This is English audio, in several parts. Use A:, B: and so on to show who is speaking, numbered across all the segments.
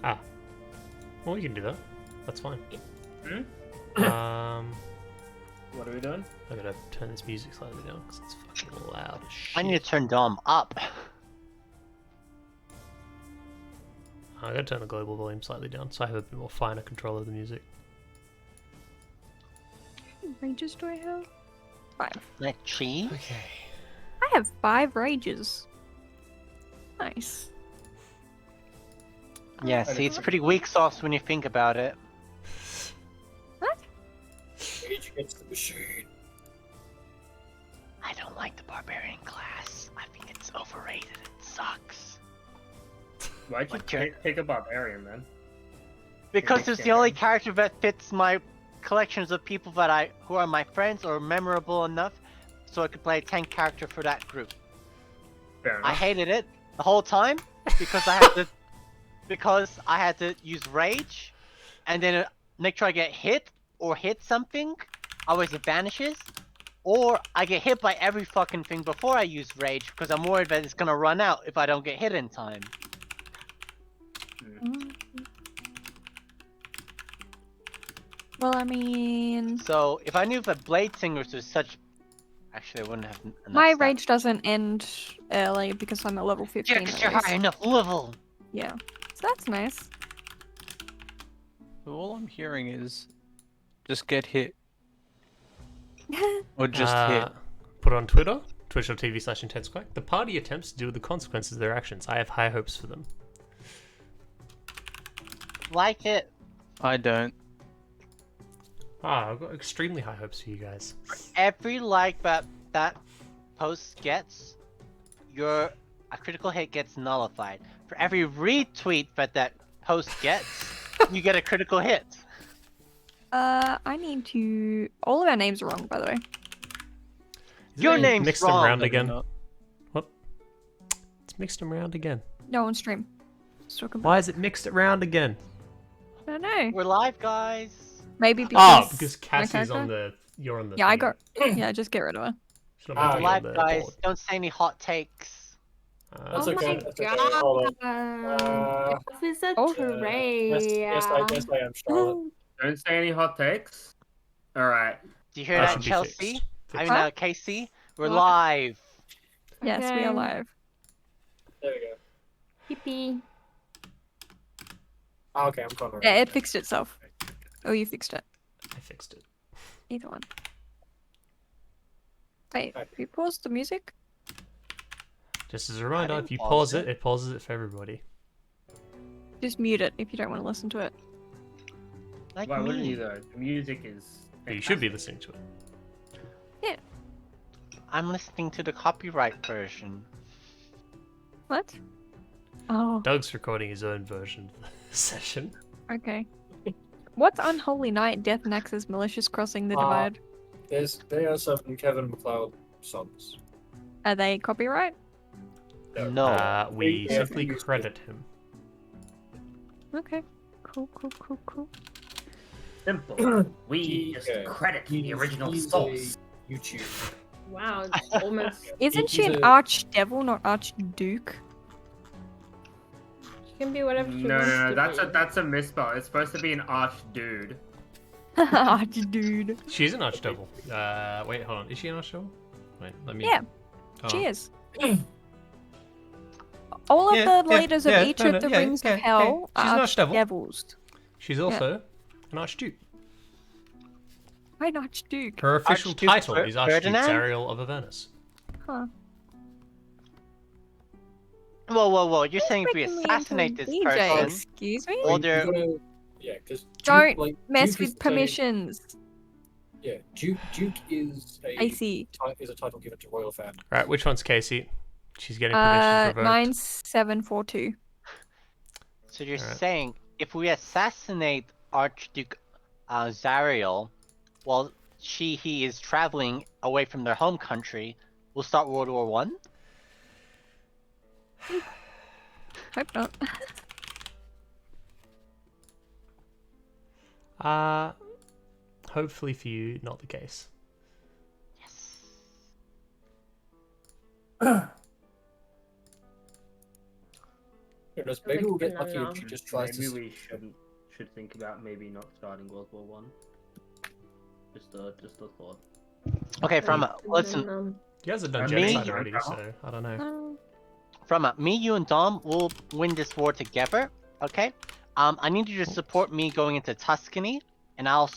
A: Ah. Well, we can do that. That's fine.
B: Hmm? What are we doing?
A: I gotta turn this music slightly down because it's fucking loud as shit.
C: I need to turn Dom up.
A: I gotta turn the global volume slightly down so I have a bit more finer control of the music.
D: How many rages do I have? 5.
C: Like cheese?
A: Okay.
D: I have 5 rages. Nice.
C: Yeah, see, it's pretty weak sauce when you think about it.
D: What?
B: Rage against the machine.
C: I don't like the barbarian class. I think it's overrated. It sucks.
B: Why'd you pick a barbarian, man?
C: Because it's the only character that fits my collections of people that who are my friends or memorable enough, so I could play a tank character for that group.
B: Fair enough.
C: I hated it the whole time because I had to use rage, and then make sure I get hit or hit something. Always it vanishes, or I get hit by every fucking thing before I use rage because I'm worried that it's gonna run out if I don't get hit in time.
D: Well, I mean,
C: So if I knew that Blade Singers was such, actually I wouldn't have enough
D: my
C: stats.
D: rage doesn't end early because I'm at level 15.
C: Yeah, 'cause
D: at
C: you're
D: least.
C: high enough level.
D: Yeah, so that's nice.
E: So all I'm hearing is just get hit. Or just hit.
A: Put on Twitter, twitch.tv/IntenseQuack. The party attempts to deal with the consequences of their actions. I have high hopes for them.
C: Like it.
E: I don't.
A: I've got extremely high hopes for you guys.
C: Every like that post gets, a critical hit gets nullified. For every retweet that post gets, you get a critical hit.
D: I need to. All of our names are wrong, by the way.
C: Your name's
A: mixed
C: wrong.
A: them around
E: No,
A: again.
E: they're not.
A: What? It's mixed them around again.
D: No on stream. Let's talk about.
A: Why is it mixed around again?
D: I don't know.
C: We're live, guys.
D: Maybe because.
A: Because
D: my
A: Cassie's on
D: character?
A: the. You're on the.
D: Yeah, I
A: thing.
D: got. Yeah, just get rid of her.
A: She's not meant to be on
C: Live,
A: the
C: guys.
A: board.
C: Don't say any hot takes.
B: That's
F: Oh
B: okay.
F: my
B: That's okay. Hold on.
F: god. Officer
D: Oh.
F: Trey.
B: Yes, I am, Charlotte. Don't say any hot takes. Alright.
C: Do you hear
A: That
C: that,
A: should be
C: Chelsea?
A: fixed.
C: I mean,
D: Huh?
C: Casey? We're
F: What?
C: live.
D: Yes, we
F: Okay.
D: are live.
B: There we go.
F: Hippie.
B: Oh, okay, I'm going
D: Yeah, it fixed itself. Oh, you fixed it.
A: I fixed it.
D: Either one. Wait,
B: Right.
D: we paused the music?
A: Just as a reminder,
C: didn't
A: if you
C: pause
A: pause
C: it.
A: it pauses it for everybody.
D: Just mute it if you don't want to listen to it.
C: Like
B: Why wouldn't
C: me.
B: you though? The music is.
A: But you should be listening to it.
C: I'm listening to the copyright version.
D: What? Oh,
A: Doug's recording his own version of the session.
D: okay. What's Unholy Night, Death and Axe's Malicious Crossing the
B: Uh,
D: Divide?
B: They are some Kevin MacLeod songs.
D: Are they copyright?
C: No.
A: We
B: Yeah,
A: simply
B: used to.
A: credit him.
D: Okay. Cool, cool, cool, cool.
G: Simple. We just
B: Okay.
G: credit the
B: He's-
G: original
B: he's a
G: source.
B: YouTuber.
F: Wow, it's almost.
D: Isn't she
B: he's
D: an
B: a-
D: archdevil, not archduke?
F: She can be whatever she
B: No,
F: wants
B: no, no,
F: to
B: that's a misspell. It's supposed to be an arch dude.
D: Archdude.
A: She's an archdevil. Wait, hold on. Is she an archdevil? Wait, let me.
D: Yeah,
A: Oh.
D: she is. All of
A: Yeah,
D: the
A: yeah,
D: leaders
A: yeah,
D: of each
A: no,
D: of the
A: yeah,
D: rings
A: okay,
D: of hell
A: okay. She's an
D: are
A: archdevil.
D: archdevils.
A: She's also an archduke.
D: Why an archduke?
A: Her official
C: Archduke
A: title is Archduke
C: Ferdinand?
A: Zariel of Avernus.
D: Huh.
C: Whoa. You're saying if we
D: Making me into a
C: assassinate this
D: DJ,
C: person,
D: excuse me?
C: Well, they're-
B: Yeah, because
D: Don't Mess with permissions.
B: Yeah, Duke is
D: I see.
B: is a title given to royal family.
A: Right, which one's Casey? She's getting permission revoked.
D: 9742.
C: so you're
A: Alright.
C: saying if we assassinate Archduke Zariel while he is traveling away from their home country, we'll start World War One?
D: Hope not.
A: Hopefully for you, not the case.
B: Who
H: Because maybe we'll get
F: No,
H: lucky
F: no.
H: if she just tries
G: Maybe
H: to.
G: we should think about maybe not starting World War One. Just a thought.
C: Okay, from
F: And
C: listen,
F: then,
A: You guys have done
G: Me?
A: genocide already, so I don't know.
C: from me, you and Dom will win this war together. Okay. I need you to support me going into Tuscany, and I'll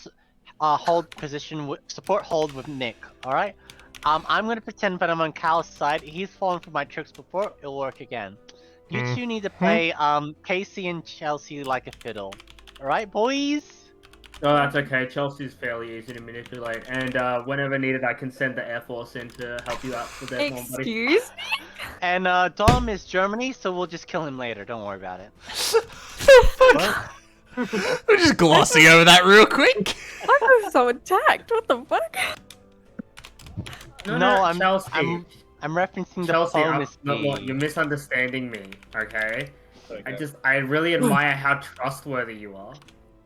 C: hold position support hold with Nick. All right. I'm gonna pretend that I'm on Cal's side. He's fallen for my tricks before. It'll work again. You two need to play Casey and Chelsea like a fiddle. All right, boys.
G: Oh, that's okay. Chelsea's fairly easy to manipulate, and whenever needed, I can send the Air Force in to help you out with that one, buddy.
D: Excuse?
C: And Dom is Germany, so we'll just kill him later. Don't worry about it.
A: We're just glossing over that real quick.
D: I was so attacked. What the fuck?
C: No, I'm
G: Chelsea.
C: I'm referencing
G: Chelsea,
C: diplomacy.
G: look, you're misunderstanding me. Okay.
H: Okay.
G: I really admire how trustworthy you are.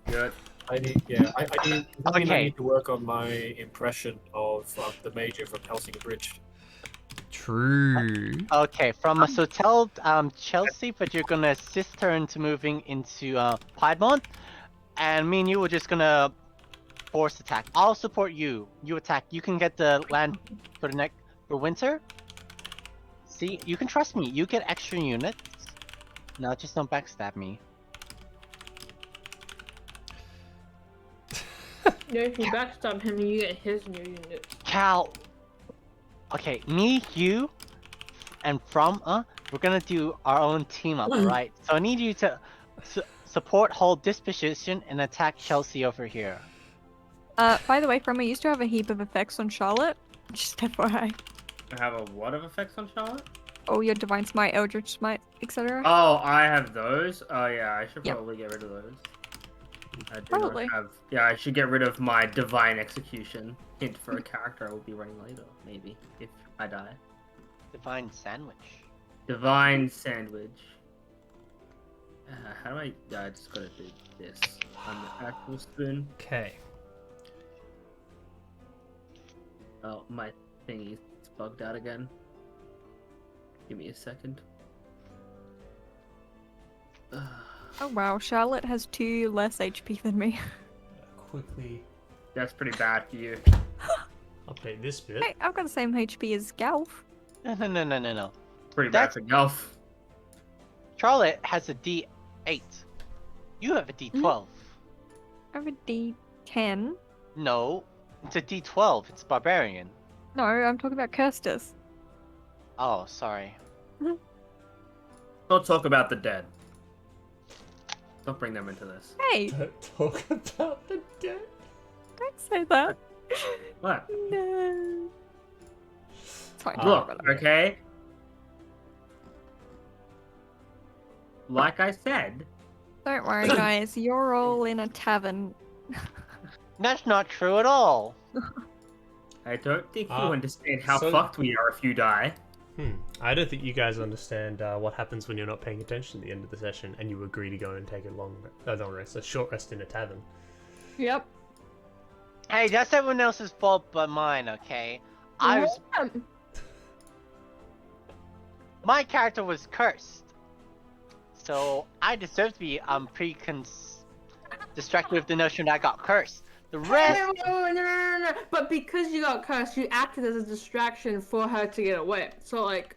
G: You're,
H: I need I
C: Okay.
H: need to work on my impression of the Major from Helsinki Bridge.
A: True.
C: Okay, so tell Chelsea, but you're gonna assist her into moving into Piedmont, and me and you are just gonna force attack. I'll support you. You attack. You can get the land for winter. See, you can trust me. You get extra units. No, just don't backstab me.
F: yeah, if you backstab him, you get his new unit.
C: Cal. Okay, me, you, and we're gonna do our own team up, alright? So I need you to support, hold this position, and attack Chelsea over here.
D: By the way, From, I used to have a heap of effects on Charlotte. Just FYI.
G: I have a what of effects on Charlotte?
D: Oh, your Divine Smite, Eldritch Smite, etc.
G: Oh, I have those. Oh yeah, I should
D: Yep.
G: probably get rid of those. I do
D: Probably.
G: not have. Yeah, I should get rid of my divine execution. Hint for a character I will be running later, maybe if I die.
C: Divine sandwich.
G: Divine sandwich. How do I? Yeah, I just gotta do this on the actual spoon.
A: Okay.
G: Oh, my thingy's bugged out again. Give me a second.
D: Oh wow, Charlotte has 2 less HP than me.
A: Quickly
G: That's pretty bad for you.
A: update this bit.
D: Hey, I've got the same HP as Galf.
C: No.
G: Pretty
C: That's-
G: bad for Gelf.
C: Charlotte has a D8. You have a D12.
D: I have a D10.
C: No, it's a D12. It's barbarian.
D: No, I'm talking about Kirstus.
C: Oh, sorry.
G: Don't talk about the dead. Don't bring them into this.
D: Hey,
A: Don't talk about the dead.
D: don't say that.
G: What?
D: No. It's fine. don't
G: Look,
D: worry about it.
G: okay? Like I said,
D: Don't worry, guys. You're all in a tavern.
C: That's not true at all.
G: I don't think you
A: Ah,
G: understand how
A: so-
G: fucked we are if you die.
A: I don't think you guys understand what happens when you're not paying attention at the end of the session and you agree to go and take a short rest in a tavern.
F: Yep.
C: Hey, that's everyone else's fault but mine, okay? My character was cursed. So I deserve to be distracted with the notion that I got cursed. The rest
F: No. But because you got cursed, you acted as a distraction for her to get away. So like,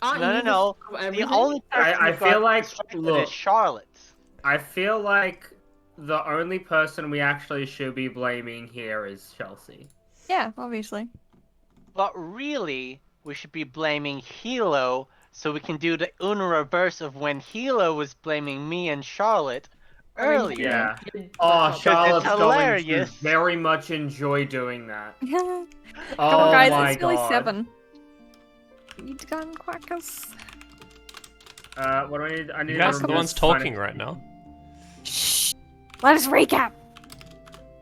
F: aren't you
C: no.
F: just of
C: The
F: everything?
C: only person
G: I
C: who
G: feel
C: got
G: like-
C: distracted
G: look.
C: is Charlotte.
G: I feel like the only person we actually should be blaming here is Chelsea.
D: Yeah, obviously.
C: But really, we should be blaming Hilo so we can do the Uno reverse of when Hilo was blaming me and Charlotte earlier.
G: Yeah.
F: You-
G: Oh,
F: that's
G: Charlotte's going to
C: hilarious.
G: very much enjoy doing that.
D: Come
G: Oh
D: on, guys.
G: my
D: It's only
G: god.
D: 7. Eat gun quackers.
G: What do I need? I need
A: You
G: to
A: guys are the
G: remove
A: ones
G: sign-
A: talking right now.
D: Shh. Let us recap.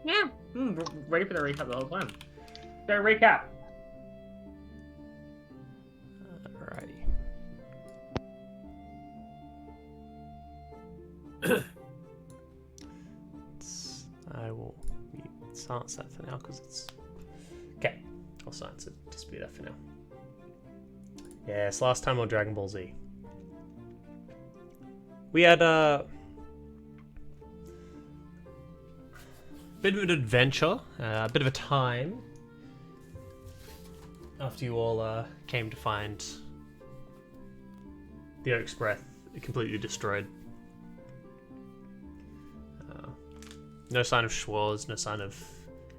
F: Yeah.
G: We're ready for the recap the whole time. So recap.
A: Alrighty. I will silence that for now because it's okay. I'll silence it. Just be that for now. Yes, last time on Dragon Ball Z, we had a bit of an adventure, a bit of a time after you all came to find the Oak's Breath completely destroyed. No sign of Schwarz, no sign of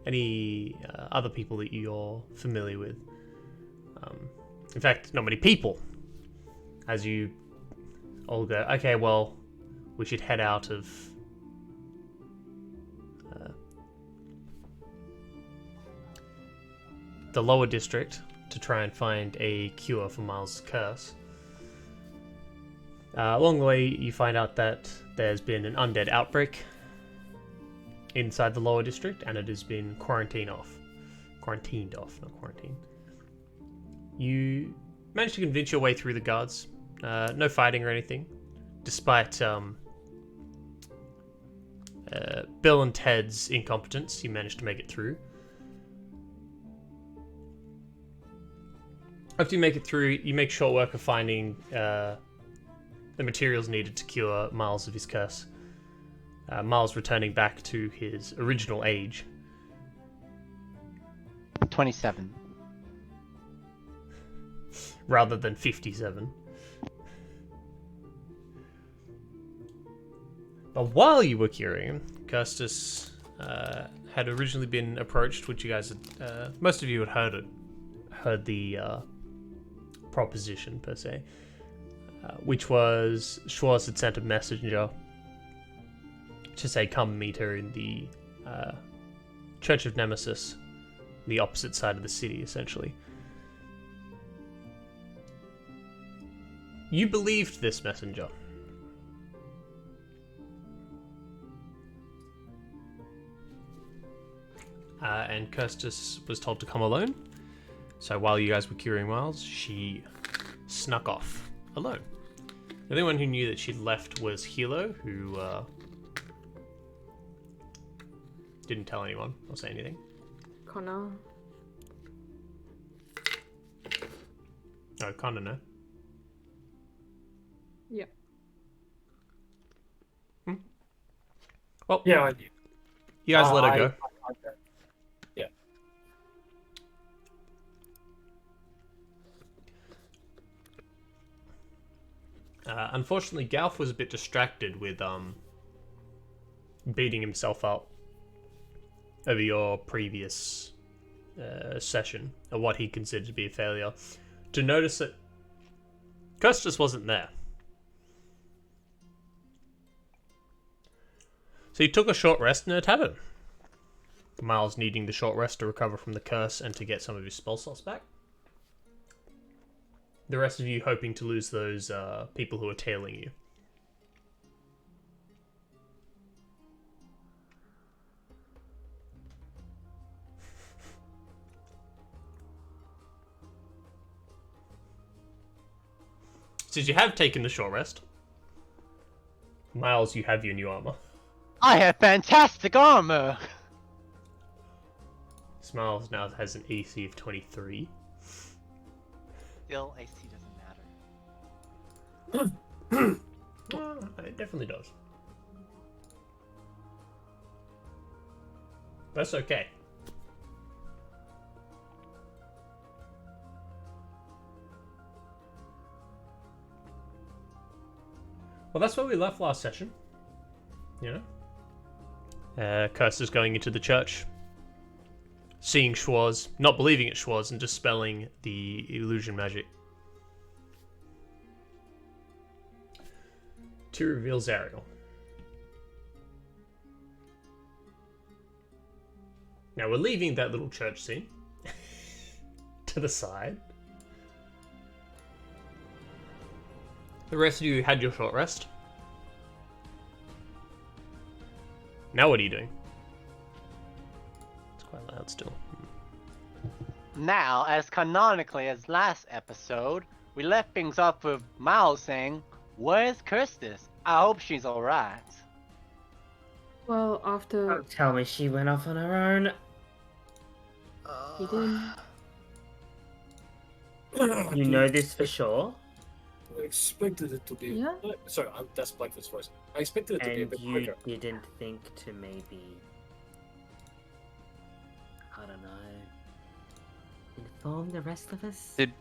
A: any other people that you're familiar with. In fact, not many people. As you all go, okay, well, we should head out of the lower district to try and find a cure for Miles' curse. Along the way, you find out that there's been an undead outbreak inside the lower district, and it has been quarantined off, not quarantined. You managed to convince your way through the guards. No fighting or anything, despite Bill and Ted's incompetence. You managed to make it through. After you make it through, you make short work of finding the materials needed to cure Miles of his curse. Miles returning back to his original age.
C: 27.
A: Rather than 57. But while you were curing him, Custis had originally been approached, which you guys had, most of you had heard the proposition per se, which was Schwarz had sent a messenger to say come meet her in the Church of Nemesis, the opposite side of the city, essentially. You believed this messenger. And Kirstis was told to come alone. So while you guys were curing Miles, she snuck off alone. The only one who knew that she'd left was Hilo, who didn't tell anyone or say anything.
F: Connor.
A: Oh, Connor, no.
F: Yeah.
A: Well,
H: Yeah, I knew.
A: you guys let her go.
H: Yeah.
A: Unfortunately, Galf was a bit distracted with beating himself up over your previous session, or what he considered to be a failure, to notice that Custis wasn't there. So he took a short rest in her tavern. Miles needing the short rest to recover from the curse and to get some of his spell slots back. The rest of you hoping to lose those people who are tailing you. Since you have taken the short rest, Miles, you have your new armor.
C: I have fantastic armor!
A: Miles now has an AC of 23.
C: Still, AC doesn't matter.
A: It definitely does. That's okay. Well, that's where we left last session. You know? Curse is going into the church. Seeing Schwarz, not believing it's Schwarz, and dispelling the illusion magic. To reveal Zariel. Now we're leaving that little church scene to the side. The rest of you had your short rest. Now what are you doing? It's quite loud still.
C: Now, as canonically as last episode, we left things off with Miles saying, "Where's Kirstis? I hope she's alright."
F: Well, after
G: Don't tell me she went off on her own.
F: he did.
G: You know this for sure?
H: expected it to be.
F: Yeah.
H: Sorry, that's Blackfoot's voice. I expected it to be a
I: And
H: bit
I: you
H: quicker.
I: didn't think to maybe, I don't know, inform the rest of us?
E: Did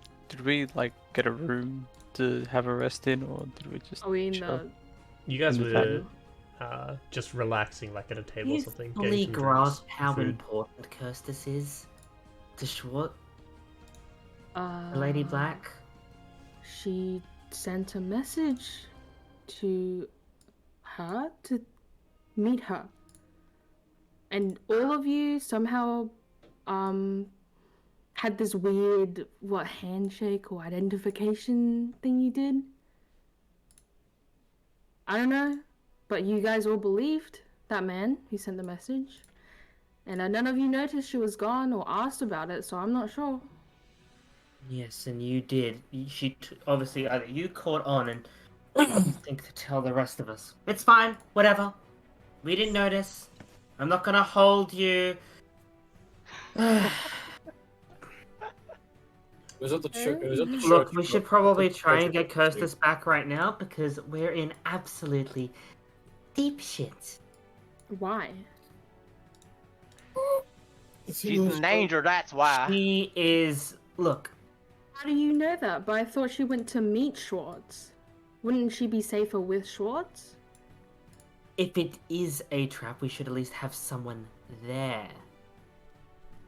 E: we like get a room to have a rest in, or did we just?
F: Are we in
E: chill?
F: the?
A: You guys
E: In the
A: were just relaxing, like at a table or
I: You
A: something.
I: fully
A: getting some drinks,
I: grasp how
A: food.
I: important Kirstis is to Schwartz,
F: Uh,
I: the Lady Black.
F: She sent a message to her to meet her, and all of you somehow had this weird handshake or identification thing you did. I don't know, but you guys all believed that man who sent the message, and none of you noticed she was gone or asked about it, so I'm not sure.
I: Yes, and you did. Obviously either you caught on and think to tell the rest of us. It's fine, whatever. We didn't notice. I'm not gonna hold you.
H: It was at the church. It was at the church.
I: Look, we should probably try and get
H: Kirsty.
I: Kirstis back right now because we're in absolutely deep shit.
F: Why?
C: She's in danger, that's why.
I: She is. Look,
F: How do you know that? But I thought she went to meet Schwartz. Wouldn't she be safer with Schwartz?
I: if it is a trap, we should at least have someone there.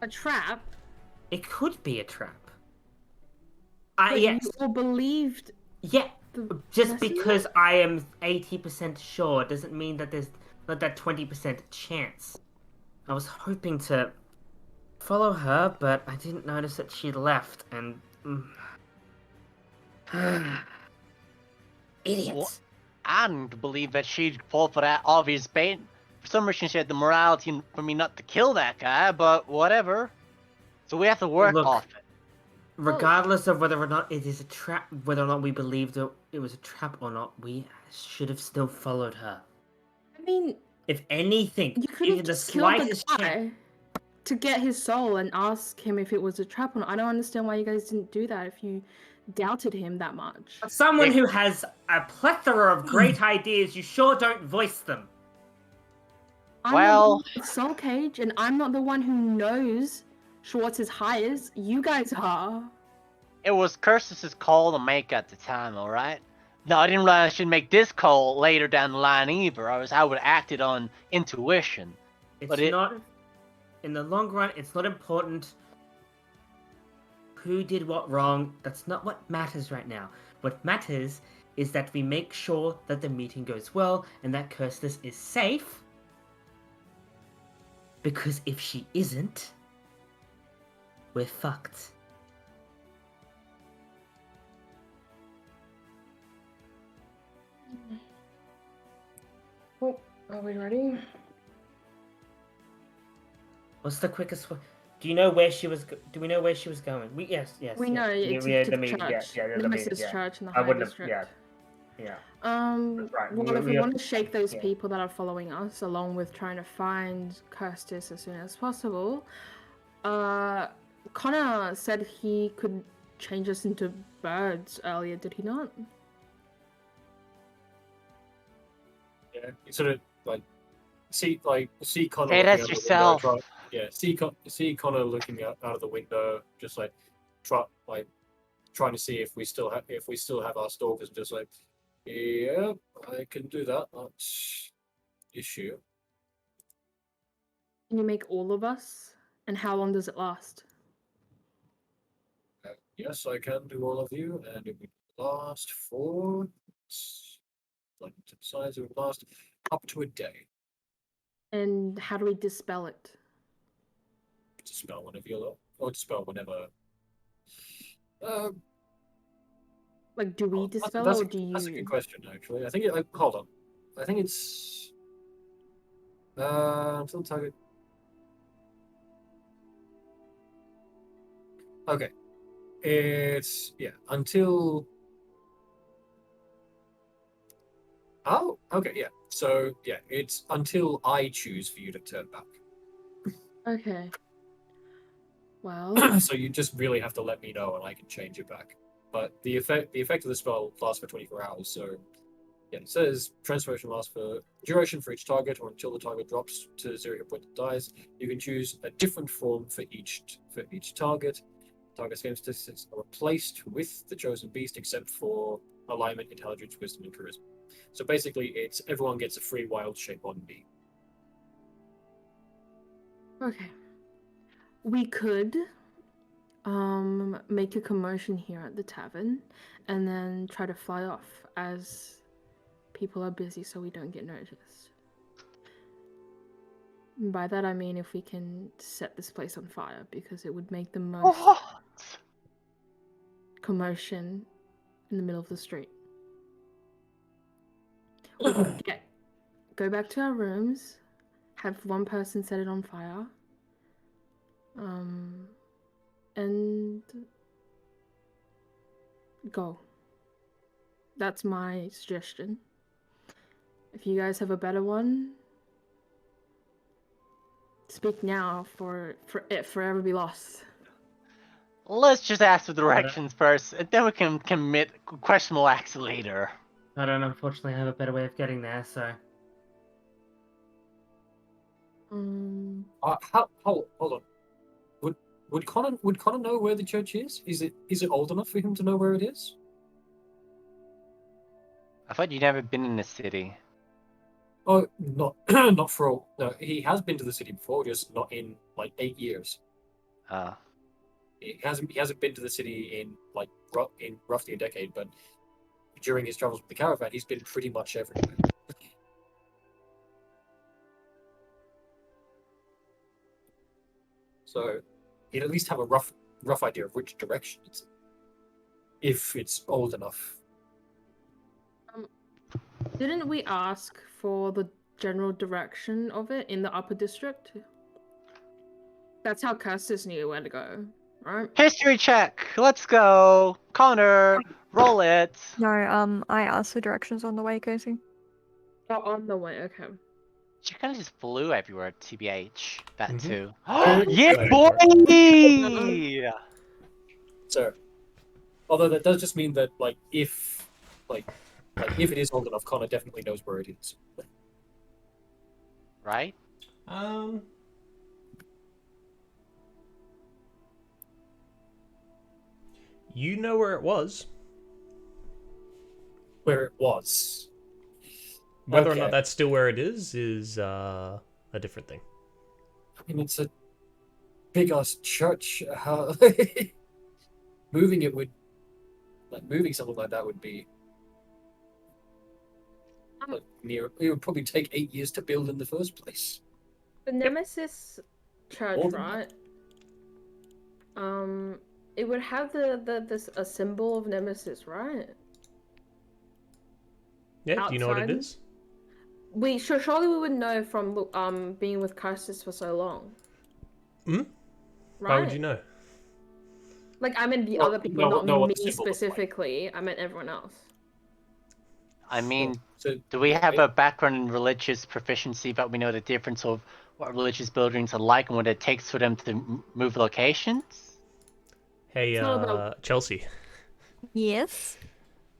F: A trap?
I: It could be a trap.
F: But
I: Yes.
F: you all believed
I: Yeah.
F: the
I: Just
F: messenger?
I: because I am 80% sure doesn't mean that there's not that 20% chance. I was hoping to follow her, but I didn't notice that she left, and... Idiots.
C: I didn't believe that she'd fall for that obvious bait. For some reason, she had the morality for me not to kill that guy, but whatever. So we have to work
I: Look,
C: off it.
I: Regardless of whether or not it is a trap, whether or not we believed it was a trap or not, we should have still followed her.
F: I mean,
I: If anything,
F: you could
I: even
F: have
I: the
F: just killed the
I: slightest chance.
F: guy to get his soul and ask him if it was a trap or not. I don't understand why you guys didn't do that if you doubted him that much.
I: Someone who has a plethora of great ideas, you sure don't voice them.
F: I'm
C: Well-
F: the one with Soul Cage, and I'm not the one who knows Schwartz's hires. You guys are.
C: It was Curtis's call to make at the time, alright? No, I didn't realize I should make this call later down the line either. I would have acted on intuition.
I: It's
C: But it-
I: not, in the long run, it's not important who did what wrong. That's not what matters right now. What matters is that we make sure that the meeting goes well and that Kirstis is safe. Because if she isn't, we're fucked.
F: Oh, are we ready?
I: What's the quickest way? Do you know where she was? Do we know where she was going? Yes.
F: We know it's
I: yeah,
F: to
I: the
F: the
I: meeting,
F: church.
I: yeah, the
F: Nemesis
I: meeting, yeah.
F: Church in the
I: I
F: High
I: wouldn't have,
F: District.
I: yeah. Right,
F: Well, if we
I: we
F: want to
I: have-
F: shake those
I: yeah.
F: people that are following us, along with trying to find Kirstis as soon as possible, Connor said he could change us into birds earlier, did he not?
H: Yeah, you sort of see Connor.
C: Hey,
H: looking
C: that's
H: out the
C: yourself.
H: window, see Connor looking out of the window, just trying to see if we still have our stalkers. Just like, yeah, I can do that. That's issue.
F: Can you make all of us? And how long does it last?
H: Yes, I can do all of you, and it would last for like the size. It would last up to a day.
F: And how do we dispel it?
H: To spell whenever you look, or to spell whenever.
F: Like, do we dispel
H: that's
F: it,
H: a,
F: or do you?
H: That's a good question, actually. I think hold on. I think it's until target. Okay, it's until. Oh, okay, yeah. So it's until I choose for you to turn back.
F: Okay. Well,
H: So you just really have to let me know, and I can change it back. but the effect of the spell lasts for 24 hours. So yeah, it says transformation lasts for duration for each target, or until the target drops to 0 hit point and dies. You can choose a different form for each target. Target's game statistics are replaced with the chosen beast, except for alignment, intelligence, wisdom, and charisma. So basically, it's everyone gets a free wild shape on B.
F: Okay. We could make a commotion here at the tavern and then try to fly off as people are busy so we don't get noticed. By that I mean if we can set this place on fire, because it would make the most commotion in the middle of the street. We could go back to our rooms, have one person set it on fire, and go. That's my suggestion. If you guys have a better one, speak now for it forever be lost.
C: Let's just ask for directions first, and then we can commit questionable acts later.
I: I don't unfortunately have a better way of getting there, so.
H: Hold on. Would Connor know where the church is? Is it old enough for him to know where it is?
C: I thought you'd never been in the city.
H: Oh, not for all. No, he has been to the city before, just not in like 8 years. He hasn't been to the city in roughly a decade, but during his travels with the caravan, he's been pretty much everywhere. So he'd at least have a rough idea of which direction it's in, if it's old enough.
F: Didn't we ask for the general direction of it in the upper district? That's how Custis knew where to go, right?
C: History check. Let's go, Connor. Roll it.
D: No, I asked for directions on the way, Casey.
F: Oh, on the way. Okay.
C: She kind of just flew everywhere, TBH. That
A: Mhm.
C: too.
A: Very
C: Yeah,
A: excited
C: boy!
A: for it.
H: So, although that does just mean that if it is old enough, Connor definitely knows where it is.
C: Right?
A: You know where it was.
H: Where it was.
A: Whether or
H: Okay.
A: not that's still where it is a different thing.
H: I mean, it's a big ass church. How moving something like that would be near. It would probably take 8 years to build in the first place.
F: The Nemesis Church,
H: More than
F: right? It would have a symbol of Nemesis, right?
A: Yeah, do you know what it
F: Outside?
A: is?
F: Surely we would know from being with Custis for so long.
A: Hmm?
F: Right?
A: Why would you know?
F: Like, I meant the
H: No-
F: other people,
H: no-
F: not
H: know what
F: me
H: the symbol looks like.
F: specifically. I meant everyone else.
C: I mean,
H: So
C: do we have a background in religious proficiency, but we know the difference of what religious buildings are like and what it takes for them to move locations?
A: Hey,
F: It's not about-
A: Chelsea.
D: Yes.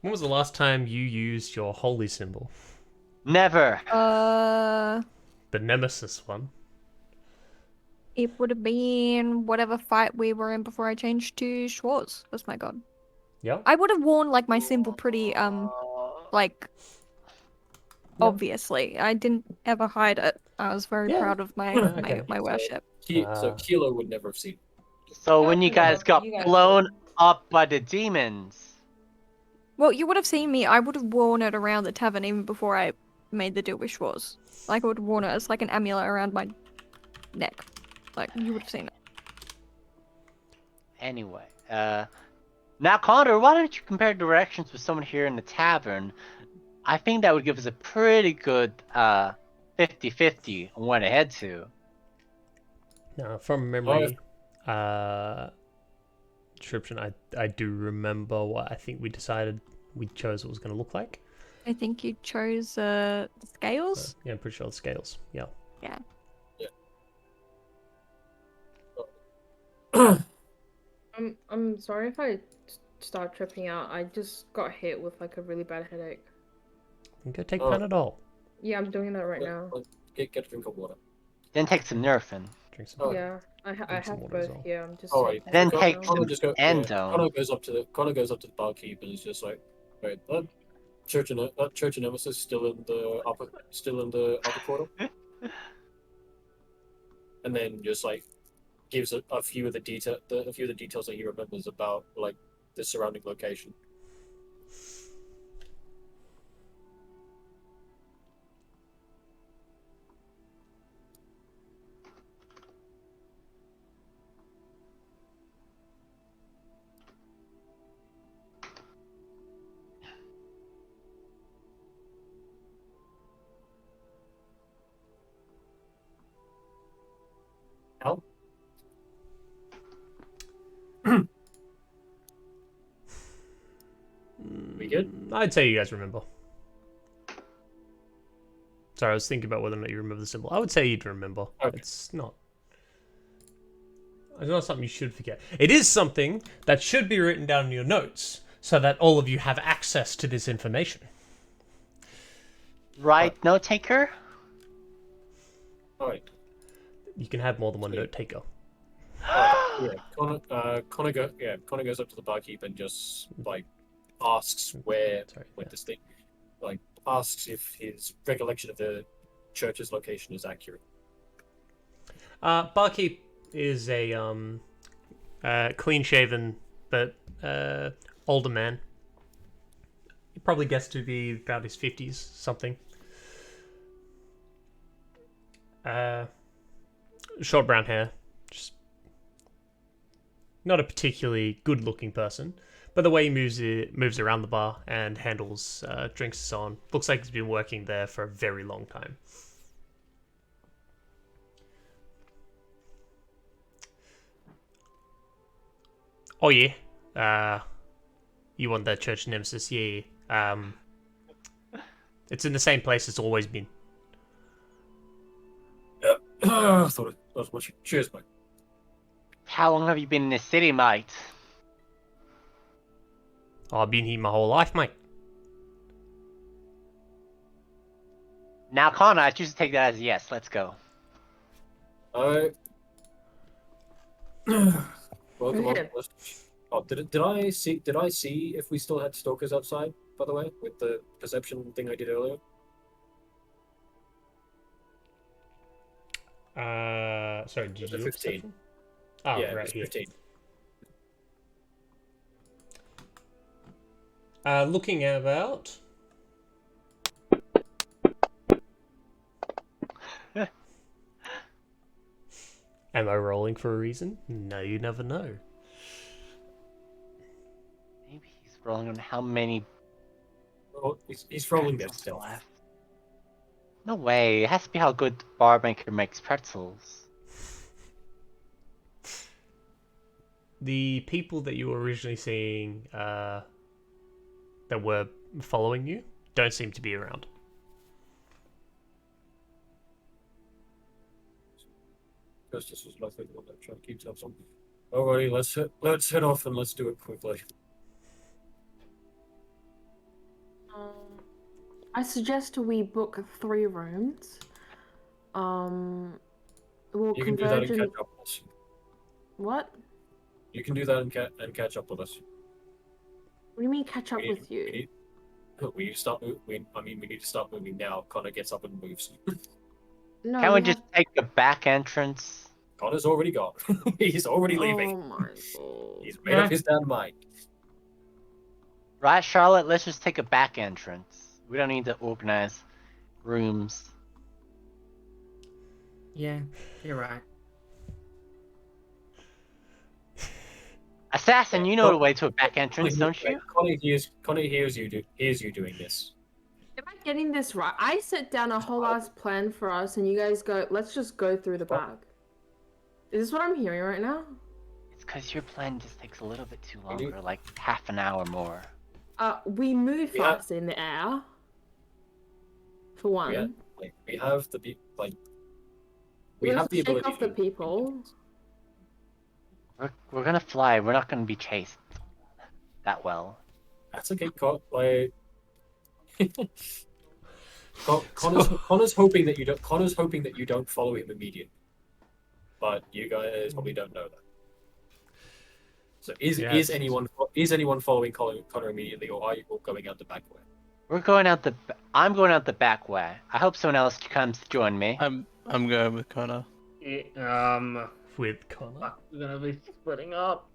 A: When was the last time you used your holy symbol?
C: Never.
A: The Nemesis one.
D: It would have been whatever fight we were in before I changed to Schwartz. That's my god.
A: Yeah.
D: I would have worn like my symbol pretty like obviously. I didn't ever hide it. I was very
A: Yeah.
D: proud of my
A: Okay.
D: my worship.
H: So Kilo would never have seen.
C: So when you guys got blown up by the demons,
D: Well, you would have seen me. I would have worn it around the tavern even before I made the deal with Schwartz. Like I would have worn it as like an amulet around my neck. Like you would have seen it.
C: anyway. Now, Connor, why don't you compare directions with someone here in the tavern? I think that would give us a pretty good 50-50 on where to head to.
A: Now, from memory, description, I do remember what I think we chose it was going to look like.
D: I think you chose the scales.
A: Yeah, I'm pretty sure the scales. Yeah.
D: Yeah.
F: I'm sorry if I start tripping out. I just got hit with like a really bad headache.
A: You go take
H: Oh.
A: Panadol.
F: Yeah, I'm doing that right now.
H: Get a drink of water.
C: Then take some Nurofen.
A: Drink some.
H: Oh.
F: Yeah, I
A: Drink some
F: have
A: water as
F: both
A: well.
F: here. I'm just.
H: Alright.
F: taking
C: Then
F: some
C: take
F: now.
C: some Endo.
H: Connor goes up to the barkeep and is just like, wait, that church of Nemesis still in the upper quarter, and then just like gives a few of the details that he remembers about like the surrounding location. Al? We good?
A: I'd say you guys remember. Sorry, I was thinking about whether or not you remember the symbol. I would say you'd remember.
H: Okay.
A: It's not something you should forget. It is something that should be written down in your notes so that all of you have access to this information.
C: Right, note taker?
H: Alright.
A: You can have more than one note taker.
H: Yeah, Connor goes up to the barkeep and just like asks where
A: Sorry,
H: with
A: yeah.
H: this thing, like asks if his recollection of the church's location is accurate.
A: Barkeep is a clean-shaven but older man. You probably guess to be about his 50s, something. Short brown hair, just not a particularly good-looking person, but the way he moves around the bar and handles drinks and so on, looks like he's been working there for a very long time. Oh yeah, you want that church nemesis? Yeah. It's in the same place it's always been.
H: I thought it was much. Cheers, mate.
C: How long have you been in this city, mate?
A: I've been here my whole life, mate.
C: Now, Connor, I choose to take that as a yes. Let's go.
H: Alright. Welcome on.
F: Okay.
H: Oh, did I see if we still had stalkers outside? By the way, with the perception thing I did earlier.
A: Sorry, did
H: There's
A: you
H: a
A: do
H: 15.
A: perception? Oh,
H: Yeah,
A: right
H: it's
A: here.
H: 15.
A: Looking about. Am I rolling for a reason? No, you never know.
C: Maybe he's rolling on how many
H: Oh, he's rolling their
C: pretzels
H: stealth.
C: left. No way. It has to be how good the bar maker makes pretzels.
A: The people that you were originally seeing that were following you don't seem to be around.
H: Justice was likely the one that tried to keep tabs on. Alrighty, let's head off and let's do it quickly.
F: I suggest we book 3 rooms. We'll
H: You can do that and
F: converge in.
H: catch up with us.
F: What?
H: You can do that and catch up with us.
F: What do you mean catch up
H: We need-
F: with you?
H: we need to start moving now. Connor gets up and moves.
F: No.
C: Can't we
F: we
C: just take the back entrance?
H: Connor's already gone. He's already leaving.
F: Oh my god.
H: He's made up his damn mind.
C: Right, Charlotte? Let's just take a back entrance. We don't need to organize rooms.
I: Yeah, you're right.
C: Assassin, you know the way to a back entrance, don't you?
H: Connor hears you doing this.
F: Am I getting this right? I set down a whole ass plan for us, and you guys go, let's just go through the back. Is this what I'm hearing right now?
C: It's because your plan just takes a little bit too
H: do-
C: longer, like half an hour more.
F: We move
H: Yeah.
F: fast in the air. For one.
H: Yeah, we have the like. We
F: Let's
H: have the
F: shake
H: ability
F: off the
H: to-
F: people.
C: We're gonna fly. We're not gonna be chased. that well.
H: That's okay, like Connor's hoping that you don't. Connor's hoping that you don't follow him immediately, but you guys probably don't know that. So is anyone following Connor immediately, or are you all going out the back way?
C: We're going out the. I'm going out the back way. I hope someone else comes to join me.
E: I'm going with Connor.
A: With Connor.
I: We're gonna be splitting up.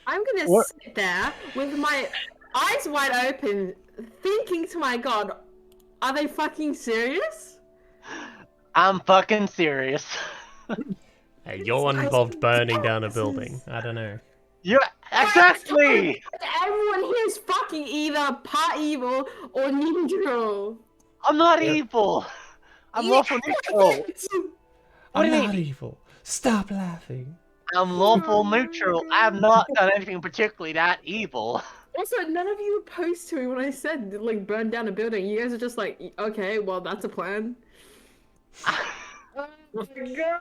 F: I'm gonna
E: What?
F: sit there with my eyes wide open, thinking to my god, are they fucking serious?
C: I'm fucking serious.
A: Hey, you're one involved burning down a building. I don't know.
C: Yeah, exactly.
F: Everyone here is fucking either part evil or neutral.
C: I'm not
H: Yep.
C: evil. I'm lawful neutral. What do
A: I'm
C: you
A: not
C: mean?
A: evil. Stop laughing.
C: I'm lawful neutral. I have not done anything particularly that evil.
F: Also, none of you opposed to me when I said like burn down a building. You guys are just like, okay, well that's a plan. Oh my god.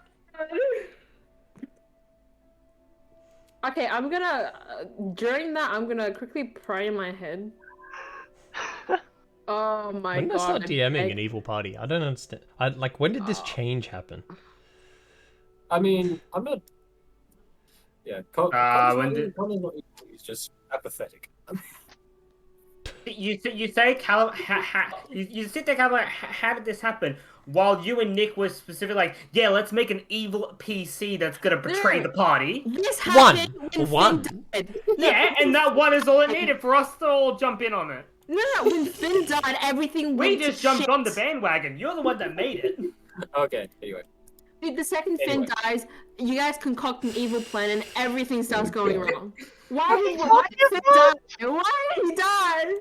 F: Okay, I'm gonna during that I'm gonna quickly pray in my head. Oh my
A: When did I
F: god.
A: start
F: I
A: DMing
F: beg-
A: an evil party? I don't understand. When did this change happen?
H: I mean, I'm not. Yeah, Connor's not evil, he's just apathetic.
I: You say Callum, you sit there, Callum, like, how did this happen? While you and Nick were specifically like, yeah, let's make an evil PC that's gonna betray the party.
F: This happened when
A: One.
F: Finn died.
I: Yeah, and that one is all it needed for us to all jump in on it.
F: No, when Finn died, everything
I: We
F: went to
I: just jumped
F: shit.
I: on the bandwagon. You're the one that made it.
H: Okay, anyway.
F: Dude, the second
H: Anyway.
F: Finn dies, you guys concoct an evil plan and everything starts going wrong. Why did Finn die? Why did he die?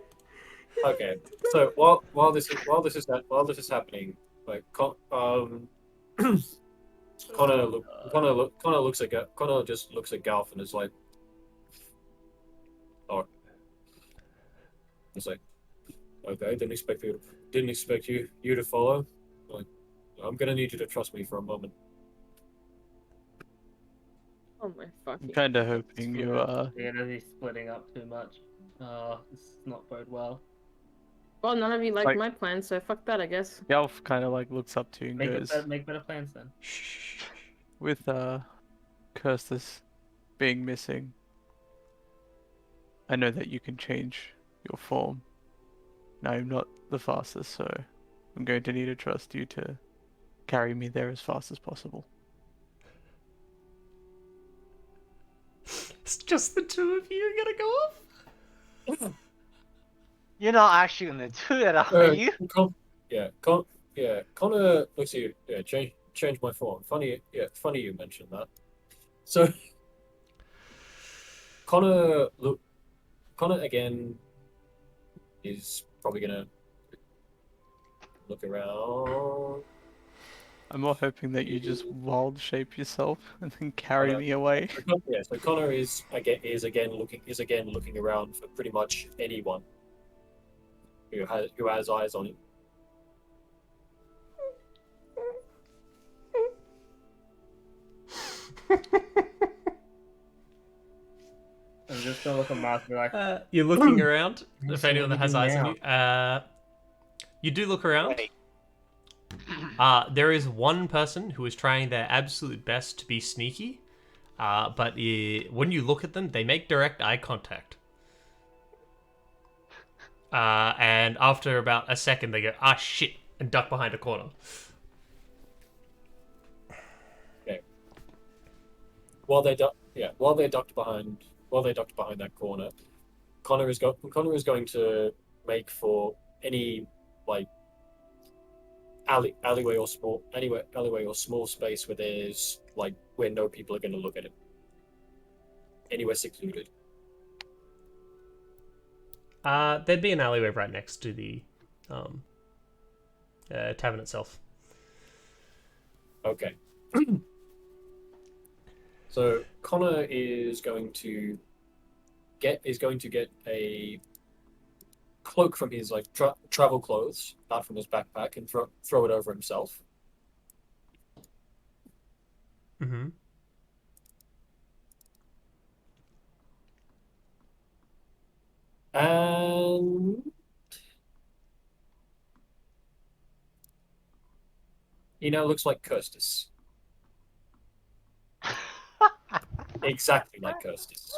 H: Okay, so while this is happening, like Connor just looks at Garth and is like, oh, it's like, okay, didn't expect you to follow. Like, I'm gonna need you to trust me for a moment.
F: Oh my fucking.
E: I'm kind of hoping you
I: The enemy's splitting up too much. This is not bode well.
F: Well, none of you like
E: Like-
F: my plan, so fuck that, I guess.
E: Yelf kind of like looks up to you and goes,
I: Make better plans then.
E: with Kirstus being missing, I know that you can change your form. Now I'm not the fastest, so I'm going to need to trust you to carry me there as fast as possible.
A: It's just the two of you gonna go off?
C: You're not actually gonna do that, are you?
H: Connor looks at you. Yeah, change my form. Funny you mentioned that. So Connor again is probably gonna look around.
E: I'm more hoping that you just wild shape yourself and then carry me away.
H: Yeah, so Connor is again looking around for pretty much anyone who has eyes on him.
I: I'm just gonna look at Mark and be like,
A: You're looking around. If
I: So
A: anyone
I: what
A: that
I: do we
A: has
I: do
A: eyes on you, you do look around.
C: Wait.
A: There is one person who is trying their absolute best to be sneaky, but when you look at them, they make direct eye contact. And after about a second, they go, "Ah, shit," and duck behind a corner.
H: Okay. While they ducked behind that corner, Connor is going to make for any like alleyway or small space where no people are going to look at him. Anywhere secluded.
A: There'd be an alleyway right next to the tavern itself.
H: Okay. So Connor is going to get a cloak from his travel clothes out from his backpack and throw it over himself.
A: Mm-hmm.
H: And he now looks like Kirstus. Exactly like Kirstus.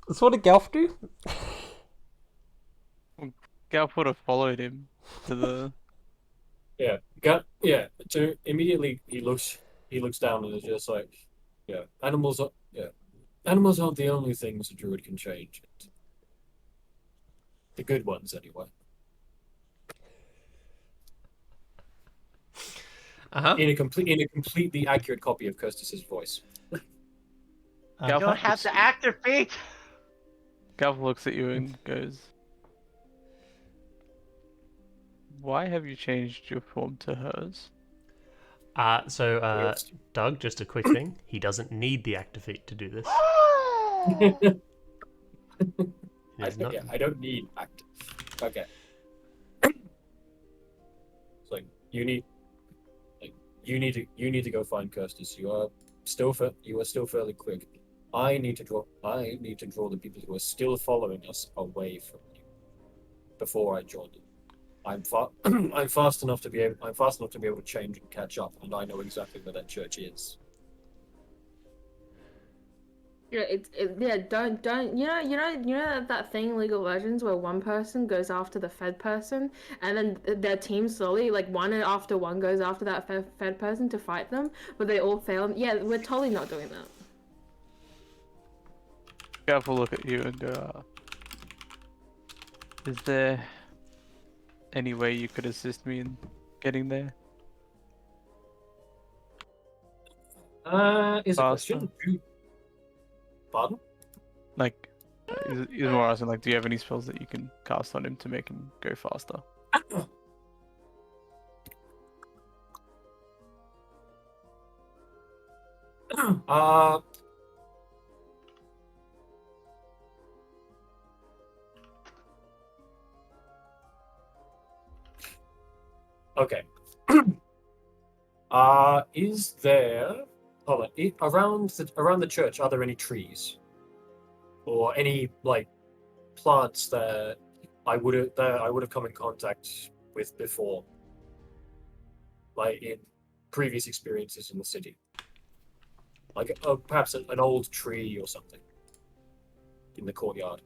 A: That's what did Gelf do?
E: Galp would have followed him to the.
H: Yeah, So immediately he looks down and is just like, animals aren't the only things a druid can change. The good ones, anyway. In a completely accurate copy of Kirstus's voice.
C: You don't have to active feet.
E: Galp looks at you and goes, "Why have you changed your form to hers?"
A: Doug, just a quick thing. He doesn't need the active feat to do this.
H: I don't need active. Okay. It's like you need to go find Kirstus. You are still fairly quick. I need to draw the people who are still following us away from you before I join them. I'm fast enough to be able to change and catch up, and I know exactly where that church is.
F: Don't you know that thing in League of Legends where one person goes after the fed person and then their team slowly, like one after one, goes after that fed person to fight them, but they all fail. Yeah, we're totally not doing that.
E: Galp will look at you and go, "Is there any way you could assist me in getting there?"
H: Is a question. Pardon?
E: Like, he's more asking, like, do you have any spells that you can cast on him to make him go faster?
H: Okay. Is there? Hold on. Around the church, are there any trees, or any like plants that I would have come in contact with before, like in previous experiences in the city, like perhaps an old tree or something in the courtyard.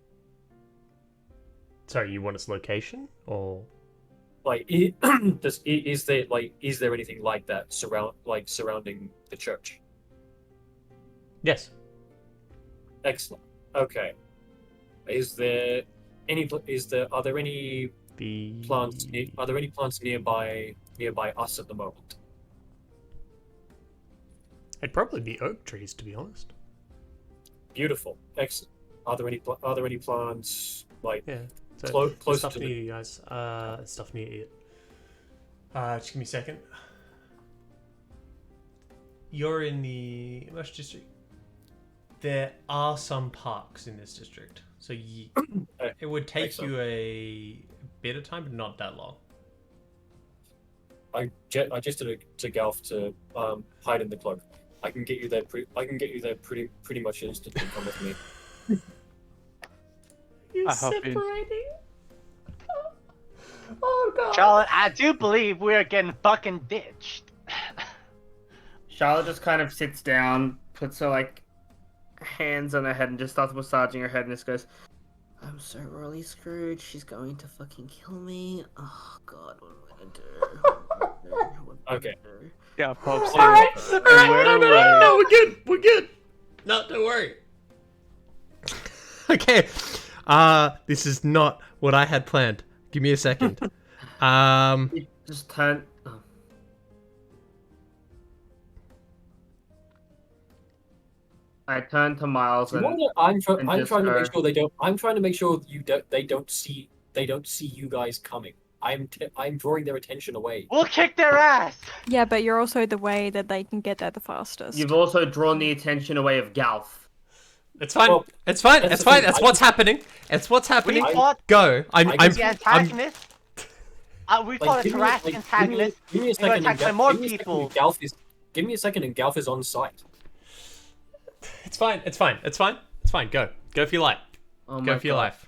A: Sorry, you want its location or?
H: Like, is there anything like that surrounding the church?
A: Yes.
H: Excellent. Okay. Are there any plants nearby us at the moment?
A: It'd probably be oak trees, to be honest.
H: Beautiful. Excellent. Are there any plants like
A: So
H: close
A: stuff
H: to
A: near you guys. Stuff near you. Just give me a second. You're in the Marsh district. There are some parks in this district, so it would take you a bit of time, but not that long.
H: I just did it to Galf to hide in the cloak. I can get you there pretty much instantly. Come with me.
A: You're separating. Oh god.
C: Charlotte, I do believe we're getting fucking ditched.
B: Charlotte just kind of sits down, puts her like hands on her head, and just starts massaging her head, and just goes, "I'm so royally screwed. She's going to fucking kill me. Oh god, what am I gonna do? What am I
H: Okay.
B: gonna do?"
E: Yeah, Pops.
A: Alright, no, we're good. No, don't worry. Okay. This is not what I had planned. Give me a second.
B: You just turn. Oh. I turn to Miles and
H: I'm trying
B: just
H: to
B: her.
H: make sure they don't. I'm trying to make sure they don't see you guys coming. I'm drawing their attention away.
C: We'll kick their ass.
D: Yeah, but you're also the way that they can get there the fastest.
B: You've also drawn the attention away of Galf.
A: It's fine.
H: Well,
A: it's fine.
H: that's
A: It's
H: the
A: fine.
H: thing,
A: That's what's happening. It's what's happening.
C: We fought
A: Go. I'm
C: the antagonist. We fought a Jurassic antagonist.
H: Give me a
C: We're gonna
H: second.
C: attack some more people.
H: Galf is give me a second, and Galf is on site.
A: It's fine. It's fine. It's fine. It's fine. Go. Go for your life.
B: Oh
A: Go
B: my
A: for your
B: God.
A: life.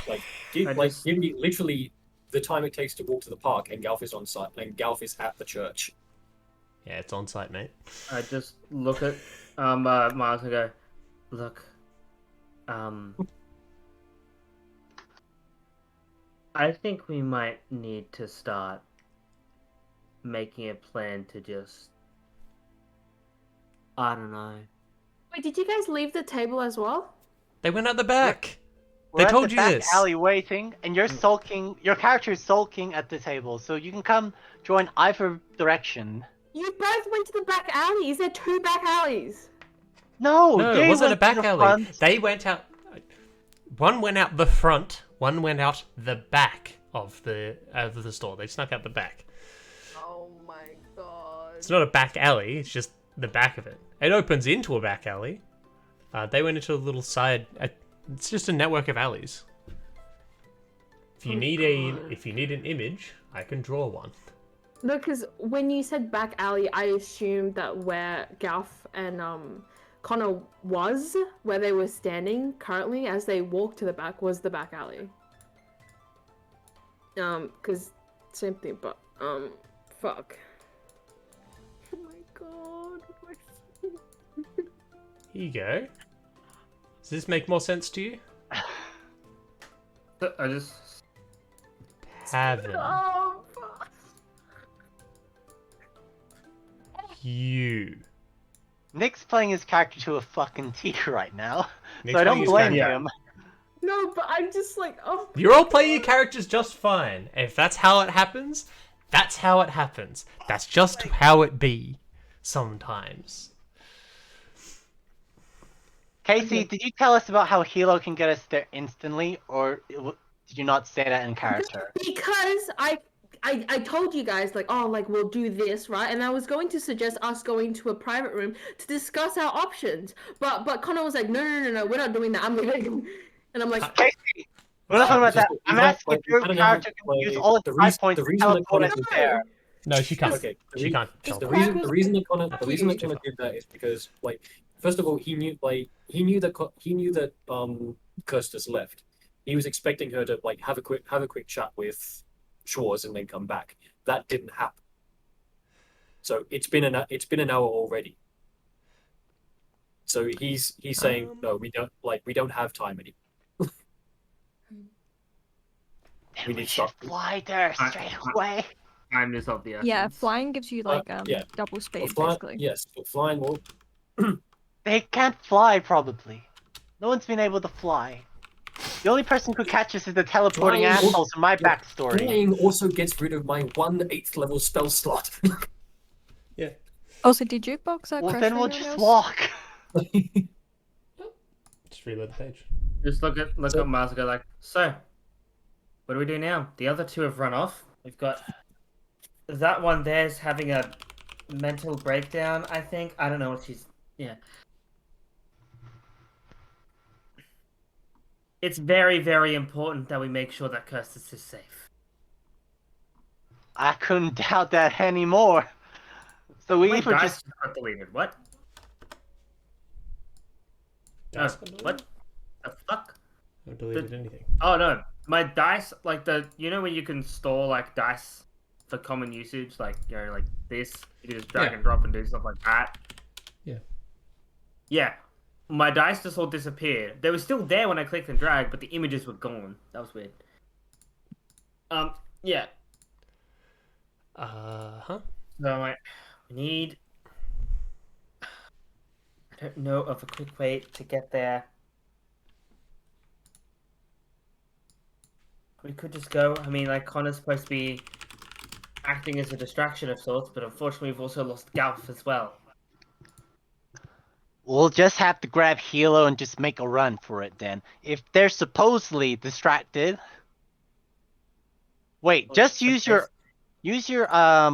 H: Like,
B: I just-
H: give me literally the time it takes to walk to the park, and Galf is on site, and Galf is at the church.
A: Yeah, it's on site, mate.
B: I just look at Miles and go, look, I think we might need to start making a plan to just, I don't know.
F: Wait, did you guys leave the table as well?
A: They went out the back.
C: We're
A: They
C: at
A: told
C: the
A: you
C: back
A: this.
C: alley waiting, and you're sulking. Your character is sulking at the table, so you can come join either direction.
F: You both went to the back alley. Is there 2 back alleys?
C: No,
A: No,
C: they
A: it wasn't a
C: went to
A: back
C: the
A: alley.
C: front.
A: They went out. One went out the front. One went out the back of the store. They snuck out the back.
F: Oh my god.
A: It's not a back alley. It's just the back of it. It opens into a back alley. They went into a little side. It's just a network of alleys. If you need an image, I can draw one.
F: No, because when you said back alley, I assumed that where Galf and Connor was, where they were standing currently as they walked to the back, was the back alley. Because same thing, but fuck. Oh my god. What do I say?
A: Here you go. Does this make more sense to you?
B: I just,
A: Tavern.
F: Oh, fuck.
A: You.
C: Nick's playing his character to a fucking T right now,
A: Nick's
C: so I
A: playing
C: don't
A: his
C: blame
A: character.
C: him.
F: No, but I'm just like, oh.
A: You're all playing your characters just fine. If that's how it happens, that's how it happens. That's just how it be. Sometimes.
C: Casey, did you tell us about how Hilo can get us there instantly, or did you not say that in character?
F: Because I told you guys like, oh, like we'll do this, right? And I was going to suggest us going to a private room to discuss our options, but Connor was like, no, we're not doing that. I'm leaving, and I'm like,
C: Casey, we're not talking about that. I'm asking if your
H: I don't know,
C: character can
H: like,
C: use all its high points
H: the
C: to
H: reason that
C: teleport us
H: Connor-
C: there.
A: No, she can't.
H: Okay,
A: She can't.
F: It's
H: the
A: teleport.
H: reason that Connor
A: you.
H: did that is because, like, first of all, he knew that Kirsten's left. He was expecting her to like have a quick chat with Shores and then come back. That didn't happen. So it's been an hour already. So he's saying no, we don't have time anymore.
C: Then
H: We
C: we
H: need
C: should
H: to-
C: fly there straight away.
B: time is of the essence.
D: Yeah, flying gives you like
H: yeah.
D: double speed
H: But
D: basically.
H: yes, but flying will.
C: They can't fly, probably. No one's been able to fly. The only person who could catch us is the teleporting
H: Flying will-
C: assholes in my backstory.
H: Flying also gets rid of my 1/8 level spell slot.
D: Also, did jukebox that
C: Well,
D: crash
C: then
D: for
C: we'll
D: anyone
C: just
D: else?
C: walk.
A: Just reload the page.
B: Just look at
H: So-
B: Miles and go like, so, what do we do now? The other 2 have run off. We've got that one there's having a mental breakdown, I think. I don't know what she's, yeah. It's very, very important that we make sure that Kirstus is safe.
C: I couldn't doubt that anymore. So we
B: My
C: either
B: dice
C: just
B: got deleted. What?
A: Dice
B: Oh,
A: got deleted?
B: what? The fuck?
A: I haven't deleted anything.
B: Oh no, my dice, like you know when you can store like dice for common usage, like like this, you just drag
A: Yeah.
B: and drop and do stuff like that.
A: Yeah.
B: Yeah, my dice just all disappeared. They were still there when I clicked and dragged, but the images were gone. That was weird. Yeah.
A: Huh?
B: So we need. I don't know of a quick way to get there. We could just go. I mean, like, Connor's supposed to be acting as a distraction of sorts, but unfortunately, we've also lost Galf as well.
C: we'll just have to grab Hilo and just make a run for it then. If they're supposedly distracted. Wait, just use your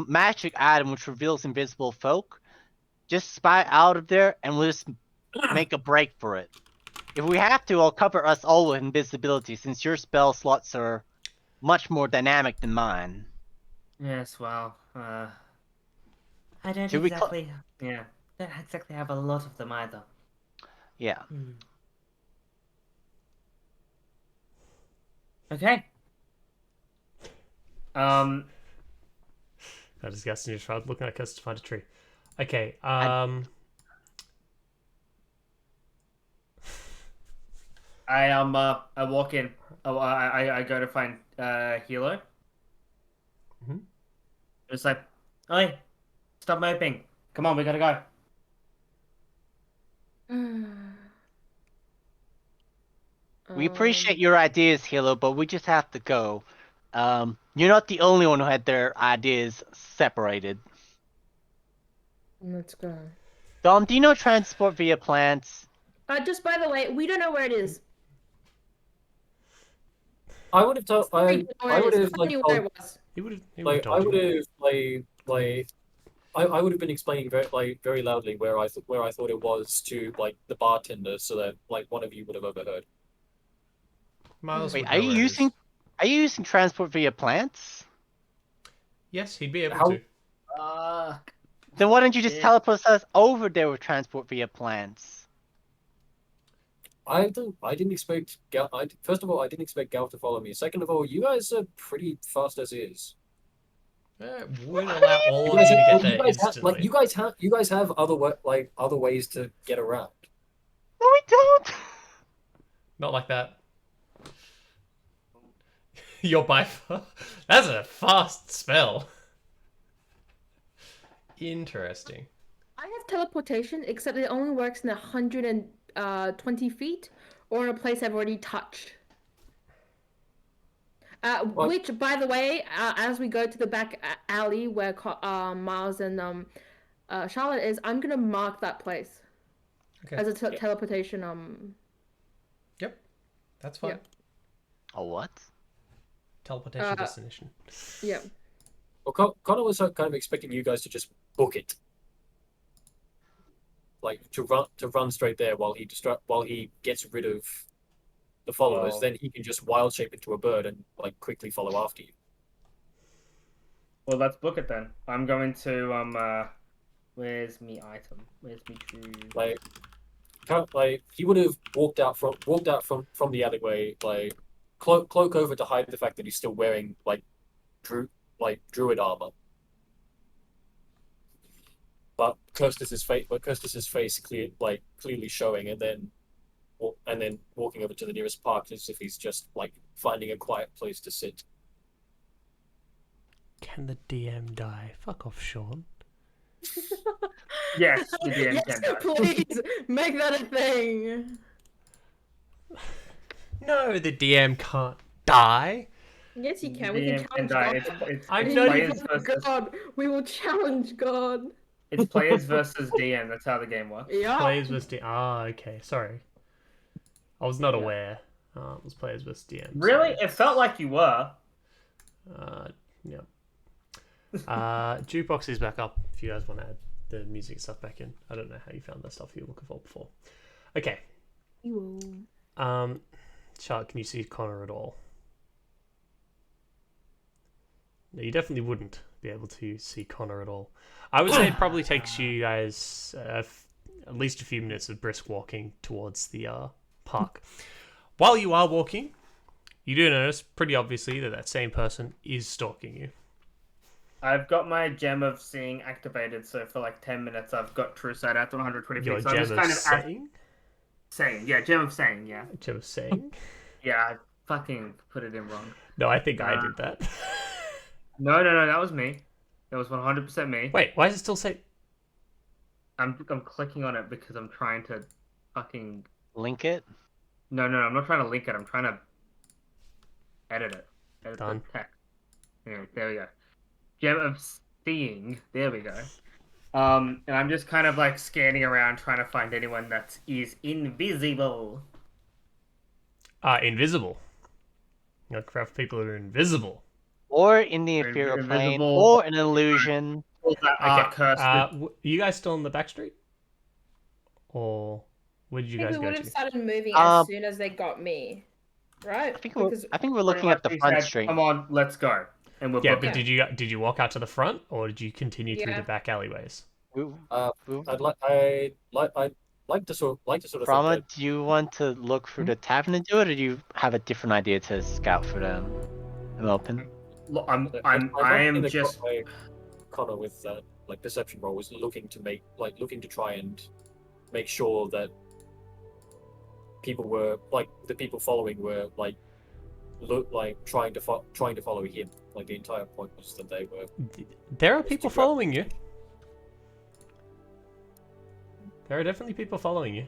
C: magic item which reveals invisible folk. Just spy out of there and we'll just make a break for it. If we have to, I'll cover us all with invisibility since your spell slots are much more dynamic than mine.
B: Yes, well,
I: I don't
C: Should we cl-
I: exactly. Yeah, don't exactly have a lot of them either.
C: Yeah.
I: Okay.
A: I just guessed and you tried looking at us to find a tree. Okay.
B: I walk in. Oh, I go to find Hilo.
A: Mhm.
B: It's like, oi, stop moping. Come on, we gotta go.
C: We appreciate your ideas, Hilo, but we just have to go. You're not the only one who had their ideas separated.
F: Let's go.
C: Dom, do you know transport via plants?
F: Just by the way, we don't know where it is.
H: I would have told. I would have like
F: knew
H: told,
F: where it was.
A: He would have
H: like I
A: told
H: would
A: you.
H: have I would have been explaining very loudly where I thought it was to like the bartender, so that like one of you would have overheard.
A: Miles
C: Wait,
A: would know where it is.
C: are you using transport via plants?
A: Yes, he'd be able
H: How-
A: to.
C: Then why don't you just
B: Yeah.
C: teleport us over there with transport via plants?
H: I didn't expect first of all, I didn't expect Gal to follow me. Second of all, you guys are pretty fast as is.
A: Would allow all
H: You
A: of
H: guys,
A: you to
H: well,
A: get there instantly.
H: you guys have other ways to get around.
C: No, we don't.
A: Not like that. You're by far. That's a fast spell. Interesting.
F: I have teleportation, except it only works in 120 feet or in a place I've already touched. Which, by the way, as we go to the back alley where Miles and Charlotte is, I'm gonna mark that place
A: Okay.
F: as a teleportation.
A: Yep. That's fine.
F: Yeah.
C: A what?
A: Teleportation destination.
F: Yeah.
H: Well, Connor was kind of expecting you guys to just book it, like to run straight there while he gets rid of the followers.
B: Well-
H: Then he can just wild shape into a bird and like quickly follow after you.
B: Well, let's book it then. I'm going to where's me item? Where's me true?
H: Like he would have walked out from the alleyway, like cloak over to hide the fact that he's still wearing like druid armor. But Kirstes's face clearly showing, and then walking over to the nearest park as if he's just like finding a quiet place to sit.
A: Can the DM die? Fuck off, Sean.
B: Yes, the DM
F: Yes,
B: can die.
F: please make that a thing.
A: No, the DM can't die.
F: Yes, you can.
B: The
F: We can
B: DM can
F: challenge
B: die.
F: God.
B: It's
A: I'm
B: it's
A: not
B: players
A: even-
B: versus
F: God, we will challenge God.
B: it's players versus DM. That's how the game works.
F: Yeah.
A: Players versus DM. Ah, okay. Sorry. I was not
B: Yeah.
A: aware. It was players versus DM.
B: Really? It felt like you were.
A: Yep. Jukebox is back up if you guys want to add the music stuff back in. I don't know how you found that stuff you were looking for before. Okay. Charlotte, can you see Connor at all? No, you definitely wouldn't be able to see Connor at all. I would say it probably takes you guys at least a few minutes of brisk walking towards the park. While you are walking, you do notice pretty obviously that same person is stalking you.
B: I've got my gem of seeing activated, so for like 10 minutes I've got true sight out to 120
A: Your
B: feet. So I'm
A: gem
B: just
A: of
B: kind of
A: saying?
B: saying. Yeah, gem of saying, yeah.
A: Gem of saying?
B: Yeah, I fucking put it in wrong.
A: No, I think I did that.
B: No, that was me. That was 100% me.
A: Wait, why does it still say...
B: I'm clicking on it because I'm trying to fucking...
C: Link it?
B: No, I'm not trying to link it. I'm trying to edit it. Edit
A: Done.
B: the text. Anyway, there we go. Gem of seeing. There we go. And I'm just kind of like scanning around trying to find anyone that is invisible.
A: Invisible. Look for people that are invisible.
C: Or in the
B: Or
C: inferior plane,
B: invisible.
C: or an illusion.
B: Or that are cursed.
A: You guys still in the back street? Or where did you
F: I
A: guys
F: think we
A: go
F: would have
A: to?
F: started moving
C: Um,
F: as soon as they got me, right?
C: I think we're looking at the
B: Pretty much
C: front
B: he said,
C: street.
B: Come on, let's go.
G: and we're
A: Yeah,
G: booking.
A: but did you walk out to the front, or did you continue through the
F: Yeah.
A: back alleyways?
H: I'd like to sort of think
C: Brahma,
H: that
C: do you want to look through the tavern and do it, or do you have a different idea to scout for them? I'm open.
G: Look,
H: I'd like
G: I
H: to
G: am
H: think that
G: just.
H: Connor with that like perception roll was looking to try and make sure that people were the people following were trying to follow him. Like the entire point was that they were.
A: There are people following you. There are definitely people following you.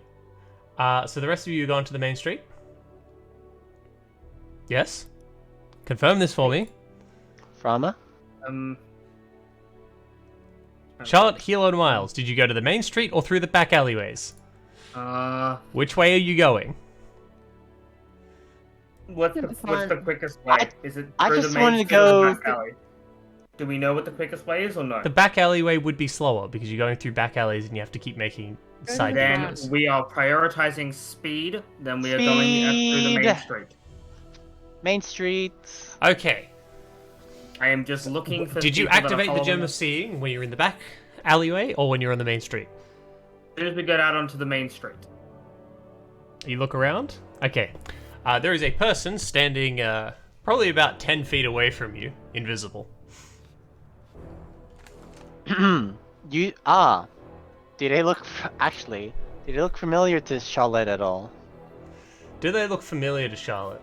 A: So the rest of you are going to the main street? Yes? Confirm this for me.
C: Frama?
A: Charlotte, Hilo, and Miles, did you go to the main street or through the back alleyways? Which way are you going?
G: What's the quickest way? Is it
C: I
G: through
C: just
G: the main
C: wanted to
G: street or the
C: go-
G: back alley? Do we know what the quickest way is or no?
A: The back alleyway would be slower because you're going through back alleys and you have to keep making side
G: Then
A: detours.
G: we are prioritizing speed. Then we are going through the main
C: Speed.
G: street.
C: Main Street.
A: Okay.
G: I am just looking for.
A: Did you
G: people that are
A: activate the
G: following
A: gem of
G: us.
A: seeing when you're in the back alleyway or when you're on the main street?
G: As soon as we get out onto the main street.
A: You look around? Okay. There is a person standing probably about 10 feet away from you, invisible.
C: You do they look actually? Do they look familiar to Charlotte at all?
A: Do they look familiar to Charlotte?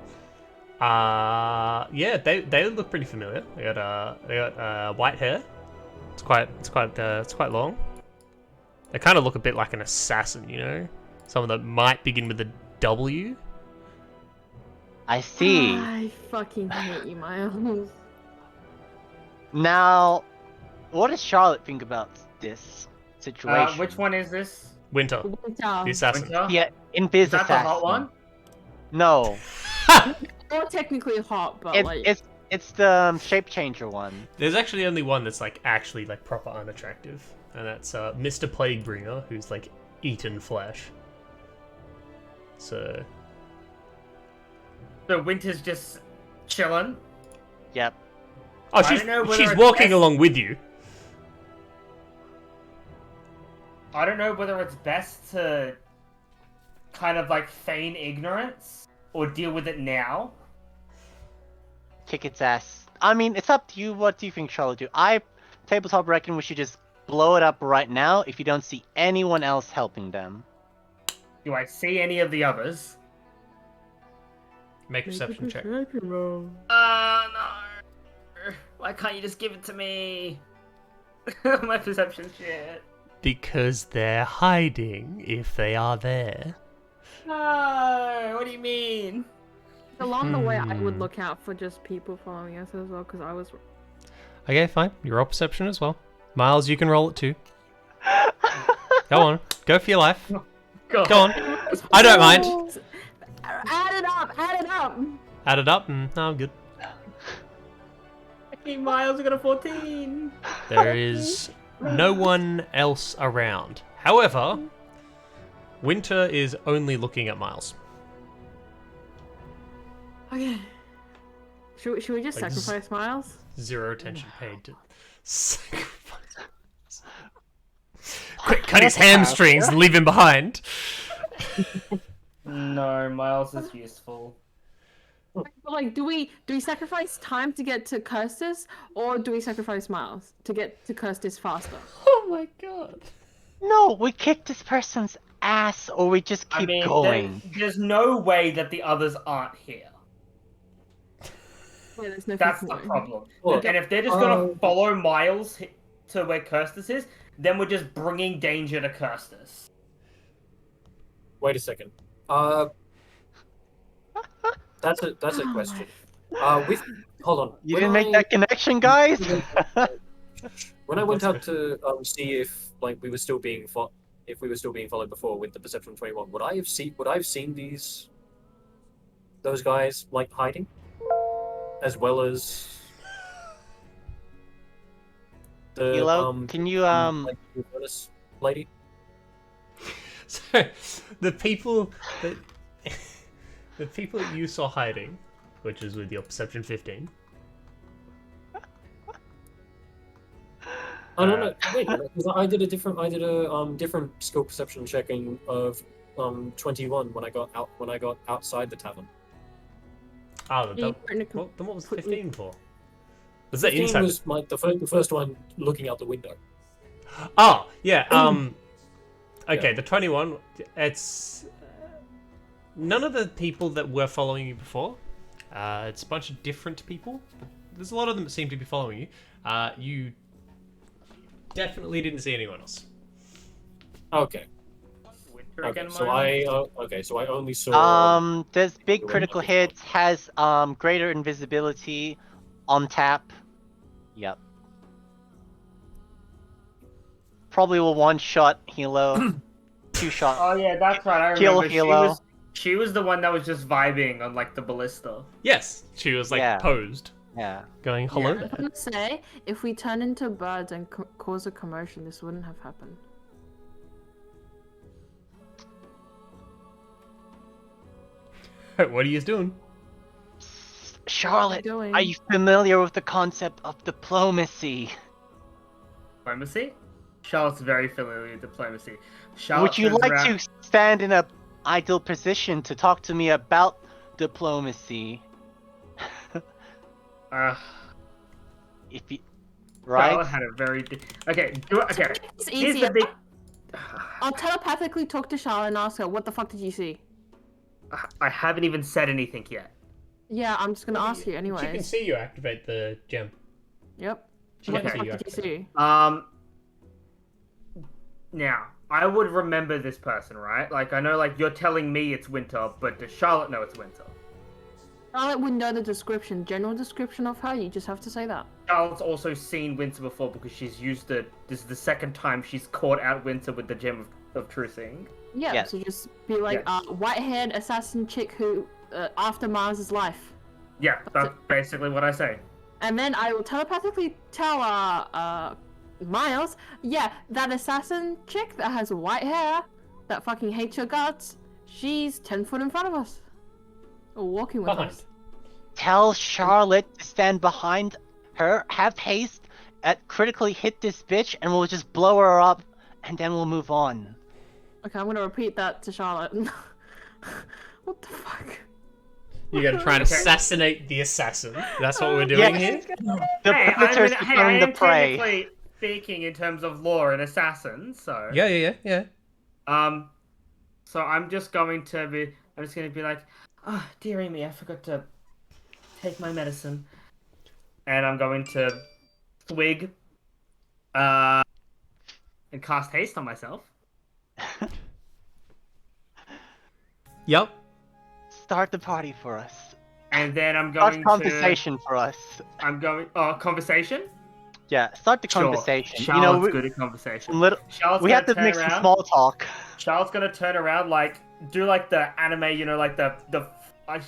A: Yeah, they look pretty familiar. They got white hair. It's quite long. They kind of look a bit like an assassin, you know, someone that might begin with a W.
C: I see.
F: I fucking hate you, Miles.
C: Now, what does Charlotte think about this situation?
G: Which one is this?
A: Winter, the assassin.
G: Winter?
C: Yeah, in Biz
G: Is that the hot
C: Assassin.
G: one?
C: No,
F: Not technically hot, but
C: it's the shape changer one.
A: There's actually only one that's actually proper unattractive, and that's Mr. Plaguebringer, who's eaten flesh. So
G: Winter's just chilling.
C: Yep.
A: oh,
G: I don't know whether
A: she's
G: it's
A: walking
G: best-
A: along with you.
G: I don't know whether it's best to kind of feign ignorance or deal with it now.
C: Kick its ass. I mean, it's up to you. What do you think, Charlotte? Tabletop reckon we should just blow it up right now if you don't see anyone else helping them.
G: Do I see any of the others?
A: Make a perception check.
G: No. Why can't you just give it to me? My perception shit.
A: Because they're hiding if they are there.
G: No. What do you mean?
F: along the way, I would look out for just people following us as well, because I was.
A: Okay, fine. You roll perception as well. Miles, you can roll it too. Go on. Go for your life.
G: God.
A: Go on. I don't mind.
F: Add it up! Add it up!
A: Add it up. No, I'm good.
G: Hey, Miles, I got a 14.
A: There is no one else around. However, Winter is only looking at Miles.
F: Okay. Should we just
A: Like,
F: sacrifice Miles?
A: Zero attention paid to sacrifice. Quick, cut his hamstrings and leave him behind.
G: No, Miles is useful.
F: But like, do we sacrifice time to get to Kirstis, or do we sacrifice Miles to get to Kirstis faster?
A: Oh my god.
C: No, we kick this person's ass, or we just keep going.
G: There's no way that the others aren't here.
F: Yeah, there's no
G: That's
F: fucking
G: the
F: way.
G: problem.
H: Look,
G: And if they're just gonna follow Miles to where Kirstis is, then we're just bringing danger to Kirstis.
H: Wait a second. That's a question. Hold on.
C: You
H: When
C: didn't make
H: I-
C: that connection, guys?
H: When I went out to see if we were still being followed before with the perception 21, would I have seen those guys hiding, as well as the
C: Hilo, can you
H: the bonus lady?
A: So the people that you saw hiding, which is with your perception 15,
H: Oh no, wait a minute, 'cause I did a different skill perception checking of 21 when I got outside the tavern.
A: Oh,
F: Yeah,
A: then what was
F: put-
A: 15 for? Was that
H: 15
A: inside?
H: was the first one looking out the window.
A: Oh, yeah. Okay,
H: Yeah.
A: the 21. It's none of the people that were following you before. It's a bunch of different people. There's a lot of them that seem to be following you. You definitely didn't see anyone else.
H: Okay.
B: Winter
H: Okay.
B: again,
H: So
B: Maya?
H: I only saw.
C: This big critical hit has greater invisibility on tap. Yep. Probably will one shot Hilo. Two shot.
B: Oh yeah, that's right. I
C: Kill
B: remember.
C: Hilo.
B: She was the one that was just vibing on like the ballista.
A: Yes, she was like
C: Yeah.
A: posed,
C: Yeah.
A: going hello
B: Yeah.
F: I'm
A: there.
F: gonna say, if we turn into birds and cause a commotion, this wouldn't have happened.
A: What are you doing?
C: Charlotte,
F: Doing.
C: are you familiar with the concept of diplomacy?
B: Diplomacy? Charlotte's very familiar with diplomacy. Charlotte
C: Would you
B: turns
C: like
B: around-
C: to stand in a ideal position to talk to me about diplomacy? If you, right?
B: Charlotte had a very okay. Okay.
F: It's
B: Here's
F: easier.
B: the big.
F: I'll telepathically talk to Charlotte and ask her, what the fuck did you see?
B: I haven't even said anything yet.
F: Yeah, I'm just gonna ask you
A: She can
F: anyways.
A: see you activate the gem.
F: Yep.
A: She
F: What
A: can
F: the
A: see
F: fuck
A: you
F: did you
A: activate.
F: see?
B: Now I would remember this person, right? Like I know, like you're telling me it's winter, but does Charlotte know it's winter?
F: Charlotte would know the description, general description of her. You just have to say that.
B: Charlotte's also seen winter before because she's used it. This is the second time she's caught out winter with the gem of truthing.
F: Yeah.
C: Yes.
F: So just be like,
B: Yes.
F: white-haired assassin chick who, after Mars's life.
B: Yeah, that's basically what I say.
F: And then I will telepathically tell Miles, yeah, that assassin chick that has white hair, that fucking hates your guts, she's 10 foot in front of us. Or walking with
A: Behind.
F: us.
C: Tell Charlotte to stand behind her, have haste, critically hit this bitch, and we'll just blow her up, and then we'll move on.
F: Okay, I'm gonna repeat that to Charlotte. What the fuck?
A: You gotta try and assassinate the assassin. That's what we're doing
C: Yeah.
A: here.
C: The
B: Hey,
C: predator's
B: I
C: becoming the
B: am
C: prey.
B: technically speaking in terms of law an assassin, so
A: Yeah.
B: So I'm just going to be like, oh, dearie me, I forgot to take my medicine, and I'm going to swig, and cast haste on myself.
A: Yep.
C: Start the party for us.
B: And then I'm
C: Start
B: going
C: conversation for us.
B: conversation?
C: Yeah, start the
B: Sure.
C: Conversation.
B: Charlotte's
C: we,
B: good at conversation.
C: little,
B: Charlotte's
C: we
B: gonna
C: have to
B: turn
C: make some
B: around.
C: small talk.
B: Charlotte's gonna turn around, like, do like the anime, you know, like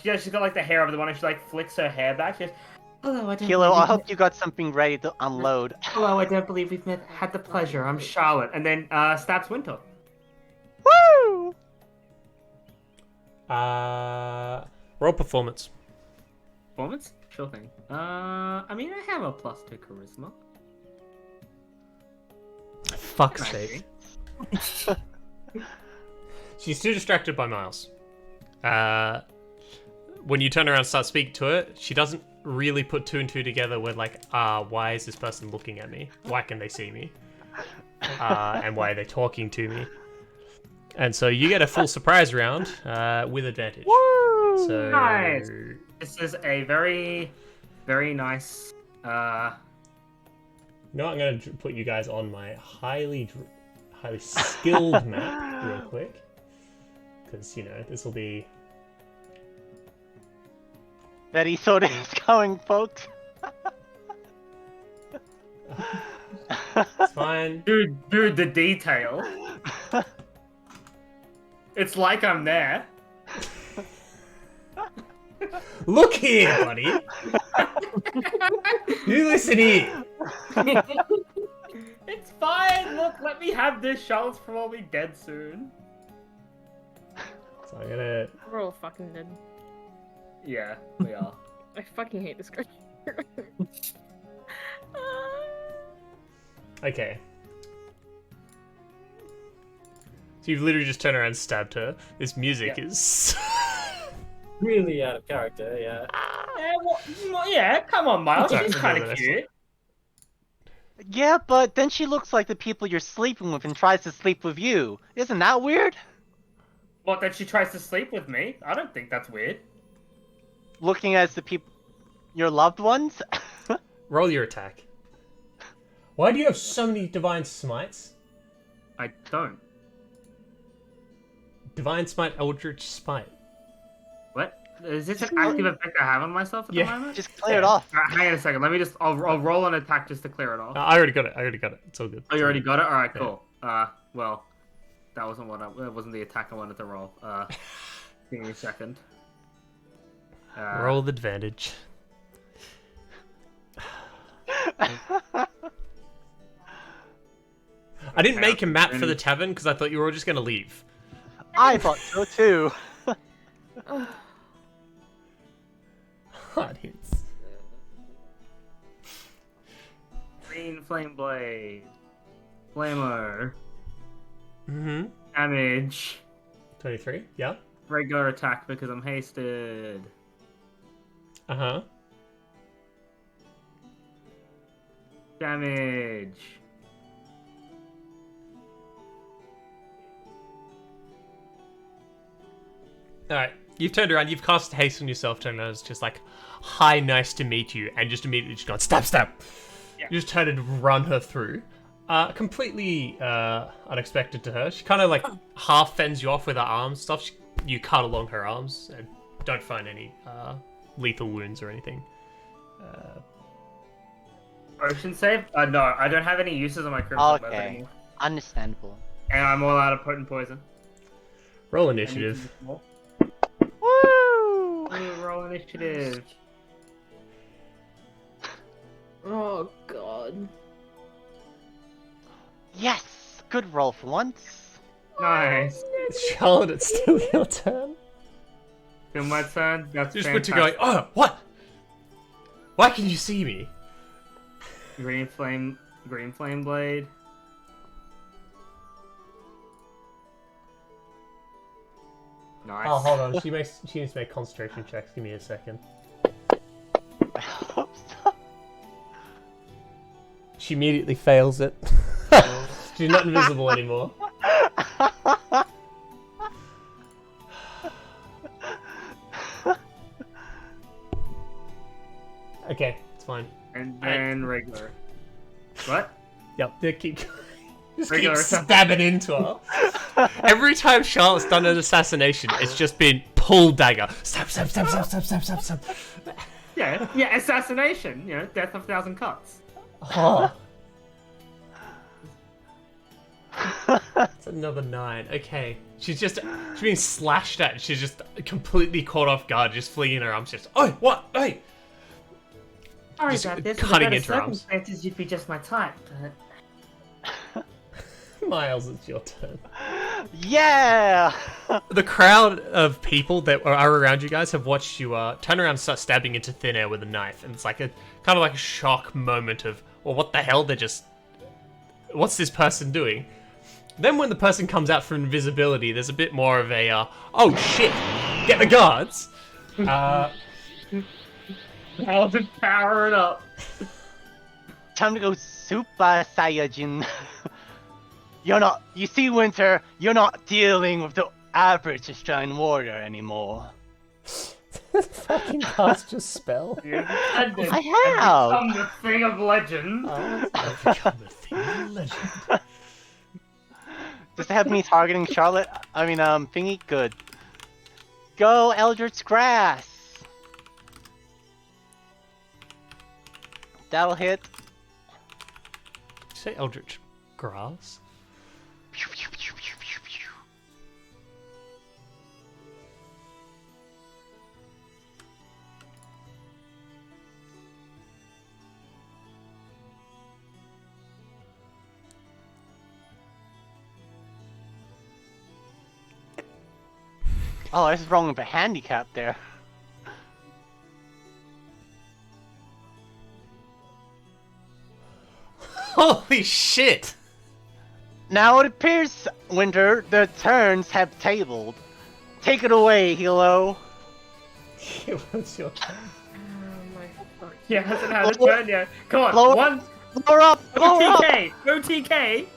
B: she's got like the hair over the one, and she like flicks her hair back. She goes, hello, I don't
C: Kilo,
B: believe
C: I hope you got something ready to unload.
B: Hello, I don't believe we've had the pleasure. I'm Charlotte. And then stabs Winter.
C: Woo!
A: Roll performance.
B: Performance? Sure thing. I mean, I have a +2 charisma.
A: Fuck's sake. She's too distracted by Miles. When you turn around and start speaking to her, she doesn't really put two and two together with like, why is this person looking at me? Why can they see me? And why are they talking to me? And so you get a full surprise round with advantage.
C: Woo!
A: So
B: Nice. This is a very, very nice.
A: No, I'm gonna put you guys on my highly skilled map real quick, because you know this will be.
C: That Isode is going, folks.
A: It's fine.
B: Dude, the detail. It's like I'm there.
A: Look here, buddy. You listen here.
B: It's fine. Look, let me have this. Charlotte's probably dead soon.
A: So I'm gonna.
F: We're all fucking dead.
B: Yeah, we are.
F: I fucking hate this character.
A: Okay. So you've literally just turned around and stabbed her. This music is...
H: Really out of character, yeah.
B: Yeah, come on, Miles.
A: Sorry,
B: She's
A: I'm
B: kind
A: doing
B: of
A: this.
B: cute.
C: Yeah, but then she looks like the people you're sleeping with and tries to sleep with you. Isn't that weird?
B: What, that she tries to sleep with me? I don't think that's weird.
C: Looking as the people, your loved ones?
A: Roll your attack. Why do you have so many Divine Smites?
B: I don't.
A: Divine Smite, Eldritch Smite.
B: What? Is this an active effect I have on myself at the moment?
C: Just clear it off.
B: Hang on a second. Let me just. I'll roll an attack just to clear it off.
A: I already got it. It's all good.
B: Oh, you already got it. All right, cool. Well, that wasn't that wasn't the attack I wanted to roll. Give me a second.
A: Roll with advantage. I didn't make a map for the tavern because I thought you were all just going to leave.
C: I thought so too.
A: Hard hits.
B: Green flame blade. Flamer.
A: Mm-hmm.
B: Damage.
A: 23, yeah.
B: Regular attack because I'm hasted.
A: Uh-huh.
B: Damage.
A: Alright, you've turned around, you've cast haste on yourself, turned around, it's just like, hi, nice to meet you, and just immediately just gone, stab, stab!
B: Yeah.
A: You just tried to run her through. Completely unexpected to her. She kind of like half fends you off with her arms stuff. You cut along her arms and don't find any lethal wounds or anything.
B: Potion save? No, I don't have any uses on my crimson weapon
C: Okay,
B: anymore.
C: understandable.
B: And I'm all out of potent poison.
A: Roll initiative.
C: Woo!
B: Ooh, roll initiative.
F: Oh god.
C: Yes, good roll for once.
B: Nice.
A: Charlotte, it's still your turn.
B: Still my turn. That's
A: Just
B: fantastic.
A: put to going, oh, what? Why can you see me?
B: Green flame blade. Nice.
A: Oh, hold on. She needs to make concentration checks. Give me a second. She immediately fails it. She's not invisible anymore. Okay, it's fine.
B: And then regular. What?
A: Yep, they keep just keep
B: Regular
A: stabbing into her. Every time Charlotte's done an assassination, it's just been pull dagger. Stab, stab, stab, stab, stab, stab, stab, stab.
B: Yeah, assassination. You know, death of 1,000 cuts.
A: Oh. That's another 9. Okay. She's being slashed at. She's just completely caught off guard, just flinging her arms. Just, oh, what? Hey!
I: Sorry
A: Just
I: about this.
A: cutting
I: Under
A: into
I: better
A: her arms.
I: circumstances, you'd be just my type. But...
A: Miles, it's your turn.
C: Yeah!
A: The crowd of people that are around you guys have watched you turn around and start stabbing into thin air with a knife, and it's like a kind of like a shock moment of, well, what the hell? What's this person doing? Then when the person comes out from invisibility, there's a bit more of a, oh shit, get the guards.
B: I'll just power it up.
C: Time to go Super Saiyajin. You see, Winter, you're not dealing with the average Australian warrior anymore.
A: Fucking cast your spell.
C: I have!
B: I'm the thing of legend.
A: I've become the thing of legend.
C: Does it have me targeting Charlotte? I mean, Thingy? Good. Go, Eldritch Grass! That'll hit.
A: Did you say Eldritch Grass?
C: Oh, I was wrong with a handicap there.
A: Holy shit!
C: Now it appears, Winter, the turns have tabled. Take it away, Hilo.
A: What's your turn?
F: Oh my fuck.
B: He hasn't had a turn yet. Come on,
C: Blow-
B: one
C: Blow her up! Blow her up!
B: OTK! OTK!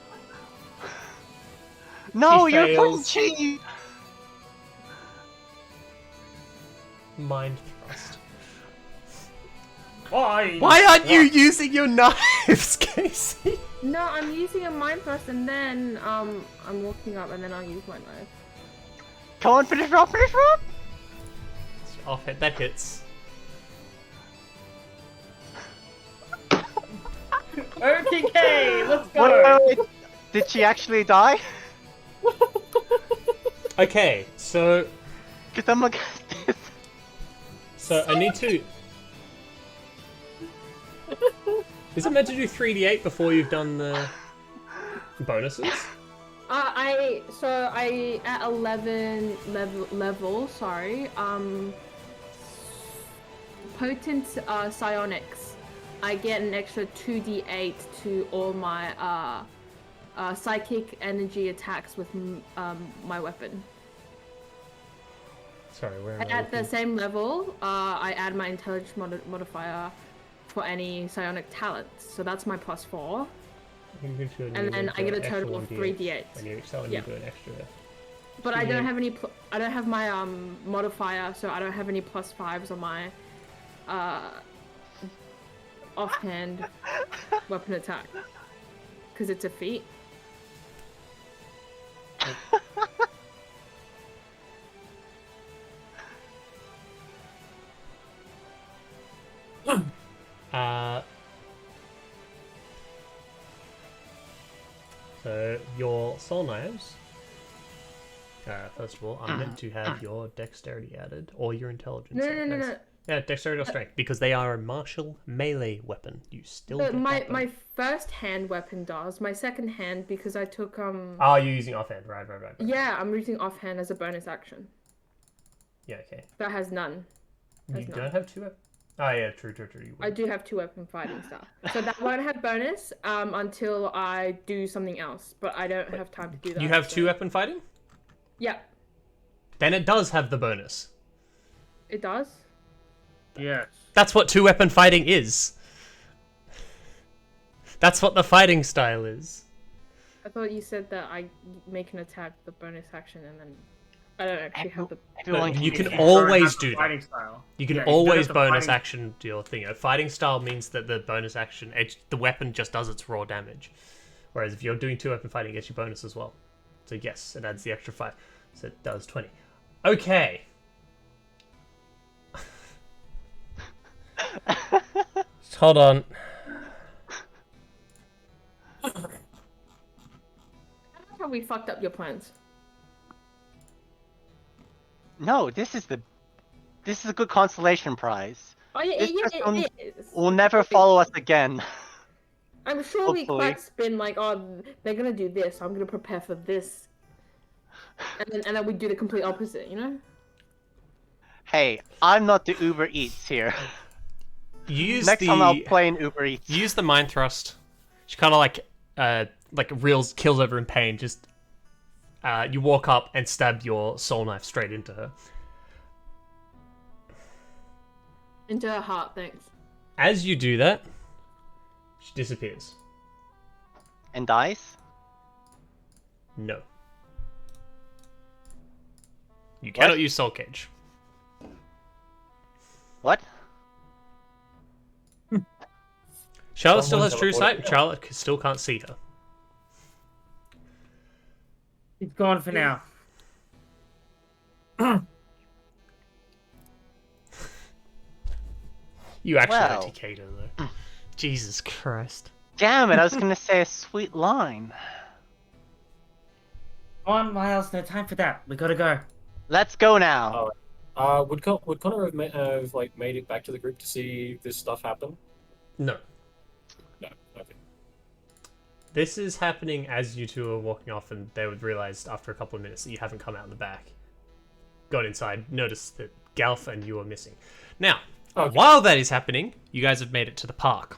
C: No,
A: She
C: you're playing
A: fails.
C: cheat!
A: Mind thrust.
B: Why?
A: Why aren't you using your knives, Casey?
F: No, I'm using a mind thrust and then I'm walking up and then I'll use my knife.
C: Come on, finish her up, finish her up!
A: Off hit. That hits.
B: OTK! Let's go!
C: Wait. Did she actually die?
A: Okay, so
C: Cause I'm like,
A: I need to. Is it meant to do 3d8 before you've done the bonuses?
F: I at 11 level, sorry. Potent psionics. I get an extra 2d8 to all my psychic energy attacks with my weapon.
A: Sorry, where am
F: And
A: I
F: at the
A: looking?
F: same level, I add my intelligence modifier for any psionic talents. So that's my +4. And then I get a total of 3d8.
A: And you excel and
F: Yeah.
A: you do an extra.
F: But I don't
A: 3d8.
F: have any. I don't have my modifier, so I don't have any +5s on my offhand weapon attack because it's a feat.
A: So your soul knives. First of all, I'm meant to have your dexterity added or your intelligence.
F: No.
A: Yeah, dexterity or strength because they are a martial melee weapon. You still get that
F: My first hand weapon does. My second hand because I took
A: Oh, you're using offhand, right.
F: Yeah, I'm using offhand as a bonus action.
A: Yeah, okay.
F: That has none.
A: You
F: Has none.
A: don't have two weapons? Oh yeah, true. You
F: I do have 2 weapon fighting stuff. So that won't have bonus until I do something else. But I don't have time to do that.
A: You have
F: so-
A: 2 weapon fighting?
F: Yeah,
A: Then it does have the bonus.
F: it does.
B: Yes.
A: That's what 2 weapon fighting is. That's what the fighting style is.
F: I thought you said that I make an attack, the bonus action, and then I don't actually have the.
C: everyone
A: you
C: can
A: can
C: use
A: always do that.
B: Fighting style.
A: You can
B: Yeah, you don't
A: always
B: have the
A: bonus
B: fighting-
A: action to your thing. A fighting style means that the bonus action, the weapon just does its raw damage. Whereas if you're doing 2 weapon fighting, it gets you bonus as well. So yes, it adds the extra 5. So it does 20. Okay. Just hold on.
F: How we fucked up your plans.
C: No, this is a good consolation prize.
F: Oh yeah,
C: This
F: yeah,
C: system
F: it is.
C: Will never follow us again.
F: I'm sure we
C: hopefully.
F: quite been like, oh, they're gonna do this. So I'm gonna prepare for this, and then we do the complete opposite. You know?
C: Hey, I'm not the Uber Eats here.
A: You use
C: Next
A: the
C: time I'll play an Uber Eats.
A: you use the mind thrust. She kind of like reels kills over in pain. Just you walk up and stab your soul knife straight into her.
F: Into her heart, thanks.
A: As you do that, she disappears.
C: And dies?
A: No. You cannot use Soul Cage.
C: What?
A: Charlotte still has
H: Someone
A: true
H: teleported
A: sight. Charlotte still can't see her.
B: He's gone for now.
A: You actually
C: Well.
A: OTK'd her though. Jesus Christ.
C: Damn it, I was gonna say a sweet line.
I: Come on, Miles, no time for that. We gotta go.
C: Let's go now.
H: Would Connor have like made it back to the group to see this stuff happen?
A: No.
H: No. Okay.
A: This is happening as you two are walking off, and they would realize after a couple of minutes that you haven't come out the back. Got inside, noticed that Galf and you are missing. Now,
H: Okay.
A: while that is happening, you guys have made it to the park.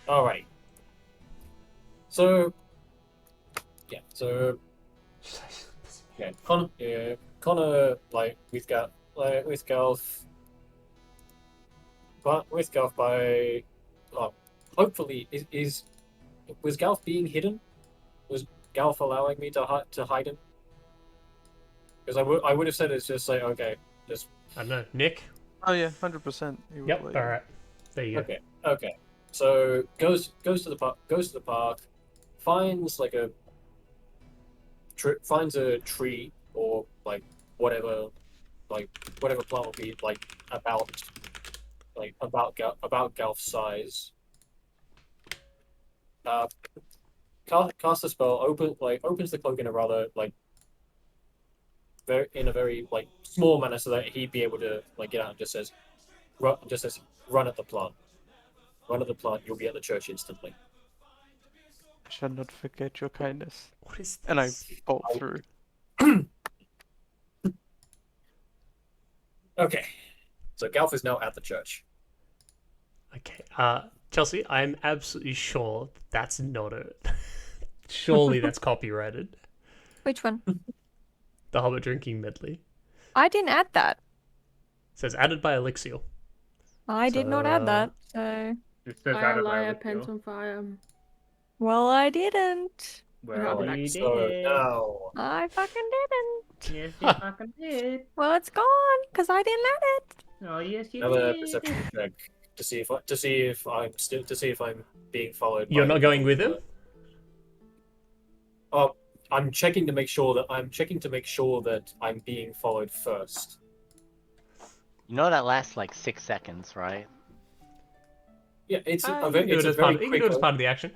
H: Alrighty. So, yeah. So, yeah. Connor, like with Galf, but with Galf by, hopefully was Galf being hidden? Was Galf allowing me to hide him? Because I would have said it's just like okay, just
A: I don't know. Nick?
E: Oh yeah, 100%.
A: Yep, alright. There you go.
H: okay. So goes to the park, finds like finds a tree or like whatever plant will be like about Galf's size. Cast a spell, opens the cloak in a rather in a very like small manner so that he'd be able to like get out and just says run at the plant. Run at the plant, you'll be at the church instantly.
E: I shall not forget your kindness.
A: What is this?
E: And I bolt through.
H: Okay. So Galf is now at the church.
A: Okay. Chelsea, I'm absolutely sure that's not it. Surely that's copyrighted.
D: Which one?
A: The Hobbit drinking medley.
D: I didn't add that.
A: It says added by Elixir.
D: I did not add that. So.
G: It says
F: Fire,
G: added by
F: liar,
G: Elixir.
F: pants on fire.
D: Well, I didn't.
G: Well, you
H: So
G: did.
H: now
D: I fucking didn't.
G: Yes, you fucking did.
D: Well, it's gone because I didn't add it.
G: Oh, yes, you
H: another
G: did.
H: perception check to see if I'm being followed.
A: You're
H: by
A: not going with him?
H: Oh, I'm checking to make sure that I'm being followed first.
C: You know that lasts like 6 seconds, right?
H: Yeah, it's
A: You
H: a
A: can
H: very,
A: do it
H: it's a
A: as
H: very
A: part of, you can do it as
H: quick.
A: part of the action.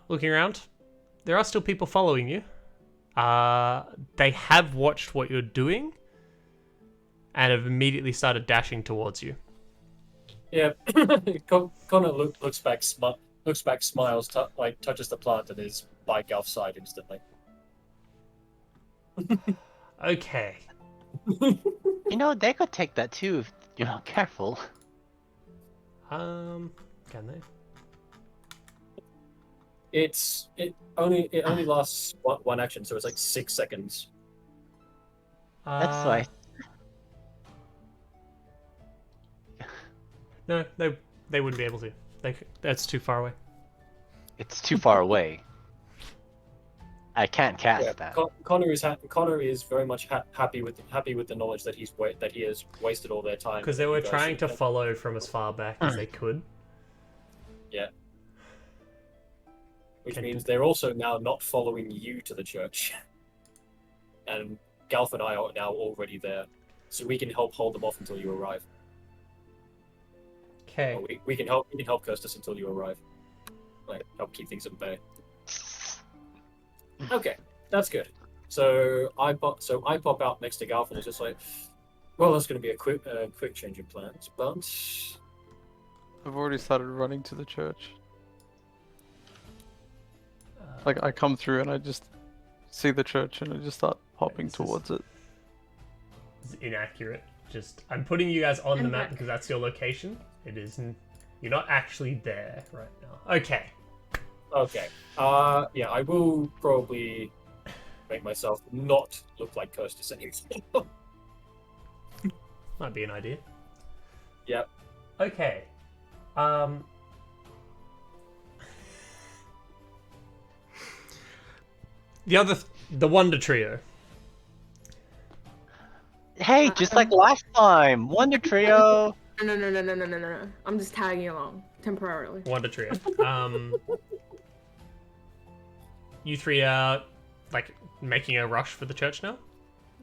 A: Looking around, there are still people following you. They have watched what you're doing and have immediately started dashing towards you.
H: Yeah, Connor looks back, smiles, touches the plant, and is by Galf's side instantly.
A: Okay.
C: You know, they could take that too if you're not careful.
A: Can they?
H: It only lasts one action, so it's like 6 seconds.
C: That's why.
A: No, they wouldn't be able to. That's too far away.
C: It's too far away. I can't cast that.
H: Connor is very much happy with the knowledge that he has wasted all their time.
A: Because they were
H: You guys
A: trying to
H: should-
A: follow from as far back as they could.
H: Yeah. Which
A: Can
H: means they're also now not following you to the church. And Galf and I are now already there, so we can help hold them off until you arrive.
A: Okay.
H: Or we can help Kirstus until you arrive. Like help keep things at bay. Okay, that's good. So I pop out next to Galf and it's just like, well, that's going to be a quick change of plans, but
E: I've already started running to the church. Like I come through and I just see the church and I just start hopping
A: This is-
E: towards it.
A: It's inaccurate. Just I'm putting you guys on the
F: And
A: map
F: back.
A: because that's your location. It isn't. You're not actually there right now. Okay.
H: okay. Yeah, I will probably make myself not look like Kirstus anymore.
A: Might be an idea.
H: Yep.
A: Okay. The Wonder Trio.
C: Hey, just like last time, Wonder Trio.
F: No. I'm just tagging along temporarily.
A: Wonder Trio. You three are like making a rush for the church now.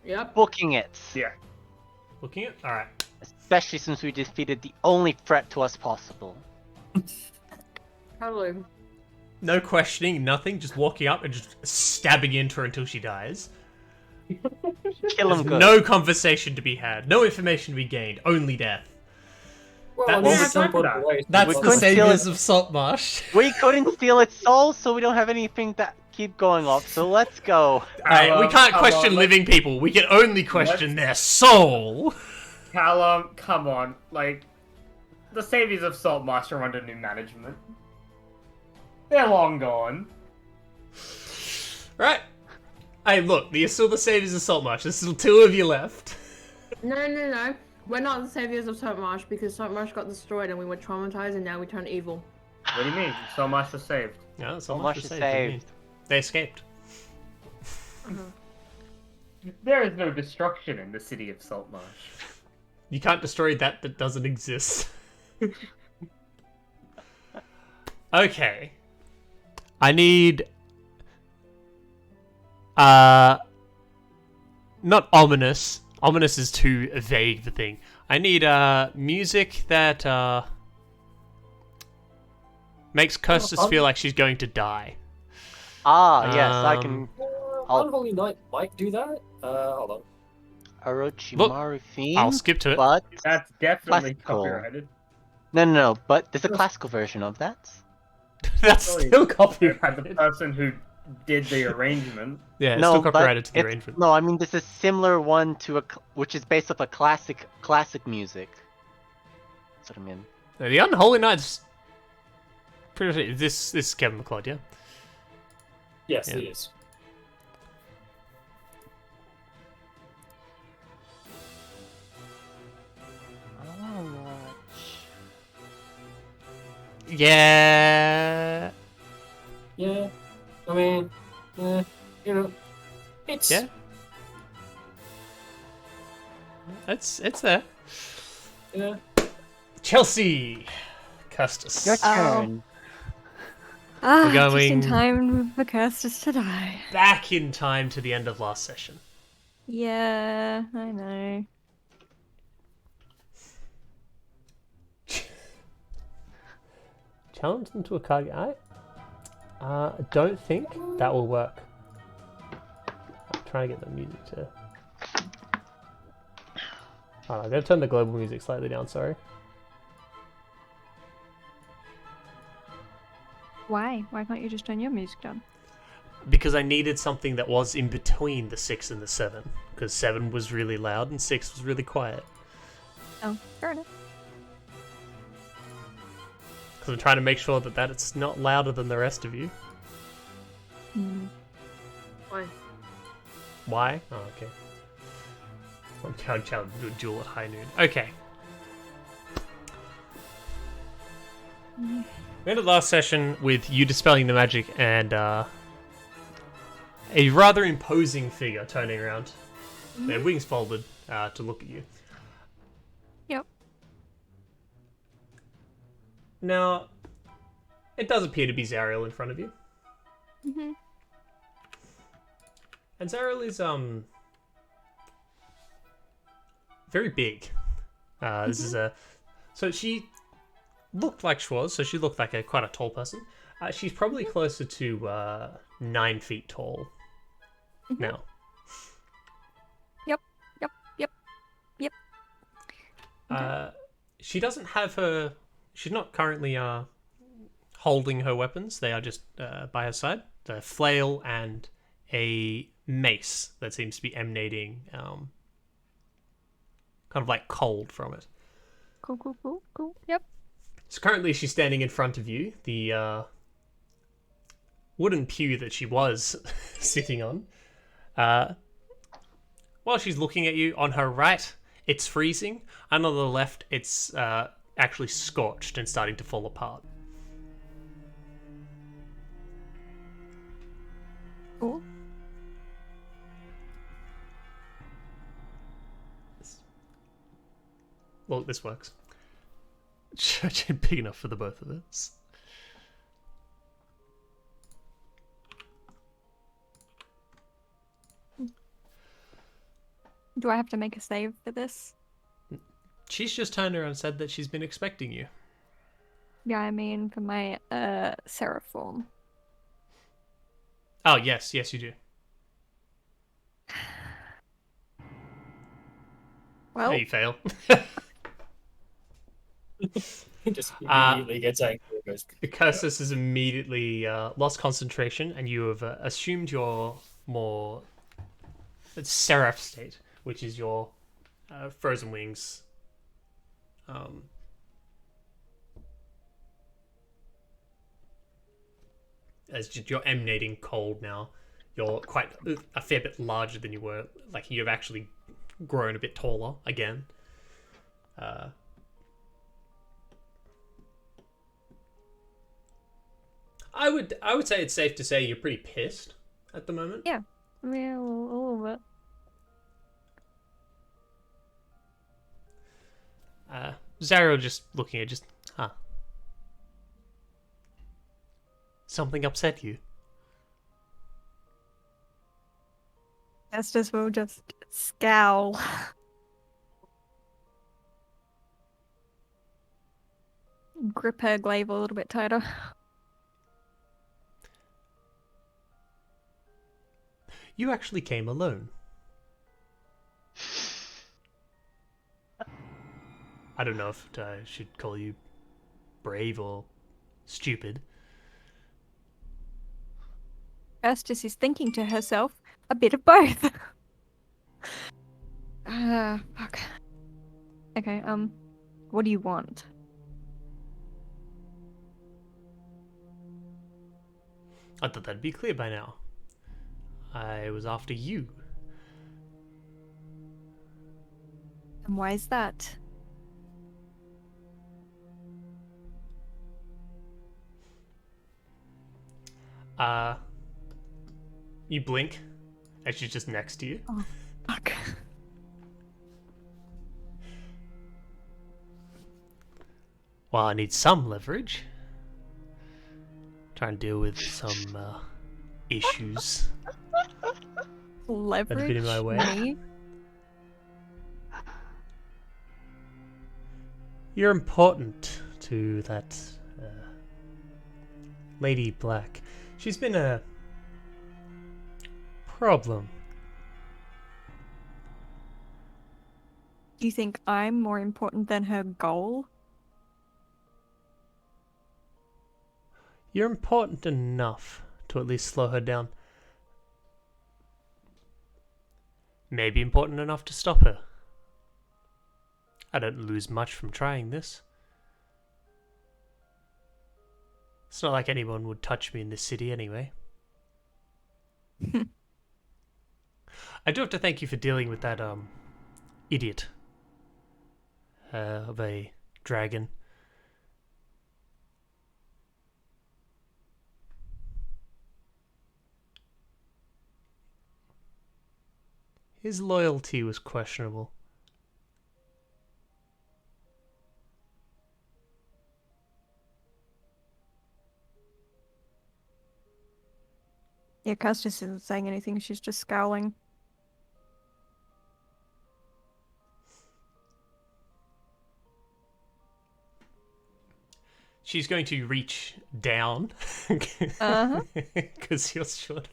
F: Yep.
C: Booking it.
G: Yeah.
A: Looking at. All right.
C: Especially since we defeated the only threat to us possible.
F: Totally.
A: No questioning, nothing. Just walking up and just stabbing into her until she dies.
C: Kill him
A: There's
C: good.
A: no conversation to be had. No information to be gained. Only death.
H: Well,
A: That's-
H: I mean,
A: Yeah,
H: at some point
G: that.
H: away,
A: That's
C: We
A: the
C: couldn't steal
A: saviors
C: it.
A: of Saltmarsh.
C: We couldn't steal its soul, so we don't have anything that keep going off. So let's go.
A: Alright, we can't
G: come
A: question
G: on,
A: living people. We can only question their soul.
G: Callum, come on. Like,
B: the Saviours of Saltmarsh are under new management. They're long gone.
A: Right. Hey, look, you're still the Saviours of Saltmarsh. There's still 2 of you left.
F: No. We're not the saviors of Saltmarsh because Saltmarsh got destroyed and we were traumatized and now we turned evil.
B: What do you mean? Saltmarsh was saved.
A: Yeah,
C: Saltmarsh
A: was
C: is
A: saved. What do you mean?
C: saved.
A: They escaped.
B: There is no destruction in the city of Saltmarsh.
A: You can't destroy that doesn't exist. Okay. I need... Not ominous. Ominous is too vague the thing. I need music that makes Kirsten feel like she's going to die.
C: Ah, yes, I can.
H: Unholy Knight might do that. Hold on.
C: Orochimaru theme.
A: I'll skip to it.
C: But
B: That's definitely
C: Classical.
B: copyrighted.
C: no. But there's a classical version of that.
A: That's
B: Oh,
A: still
B: By the
A: copyrighted.
B: person who did the arrangement.
A: Yeah, it's
C: No,
A: still
C: but
A: copyrighted to the
C: it's-
A: arrangement.
C: No, I mean there's a similar one to which is based off a classic music. That's what I mean.
A: No, the Unholy Knight's pretty. This is Kevin McLeod, yeah.
H: Yes,
A: Yeah.
H: it is.
A: Yeah.
H: Yeah. I mean, you know, it's
A: Yeah. It's there.
H: yeah.
A: Chelsea, Custis.
C: Your
D: Oh.
C: turn.
D: Ah,
A: We're
D: just in
A: going-
D: time for Kirstus to die.
A: Back in time to the end of last session.
D: Yeah, I know.
A: Challenge them to a card game. I don't think that will work. I'm trying to get the music to. Oh, I'm gonna turn the global music slightly down. Sorry.
D: Why? Why can't you just turn your music down?
A: Because I needed something that was in between the 6 and the 7. Because 7 was really loud and 6 was really quiet.
D: Oh, fair enough.
A: Because I'm trying to make sure that it's not louder than the rest of you.
D: Hmm.
F: Why?
A: Why? Oh, okay. I'm trying to do a duel at high noon. Okay.
D: Yeah.
A: We ended last session with you dispelling the magic and a rather imposing figure turning around. Their wings folded to look at you.
D: Yep.
A: Now, it does appear to be Zariel in front of you.
D: Mm-hmm.
A: And Zariel is very big. This is a so she looked like Schwarz, so she looked like quite a tall person. She's probably closer to 9 feet tall now.
D: Yep.
A: She doesn't have her. She's not currently holding her weapons. They are just by her side. The flail and a mace that seems to be emanating kind of like cold from it.
D: Cool. Yep.
A: So currently she's standing in front of you. The wooden pew that she was sitting on. While she's looking at you, on her right, it's freezing. And on the left, it's actually scorched and starting to fall apart.
D: Cool.
A: Well, this works. Church ain't big enough for the both of us.
D: Do I have to make a save for this?
A: She's just turned around and said that she's been expecting you.
D: Yeah, I mean for my seraph form.
A: Oh, yes, you do.
D: Well,
A: Hey, you fail.
H: He just immediately gets angry and goes.
A: Cursus has immediately lost concentration, and you have assumed your more seraph state, which is your frozen wings as you're emanating cold now. You're quite a fair bit larger than you were. Like you've actually grown a bit taller again. I would say it's safe to say you're pretty pissed at the moment.
D: Yeah, a little bit.
A: Zaro just looking at something upset you.
D: Estes will just scowl. Grip her glaive a little bit tighter.
A: You actually came alone. I don't know if I should call you brave or stupid.
D: Estes is thinking to herself, a bit of both. Fuck. Okay, what do you want?
A: I thought that'd be clear by now. I was after you.
D: And why is that?
A: You blink, and she's just next to you.
D: Oh, fuck.
A: Well, I need some leverage. Trying to deal with some issues
D: Leverage
A: that have been in my way.
D: me?
A: You're important to that Lady Black. She's been a problem.
D: Do you think I'm more important than her goal?
A: You're important enough to at least slow her down. Maybe important enough to stop her. I don't lose much from trying this. It's not like anyone would touch me in this city anyway. I do have to thank you for dealing with that idiot of a dragon. His loyalty was questionable.
D: Yeah, Custis isn't saying anything, she's just scowling.
A: She's going to reach down.
D: Uh-huh.
A: Because you're short.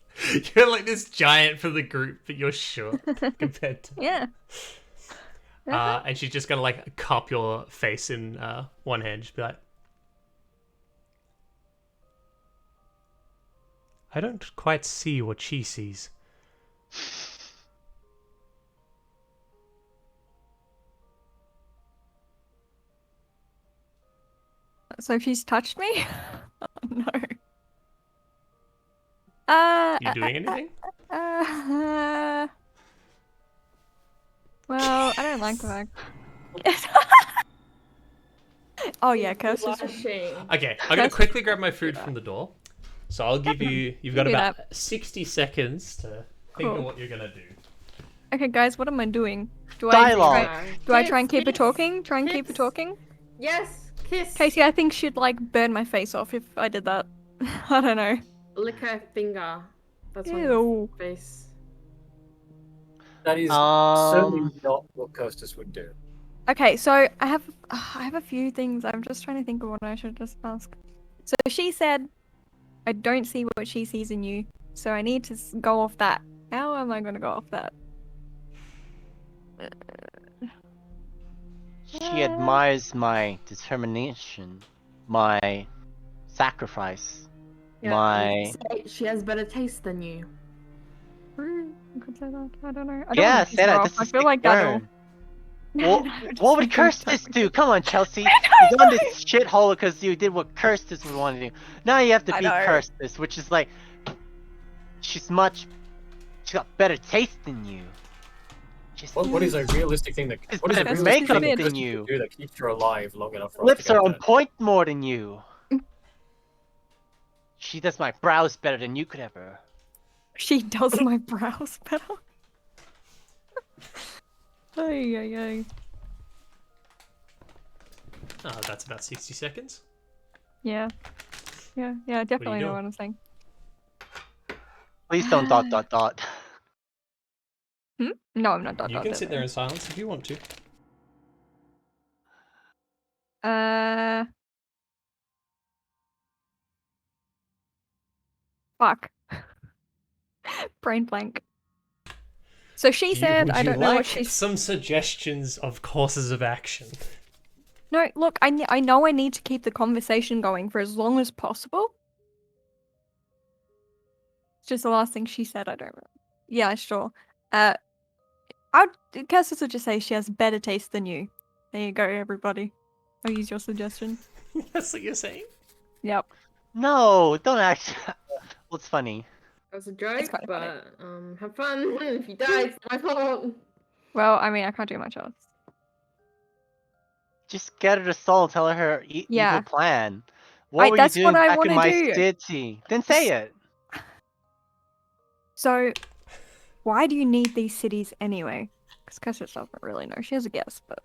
A: You're like this giant for the group, but you're short compared to...
D: Yeah.
A: And she's just gonna like cup your face in one hand. Just be like, I don't quite see what she sees.
D: So she's touched me? Oh, no.
A: You doing anything?
D: Well, I don't like the fact. Oh yeah, Curse is...
F: Blushing.
A: Okay, I'm gonna quickly grab my food from the door. So I'll give you. You've got
D: Give me
A: about
D: that.
A: 60 seconds to think of
D: Cool.
A: what you're gonna do.
D: Okay, guys, what am I doing? Do
C: Dialogue.
D: do I try and
F: Kiss,
D: keep her
F: kiss,
D: talking? Try and keep her
F: kiss.
D: talking?
F: Yes, kiss.
D: Casey, I think she'd like burn my face off if I did that. I don't know.
F: Lick her finger. That's on
D: Ew.
F: your face.
H: That is
C: Um,
H: certainly not what Costas would do.
D: Okay, so I have a few things. I'm just trying to think of what I should just ask. So she said, I don't see what she sees in you, so I need to go off that. How am I going to go off that?
C: She admires my determination, my sacrifice, my...
F: She has better taste than you.
D: You could say that. I don't know. I don't
C: Yeah,
D: wanna piss
C: say
D: her
C: that.
D: off.
C: This
D: I
C: is
D: feel
C: sick
D: like that'll.
C: burn. Well,
D: No, I'm just
C: what would
D: thinking
C: Kirstis
D: totally
C: do?
D: different.
C: Come on, Chelsea.
D: I
C: You got in this shithole because you did what Kirstis would want to do. Now you have to
D: I
C: beat
D: know.
C: Kirstis, which is like she's got better taste than you. She's
H: What is a realistic thing that
C: She's
H: what is a
C: better
D: Kirstis
H: realistic
D: is a
H: thing that
D: bitch.
C: than
H: Kirsty
C: you.
H: could do that keeps her alive long enough for us to
C: Lips are
H: get
C: on
H: that?
C: point more than you. She does my brows better than you could ever.
D: She does my brows better. Ay, ay, ay.
A: Oh, that's about 60 seconds.
D: Yeah. Yeah, I definitely know
A: doing?
D: what I'm saying.
C: Please don't dot dot dot.
D: No, I'm not dot
A: You
D: dot
A: can
D: dot.
A: sit there in silence if you want to.
D: Fuck. Brain blank. So she said,
A: Would
D: I
A: you
D: don't know what
A: like
D: she's.
A: some suggestions of courses of action?
D: No, look, I know I need to keep the conversation going for as long as possible. It's just the last thing she said, I don't remember. Yeah, sure. Curses would just say she has better taste than you. There you go, everybody. I'll use your suggestion.
A: That's what you're saying?
D: Yep.
C: No, don't act. Well, it's funny.
F: That was a joke,
D: It's quite funny.
F: but have fun. If you die, it's my fault.
D: Well, I mean, I can't do much else.
C: Just get her to stall and tell her her
D: Yeah.
C: evil plan. What were you
D: That's what
C: doing
D: I
C: back in
D: wanna
C: my
D: do.
C: city? Then say it.
D: So, why do you need these cities anyway? Because Curses doesn't really know. She has a guess, but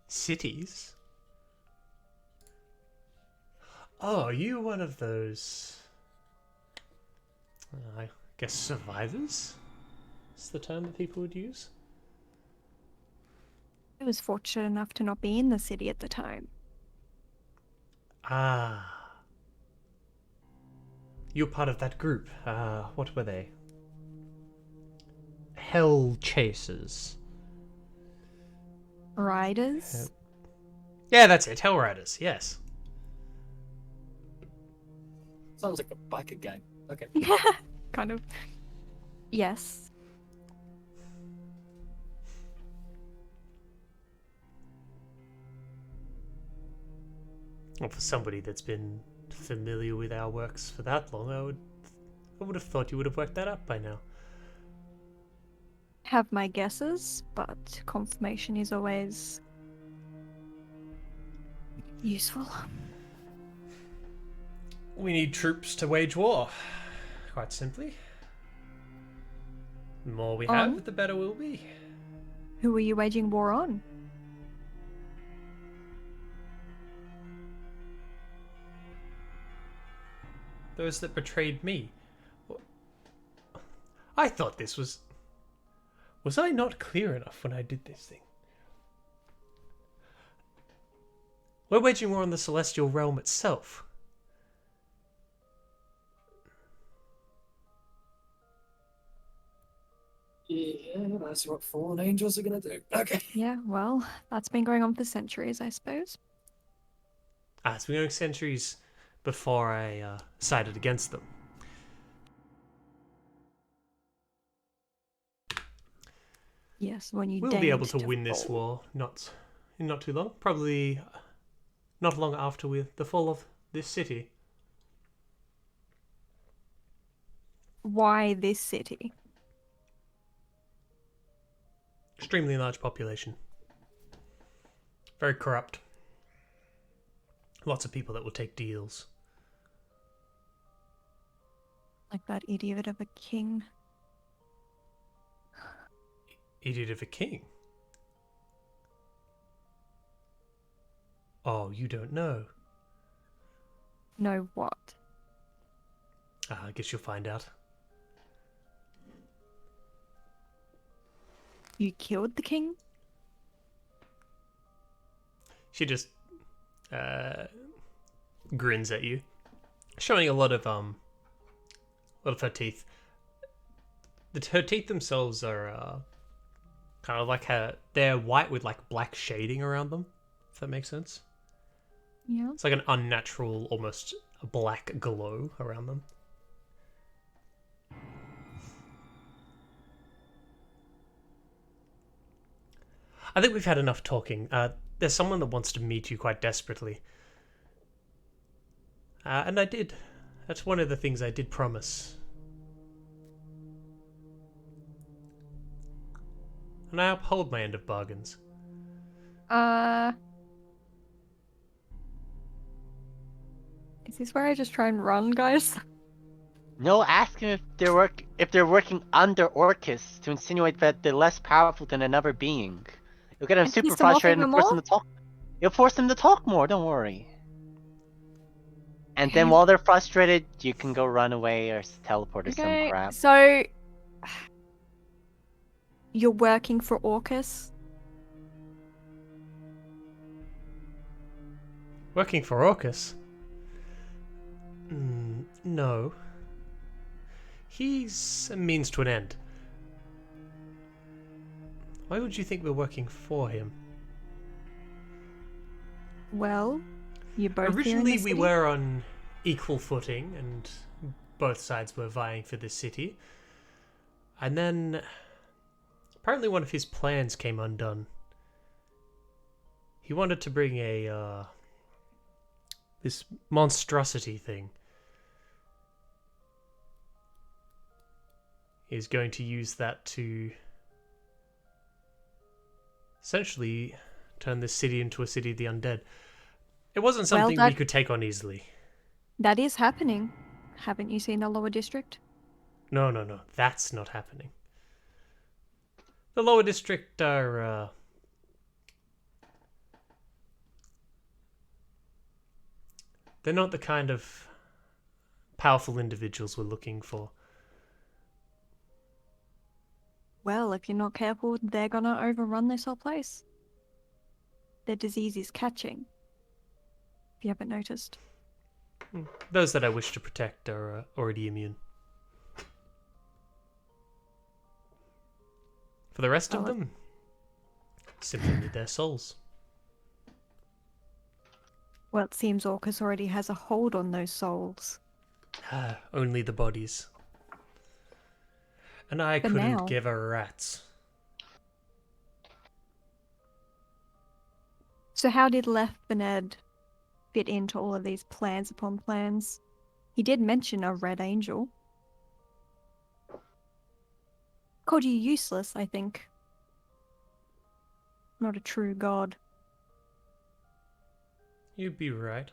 A: Cities? Oh, are you one of those... I guess survivors? Is the term that people would use?
D: I was fortunate enough to not be in the city at the time.
A: Ah. You're part of that group. What were they? Hell Chasers.
D: Riders?
A: Yeah, that's it. Hell Riders, yes.
H: Sounds like a biker gang. Okay.
D: Kind of. Yes.
A: Well, for somebody that's been familiar with our works for that long, I would have thought you would have worked that out by now.
D: Have my guesses, but confirmation is always useful.
A: We need troops to wage war. Quite simply. The more we have, the better we'll be.
D: Who are you waging war on?
A: Those that betrayed me. I thought this was... Was I not clear enough when I did this thing? We're waging war on the celestial realm itself.
H: Yeah, that's what fallen angels are gonna do. Okay.
D: Yeah, well, that's been going on for centuries, I suppose.
A: It's been going centuries before I sided against them.
D: Yes, when you
A: We'll be able
D: deigned
A: to win this
D: fall.
A: war in not too long. Probably not long after the fall of this city.
D: Why this city?
A: Extremely large population. Very corrupt. Lots of people that will take deals.
D: Like that idiot of a king.
A: Idiot of a king. Oh, you don't know.
D: Know what?
A: I guess you'll find out.
D: You killed the king?
A: She just grins at you, showing a lot of her teeth. Her teeth themselves are kind of like they're white with like black shading around them. If that makes sense.
D: Yeah.
A: It's like an unnatural, almost a black glow around them. I think we've had enough talking. There's someone that wants to meet you quite desperately. And I did. That's one of the things I did promise. And I uphold my end of bargains.
D: Is this where I just try and run, guys?
C: No, ask him if they're working under Orcus to insinuate that they're less powerful than another being. You'll get them
D: And
C: super
D: piss them off
C: frustrated and
D: even
C: force them
D: more?
C: to talk. You'll force them to talk more. Don't worry. And then
D: Okay.
C: while they're frustrated, you can go run away or teleport or some crap.
D: So you're working for Orcus?
A: Working for Orcus? No. He's a means to an end. Why would you think we're working for him?
D: Well, you're both here in
A: Originally,
D: the
A: we
D: city?
A: were on equal footing, and both sides were vying for this city. And then, apparently one of his plans came undone. He wanted to bring this monstrosity thing. He's going to use that to essentially turn this city into a city of the undead. It wasn't
D: Well,
A: something we
D: that-
A: could take on easily.
D: That is happening. Haven't you seen the lower district?
A: No, that's not happening. The lower district are, they're not the kind of powerful individuals we're looking for.
D: Well, if you're not careful, they're gonna overrun this whole place. Their disease is catching. If you haven't noticed.
A: Those that I wish to protect are already immune. For the rest of
D: Well,
A: them, simply need their souls.
D: Well, it seems Orcus already has a hold on those souls.
A: Only the bodies. And I
D: For
A: couldn't
D: now.
A: give a rat's.
D: So how did Lefbened fit into all of these plans upon plans? He did mention a red angel. Called you useless, I think. Not a true god.
A: You'd be right.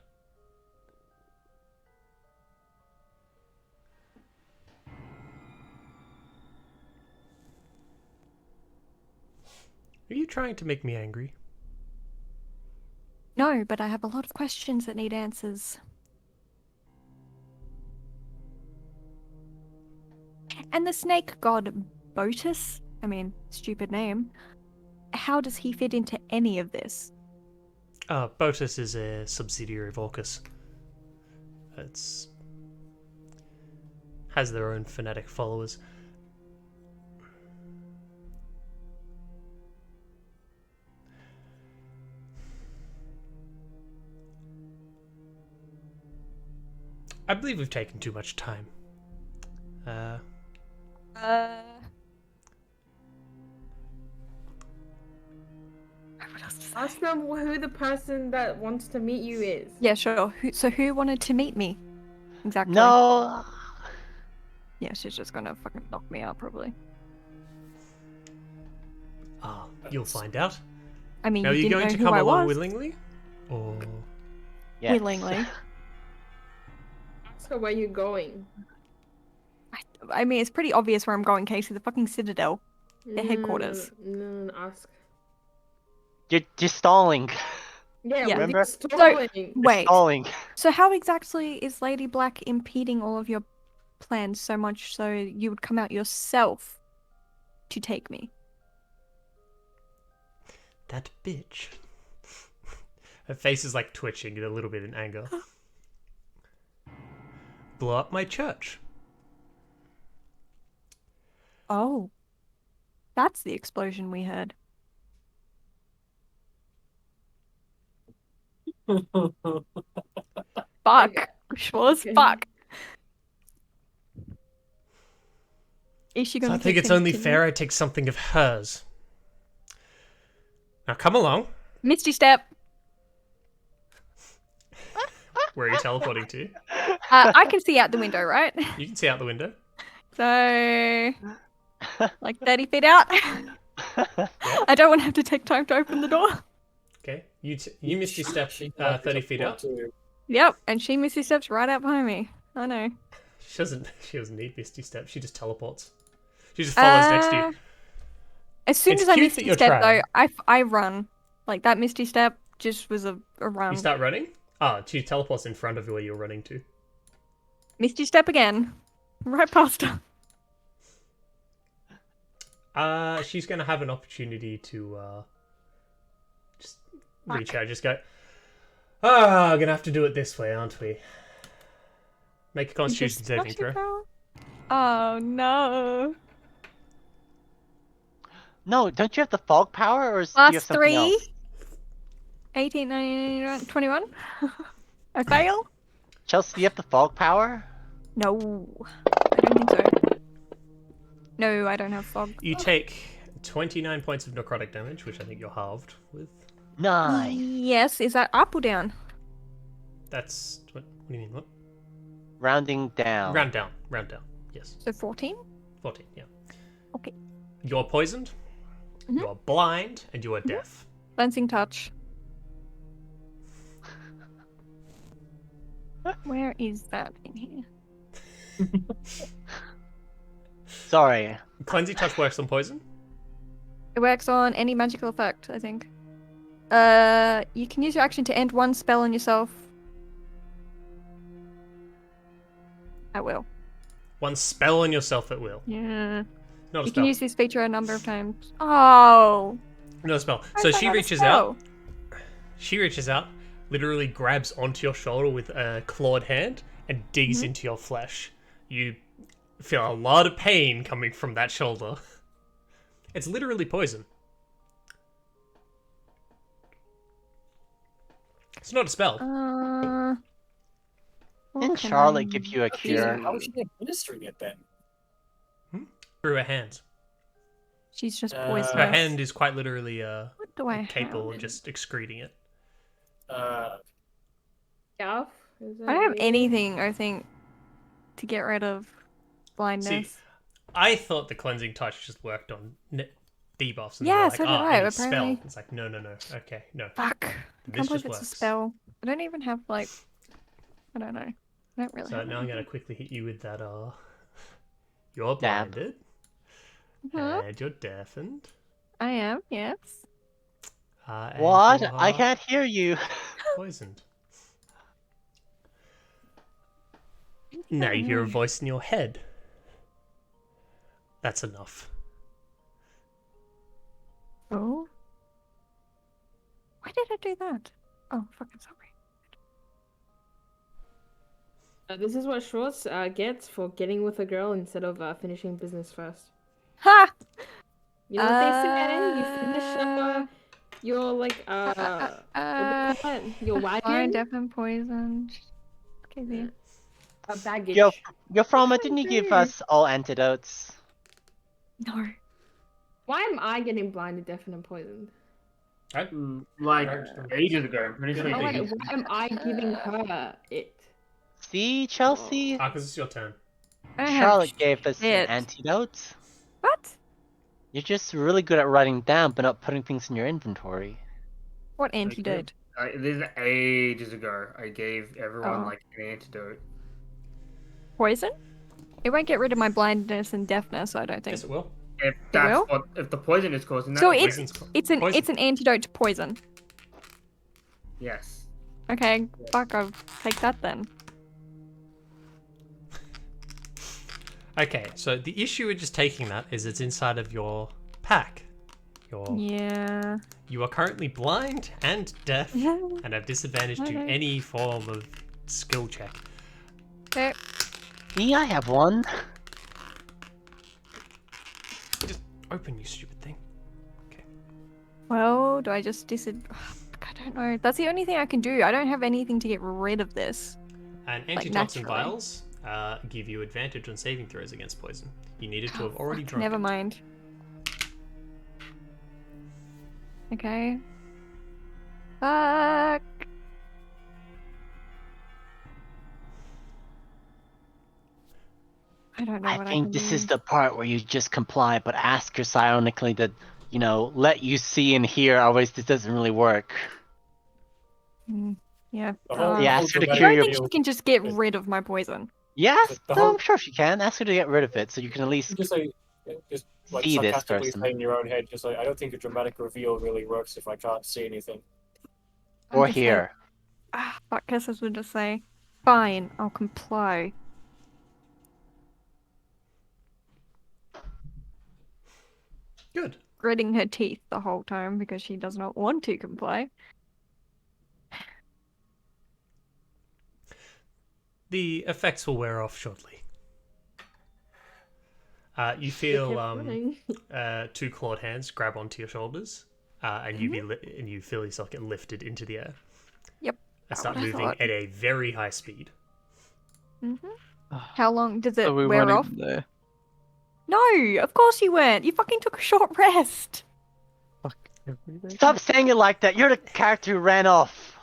A: Are you trying to make me angry?
D: No, but I have a lot of questions that need answers. And the snake god Botus? I mean, stupid name. How does he fit into any of this?
A: Botus is a subsidiary of Orcus. It's has their own fanatic followers. I believe we've taken too much time.
F: Ask them who the person that wants to meet you is.
D: Yeah, sure. So who wanted to meet me? Exactly.
C: No.
D: Yeah, she's just gonna fucking knock me out, probably.
A: You'll find out.
D: I mean,
A: Now, are
D: you
A: you
D: didn't
A: going
D: know
A: to
D: who
A: come
D: I
A: along
D: was.
A: willingly? Or...
C: Yes.
D: Willingly.
F: Ask her where you're going.
D: I mean, it's pretty obvious where I'm going, Casey. The fucking Citadel. Their headquarters.
F: No, ask.
C: You're stalling.
F: Yeah,
D: Yeah.
C: Remember?
F: stalling.
C: You're
D: Wait.
C: stalling.
D: So how exactly is Lady Black impeding all of your plans so much so you would come out yourself to take me?
A: That bitch. Her face is like twitching a little bit in anger. Blow up my church.
D: Oh. That's the explosion we heard. Fuck. Schwarz,
F: Okay.
D: fuck. Is she
A: So
D: gonna
A: I think
D: keep
A: it's only
D: continuing?
A: fair I take something of hers. Now come along.
D: Misty Step.
A: Where are you teleporting to?
D: I can see out the window, right?
A: You can see out the window.
D: So, like 30 feet out. I don't want to have to take time to open the door.
A: Okay. You Misty Step
H: She might be
A: 30 feet out.
H: too.
D: Yep, and she Misty Steps right out behind me. I know.
A: She doesn't need Misty Step. She just teleports. She just follows next to you.
D: As soon
A: It's
D: as I
A: cute that
D: Misty
A: you're
D: Step,
A: trying.
D: though, I run. Like, that Misty Step just was a run.
A: You start running? Ah, she teleports in front of where you're running to.
D: Misty Step again. Right past her.
A: She's gonna have an opportunity to just reach out. Just go. Ah, gonna have to do it this way, aren't we? Make a Constitution saving throw.
D: Oh, no.
C: No, don't you have the fog power, or do you have
D: Last
C: something
D: 3.
C: else?
D: 18, 19, 21. I fail?
C: Chelsea, do you have the fog power?
D: No. I don't think so. No, I don't have fog.
A: You take 29 points of necrotic damage, which I think you're halved with.
C: Nice.
D: Yes, is that up or down?
A: That's what do you mean? What?
C: Rounding down.
A: Round down. Yes.
D: So 14?
A: 14. Yeah.
D: Okay.
A: You're poisoned.
D: Mhm.
A: You are blind, and you are deaf.
D: Cleansing touch. Where is that in here?
C: Sorry.
A: Cleansing touch works on poison.
D: It works on any magical effect, I think. You can use your action to end one spell on yourself. I will.
A: One spell on yourself at will.
D: Yeah.
A: Not a
D: You
A: spell.
D: can use this feature a number of times. Oh.
A: Not a spell.
D: Why
A: So
D: is that
A: she
D: not a
A: reaches
D: spell?
A: out. She reaches out, literally grabs onto your shoulder with a clawed hand, and digs
D: Mm-hmm.
A: into your flesh. You feel a lot of pain coming from that shoulder. It's literally poison. It's not a spell.
D: What
C: Didn't
D: can
C: Charlotte
D: I
C: give you a
D: do?
C: cure?
H: How is she administering it then?
A: Through her hand.
D: She's just
H: Uh,
D: poisonous.
A: Her hand is quite literally
D: What do I
A: capable
D: have?
A: of just excreting it.
F: Gaff? Is that
D: I don't have
F: you?
D: anything, I think, to get rid of blindness.
A: See, I thought the cleansing touch just worked on debuffs. And
D: Yeah,
A: they
D: so
A: were
D: did
A: like,
D: I,
A: any
D: apparently.
A: spell. It's like, no. Okay, no.
D: Fuck. I
A: This
D: can't believe
A: just
D: it's a
A: works.
D: spell. I don't even have, like... I don't know. I don't really
A: So
D: have
A: now I'm
D: anything.
A: going to quickly hit you with that, you're
C: Dab.
A: blinded,
D: Mhm.
A: and you're deafened.
D: I am, yes.
A: And
C: What?
A: you
C: I
A: are
C: can't hear you.
A: poisoned. Now you hear a voice in your head. That's enough.
D: Oh? Why did I do that? Oh, fucking sorry.
F: This is what Schwartz gets for getting with a girl instead of finishing business first.
D: Ha!
F: You know what they say? You finish your like what do you call it? Your
D: Blind,
F: wagon,
D: deaf, and poisoned. Okay, then.
F: baggage.
C: Yo, Froma,
F: What
C: didn't you
F: did I
C: give
F: do?
C: us all antidotes?
D: No.
F: Why am I getting blinded, deafened, and poisoned?
G: Like ages ago, I'm pretty sure.
F: Oh
G: you
F: wait,
G: did.
F: why am I giving her it?
C: See, Chelsea?
A: Because it's your turn.
D: I don't have
C: Charlotte gave us
D: shit.
C: an antidote.
D: What?
C: You're just really good at writing down, but not putting things in your inventory.
D: What antidote?
G: This is ages ago. I gave everyone
D: Oh.
G: like an antidote.
D: Poison? It won't get rid of my blindness and deafness, I don't think.
A: Yes, it will.
G: If
D: will?
G: if the poison is causing that,
D: So
A: Poison's
D: it's an
A: poison.
D: antidote to poison.
G: yes.
D: Okay, fuck, I'll take that then.
A: Okay, so the issue with just taking that is it's inside of your pack.
D: Yeah.
A: You are currently blind and deaf and have disadvantage to
D: Okay.
A: any form of skill check.
D: Okay.
C: Me, I have one.
A: Just open, you stupid thing.
D: Well, do I just I don't know. That's the only thing I can do. I don't have anything to get rid of this.
A: And
D: Like,
A: antitoxin
D: naturally.
A: vials give you advantage on saving throws against poison. You needed to have already
D: Fuck,
A: drunk
D: never
A: it.
D: mind. Okay. Fuck. I don't know
C: I
D: what
C: think
D: can
C: this
D: do.
C: is the part where you just comply, but ask her psionically to, let you see and hear. Otherwise, this doesn't really work.
D: Yeah.
H: The whole,
C: Yeah,
H: the whole
C: ask her to
D: I
H: dramatic
C: cure
D: don't
C: your.
D: think she
H: reveal-
D: can just get rid of my poison.
C: Yes,
H: the
C: so
H: whole-
C: I'm sure she can. Ask her to get rid of it, so you can at least
H: just like just like
C: see this
H: sarcastically
C: person.
H: say in your own head, just like I don't think a dramatic reveal really works if I can't see anything.
D: I'm
C: or
D: just like,
C: hear.
D: Fuck, Kisses would just say, fine, I'll comply.
A: Good.
D: Gritting her teeth the whole time because she does not want to comply.
A: The effects will wear off shortly. You
F: They
A: feel
F: kept running.
A: two clawed hands grab onto your shoulders, and you feel yourself get lifted into the air.
D: Yep.
A: And start
D: what I
A: moving
D: thought.
A: at a very high speed.
D: How long does it
E: So we
D: wear
E: weren't
D: off?
E: even there.
D: No, of course you weren't. You fucking took a short rest.
E: Fuck everything.
C: Stop saying it like that. You're the character who ran off.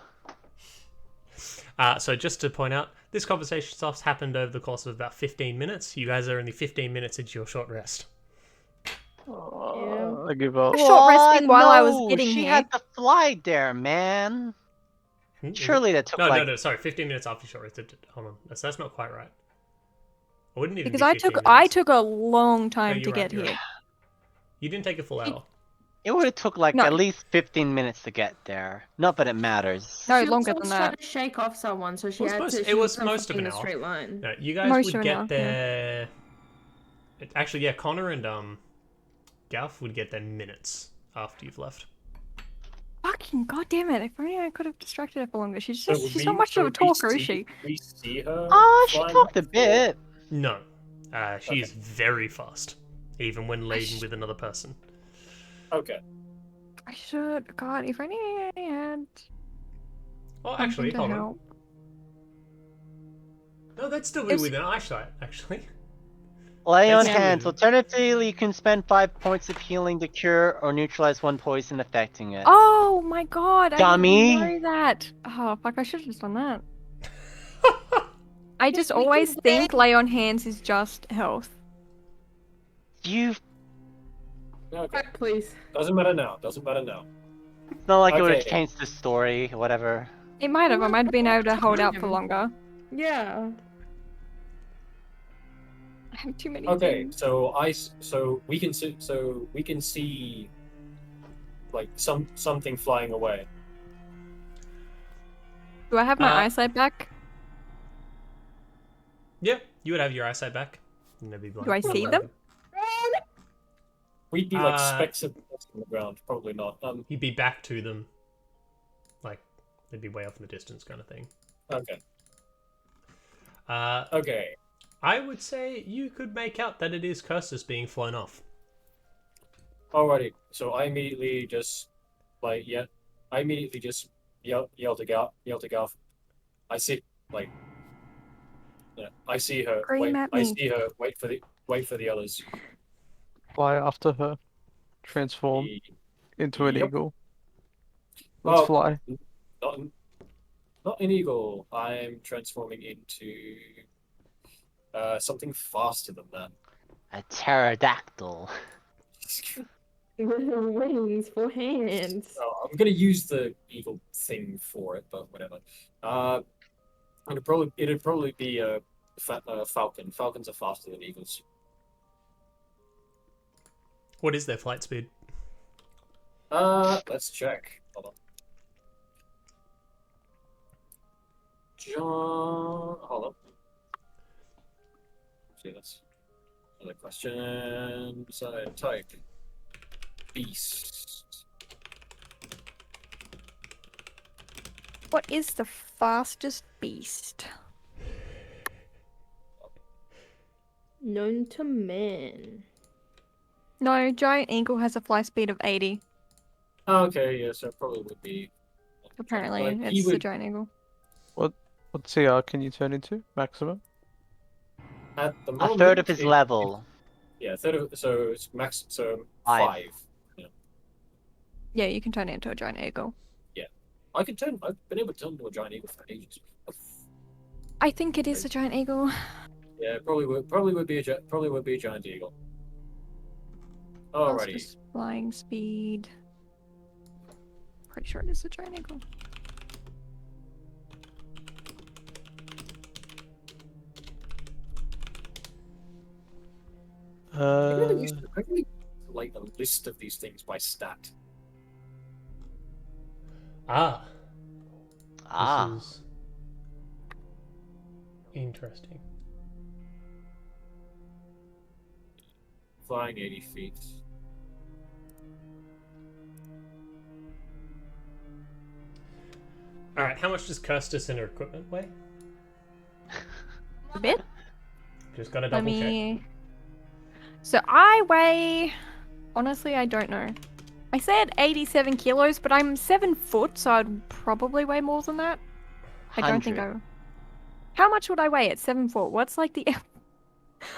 A: So just to point out, this conversation stuff's happened over the course of about 15 minutes. You guys are only 15 minutes into your short rest.
E: I give up.
D: Short resting while I was
C: no,
D: getting
C: she
D: here.
C: had to fly there, man.
A: Is it?
C: Surely that took
A: No, sorry, 15 minutes after your short rest. Hold on, that's not quite right. I wouldn't even
D: Because
A: be
D: I
A: 15
D: took
A: minutes.
D: a long time
A: you're
D: to
A: right,
D: get
A: you're
D: here.
A: right. You didn't take a full hour.
C: It would have took like
D: No.
C: at least 15 minutes to get there. Not that it matters.
D: No,
F: She
D: longer
F: also
D: than
F: was trying
D: that.
F: to shake off someone, so she
A: It was
F: had
A: most-
F: to.
A: it
F: She
A: was
F: wasn't
A: most of
F: flying
A: an
F: in a
A: hour.
F: straight line.
A: No, you guys
D: Most
A: would
D: of an
A: get
D: hour,
A: there. Actually, yeah, Connor and Gaff would get there minutes after you've left.
D: Fucking goddamn it! If only I could have distracted her for longer. She's
H: So
D: just
H: would
D: she's
H: we-
D: not much
H: so
D: of a
H: would we
D: talker, is
H: see-
D: she?
H: We see her.
C: Oh, she
H: flying
C: talked a
H: off, or-
C: bit.
A: No, she
H: Okay.
A: is very fast, even when laden with another person.
H: Okay.
D: I should. God, if only I had
A: Oh,
D: something
A: actually,
D: to
A: hold on.
D: help.
A: No, that'd still be
D: It's-
A: within eyesight, actually.
C: Lay on
A: That's
C: hands.
A: true.
C: Alternatively, you can spend 5 points of healing to cure or neutralize one poison affecting it.
D: Oh my god!
C: Dummy.
D: I didn't know that. Oh fuck! I should have just done that. I just
C: we
D: always
C: can
D: think lay on hands is just health.
C: You.
H: Okay.
F: Back, please.
H: Doesn't matter now. Doesn't matter now.
C: It's not like it would have
H: Okay.
C: changed the story, whatever.
D: It might have. I might have been able to hold out for
F: Time.
D: longer.
F: Yeah.
D: I have too many
H: Okay,
D: things.
H: so we can see like something flying away.
D: Do I have my
A: Uh,
D: eyesight back?
A: Yeah, you would have your eyesight back. And they'd be blind.
D: Do I see them?
H: We'd be like
A: Uh,
H: specks of dust on the ground. Probably not.
A: You'd be back to them. Like, they'd be way off in the distance kind of thing.
H: Okay.
A: Uh,
H: Okay.
A: I would say you could make out that it is Cursus being flown off.
H: Alrighty. So I immediately just yell to Garth. I see I see her.
D: Scream at
H: I
D: me.
H: see her. Wait for the others.
E: Fly after her. Transform into an
H: Yep.
E: eagle. Let's
H: Oh.
E: fly.
H: Not an eagle. I'm transforming into something faster than that.
C: A pterodactyl.
F: Wings for hands.
H: Oh, I'm gonna use the eagle thing for it, but whatever. It'd probably be a falcon. Falcons are faster than eagles.
A: What is their flight speed?
H: Let's check. Hold on. Hold on. See, that's another question. So type beast.
D: What is the fastest beast?
F: Known to man.
D: No, giant eagle has a fly speed of 80.
H: Okay, yeah, so it probably would be.
D: Apparently,
H: Like, he
D: it's the
H: would-
D: giant eagle.
E: What CR can you turn into? Maximum?
H: At the
C: A
H: moment,
C: third of his
H: it-
C: level.
H: Yeah, third of so it's max. So
C: Five.
H: 5. Yeah.
D: Yeah, you can turn it into a giant eagle.
H: I've been able to turn into a giant eagle for ages.
D: I think it is a giant eagle.
H: Yeah, probably would be a giant eagle. Alrighty.
D: Fastest flying speed. Pretty sure it is a giant eagle.
H: I really used to like a list of these things by stat.
A: Ah,
C: Ah.
A: this is interesting.
H: Flying 80 feet.
A: All right, how much does Kirstus and her equipment weigh?
D: A bit.
A: Just gotta
D: Let
A: double check.
D: me. So I weigh. Honestly, I don't know. I said 87 kilos, but I'm 7 foot, so I'd probably weigh more than that. I don't think
C: 100.
D: I. How much would I weigh at 7 foot? What's like the?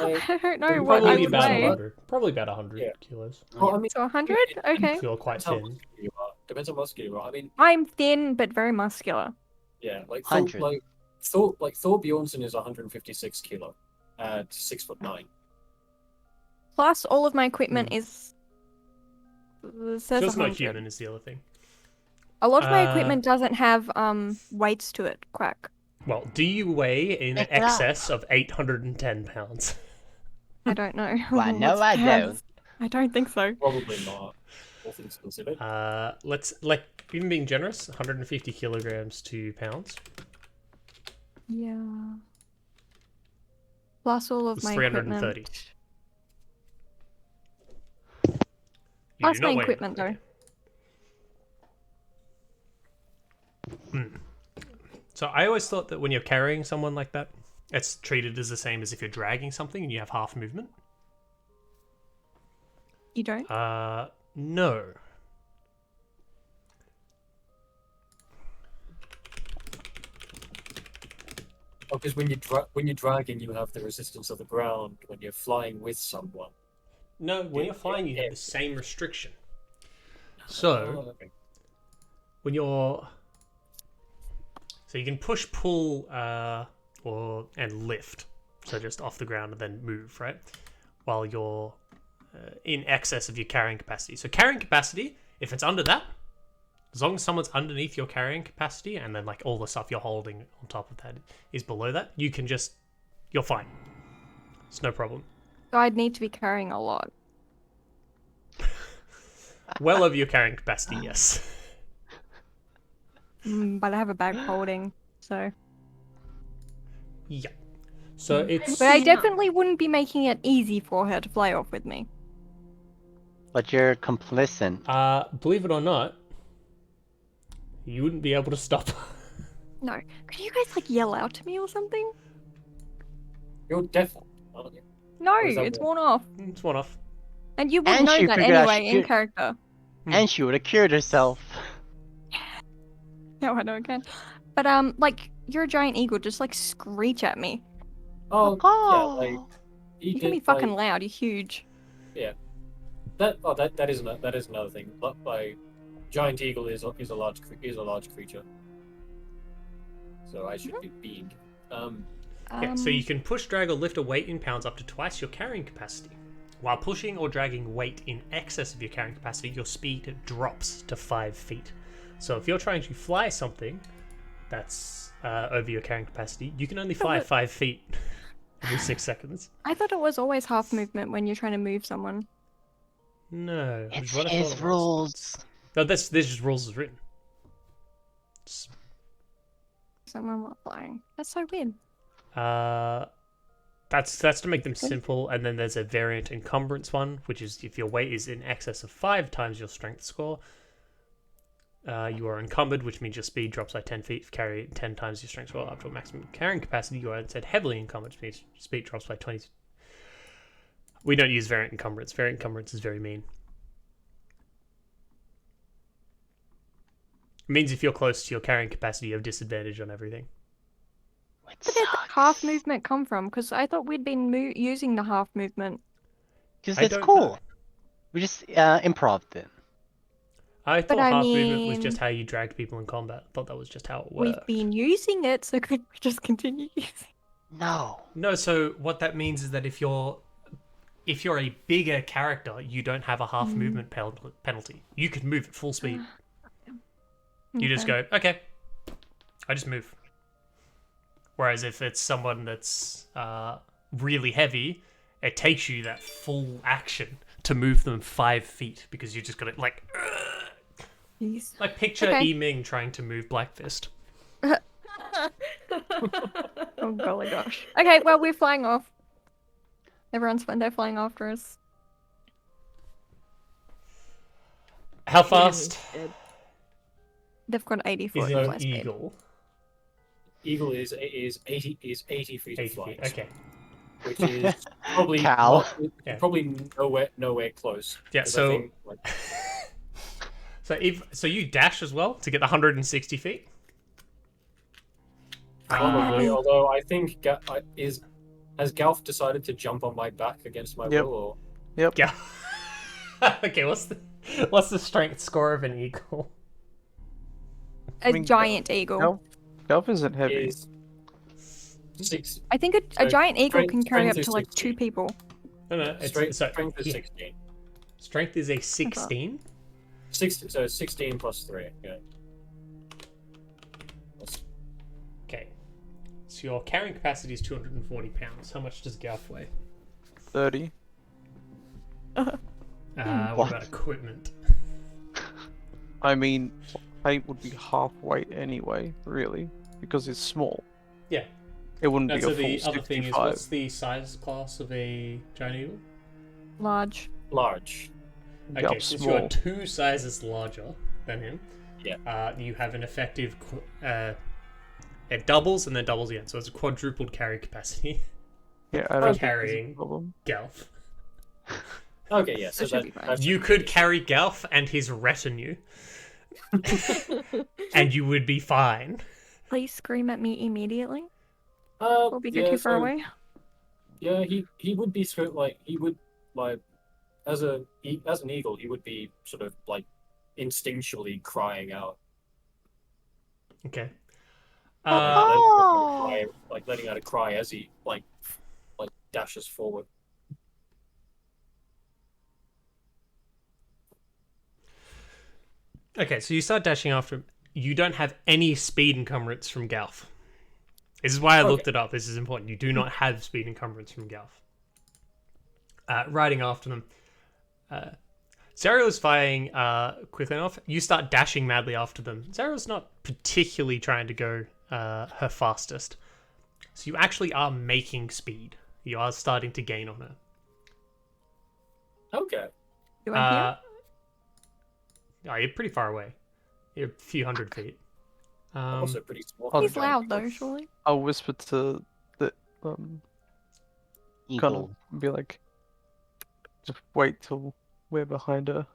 D: I don't know what I
A: Probably
D: would
A: about
D: weigh.
A: 100. Probably about 100
H: Yeah.
A: kilos.
H: Well, I mean,
D: So 100? Okay.
A: Feel quite
H: depends how
A: thin.
H: muscular you are. Depends how muscular you are. I mean,
D: I'm thin but very muscular.
H: yeah, like
C: 100.
H: Thor Bjornsson is 156 kilo at 6'9".
D: Plus, all of my equipment is. Says
A: Just not
D: 100.
A: human is the other thing.
D: A lot of my equipment doesn't have weights to it. Quack.
A: Well, do you weigh in
C: Check it out.
A: excess of 810 pounds?
D: I don't know.
C: Why, no,
D: What's
C: I
D: pounds?
C: don't.
D: I don't think so.
H: Probably not. All things considered.
A: Let's, like, even being generous, 150 kilograms to pounds.
D: Yeah. Plus all of
A: It's
D: my
A: 330.
D: equipment.
A: You
D: Plus
A: do not
D: my
A: weigh
D: equipment,
A: enough. So I always thought that when you're carrying someone like that, it's treated as the same as if you're dragging something and you have half movement.
D: You don't?
A: No.
H: Oh, because when you're dragging, you have the resistance of the ground. When you're flying with someone.
A: No, when you're flying, you have the same restriction. So,
H: Oh, okay.
A: when you're... So you can push, pull, and lift. So just off the ground and then move, right? While you're in excess of your carrying capacity. So carrying capacity, if it's under that, as long as someone's underneath your carrying capacity and then like all the stuff you're holding on top of that is below that, you can just... You're fine. It's no problem.
D: So I'd need to be carrying a lot.
A: Well over your carrying capacity, yes.
D: But I have a bag holding, so.
A: Yeah. So it's...
D: But I definitely wouldn't be making it easy for her to fly off with me.
C: But you're complicit.
A: Believe it or not, you wouldn't be able to stop.
D: No. Could you guys like yell out to me or something?
H: You're deaf, aren't you?
D: No,
H: Or is that
D: it's
H: what-
D: worn off.
A: It's one off.
D: And you would
C: And
D: know
C: she
D: that
C: figured out
D: anyway
C: she
D: in
C: could-
D: character.
C: And she would have cured herself.
D: No, I know I can. But like you're a giant eagle, just like screech at me.
H: Oh, yeah, like
D: You can be fucking loud. You're huge.
H: that is another thing. Like giant eagle is a large creature. So I should be big.
A: Yeah, so you can push, drag, or lift a weight in pounds up to twice your carrying capacity. While pushing or dragging weight in excess of your carrying capacity, your speed drops to 5 feet. So if you're trying to fly something that's over your carrying capacity, you can only fly 5 feet every 6 seconds.
D: I thought it was always half movement when you're trying to move someone.
A: No. which
C: It's
A: is what I thought
C: his
A: it was.
C: rules.
A: No, this just rules as written. It's-
D: Someone while flying. That's so weird.
A: That's to make them simple, and then there's a variant encumbrance one, which is if your weight is in excess of 5 times your strength score, you are encumbered, which means your speed drops by 10 feet. If you carry 10 times your strength score up to a maximum carrying capacity, you are instead heavily encumbered, which means your speed drops by 20. We don't use variant encumbrance. Variant encumbrance is very mean. It means if you're close to your carrying capacity, you have disadvantage on everything.
C: It
D: Where did the
C: sucks.
D: half movement come from? Because I thought we'd been using the half movement.
C: Because
A: I
C: it's
A: don't
C: cool.
A: know.
C: We just improv it.
A: I thought
D: I
A: half movement was
D: mean-
A: just how you dragged people in combat. I thought that was just how it
D: We've
A: worked.
D: been using it, so could we just continue using it?
C: No.
A: No, so what that means is that if you're a bigger character, you don't have a half movement penalty. You can move at full speed. You just go, okay, I just move. Whereas if it's someone that's really heavy, it takes you that full action to move them 5 feet because you just got to like picture
D: Okay.
A: Yi-Ming trying to move Black Fist.
D: Oh golly gosh. Okay, well we're flying off. They're flying after us.
A: How fast
D: They've got 80 foot
A: is
D: fly
A: an
D: speed.
A: eagle?
H: Eagle is 80 feet
A: 80
H: of
A: feet.
H: flight,
A: Okay.
H: which is probably
C: Cal.
H: probably nowhere close.
A: Yeah.
H: 'cause I
A: So
H: think, like,
A: so you dash as well to get the 160 feet.
H: probably, although I think has Galf decided to jump on my back against my
E: Yep.
H: will? Or...
A: Yeah. Okay. What's the strength score of an eagle?
D: A
E: mean,
D: giant eagle.
E: No. Golf isn't heavy.
H: Is 6
D: I think a
H: So,
D: giant eagle
H: strength-
D: can carry up
H: strength
D: to
H: is
D: like
H: 16.
D: 2 people.
A: No.
H: strength,
A: So,
H: strength is
A: yeah.
H: 16.
A: Strength is a 16.
H: 16, so 16 plus 3. Yeah.
A: Okay. So your carrying capacity is 240 pounds. How much does Garth weigh?
E: 30.
A: What
C: What?
A: about equipment?
E: I mean, height would be half weight anyway, really, because it's small.
A: Yeah.
E: It wouldn't
A: No,
E: be
A: so
E: a full
A: the other thing is,
E: 65.
A: what's the size class of a giant eagle?
D: Large.
H: Large.
A: Okay,
E: Galf's
A: since
E: small.
A: you are 2 sizes larger than him,
H: Yeah.
A: you have an effective. It doubles and then doubles again, so it's a quadrupled carry capacity.
E: Yeah, I don't think there's a
A: carrying
E: problem.
A: Galf.
H: Okay, yeah. So
D: That should
H: that,
D: be fine.
H: that
A: You
H: should
A: could
H: be-
A: carry Galf and his retinue, and you would be fine.
D: Please scream at me immediately
H: Uh,
D: before we get
H: yeah,
D: too far
H: so-
D: away.
H: Yeah, he would be sort of like he would like as an eagle he would be sort of like instinctually crying out,
A: Okay.
H: letting out a cry as he like dashes forward.
A: Okay, so you start dashing after him. You don't have any speed encumbrance from Galf. This is why I looked it up. This is important. You do not have speed encumbrance from Galf. Riding after them. Zariel's firing quickly enough. You start dashing madly after them. Zariel's not particularly trying to go her fastest. So you actually are making speed. You are starting to gain on her.
H: Okay.
D: Do I hear?
A: Oh, you're pretty far away. You're a few hundred feet.
H: Also pretty small.
E: Oh,
H: for a
D: He's
H: giant
D: loud
H: eagle.
D: though, surely.
E: I'll whisper to the kind
C: Eagle.
E: of be like, just wait till we're behind her.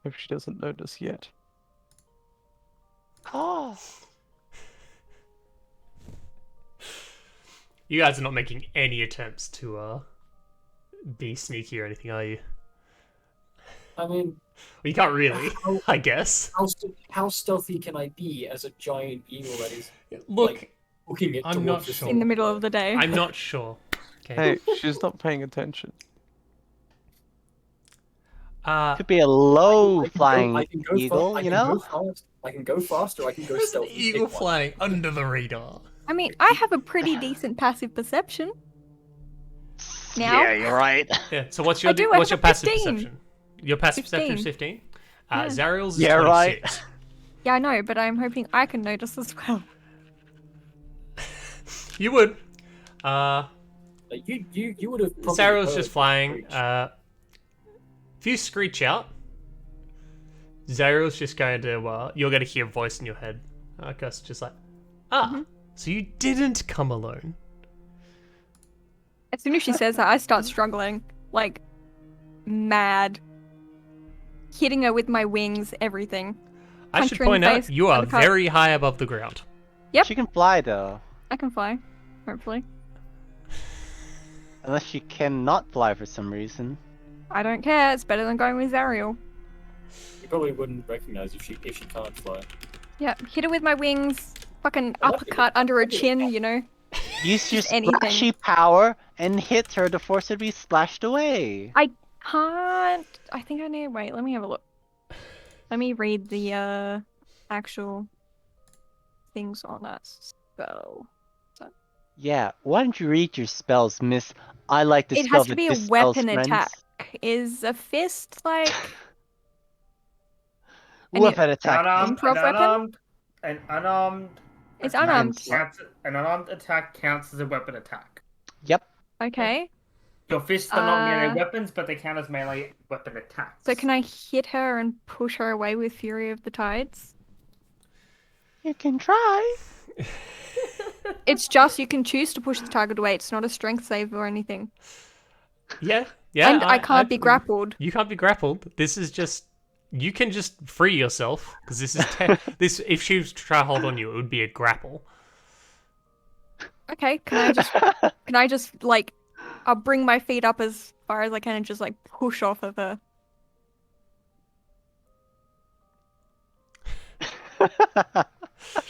E: Hope she doesn't notice yet.
C: Oh.
A: You guys are not making any attempts to be sneaky or anything, are you?
H: I mean,
A: Well, you can't really,
H: how,
A: I guess.
H: how stealthy can I be as a giant eagle that is
A: Look,
H: like, looking it
A: I'm not
H: towards the
A: sure.
D: In the middle of the day.
A: I'm not sure. Okay.
E: Hey, she's not paying attention.
C: Could be a low flying
H: I can go
C: eagle, you know?
H: I can go faster. I can go
A: There's an
H: stealthy.
A: eagle
H: pick one.
A: flying under the radar.
D: I mean, I have a pretty decent passive perception. Now?
C: Yeah, you're right.
A: Yeah. So what's
D: I
A: your
D: do, I
A: what's your
D: have
A: passive
D: 15.
A: perception? Your passive perception is 15.
D: Yeah.
A: Zariel's is
C: Yeah,
A: 26.
C: right.
D: Yeah, I know, but I'm hoping I can notice as well.
A: You would.
H: Like, you would have. probably
A: Zariel's
H: heard
A: just flying.
H: screech.
A: If you screech out, Zariel's just going to. You're going to hear a voice in your head. Gus just like, so you didn't come alone.
D: As soon as she says that, I start struggling. Like, mad. Hitting her with my wings, everything.
A: I
D: Punch
A: should
D: her in the
A: point out
D: face,
A: you are
D: uppercut.
A: very high above the ground.
D: Yep.
C: She can fly though.
D: I can fly. Hopefully.
C: Unless she cannot fly for some reason.
D: I don't care. It's better than going with Zariel.
H: You probably wouldn't recognize if she can't fly.
D: Yeah, hit her with my wings. Fucking
H: Oh, that'd be-
D: uppercut under her
H: that'd be-
D: chin, you know.
C: Use your
D: Just anything.
C: splashy power and hit her to force her to be splashed away.
D: Can't. I think I need. Wait, let me have a look. Let me read the actual things on that spell.
C: Yeah, why don't you read your spells, Miss? I like to
D: It
C: spell
D: has to
C: that
D: be a
C: this spells
D: weapon
C: friends.
D: attack. Is a fist like And
C: Weapon attack.
D: Improv weapon?
G: An unarmed.
D: It's
G: attack
D: unarmed.
G: An unarmed attack counts as a weapon attack.
C: Yep.
D: okay?
G: Your fists are not melee
D: Uh,
G: weapons, but they count as melee weapon attacks.
D: So can I hit her and push her away with Fury of the Tides?
C: You can try.
D: It's just you can choose to push the target away. It's not a strength save or anything.
A: Yeah, yeah.
D: And I can't be grappled.
A: You can't be grappled. This is just you can just free yourself because this is this. If she was to try to hold on you, it would be a grapple.
D: Okay, can I just like I'll bring my feet up as far as I can and just like push off of her.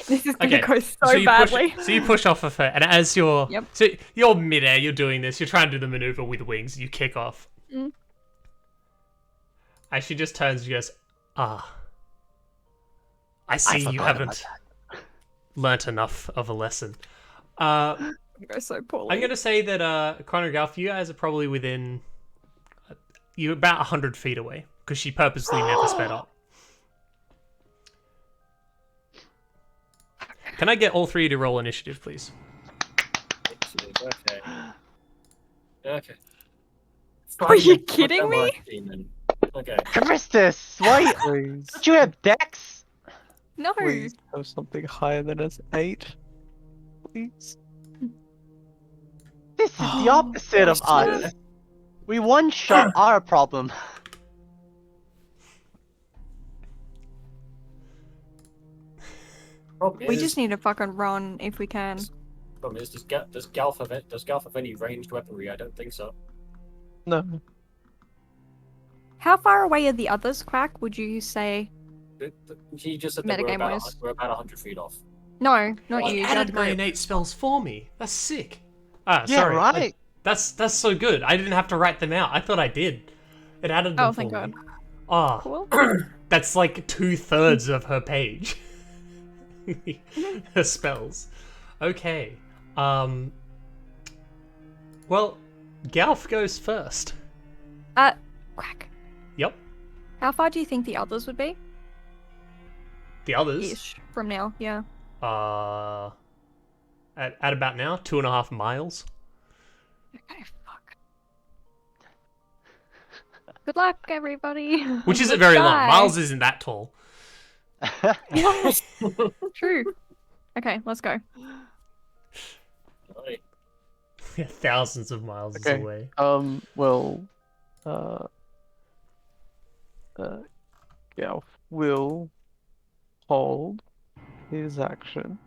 D: This is gonna go so
A: you
D: badly.
A: Push, so you push off of her, and as you're
D: Yep.
A: so you're midair, you're doing this. You're trying to do the maneuver with wings. You kick off.
D: Mm.
A: As she just turns, and goes, "Ah, I see you
C: forgot about
A: haven't learnt enough of a lesson."
D: Go so poorly.
A: I'm gonna say that Connor and Galf, you guys are probably within you're about 100 feet away because she purposely never sped up. Can I get all three to roll initiative, please?
H: Okay. Okay.
D: Are you
H: Fine,
D: kidding me?
H: Demon. Okay.
C: Christus, why?
E: Please,
C: Don't you have Dex?
D: No.
E: please have something higher than an 8. Please.
C: This is the opposite of us. We one-shot our problem.
H: Problem
D: We
H: is,
D: just need to fucking run if we can.
H: problem is, does Galf have any ranged weaponry? I don't think so.
E: No.
D: How far away are the others, Quack? Would you say?
H: He just said that we're about,
D: Metagame-wise.
H: we're about 100 feet off.
D: No, not
A: It
D: you.
A: added
D: the
A: my
D: group.
A: innate spells for me. That's sick. Ah,
C: Yeah,
A: sorry.
C: right.
A: That's so good. I didn't have to write them out. I thought I did. It added them
D: Oh,
A: for
D: thank
A: me.
D: God.
A: Ah,
D: Cool.
A: that's like 2/3 of her page. Her spells. Okay. Well, Galf goes first.
D: Quack.
A: Yep.
D: How far do you think the others would be?
A: The others.
D: Ish from now, yeah.
A: At about now, 2.5 miles.
D: Okay, fuck. Good luck, everybody.
A: Which isn't
D: Let's
A: very long.
D: try.
A: Miles isn't that tall.
D: True. Okay, let's go.
H: Alright.
A: Thousands of miles
E: Okay.
A: away.
E: Well, Galf will hold his action.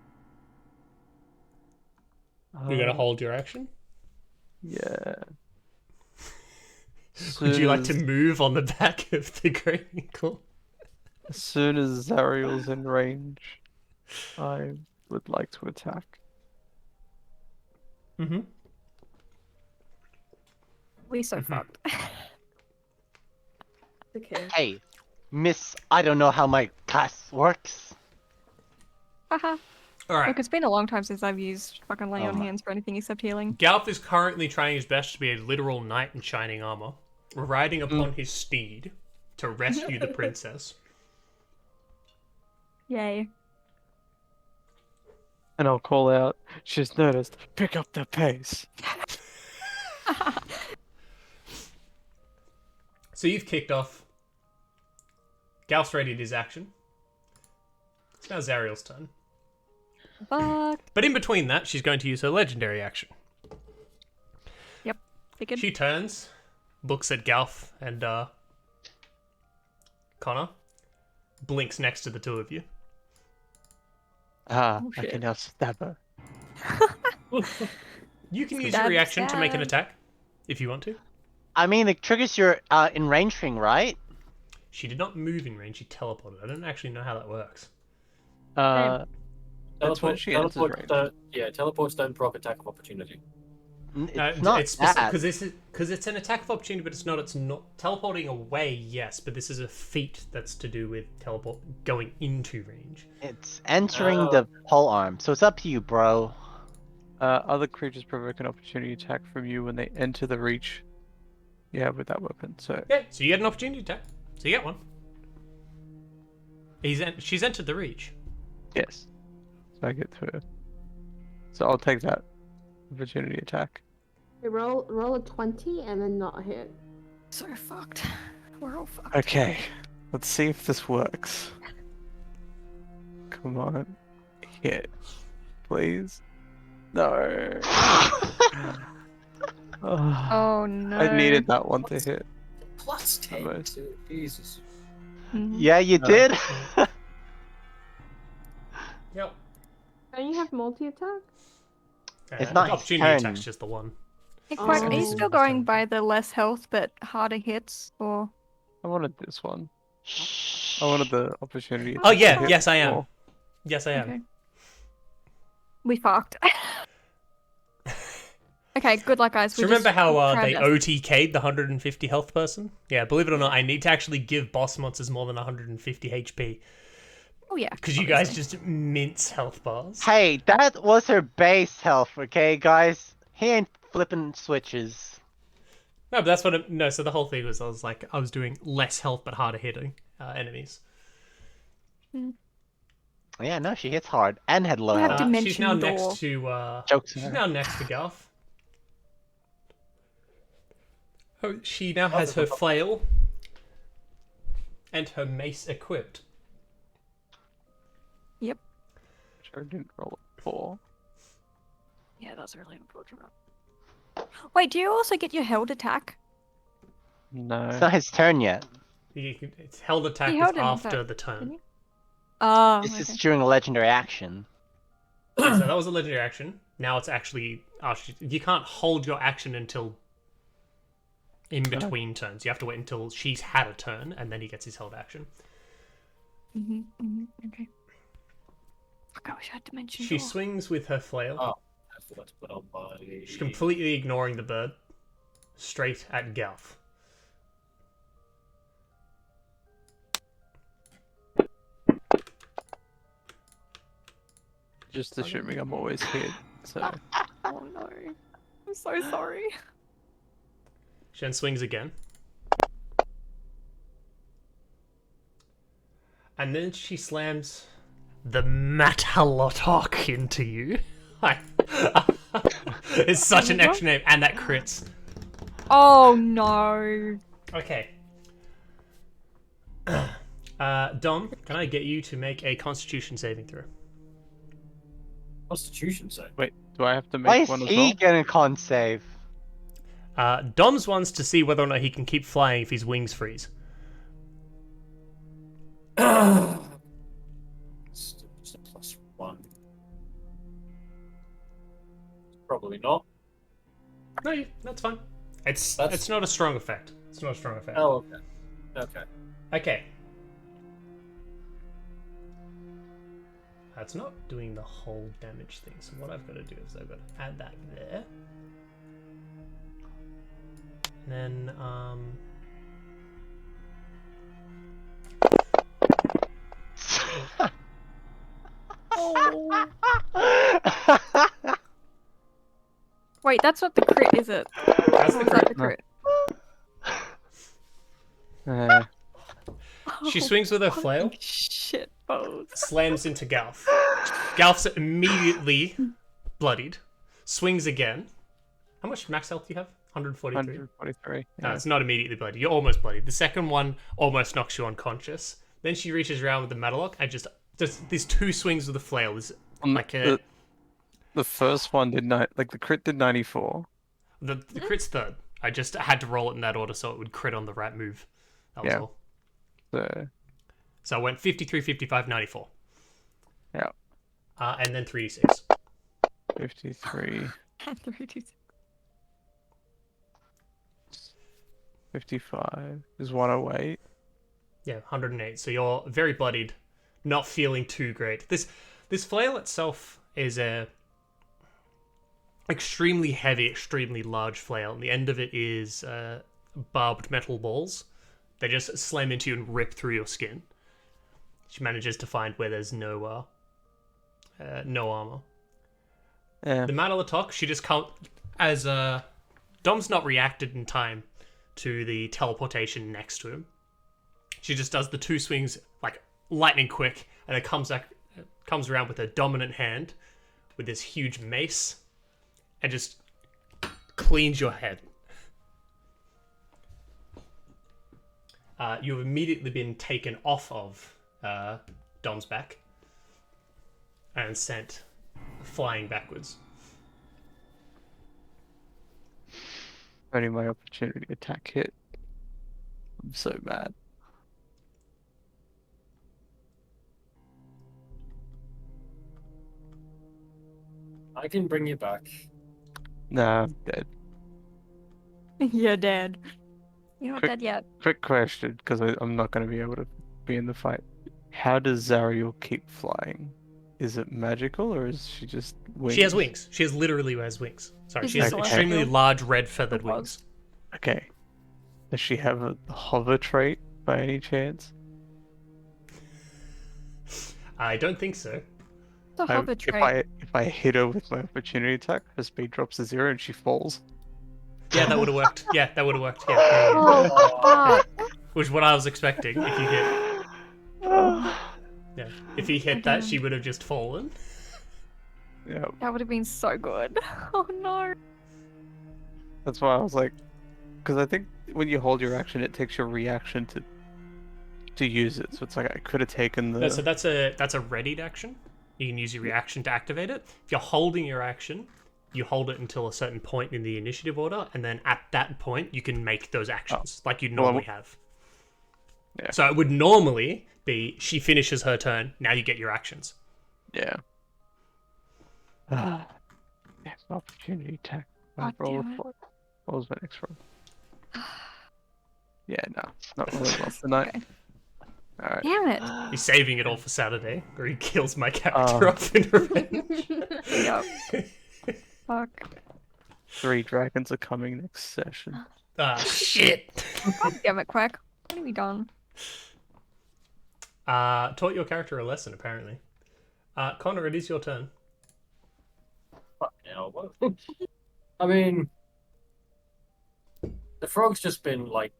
A: You're gonna hold your action?
E: Yeah.
A: Would you like to
E: Soon
A: move on the back of the Great Eagle?
E: As soon as Zariel's in range, I would like to attack.
A: Mm-hmm.
D: We so fucked.
F: Okay.
C: Hey, Miss, I don't know how my class works.
D: Haha.
A: Alright.
D: Look, it's been a long time since I've used fucking lay
C: Oh
D: on
C: my-
D: hands for anything except healing.
A: Galf is currently trying his best to be a literal knight in shining armor, riding upon his steed to rescue the princess.
D: Yay.
E: And I'll call out, she's noticed, pick up the pace.
A: So you've kicked off. Galf's readied his action. It's now Zariel's turn.
D: Fuck.
A: But in between that, she's going to use her legendary action.
D: Figured.
A: She turns, looks at Galf and Connor, blinks next to the two of you.
E: Ah,
D: Oh,
E: I
D: shit.
E: can now stab her.
A: You can use
D: Stab,
A: your reaction to make an
D: stab.
A: attack, if you want to.
C: I mean, it triggers your in range thing, right?
A: She did not move in range, she teleported. I don't actually know how that works.
E: That's when she enters range.
H: Teleports don't proc attack of opportunity.
C: It's not that.
A: Because it's an attack of opportunity, but it's not teleporting away. Yes, but this is a feat that's to do with teleport going into range.
C: It's entering the pole arm, so it's up to you, bro.
E: Other creatures provoke an opportunity attack from you when they enter the reach. Yeah, with that weapon. So
A: Yeah, so you get an opportunity attack. So you get one. She's entered the reach.
E: yes, so I get to. So I'll take that opportunity attack.
F: Okay, roll a 20 and then not hit.
D: So fucked. We're all fucked.
E: Okay, let's see if this works. Come on, hit, please. No.
D: Oh no.
E: I needed that one to hit.
H: Plus 10.
E: Almost.
H: Too. Jesus.
D: Mhm.
C: Yeah, you did.
A: Yep.
F: Don't you have multi-attack?
C: It's not his
A: opportunity
C: turn.
A: attack's just the one.
D: Hey, Quack, are you
F: Oh.
D: still going by the less health but harder hits, or?
E: I wanted this one. I wanted the opportunity.
A: Oh
E: to
A: yeah,
E: hit
A: yes I am.
E: more.
A: Yes I am.
D: Okay. We fucked. Okay, good luck, guys.
A: So
D: We
A: remember
D: just
A: how
D: tried
A: they
D: to-
A: OTK'd the 150 health person? Yeah, believe it or not, I need to actually give boss monsters more than 150 HP.
D: Oh yeah.
A: Because you guys
D: obviously.
A: just mince health bars.
C: Hey, that was her base health, okay, guys? He ain't flipping switches.
A: No, but that's what no, so the whole thing was I was doing less health but harder hitting enemies.
C: Yeah, no, she hits hard and had low
D: You have
C: health.
D: dimension
A: She's now
D: door.
A: next to
C: Jokes.
A: she's now next to Garth. Oh, she now has her flail and her mace equipped.
D: Yep.
E: Sure didn't roll a 4.
D: Yeah, that's really unfortunate. Wait, do you also get your held attack?
E: No.
C: It's not his turn yet.
A: It's held attack
D: He
A: is
D: held an
A: after
D: attack,
A: the turn.
D: didn't he? Oh,
C: This
D: okay.
C: is during a legendary action.
A: So that was a legendary action. Now it's actually you can't hold your action until in between turns. You have to wait until she's had a turn and then he gets his held action.
D: Okay. Fuck, I wish I had dimension
A: She
D: door.
A: swings with her flail.
H: Oh, I forgot to put on my.
A: She's completely ignoring the bird. Straight at Gelf.
E: Just assuming I'm always hit. So
D: Oh no. I'm so sorry.
A: She then swings again. And then she slams the Matalotok into you. It's such an extra name, and that crits.
D: Oh no.
A: Okay. Dom, can I get you to make a Constitution saving throw?
H: Constitution save.
E: wait, do I have to
C: Why
E: make
C: is
E: one as
C: he
E: well?
C: getting a con save?
A: Dom's one's to see whether or not he can keep flying if his wings freeze.
H: It's a +1. Probably not.
A: No, that's fine. It's
H: That's-
A: not a strong effect. It's not a strong effect.
H: Oh, okay. Okay.
A: Okay. That's not doing the whole damage thing. So what I've got to do is I've got to add that there. And then
D: Wait, that's not the crit, is it?
A: that's
D: Or
A: the
D: was that
A: crit.
D: the crit?
A: She swings with her flail,
D: Holy shit, both.
A: slams into Galf. Galf's immediately bloodied. Swings again. How much max health do you have? 143.
E: 143.
A: No,
E: Yeah.
A: it's not immediately bloody. You're almost bloody. The second one almost knocks you unconscious. Then she reaches around with the Matalock and just these two swings with the flail. There's like a
E: The first one did the crit did 94.
A: the crit's third. I just had to roll it in that order so it would crit on the right move. That was
E: Yeah.
A: all.
E: So
A: I went 53, 55, 94.
E: yeah,
A: And then 3d6.
E: 53, 55 is 108.
A: Yeah, 108. So you're very bloodied, not feeling too great. This flail itself is a extremely heavy, extremely large flail, and the end of it is barbed metal balls. They just slam into you and rip through your skin. She manages to find where there's no armor.
E: Yeah.
A: The Matalatok, she just can't... As Dom's not reacted in time to the teleportation next to him, she just does the 2 swings like lightning quick, and it comes around with her dominant hand with this huge mace and just cleans your head. You've immediately been taken off of Dom's back and sent flying backwards.
E: Only my opportunity attack hit. I'm so mad.
H: I can bring you back.
E: Nah, I'm dead.
D: You're dead. You're not
E: Quick-
D: dead yet.
E: Quick question, because I'm not going to be able to be in the fight. How does Zariel keep flying? Is it magical, or is she just wings?
A: She has wings. She literally has wings. Sorry,
D: She's
A: she has
E: a
A: extremely
D: celestial.
A: large red feathered
D: Or
A: wings.
E: Okay. Does she have a hover trait by any chance?
A: I don't think so.
D: It's a hover trait.
E: If I hit her with my opportunity attack, her speed drops to 0 and she falls.
A: Yeah, that would have worked. Yeah, that would have worked. Yeah.
D: Oh, fuck.
A: Which is what I was expecting if you hit. Yeah. If he hit that, she would have just fallen.
E: Yeah,
D: That would have been so good. Oh no.
E: that's why I was like, because I think when you hold your action, it takes your reaction to use it. So it's like I could have taken the.
A: No, so that's a readied action. You can use your reaction to activate it. If you're holding your action, you hold it until a certain point in the initiative order, and then at that point you can make those actions like you normally have.
E: Yeah.
A: So it would normally be she finishes her turn, now you get your actions.
E: Yeah. Yes, opportunity attack.
D: God
E: Roll
D: damn it.
E: what was my next roll? Yeah, no, not really well tonight.
D: Okay.
E: Alright.
D: Damn it.
A: He's saving it all for Saturday, or he kills my character off in revenge.
D: Yup. Fuck.
E: 3 dragons are coming next session.
A: Ah, shit.
D: God damn it, Quack. What have we done?
A: Taught your character a lesson, apparently. Connor, it is your turn.
H: Fuck hell. What? I mean, the frog's just been like.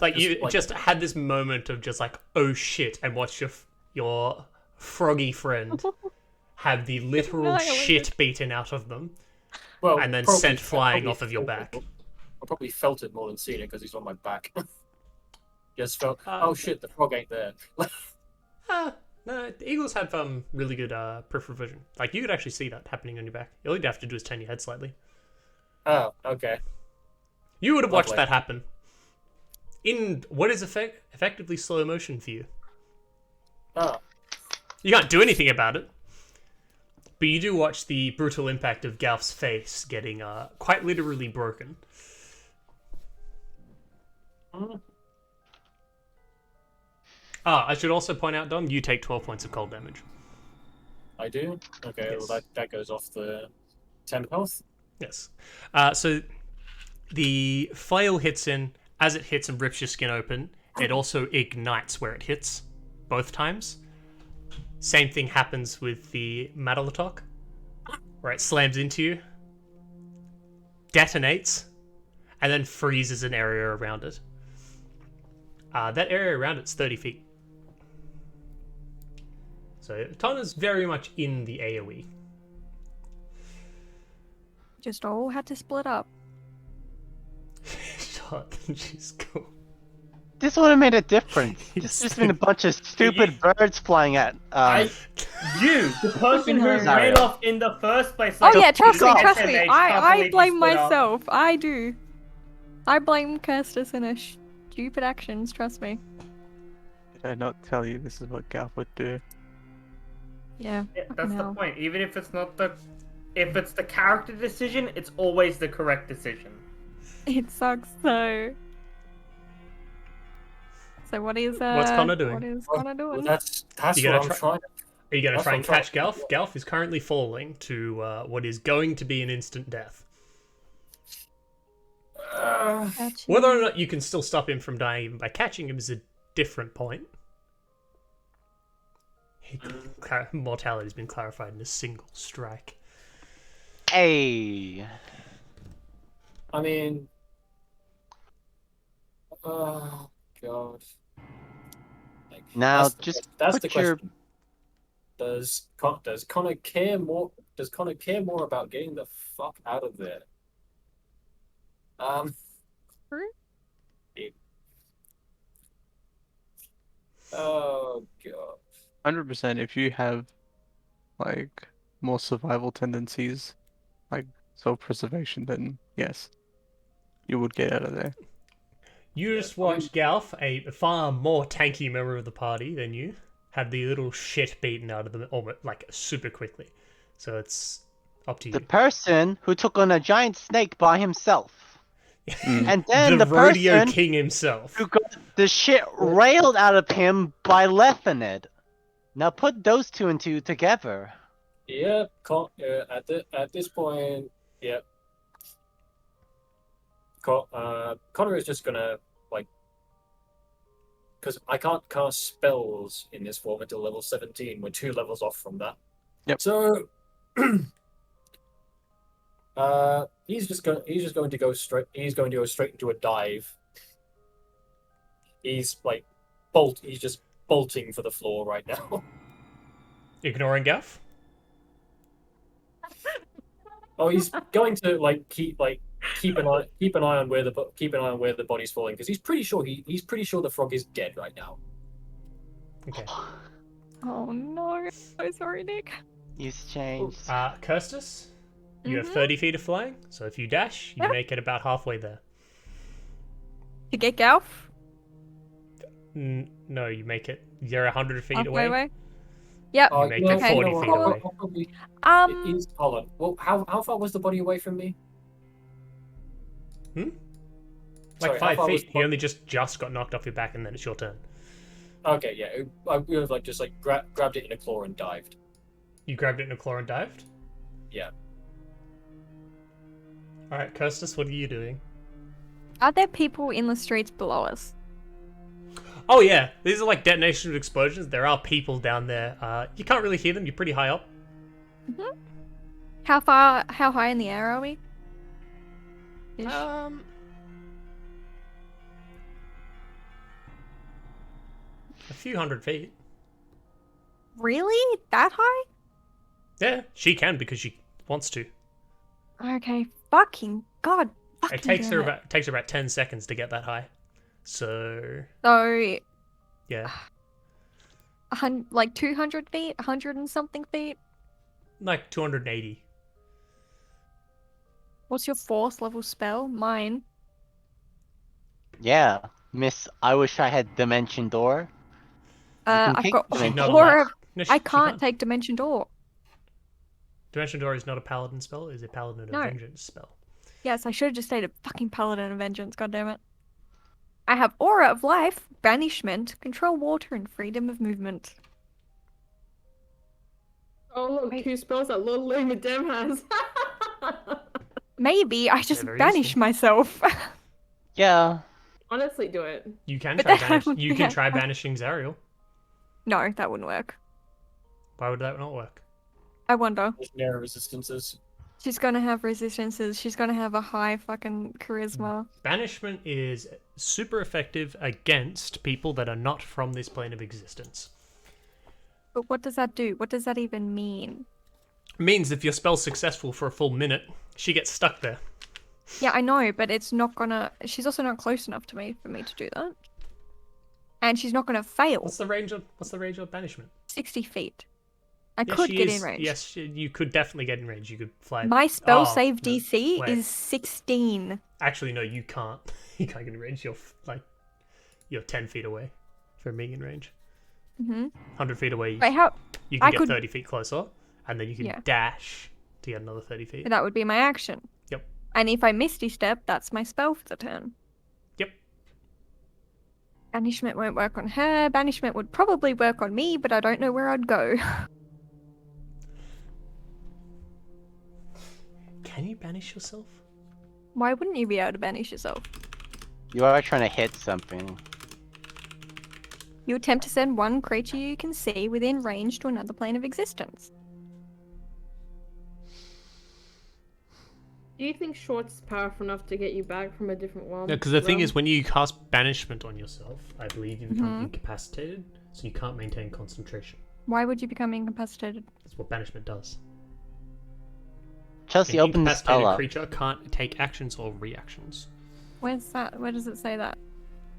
A: Like you just had this moment of just like, oh shit, and watch your froggy friend have the literal
D: Annihilated.
A: shit beaten out of them,
H: well,
A: and then
H: probably-
A: sent flying
H: probably
A: off of your
H: felt
A: back.
H: it- I probably felt it more than seen it because he's on my back. Just felt, oh shit, the frog ain't there.
A: No, the eagles have really good peripheral vision. Like you could actually see that happening on your back. All you'd have to do is turn your head slightly.
H: Oh, okay.
A: You would have watched
H: Lovely.
A: that happen in what is effectively slow motion for you.
H: Oh,
A: You can't do anything about it. But you do watch the brutal impact of Galf's face getting quite literally broken. I should also point out, Dom, you take 12 points of cold damage.
H: I do? Okay,
A: Yes.
H: well that goes off the 10 health.
A: Yes. So the flail hits in. As it hits and rips your skin open, it also ignites where it hits, both times. Same thing happens with the Matalatok, where it slams into you, detonates, and then freezes an area around it. That area around it's 30 feet. So Tana's very much in the AoE.
D: Just all had to split up.
A: Shot, she's cool.
C: This would have made a difference.
A: He's
C: There's just been a bunch of stupid birds flying at.
G: You, the person who
D: Fucking
G: ran
C: hilarious.
G: off in the first place.
D: Oh
G: like,
D: yeah, trust me,
G: God,
D: trust me.
G: SMH, can't
D: I
G: believe you
D: blame
G: split up.
D: myself. I do. I blame Kirstus and her stupid actions, trust me.
E: Did I not tell you this is what Galf would do?
D: Yeah.
G: Yeah,
D: fucking
G: that's the
D: hell.
G: point. Even if it's not if it's the character decision, it's always the correct decision.
D: It sucks though. So what is
A: What's Connor doing?
D: What is
H: Well,
D: Connor doing?
H: that's
A: You
H: what
A: gonna
H: I'm
A: try-
H: trying.
A: Are you going to
H: That's
A: try
H: what
A: and
H: I'm trying
A: catch
H: to
A: Galf?
H: do.
A: Galf is currently falling to what is going to be an instant death. Whether or not you can still stop him from dying even by catching him is a different point. Mortality has been clarified in a single strike.
C: Hey.
H: I mean, oh god. Like,
C: Now, just
H: that's
C: put
H: the
C: your-
H: question. Does Connor care more? Does Connor care more about getting the fuck out of there? Oh god.
E: 100%. If you have like more survival tendencies, like self-preservation, then yes, you would get out of there.
A: You just watched Galf, a far more tanky member of the party than you, had the little shit beaten out of them almost like super quickly. So it's up to you.
C: The person who took on a giant snake by himself. And then
A: the
C: the
A: rodeo
C: person
A: king himself.
C: who got the shit railed out of him by Lethanid. Now put those two and two together.
H: Yep. At this point, yep. Connor is just gonna like, because I can't cast spells in this form until level 17. We're 2 levels off from that.
E: Yep.
H: So, he's just going to go straight. He's going to go straight into a dive. He's like He's just bolting for the floor right now.
A: Ignoring Gaff?
H: Oh, he's going to like keep an eye on where the body's falling, because he's pretty sure the frog is dead right now.
A: Okay.
D: Oh no! So sorry, Nick.
C: He's changed.
A: Kirstus, you have 30 feet of flying, so if you dash, you make it about halfway there.
D: To get Galf?
A: No, you make it. You're 100 feet
D: Halfway
A: away.
D: away? Yep.
A: You make it 40 feet away.
H: Hold on. Well, how far was the body away from me?
A: Like
H: Sorry, how
A: 5
H: far was
A: feet.
H: the
A: He only just got knocked off your back, and then it's your turn.
H: Okay, yeah. I would have just grabbed it in a claw and dived.
A: You grabbed it in a claw and dived?
H: Yeah.
A: Alright, Kirstus, what are you doing?
D: Are there people in the streets below us?
A: Oh yeah, these are like detonation explosions. There are people down there. You can't really hear them. You're pretty high up.
D: How high in the air are we? Ish.
A: A few 100 feet.
D: Really? That high?
A: Yeah, she can because she wants to.
D: Okay, fucking god. Fucking
A: It takes
D: damn
A: her about 10 seconds to get that high. So
D: So,
A: yeah,
D: like 200 feet, 100 and something feet.
A: like 280.
D: What's your 4th level spell? Mine.
C: Yeah, Miss. I wish I had Dimension Door. can
D: I've
C: take
D: got
C: Dimension
A: Door.
D: Aura.
A: No,
D: I
A: she
D: can't take Dimension Door.
A: Dimension Door is not a paladin spell. It is a paladin of
D: No.
A: vengeance spell.
D: Yes, I should have just stated fucking Paladin of Vengeance, goddammit. I have Aura of Life, Banishment, Control Water, and Freedom of Movement.
F: Oh look,
D: Wait.
F: 2 spells that little Lady Dem has.
D: Maybe I just
A: very
D: banish
A: useful.
D: myself.
C: Yeah.
F: Honestly, do it.
A: You can
D: But
A: try
D: then I
A: banish.
D: would
A: You can
D: get-
A: try banishing Zariel.
D: No, that wouldn't work.
A: Why would that not work?
D: I wonder.
H: Legendary resistances.
D: She's gonna have resistances. She's gonna have a high fucking charisma.
A: Banishment is super effective against people that are not from this plane of existence.
D: But what does that do? What does that even mean?
A: Means if your spell's successful for a full minute, she gets stuck there.
D: Yeah, I know, but it's not gonna. She's also not close enough to me for me to do that. And she's not gonna fail.
A: What's the range of banishment?
D: 60 feet. I
A: Yes,
D: could
A: she
D: get
A: is.
D: in range.
A: Yes, you could definitely get in range. You could fly.
D: My spell
A: Oh,
D: save
A: no,
D: DC
A: wait.
D: is 16.
A: Actually, no, you can't. You can't get in range. You're 10 feet away from being in range. 100 feet away,
D: Wait, how?
A: you can
D: I
A: get
D: could-
A: 30 feet closer, and then you can
D: Yeah.
A: dash to get another 30 feet.
D: That would be my action.
A: Yep.
D: And if I Misty Step, that's my spell for the turn.
A: Yep.
D: Banishment won't work on her. Banishment would probably work on me, but I don't know where I'd go.
A: Can you banish yourself?
D: Why wouldn't you be able to banish yourself?
C: You are trying to hit something.
D: You attempt to send one creature you can see within range to another plane of existence.
F: Do you think Short's is powerful enough to get you back from a different realm?
A: No, because the thing is, when you cast banishment on yourself, I believe you become
D: Mhm.
A: incapacitated, so you can't maintain concentration.
D: Why would you become incapacitated?
A: That's what banishment does.
C: Chelsea,
A: An
C: open the spell
A: incapacitated
C: up.
A: creature can't take actions or reactions.
D: Where's that? Where does it say that?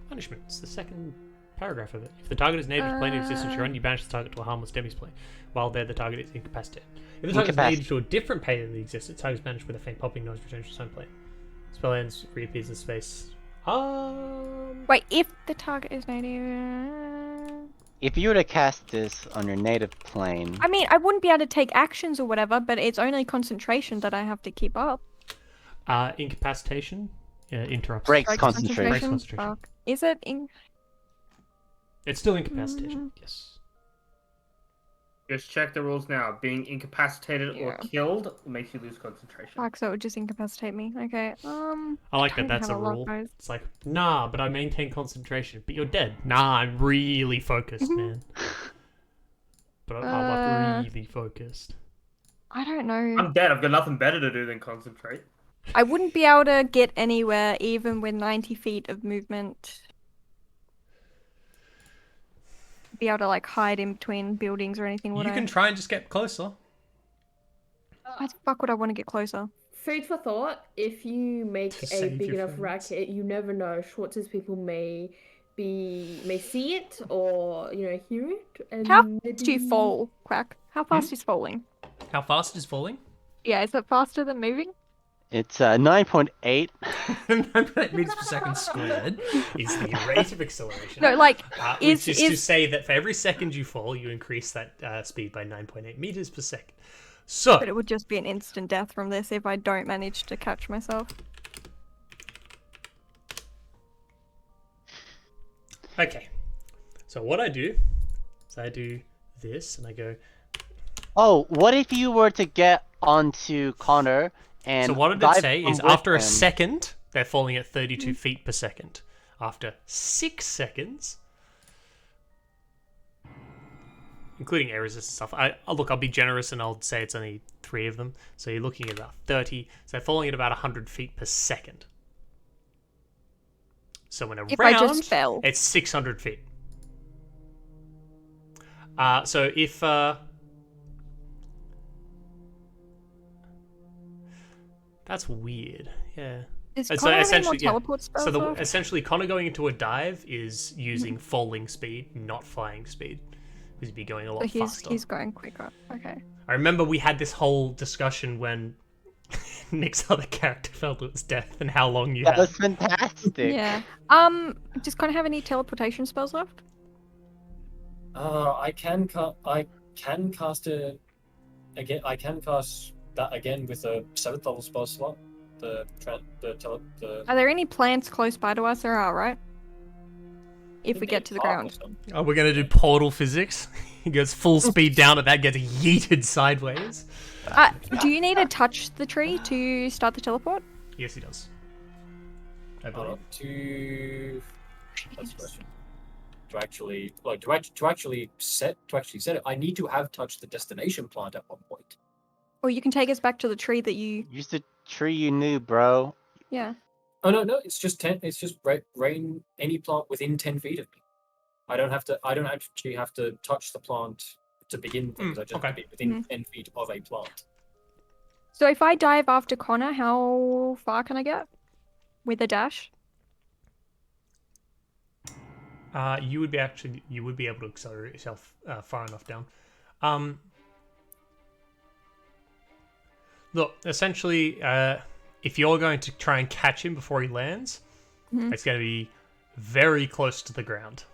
A: Banishment. It's the second paragraph of it. If the target is native to plane of existence you're on, you banish the target to a harmless demi-plane, while there the target is incapacitated. If the target is native to a different plane of existence, the target is banished with a faint popping noise returns to its own plane. Spell ends, reappears in space.
D: Wait, if the target is native...
C: If you were to cast this on your native plane,
D: I mean, I wouldn't be able to take actions or whatever, but it's only concentration that I have to keep up.
A: Incapacitation interrupts.
C: breaks concentration.
A: Breaks concentration.
D: Fuck. Is it in...
A: It's still incapacitation. Yes.
B: Just check the rules now. Being incapacitated or
D: Yeah.
B: killed makes you lose concentration.
D: Fuck, so it would just incapacitate me. Okay,
A: I like
D: don't
A: that that's a
D: have a lot,
A: rule.
D: guys.
A: It's like, nah, but I maintain concentration. But you're dead. Nah, I'm really focused, man. But I'm really focused.
D: I don't know.
B: I'm dead. I've got nothing better to do than concentrate.
D: I wouldn't be able to get anywhere even with 90 feet of movement. Be able to like hide in between buildings or anything, would
A: You
D: I?
A: can try and just get closer.
D: Why the fuck would I want to get closer?
F: Food for thought. If you make
A: To
F: a
A: save
F: big
A: your
F: enough
A: friends.
F: racket, you never know. Schwartz's people may see it or hear it. And
D: How
F: maybe...
D: fast do you fall, Quack? How fast is falling?
A: How fast is falling?
D: Yeah, is it faster than moving?
C: It's 9.8.
A: 9.8 meters per second squared is the rate of acceleration.
D: No, like,
A: Which is to say that for every second you fall, you increase that speed by 9.8 meters per second. So,
D: But it would just be an instant death from this if I don't manage to catch myself.
A: okay. So what I do is I do this and I go.
C: Oh, what if you were to get onto Connor and
A: So what did it
C: dive
A: say
C: from
A: is
C: with
A: after a
C: him?
A: second, they're falling at 32 feet per second. After 6 seconds, including air resistance stuff, I'll be generous and I'll say it's only 3 of them. So you're looking at about 30. So they're falling at about 100 feet per second. So in a
D: If I
A: round,
D: just fell.
A: it's 600 feet. So if that's weird, yeah.
D: Is
A: So
D: Connor having more
A: essentially, yeah.
D: teleport spells
A: So
D: left?
A: essentially, Connor going into a dive is using falling speed, not flying speed, because he'd be going a lot
D: So
A: faster.
D: he's going quicker. Okay.
A: I remember we had this whole discussion when Nick's other character fell to its death and how long you
C: That
A: had.
C: was fantastic.
D: Yeah. Does Connor have any teleportation spells left?
H: I can cast it again. I can cast that again with a 7th level spell slot. The
D: Are there any plants close by to us? There are, right? If we get to the ground.
A: Oh, we're gonna do portal physics. He goes full speed down at that, gets yeeted sideways.
D: Do you need to touch the tree to start the teleport?
A: Yes, he does. I believe.
H: That's the question. To actually set it, I need to have touched the destination plant at one point.
D: Or you can take us back to the tree that you...
C: Use the tree you knew, bro.
D: Yeah.
H: Oh no, it's just 10. It's just rain any plant within 10 feet of me. I don't actually have to touch the plant to begin things. I just have to be within 10 feet of a plant.
D: So if I dive after Connor, how far can I get? With a dash?
A: You would be able to accelerate yourself far enough down. Look, essentially, if you're going to try and catch him before he lands, it's going to be very close to the ground.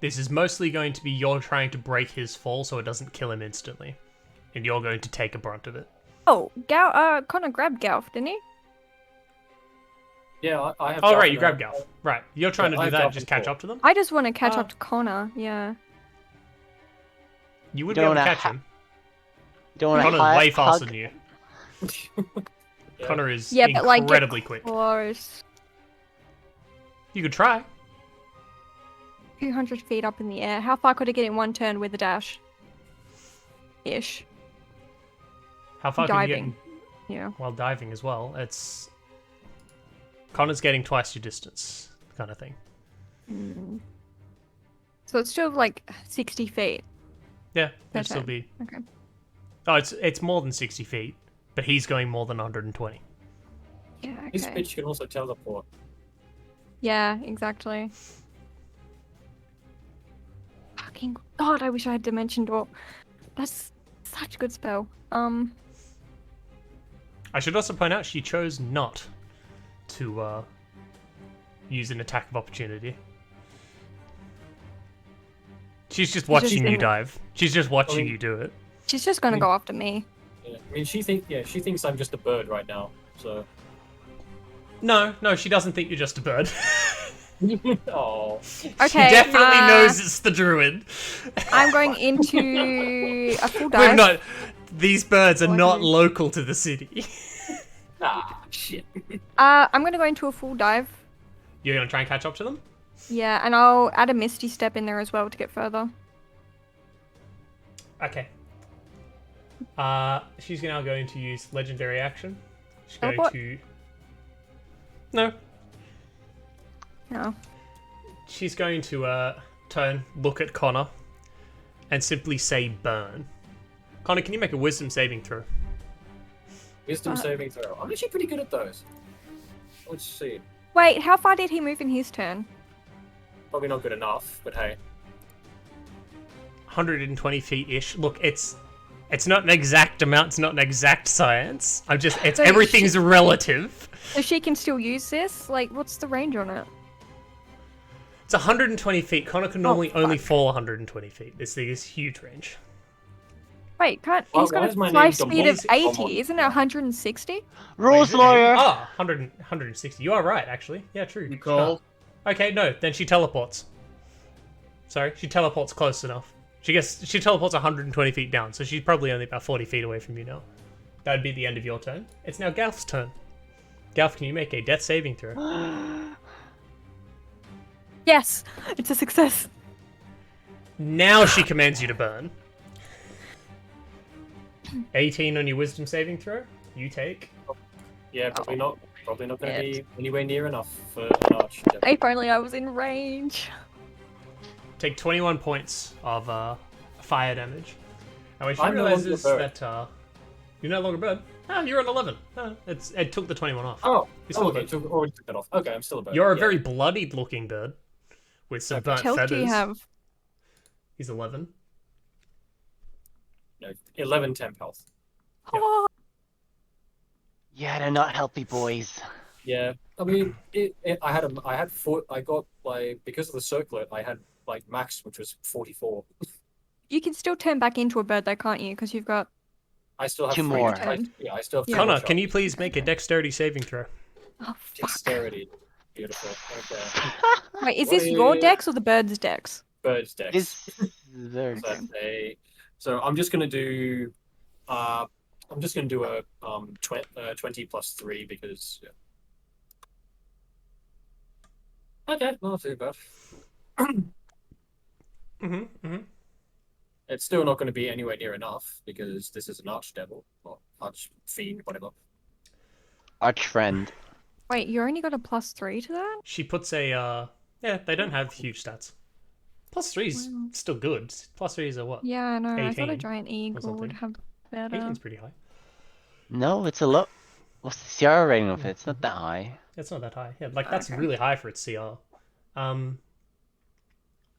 A: This is mostly going to be you're trying to break his fall so it doesn't kill him instantly. And you're going to take a brunt of it.
D: Oh, Connor grabbed Galf, didn't he?
H: Yeah, I have.
A: Oh,
H: Garth
A: right, you
H: now.
A: grab Galf. Right, you're trying
H: Yeah,
A: to
H: I
A: do
H: have
A: that,
H: Garth
A: just
H: and
A: catch
H: Paul.
A: up to them?
D: I just want to catch
A: Ah.
D: up to Connor. Yeah.
A: You would
C: You
A: be able
C: don't
A: to
C: wanna
A: catch him.
C: Don't want
A: Connor's
C: to
A: way faster
C: hug.
A: than you.
H: Yeah.
A: Connor is
D: Yeah, but like get
A: incredibly quick.
D: close.
A: You could try.
D: 200 feet up in the air. How far could I get in one turn with a dash? Ish.
A: How far can you
D: Diving.
A: get
D: Yeah.
A: while diving as well? It's Connor's getting twice your distance, kind of thing.
D: Mm. So it's still like 60 feet.
A: Yeah,
D: Per
A: it'd still
D: turn.
A: be.
D: Okay.
A: Oh, it's more than 60 feet, but he's going more than 120.
D: Yeah,
H: His
D: okay.
H: bitch can also teleport.
D: Yeah, exactly. Fucking God, I wish I had Dimension Door. That's such a good spell.
A: I should also point out she chose not to use an attack of opportunity. She's just watching you
D: didn't-
A: dive. She's just watching
H: mean-
A: you do it.
D: she's just gonna go after me.
H: Yeah. I mean, she thinks I'm just a bird right now. So.
A: No, she doesn't think you're just a bird.
H: Oh.
D: Okay.
A: She definitely knows it's the druid.
D: I'm going into a full
A: We're
D: dive.
A: not. These birds are not
D: Okay.
A: local to the city.
H: Ah, shit.
D: I'm gonna go into a full dive.
A: You're gonna try and catch up to them?
D: Yeah, and I'll add a Misty Step in there as well to get further.
A: Okay. She's now going to use legendary action. She's going
D: Teleport?
A: to. No.
D: No.
A: She's going to turn, look at Connor, and simply say burn. Connor, can you make a wisdom saving throw?
H: Wisdom saving throw. I'm actually pretty good at those. Let's see.
D: Wait, how far did he move in his turn?
H: Probably not good enough, but hey.
A: 120 feet ish. Look, it's not an exact amount. It's not an exact science.
D: So
A: everything's relative.
D: So she can still use this? Like, what's the range on it?
A: It's 120 feet. Connor can normally only
D: fuck.
A: fall 120 feet. This thing is huge range.
D: Wait, can't
H: Why-
D: he's got
H: why
D: a
H: is my
D: fly
H: name
D: speed of
H: Dominic
D: 80,
H: Common?
D: isn't it 160?
C: Rules
A: Wait,
C: lawyer.
A: Ah, 160. You are right, actually. Yeah, true.
G: You call?
A: Okay, no, then she teleports. Sorry, she teleports close enough. She teleports 120 feet down, so she's probably only about 40 feet away from you now. That would be the end of your turn. It's now Galf's turn. Galf, can you make a death saving throw?
D: Yes, it's a success.
A: Now she commands you to burn. 18 on your wisdom saving throw. You take.
H: Yeah, probably not. Probably not going to be anywhere near enough for an arch.
D: If only I was in range.
A: Take 21 points of fire damage. And when she
H: I'm no longer
A: realizes
H: a bird.
A: that you're no longer a bird, you're on 11. It took the 21 off.
H: Oh,
A: You're still a
H: okay.
A: bird.
H: Already took that off. Okay, I'm still a bird.
A: You're a
H: yeah.
A: very bloodied looking bird with some burnt
D: What else
A: feathers.
D: do you have?
A: He's 11.
H: No, 11 temp health.
A: Yep.
D: Oh,
C: Yeah, they're not healthy boys.
H: Yeah, I mean, I got like because of the circlet, I had like max, which was 44.
D: you can still turn back into a bird though, can't you? Because you've got...
H: I still have
C: Two
H: three-
C: more.
H: I still have
D: Yeah.
H: two more
A: Connor, can
H: shots.
A: you please make a dexterity saving throw?
D: Oh, fuck.
H: Dexterity. Beautiful. Okay.
D: Wait, is this your
H: Wait.
D: dex or the bird's dex?
H: Birds dex.
C: Is there?
H: So I'm just gonna do a 20 plus 3 because yeah. Okay, not too bad. It's still not going to be anywhere near enough because this is an archdevil or archfiend, whatever.
C: Archfriend.
D: Wait, you only got a +3 to that?
A: She puts a they don't have huge stats. +3 is
D: Wow.
A: still good. +3 is a what?
D: Yeah, I know. I thought a
A: 18
D: giant eagle would
A: something.
D: have better.
A: 18's pretty high.
C: No, it's a low. What's the CR rating of it? It's not that high.
A: It's not that high. Yeah, like that's
D: Okay.
A: really high for its CR.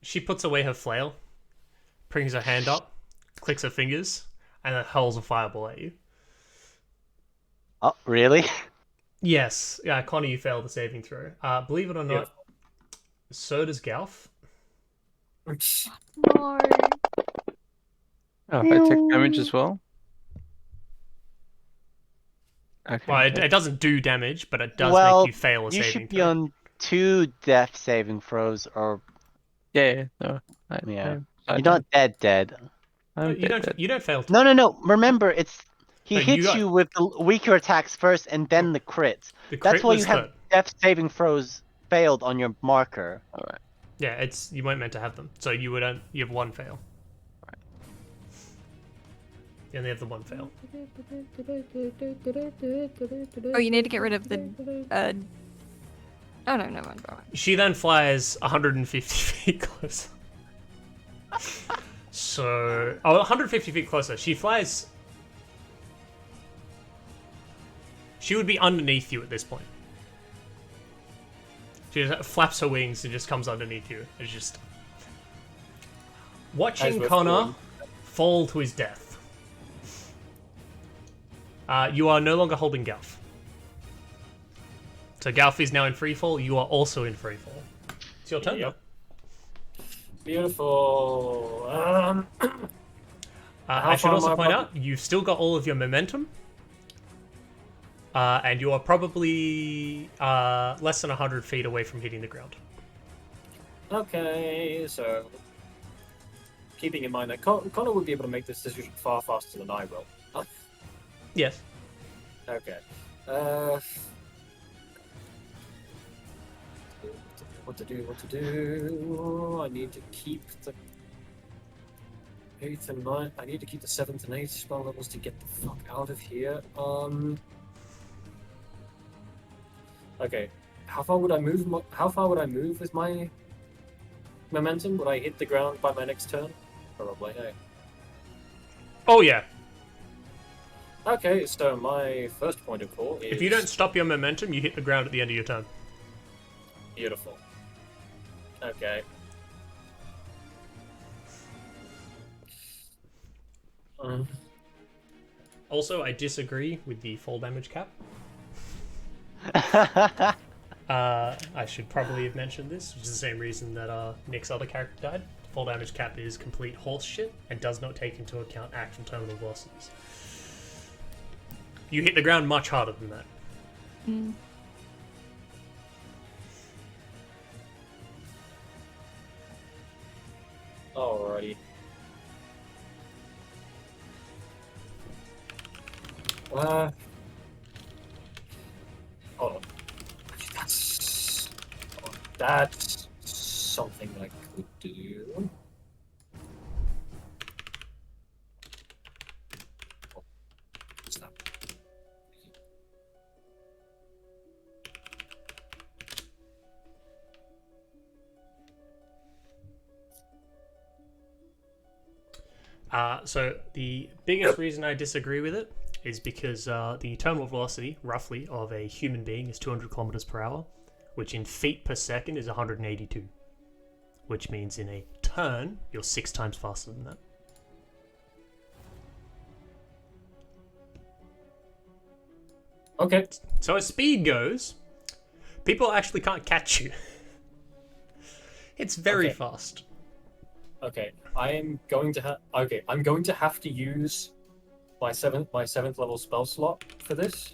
A: She puts away her flail, brings her hand up, clicks her fingers, and then hurls a fireball at you.
C: Oh, really?
A: Yes, yeah, Connor, you failed the saving throw. Believe it or not, so does Galf.
D: No.
E: Oh, I take damage as well. Okay.
A: Well, it doesn't do damage, but it does
C: well,
A: make you fail a
C: you
A: saving
C: should be
A: throw.
C: on 2 death saving throws, or
E: Yeah. No.
C: yeah.
E: I
C: You're
E: know.
C: not dead.
E: I'm
A: You
E: dead.
A: don't fail.
C: No. Remember, he
A: No, you
C: hits
A: got-
C: you with the weaker attacks first, and then the crits.
A: The
C: That's
A: crit
C: why
A: was
C: you have
A: third.
C: death saving throws failed on your marker.
E: All right.
A: Yeah, you weren't meant to have them, so you have 1 fail. You only have the 1 fail.
D: Oh, you need to get rid of the. Oh no, never mind.
A: She then flies 150 feet closer. So, 150 feet closer. She flies. She would be underneath you at this point. She just flaps her wings and just comes underneath you. It's just watching
H: As we're
A: Connor
H: falling.
A: fall to his death. You are no longer holding Galf. So Galf is now in freefall. You are also in freefall. It's your turn.
H: Yep. Beautiful.
A: I should
H: far
A: also
H: am I
A: point
H: above-
A: out you've still got all of your momentum. And you are probably less than 100 feet away from hitting the ground.
H: Okay, so keeping in mind that Connor would be able to make this decision far faster than I will. Huh?
A: Yes.
H: Okay. What to do? I need to keep the 8th and 9th. I need to keep the 7th and 8th spell levels to get the fuck out of here. Okay. How far would I move? How far would I move with my momentum? Would I hit the ground by my next turn? Probably. Hey.
A: Oh yeah.
H: Okay, so my first point of call is...
A: If you don't stop your momentum, you hit the ground at the end of your turn.
H: Beautiful. Okay.
A: Also, I disagree with the fall damage cap. I should probably have mentioned this, which is the same reason that Nick's other character died. Fall damage cap is complete horse shit and does not take into account actual terminal velocities. You hit the ground much harder than that.
D: Mm.
H: Alrighty. Hold on. That's something I could do. Oh, what's that?
A: So the biggest reason I disagree with it is because the terminal velocity, roughly, of a human being is 200 kilometers per hour, which in feet per second is 182. Which means in a turn, you're 6 times faster than that.
H: Okay.
A: So as speed goes, people actually can't catch you. It's very
H: Okay.
A: fast.
H: Okay. I'm going to have to use my seventh level spell slot for this.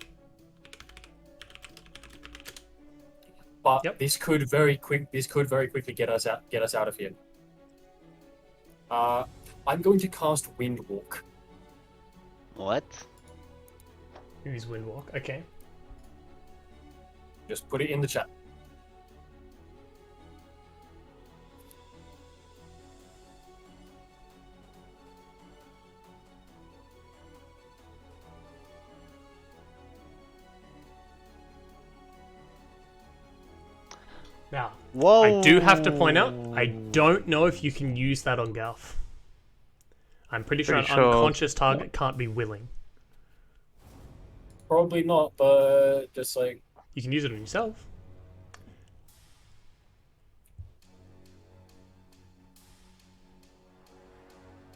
H: But
A: Yep.
H: this could very quickly get us out of here. I'm going to cast Wind Walk.
C: What?
A: Use Windwalk. Okay.
H: Just put it in the chat.
A: Now,
C: Whoa!
A: I do have to point out, I don't know if you can use that on Galf. I'm pretty sure an
E: Pretty sure-
A: unconscious target can't be willing.
H: Probably not, but just like
A: You can use it on yourself.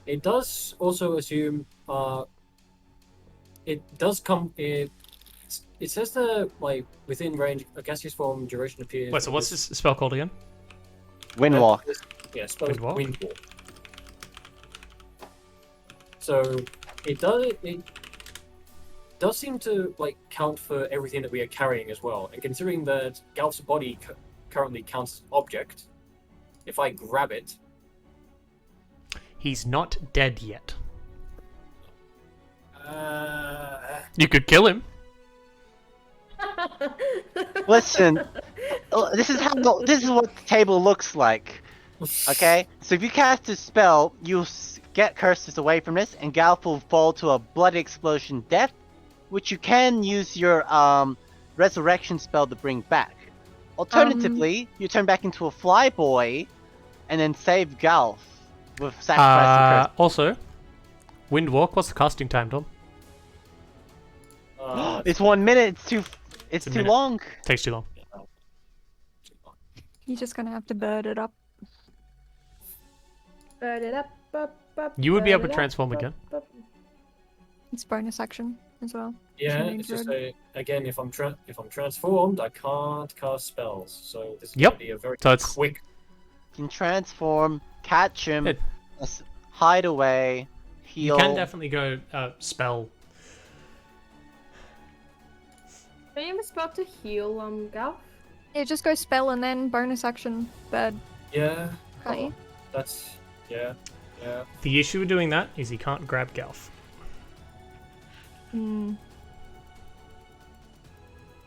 H: it does also assume it does come it says that like within range a gaseous form duration appears.
A: Wait, so what's this spell called again?
C: Windwalk.
H: Yeah, spells
A: Windwalk?
H: Windwalk. So it does it does seem to like count for everything that we are carrying as well. And considering that Galf's body currently counts as an object, if I grab it,
A: He's not dead yet.
H: you
A: could kill him.
C: Listen, this is what the table looks like. Okay, so if you cast a spell, you'll get curses away from this, and Galf will fall to a bloody explosion death, which you can use your resurrection spell to bring back. Alternatively, you turn back into a flyboy, and then save Galf with sacrificing curse.
A: Also, Windwalk, what's the casting time, Dom?
C: It's 1 minute. It's too
A: minute.
C: long.
A: Takes too long.
D: You're just gonna have to bird it up.
F: Bird it up,
A: You would be able to
F: bird it up,
A: transform again.
D: It's bonus action as well.
H: Yeah,
D: Shooting
H: it's just
D: bird.
H: again, if I'm transformed, I can't cast spells. So this is
A: Yep.
H: gonna be a very
A: So it's
H: quick.
C: You can transform, catch him,
A: Yeah.
C: hide away, heal.
A: you can definitely go spell.
F: Are you about to heal Galf?
D: Yeah, just go spell and then bonus action bird.
H: Yeah.
D: Can't you?
H: That's yeah.
A: The issue with doing that is he can't grab Galf.
D: Hmm.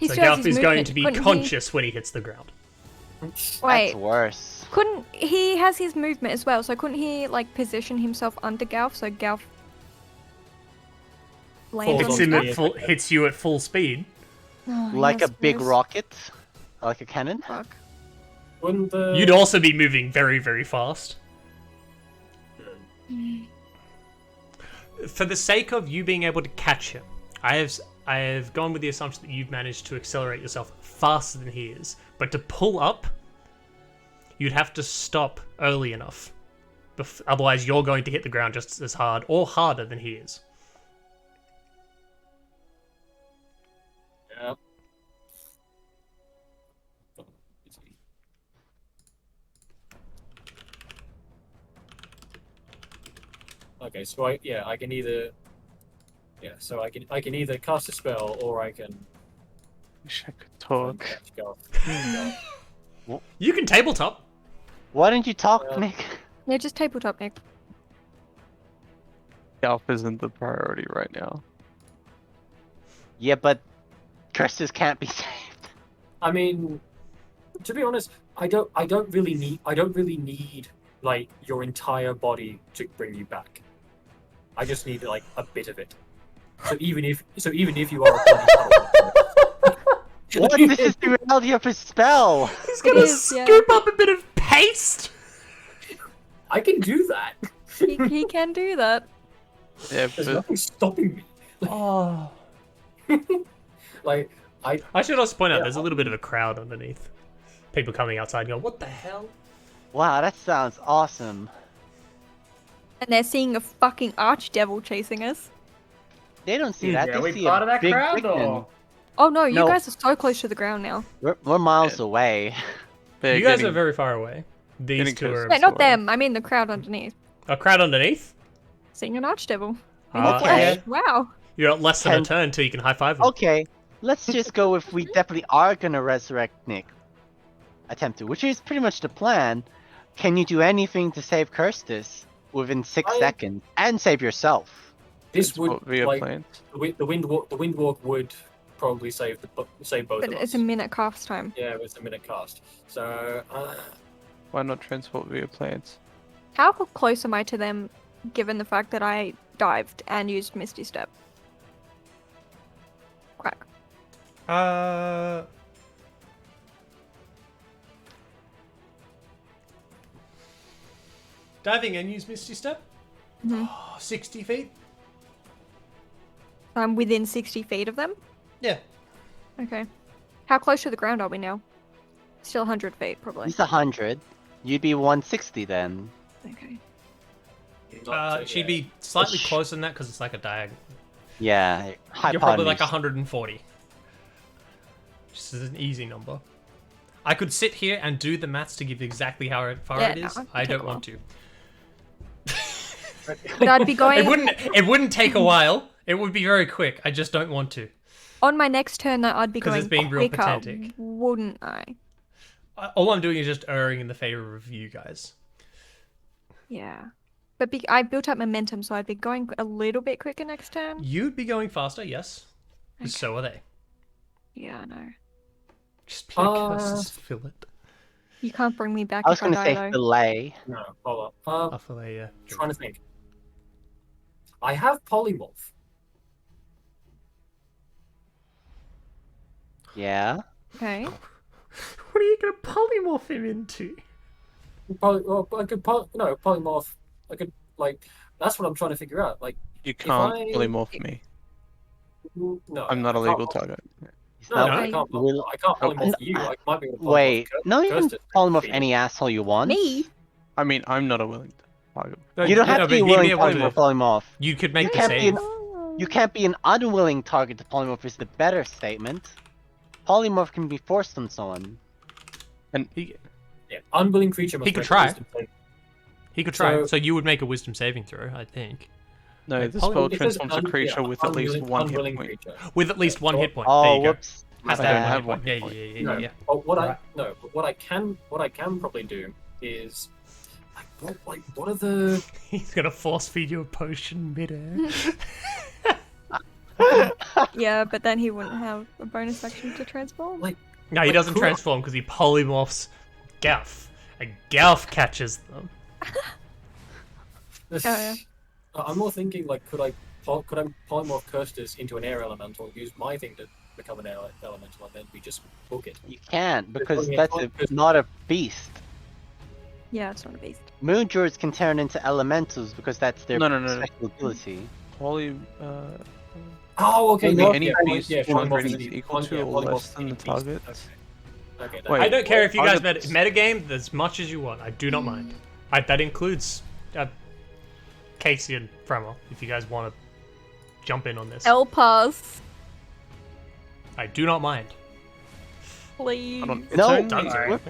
A: So Galf is going to be
D: Couldn't
A: conscious when he hits the ground.
D: He... Wait,
C: That's worse.
D: couldn't he has his movement as well? So couldn't he like position himself under Galf so Galf lands
A: Hits,
D: on
A: him
D: Galf?
A: at full, hits you at full speed.
D: Oh,
C: Like
D: yes,
C: a big
D: please.
C: rocket, like a cannon.
D: Fuck.
H: Wouldn't the
A: You'd also be moving very, very fast. For the sake of you being able to catch him, I have gone with the assumption that you've managed to accelerate yourself faster than he is. But to pull up, you'd have to stop early enough. Otherwise, you're going to hit the ground just as hard or harder than he is.
H: Yeah. Okay, so I can either so I can either cast a spell or I can
E: Wish I could talk.
H: catch Galf.
A: You can tabletop.
C: Why don't you talk, Nick?
D: Yeah, just tabletop, Nick.
E: Galf isn't the priority right now.
C: Yeah, but curses can't be saved.
H: I mean, to be honest, I don't really need like your entire body to bring you back. I just need like a bit of it. So even if you are a
C: What? This is the reality of his spell.
A: He's gonna
D: is, yeah.
A: scoop up a bit of paste.
H: I can do that.
D: He can do that.
E: Yeah,
H: There's
E: but
H: nothing stopping me.
A: Oh.
H: Like
A: I should also point out
H: Yeah.
A: there's a little bit of a crowd underneath. People coming outside and go, what the hell?
C: Wow, that sounds awesome.
D: And they're seeing a fucking archdevil chasing us.
C: They don't see that.
G: Yeah,
C: They
G: we
C: see
G: part
C: a
G: of that
C: big
G: crowd,
C: freaking-
G: or?
D: Oh no, you
C: No.
D: guys are so close to the ground now.
C: We're miles away.
E: they're
A: You guys
E: getting-
A: are very far away. These
E: getting
A: two are
E: close.
D: Wait, not
E: Sorry.
D: them. I mean the crowd underneath.
A: a crowd underneath.
D: Seeing an archdevil. In
A: Ah,
D: the flesh.
C: okay.
D: Wow.
A: You're at less than a
C: Can-
A: turn until you can high five them.
C: Okay, let's just go if we definitely are gonna resurrect Nick. Attempt to, which is pretty much the plan. Can you do anything to save Kirstis within 6 seconds and save yourself?
H: this would
E: Transport via
H: like
E: planes.
H: the windwalk would probably save both
D: But
H: of
D: it's
H: us.
D: a minute cast time.
H: Yeah, it's a minute cast. So
E: Why not transport via planes?
D: How close am I to them given the fact that I dived and used Misty Step? Quack.
A: Diving and use Misty Step?
D: Mhm.
A: 60 feet?
D: I'm within 60 feet of them?
A: Yeah.
D: Okay. How close to the ground are we now? Still 100 feet, probably.
C: He's 100. You'd be 160 then.
D: Okay.
A: She'd be slightly closer than that because it's like a diagonal.
C: Yeah,
A: You're probably like
C: hypotenuse.
A: 140. This is an easy number. I could sit here and do the maths to give exactly how far
D: Yeah,
A: it is.
D: no,
A: I
D: it'd take
A: don't
D: a while.
A: want to.
D: But I'd be going.
A: It wouldn't take a while. It would be very quick. I just don't want to.
D: On my next turn, though, I'd be
A: 'Cause
D: going
A: it's being real
D: quicker,
A: pedantic.
D: wouldn't I?
A: All I'm doing is just erring in the favor of you guys.
D: Yeah. But I built up momentum, so I'd be going a little bit quicker next turn.
A: You'd be going faster, yes.
D: Okay.
A: So are they.
D: Yeah, I know.
A: Just be a curses, fill it.
D: You can't bring me back
C: I was
D: if I
C: gonna
D: die,
C: say
D: though.
C: fillet.
H: No, hold up.
A: I'll fillet, yeah.
H: Trying to think. I have polymorph.
C: Yeah.
D: Okay.
A: What are you going to polymorph him into?
H: Polymorph. I could that's what I'm trying to figure out. Like,
E: You can't
H: I-
E: polymorph me.
H: no,
E: I'm not a
H: I can't
E: legal
H: polymorph-
E: target.
C: He's
H: No,
C: not
H: I can't. I can't polymorph you. I might be able to polymorph
C: Wait, no, you can
H: Kirsten.
C: polymorph any asshole you want.
D: Me?
E: I mean, I'm not a willing target.
C: You don't have to be willing
A: able
C: target to polymorph.
A: You could make the
C: can't be
A: save.
C: You can't be an unwilling target to polymorph is the better statement. Polymorph can be forced on someone.
E: And
H: Yeah, unwilling creature must
A: He could
H: make a
A: try.
H: wisdom save.
A: He could try.
H: So-
A: So you would make a wisdom saving throw, I think.
E: no,
A: Like,
E: the
A: poly-
E: spell
H: It says
E: transforms a creature with at least one hit
H: unwilling
E: point.
H: creature.
A: With at least one hit point.
C: Oh,
A: there you go.
C: whoops.
A: Has
E: I
A: to
E: don't
A: have
E: have
A: one
E: one
A: hit
E: hit
A: point.
E: point.
A: Yeah.
H: No, but what
A: Right.
H: I can probably do is what are the
A: He's gonna force feed you a potion midair.
D: Yeah, but then he wouldn't have a bonus action to transform.
A: No, he doesn't
H: cool.
A: transform because he polymorphs Gelf. And Gelf catches them.
H: this?
D: Oh, yeah.
H: I'm more thinking like could I polymorph Kirstus into an air elemental, use my thing to become an air elemental, and then we just book it.
C: You can't because
H: Yeah,
C: that's not a beast.
D: Yeah, it's not a beast.
C: Moon druids can turn into elementals because that's their
E: No.
C: special ability.
H: Oh, okay.
E: Only
H: no,
E: any
H: yeah,
E: beast
H: yeah,
E: one
H: polymorph
E: rating
H: any-
E: is equal to
H: yeah,
E: or
H: polymorph
E: less than
H: any
E: the
H: beast.
E: target.
H: Okay,
E: Wait,
A: I don't care if you guys
E: targets-
A: metagame as much as you want. I do not mind. That includes Casey and Fremel, if you guys want to jump in on this.
D: Help us,
A: I do not mind.
D: please.
E: Hold on, it's
C: No,
E: only-
A: Done,
B: Alright.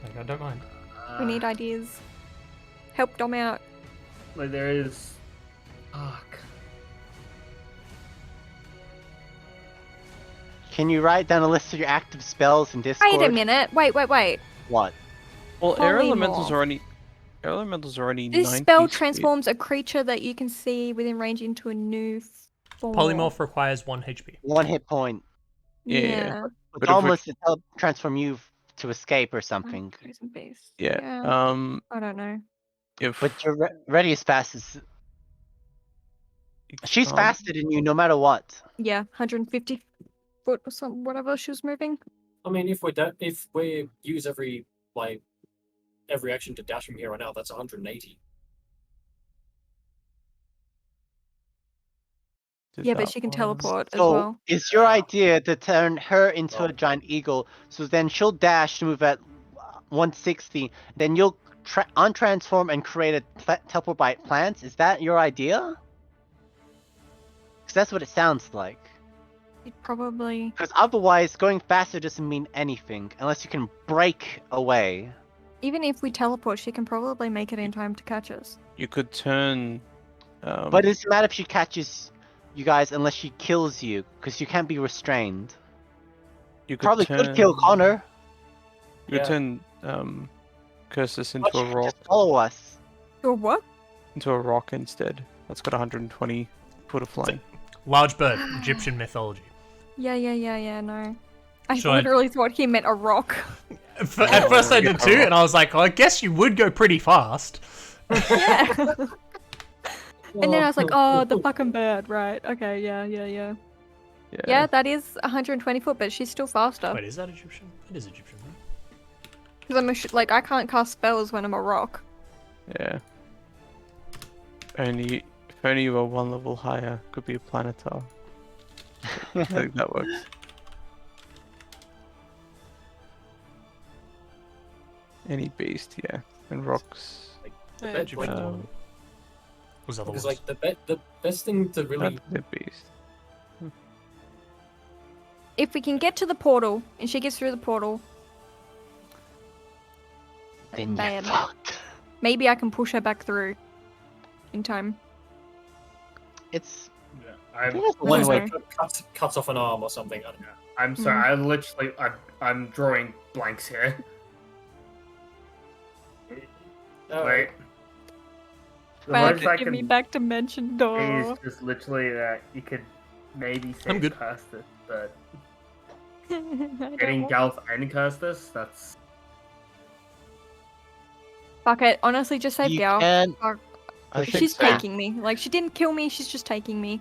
A: Like, I don't mind.
D: We need ideas. Help Dom out.
B: Like there is. Fuck.
C: Can you write down a list of your active spells in Discord?
D: Wait a minute. Wait.
C: What?
E: Well, air elementals
D: Polymorph.
E: are only
D: This
E: 90
D: spell
E: speed.
D: transforms a creature that you can see within range into a new form.
A: Polymorph requires 1 HP.
C: 1 hit point.
E: Yeah. But
C: It's
E: if
C: almost to transform you to escape or something.
D: Poison beast.
E: Yeah.
D: I don't know.
E: If
C: But you're ready as fast as... She's
E: um,
C: faster than you no matter what.
D: Yeah, 150 foot or something, whatever she was moving.
H: I mean, if we use every action to dash from here on out, that's 180.
E: did
D: Yeah, but
E: that
D: she can
E: one.
D: teleport as
C: So,
D: well.
C: is your idea to turn her into a giant eagle, so then she'll dash to move at 160, then you'll untransform and create a teleport by plants? Is that your idea? Because that's what it sounds like.
D: It probably.
C: Because otherwise, going faster doesn't mean anything, unless you can break away.
D: Even if we teleport, she can probably make it in time to catch us.
E: You could turn.
C: But it doesn't matter if she catches you guys unless she kills you, because you can't be restrained.
E: you could
C: Probably
E: turn,
C: could kill Connor,
E: You could
H: Yeah.
E: turn Cursus
C: but
E: into
C: she
E: a
C: could
E: rock.
C: just follow us.
D: Or what?
E: Into a rock instead. That's got 120 foot of flying.
A: Large bird, Egyptian mythology.
D: Yeah, no. I
A: Should I-
D: literally thought he meant a rock.
A: At first I did too, and I was like, well, I guess you would go pretty fast.
D: Yeah. And then I was like, oh, the fucking bird, right. Okay, yeah.
E: Yeah.
D: Yeah, that is 120 foot, but she's still faster.
A: Wait, is that Egyptian? It is Egyptian, right?
D: Because I'm I can't cast spells when I'm a rock.
E: Yeah. If only you were one level higher, could be a planetar. I think that works. Any beast, yeah. And rocks.
H: The
B: Yeah,
H: bet-
A: Egyptian.
E: Um,
A: Was other
H: because
A: ones.
H: like the best thing to really
E: the beast.
D: If we can get to the portal, and she gets through the portal,
C: Then you're
D: bad.
C: fucked.
D: Maybe I can push her back through in time.
C: It's
G: I'm,
C: think it's one way.
H: Cuts off an arm or something. I don't know.
G: I'm sorry. I literally, I'm drawing blanks here. Wait. The
D: Back,
G: most I
D: give me
G: can
D: back dimension
G: see
D: door.
G: is just literally that you could maybe
A: I'm
G: say
A: good.
G: Curstus, but
D: I don't
G: getting
D: want-
G: Galf and Curstus, that's
D: Fuck it. Honestly, just save
C: You
D: Gal.
C: can.
D: Fuck.
E: I think
D: She's
E: so.
D: taking me. Like, she didn't kill me, she's just taking me.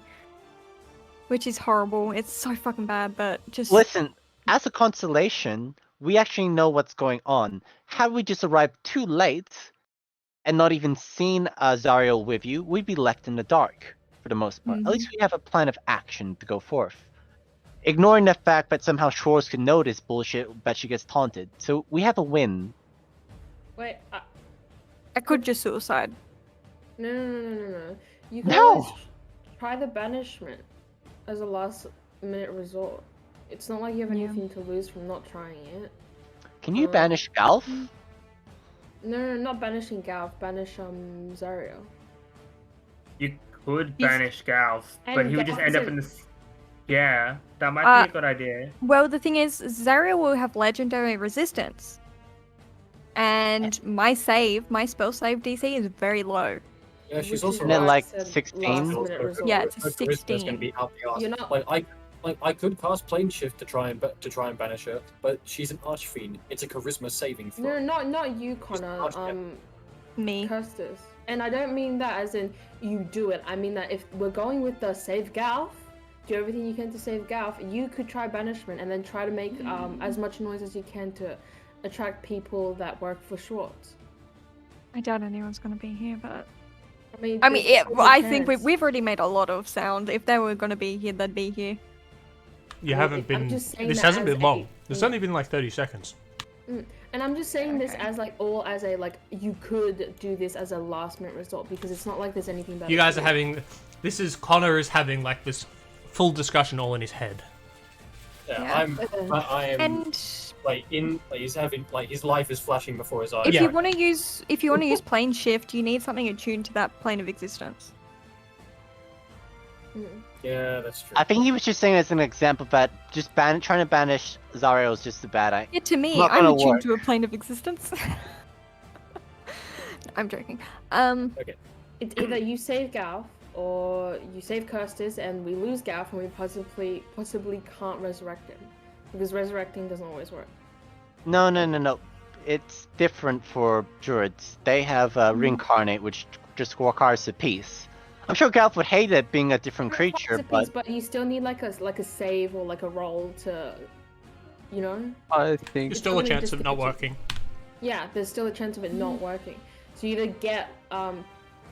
D: Which is horrible. It's so fucking bad, but just...
C: Listen, as a consolation, we actually know what's going on. Had we just arrived too late and not even seen Zariel with you, we'd be left in the dark for the most part. At least we have a plan of action to go forth. Ignoring the fact that somehow Shores could know this bullshit, but she gets taunted. So we have a win.
F: Wait,
D: I could just suicide.
F: no. You can
C: No!
F: always try the banishment as a last minute resort. It's not like you have
D: Yeah.
F: anything to lose from not trying it.
C: Can you banish Galf?
F: No, not banishing Galf. Banish Zariel.
G: you could
D: He's-
G: banish Galf, but
F: And
G: he would just
F: Galf
G: end up
F: isn't-
G: in this. Yeah, that might be a good idea.
D: Well, the thing is, Zariel will have legendary resistance. And my spell save DC is very low.
H: Yeah, she's
F: Which
H: also
F: is
C: Isn't it
F: why I
C: like
F: said
C: 16?
F: last minute resort.
D: Yeah, it's a
H: Her charisma's gonna
D: 16.
H: be out the arse.
F: You're not-
H: I could cast plane shift to try and banish her, but she's an archfiend. It's a charisma saving throw.
F: No, not you, Connor.
H: Archfiend.
D: Me.
F: Curstus. And I don't mean that as in you do it. I mean that if we're going with the save Galf, do everything you can to save Galf, you could try banishment and then try to make as much noise as you can to attract people that work for Schwartz.
D: I doubt anyone's gonna be here, but... I mean,
F: there's always a
D: I think
F: chance.
D: we've already made a lot of sound. If they were gonna be here, they'd be here.
A: You
F: Well,
A: haven't
F: I'm
A: been.
F: just saying
A: This
F: that
A: hasn't
F: as
A: been long.
F: a-
A: It's only been like 30 seconds.
F: And I'm just saying this as like all as a like you could do this as a last minute result because it's not like there's anything better.
A: You guys
F: to
A: are
F: do.
A: having. This is Connor is having like this full discussion all in his head.
H: Yeah,
D: Yeah.
H: I am
D: And
H: like he's having like his life is flashing before his eyes.
D: if
A: Yeah.
D: you want to use plane shift, you need something attuned to that plane of existence.
H: Yeah, that's true.
C: I think he was just saying as an example that just trying to banish Zariel is just a bad idea.
D: Yeah, to me,
C: Not
D: I'm
C: gonna
D: attuned
C: work.
D: to a plane of existence. I'm joking.
F: It's either you save Galf or you save Curstus and we lose Galf and we possibly can't resurrect him because resurrecting doesn't always work.
C: No. It's different for druids. They have reincarnate, which just requires a piece. I'm sure Galf would hate it being a different creature, but
F: you still need like a save or like a roll to, you know.
E: I think
A: There's still a
F: probably
A: chance
F: just
A: of
F: a
A: not
F: picture.
A: working.
F: Yeah, there's still a chance of it not working. So you either get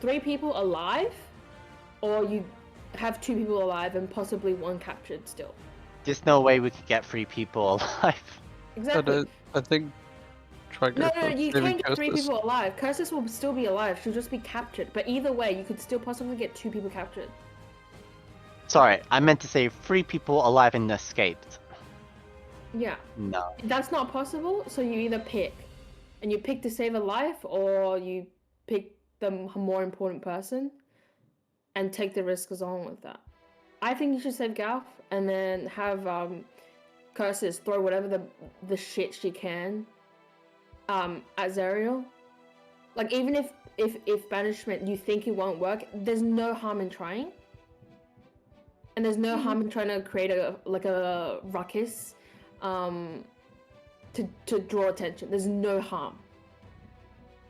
F: 3 people alive, or you have 2 people alive and possibly 1 captured still.
C: there's no way we could get 3 people alive.
F: Exactly.
E: I think try go
F: No,
E: for
F: you
E: saving
F: can't get 3
E: Curstus.
F: people alive. Cursus will still be alive. She'll just be captured. But either way, you could still possibly get 2 people captured.
C: Sorry, I meant to say 3 people alive and escaped.
F: Yeah,
C: No.
F: that's not possible. So you either pick, and you pick to save a life, or you pick the more important person, and take the risk along with that. I think you should save Galf, and then have Curses throw whatever the shit she can at Zariel. Like even if banishment you think it won't work, there's no harm in trying. And there's no harm in trying to create a ruckus to draw attention. There's no harm.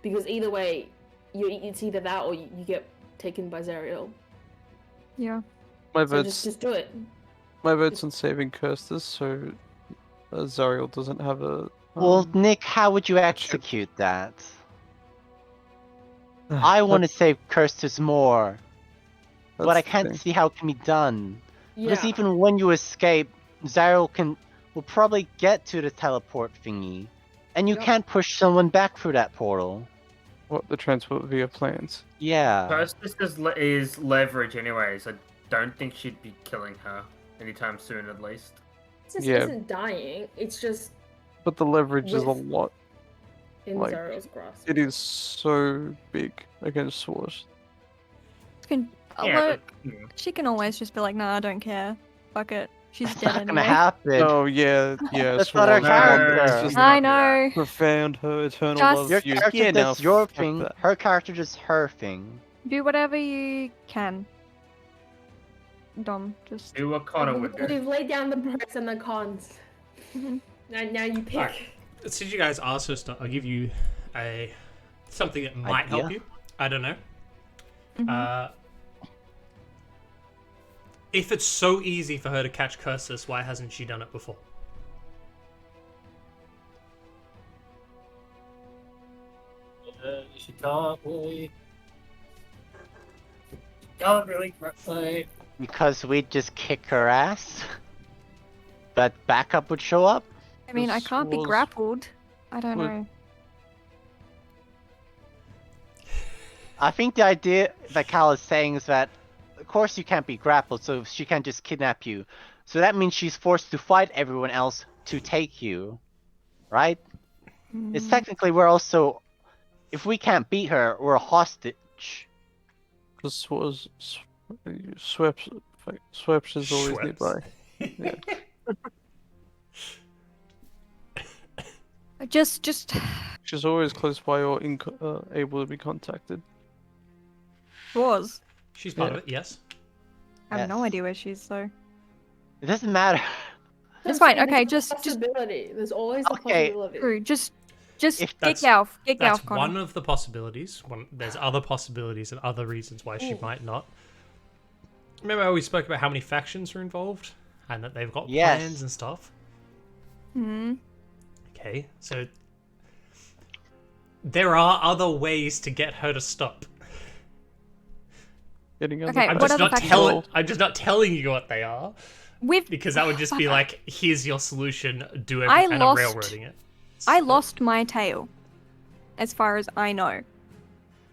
F: Because either way, it's either that or you get taken by Zariel.
D: Yeah.
E: My
F: So
E: vote's
F: just do it.
E: my vote's on saving Curstus, so Zariel doesn't have a.
C: Well, Nick, how would you execute that? I want to save Curstus more, but I can't see how it can be done. Because
F: Yeah.
C: even when you escape, Zariel will probably get to the teleport thingy, and you
F: Yep.
C: can't push someone back through that portal.
E: What the transport via planes?
C: Yeah.
G: Curstus is leverage anyways. I don't think she'd be killing her anytime soon, at least.
F: This
E: Yeah.
F: isn't dying. It's just
E: But the leverage is a
F: With-
E: lot.
F: in
E: Like,
F: Zariel's grasp.
E: It is so big against Swords.
D: Look,
G: but,
D: she can always just be like, nah, I don't care. Fuck it. She's
C: That's
D: dead
C: not gonna
D: anyway.
C: happen.
E: Oh yeah, yeah.
C: That's not her
E: Swan's the one
G: character.
E: that's just
D: I know.
E: profound her eternal
D: Just-
E: love
C: Your
E: for you.
C: character
E: Yeah, now
C: does your
E: fuck
C: thing.
E: that.
C: Her character does her thing.
D: Do whatever you can. Dom, just.
G: do what Connor would do.
F: You've laid down the pros and the cons.
D: Mhm.
F: Now you pick.
A: Alright. Since you guys asked us, I'll give you something that might help
C: Idea?
A: you. I don't know.
D: Mhm.
A: If it's so easy for her to catch curses, why hasn't she done it before?
H: She can't really. Can't really play.
C: Because we'd just kick her ass. But backup would show up.
D: I mean, I
E: This
D: can't be
E: was-
D: grappled. I don't
E: would-
D: know.
C: I think the idea that Cal is saying is that, of course, you can't be grappled, so she can't just kidnap you. So that means she's forced to fight everyone else to take you, right? It's technically we're also, if we can't beat her, we're a hostage.
E: Because Sweps is always
A: Schweppes.
E: nearby.
D: Just.
E: She's always close by or able to be contacted.
D: Was.
A: She's part
E: Yeah.
A: of it, yes.
D: I have no
C: Yes.
D: idea where she is, though.
C: It doesn't matter.
D: It's fine.
F: There's
D: Okay,
F: always
D: just.
F: a possibility. There's always a
C: Okay.
F: possibility.
D: True. Just
C: If
D: kick
A: that's-
D: Alf. Kick
A: That's
D: Alf, Connor.
A: one of the possibilities. There's other possibilities and other reasons why she might not. Remember how we spoke about how many factions are involved? And that they've got
C: Yes.
A: plans and stuff?
D: Hmm.
A: Okay, so there are other ways to get her to stop.
E: Getting
D: Okay,
A: I'm
D: what
A: just
D: other
A: not
D: factions?
A: telling you what they are
D: We've.
A: because that would just be like, here's your solution, do
D: I
A: everything, and I'm
D: lost-
A: railroading it.
D: I
A: So-
D: lost my tail, as far as I know.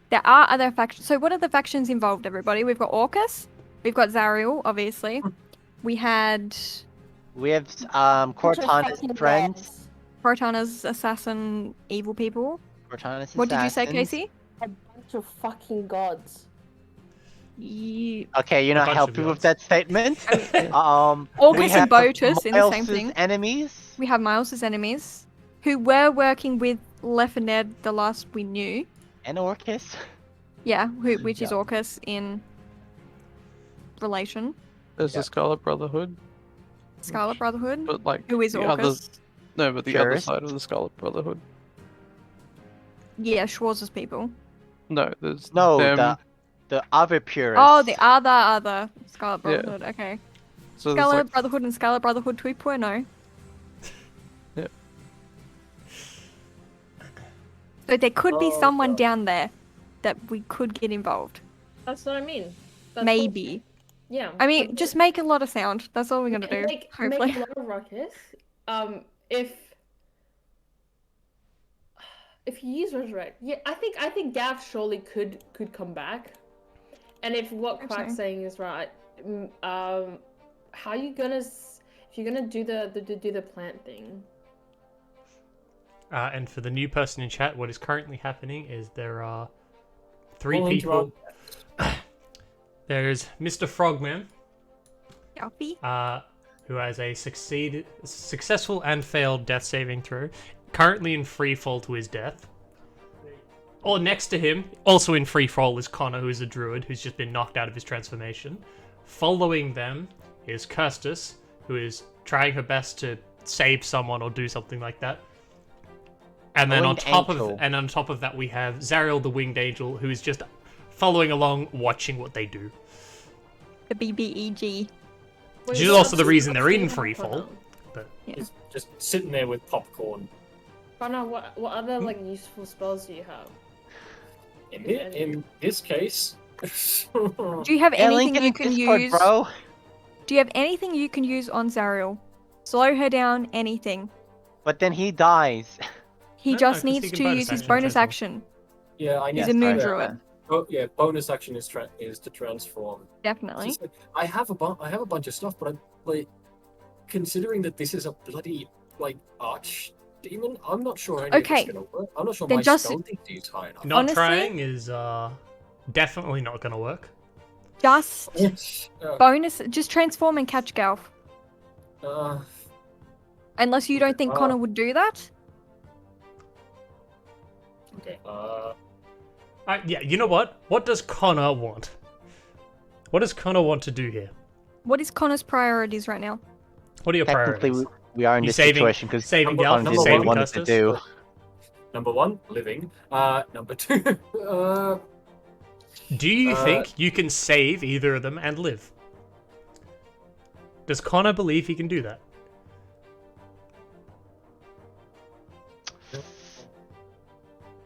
D: There are other factions. So what are the factions involved, everybody? We've got Orcus. We've got Zariel, obviously. We had
C: We have Cortana's friends.
D: Cortana's assassin evil people.
C: Cortana's
D: What did you say,
C: assassins.
D: Casey?
F: A bunch of fucking gods.
C: Okay, you're not
A: bunch of
C: helping with
A: gods.
C: that statement.
D: Orcus
C: we
D: and
C: have
D: Botus in the same
C: Miles's
D: thing.
C: enemies.
D: We have Miles's enemies, who were working with Left and Ned the last we knew.
C: And Orcus.
D: Yeah, which is
H: Yeah.
D: Orcus in relation.
E: There's the Scarlet Brotherhood,
D: Scarlet Brotherhood.
E: but like
D: Who is
E: the
D: Orcus?
E: No, but the other
C: Sure.
E: side of the Scarlet Brotherhood.
D: Yeah, Schwarz's people.
E: No, there's
C: No,
E: them.
C: the other purists.
D: Oh, the other Scarlet
E: Yeah.
D: Brotherhood. Okay.
E: So there's
D: Scarlet
E: like
D: Brotherhood and Scarlet Brotherhood 2.0.
E: Yeah.
D: So there could be
H: Oh,
D: someone
H: God.
D: down there that we could get involved.
F: That's what I mean. That's
D: Maybe.
F: Yeah.
D: I mean, just make a lot of sound. That's all we're gonna do.
F: Make
D: Hopefully.
F: a lot of ruckus. If you use resurrect, yeah, I think Gav surely could come back. And if what
D: Hope
F: Quack's
D: so.
F: saying is right, how are you gonna if you're gonna do the plant thing?
A: And for the new person in chat, what is currently happening is there are 3
H: We'll
A: people. There's Mr. Frogman,
D: Alfie?
A: who has a successful and failed death saving throw, currently in free fall to his death. Or next to him, also in free fall, is Connor, who is a druid who's just been knocked out of his transformation. Following them is Kirstus, who is trying her best to save someone or do something like that. And then
C: Winged
A: on top of that, we have Zariel the Winged Angel, who is just following along, watching what they do.
D: The BBEG.
A: Which is also the reason they're in free fall. But
H: Just sitting there with popcorn.
F: Connor, what other like useful spells do you have?
H: In this case.
D: Do you have
C: Yeah, link
D: anything
C: in
D: you
C: the
D: can
C: Discord,
D: use?
C: bro.
D: Do you have anything you can use on Zariel? Slow her down, anything.
C: But then he dies.
D: He
A: No,
D: just
A: 'cause he
D: needs
A: can
D: to
A: bonus
D: use his
A: action
D: bonus
A: transform.
D: action.
H: Yeah, I need
D: He's a moon
H: to-
D: druid.
H: Oh yeah, bonus action is to transform.
D: Definitely.
H: Just, I have a bunch of stuff, but I'm like, considering that this is a bloody like arch demon, I'm not sure any
D: Okay.
H: of this gonna work. I'm not sure
D: Then
H: my
D: just-
H: spell DC is high enough.
A: not
D: Honestly-
A: trying is definitely not going to work.
D: Just bonus. Just transform and catch Galf.
H: Uh,
D: Unless you don't think
H: Oh.
D: Connor would do that.
H: okay.
A: Yeah, you know what? What does Connor want? What does Connor want to do here?
D: What is Connor's priorities right now?
A: What are your
C: Technically,
A: priorities?
C: we are in
A: You
C: this
A: saving-
C: situation because
A: saving
H: Number-
A: Galf,
H: number
A: you
H: one
A: saving
C: wanted to
A: Custis?
C: do.
H: Number 1, living. Number 2,
A: Do you think you can save either of them and live? Does Connor believe he can do that?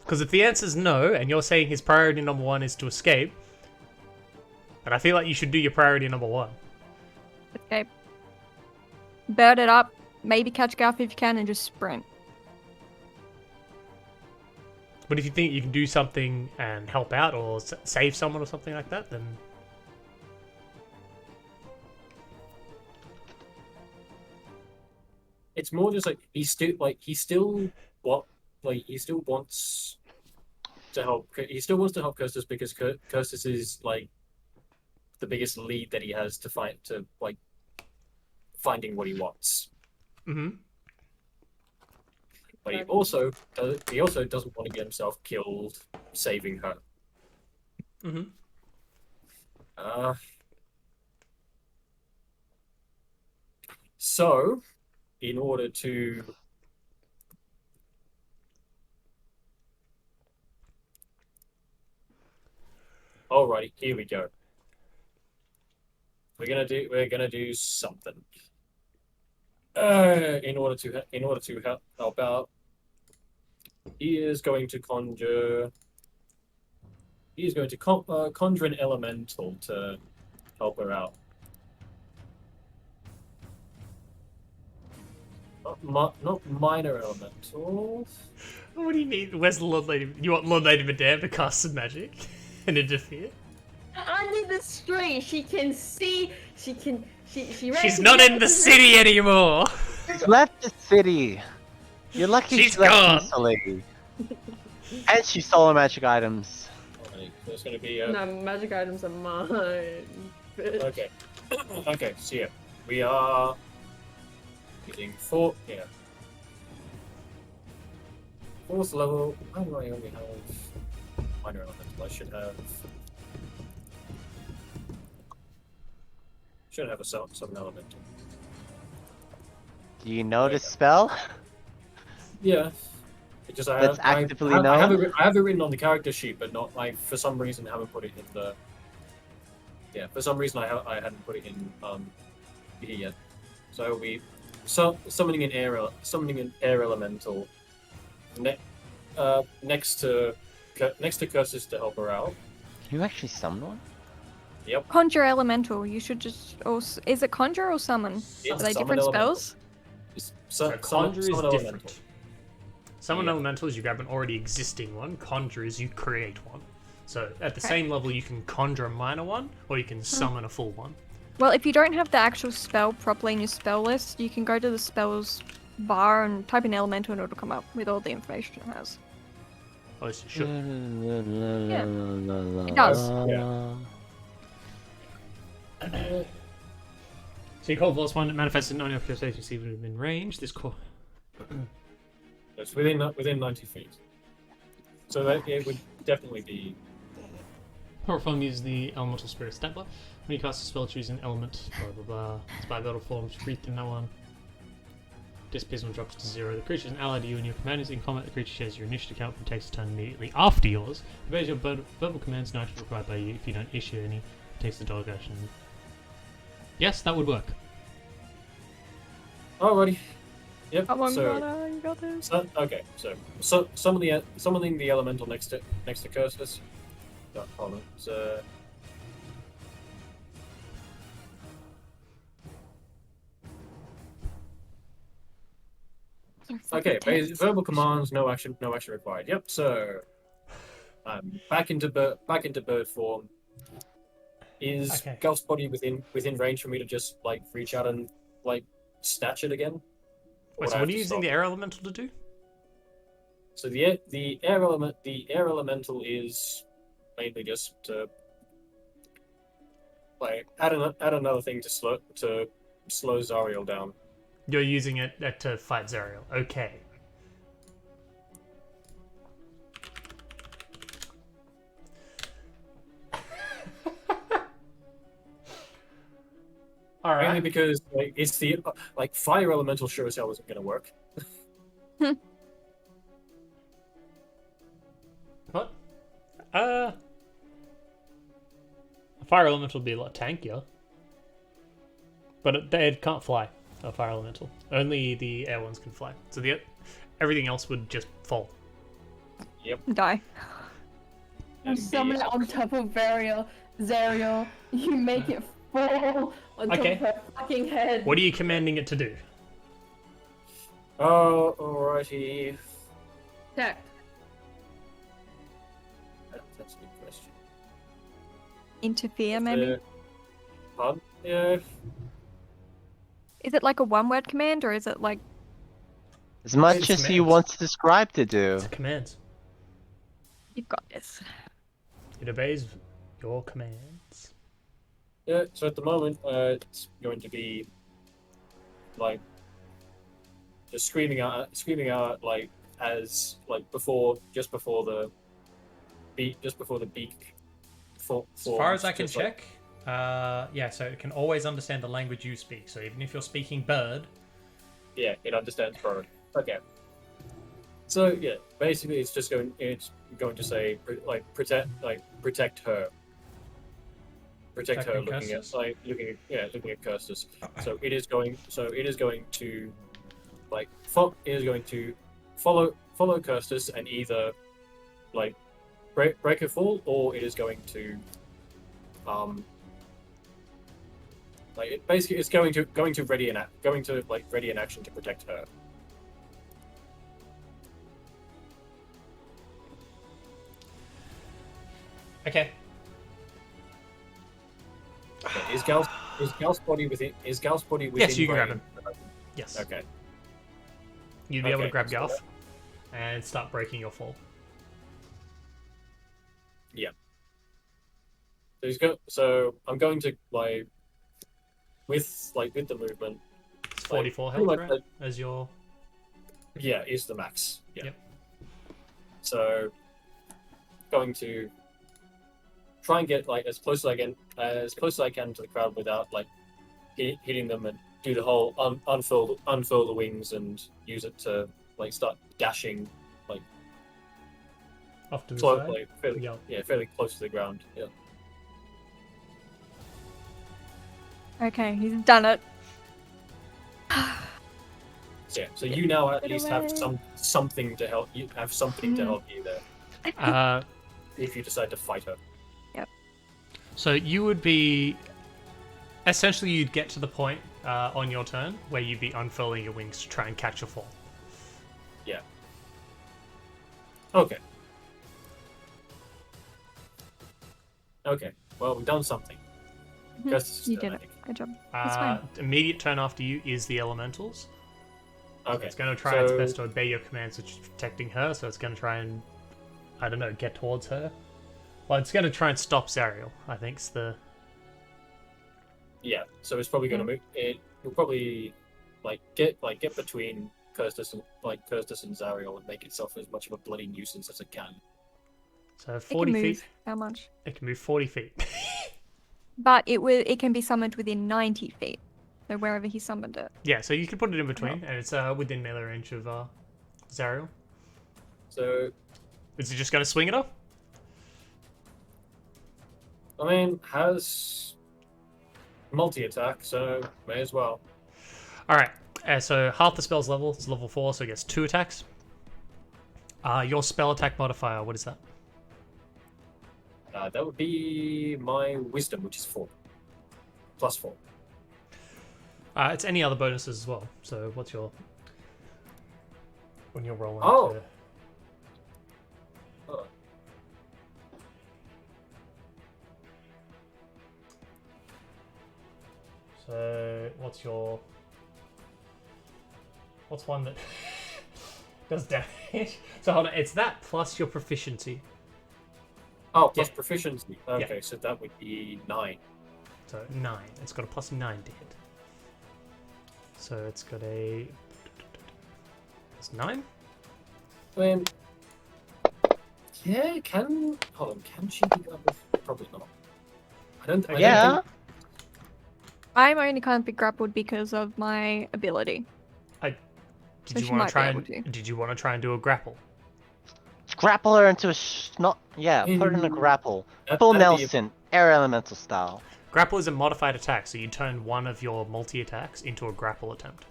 A: Because if the answer's no, and you're saying his priority number 1 is to escape, then I feel like you should do your priority number 1.
D: Okay. Bird it up. Maybe catch Galf if you can, and just sprint.
A: But if you think you can do something and help out or save someone or something like that, then
H: it's more just like he still wants to help. He still wants to help Kirstis because Kirstis is like the biggest lead that he has to finding what he wants.
A: Mhm.
H: But he also doesn't want to get himself killed saving her.
A: Mhm.
H: So, in order to alrighty, here we go. We're gonna do something. In order to help out, he is going to conjure. He is going to conjure an elemental to help her out. Not minor elementals.
A: What do you mean? Where's the Lord Lady? You want Lord Lady Madame to cast some magic and interfere?
F: Under the street, she can see. She can. She.
A: She's not in the city anymore.
C: She's left the city. You're lucky
A: She's
C: she left
A: gone.
C: easily. And she stole her magic items.
H: Alright, there's gonna be
F: No, magic items are mine. bitch.
H: okay. Okay, so yeah, we are getting 4. Yeah. 4th level. Why do I only have minor elemental? I should have a summon elemental.
C: Do you know this spell?
H: Yeah. It just
C: That's actively
H: I have
C: known?
H: it, I have it written on the character sheet, but not like for some reason I haven't put it in the. Yeah, for some reason I hadn't put it in here yet. So it'll be summoning an air elemental next to Curses to help her out.
C: Can you actually summon one?
H: Yep.
D: Conjure elemental. You should just. Or is it conjure or summon?
H: It's
D: Are they
H: summon
D: different
H: elemental.
D: spells?
A: So conjure is
H: summon
A: different.
H: elemental.
A: Summon
H: Yeah.
A: elemental is you grab an already existing one. Conjure is you create one. So at the
D: Okay.
A: same level, you can conjure a minor one, or you can summon a full one.
D: Well, if you don't have the actual spell properly in your spell list, you can go to the spells bar and type in elemental and it'll come up with all the information it has.
A: At least it should.
D: It does.
H: Yeah.
A: So you call Voice one that manifests in 90 of your stations even within range. This core.
H: It's within 90 feet. So that it would definitely be.
A: Power form uses the elemental spirit stat block. When you cast a spell, choose an element. Blah blah blah. It's by battle forms. Breathe in that one. Disappears when it drops to 0. The creature is an ally to you and your commanders in combat. The creature shares your initiative count and takes a turn immediately after yours. Obeys your verbal commands, no action required by you. If you don't issue any, it takes the dog action. Yes, that would work.
H: Alrighty. Yep.
D: Come on,
H: so,
D: Connor, you got this.
H: okay. So summoning the elemental next to Cursus. Hold on. So. Okay, verbal commands, no action required. Yep. So, back into bird form. Is
A: Okay.
H: Gulf's body within range for me to just like reach out and like snatch it again? Or
A: Wait,
H: would
A: so
H: I
A: what
H: have
A: are you
H: to
A: using
H: stop?
A: the air elemental to do?
H: So the air elemental is mainly just to like add another thing to slow Zariel down.
A: You're using it to fight Zariel. Okay. All
H: Mainly
A: right.
H: because like it's the like fire elemental sure as hell isn't going to work.
A: What? A fire elemental would be a lot tankier. But it can't fly, a fire elemental. Only the air ones can fly. So everything else would just fall.
D: Die.
F: You summon it on top of Zariel. You make it fall on top
A: Okay.
F: of her fucking head.
A: What are you commanding it to do?
H: Oh, alrighty.
F: Protect.
H: That's a good question.
D: Interfere, maybe?
H: Pardon? Yeah.
D: Is it like a one-word command, or is it like...
C: As much
A: It's
C: as he
A: commands.
C: wants to describe to do.
A: It's commands.
D: You've got this.
A: It obeys your commands.
H: Yeah. So at the moment, it's going to be like just screaming out like as like just before the beak.
A: As far as I can check, yeah, so it can always understand the language you speak. So even if you're speaking bird,
H: Yeah, it understands bird. Okay. So yeah, basically it's going to say protect her. Protect her,
A: Protecting
H: looking at Curstus. So it is going to follow Curstus and either like break her fall, or it is going to it's going to ready an action to protect her.
A: okay.
H: Okay, is Gal's body within
A: Yes, you can grab
H: range?
A: him. Yes.
H: Okay.
A: You'd be able to
H: Okay,
A: grab
H: so
A: Garth and start breaking your fall.
H: So I'm going to with the movement.
A: It's 44
H: pretty
A: health,
H: much,
A: right? As your...
H: Yeah, is the max. Yeah.
A: Yep.
H: So going to try and get as close as I can to the crowd without hitting them, and do the whole unfurl the wings and use it to start dashing
A: Off to the
H: slow,
A: side.
H: fairly close to the ground. Yeah.
D: Okay, he's done it.
H: Yeah. So you now at
D: Get
H: least
D: away.
H: have something to help you. Have something to help you there if you decide to fight her.
A: So you would be... Essentially, you'd get to the point on your turn where you'd be unfurling your wings to try and catch a fall.
H: Yeah. Okay. Okay. Well, we've done something. Curstus'
D: You
H: turn,
D: did
H: I
D: it.
H: think.
D: Good job. That's fine.
A: Immediate turn after you is the elementals.
H: Okay.
A: It's going to try its best to obey your commands, which is protecting her, so it's going to try and, I don't know, get towards her. Well, it's going to try and stop Zariel, I think's the...
H: Yeah. So it's probably going to move. It will probably get between Curstus and Zariel and make itself as much of a bloody nuisance as it can.
A: So
D: It
A: 40
D: can move.
A: feet.
D: How much?
A: It can move 40 feet.
D: But it can be summoned within 90 feet. So wherever he summoned it.
A: Yeah, so you can put it in between, and it's within melee range of Zariel.
H: So
A: Is he just going to swing it off?
H: I mean, has multi-attack, so may as well.
A: Alright, so half the spell's level, it's level 4, so it gets 2 attacks. Your spell attack modifier, what is that?
H: That would be my wisdom, which is 4. Plus 4.
A: It's any other bonuses as well, so what's your... When you're rolling
H: Oh.
A: to...
H: Oh.
A: So, what's your... What's one that does damage? So hold on, it's that plus your proficiency.
H: Oh, plus
A: Yeah.
H: proficiency. Okay, so that would be 9.
A: So 9. It's got a plus 9 to hit. So it's got a... It's 9?
H: I mean, yeah, hold on, can she be grappled? Probably not. I don't
C: Yeah.
H: think...
D: I'm only can't be grappled because of my ability. So
A: Did
D: she
A: you want
D: might
A: to try
D: be
A: and
D: able to.
A: did you want to try and do a grapple?
C: Grapple her into a not. Yeah, put her in a grapple. Full
H: that'd be-
C: Nelson, air elemental style.
A: Grapple is a modified attack, so you turn one of your multi-attacks into a grapple attempt.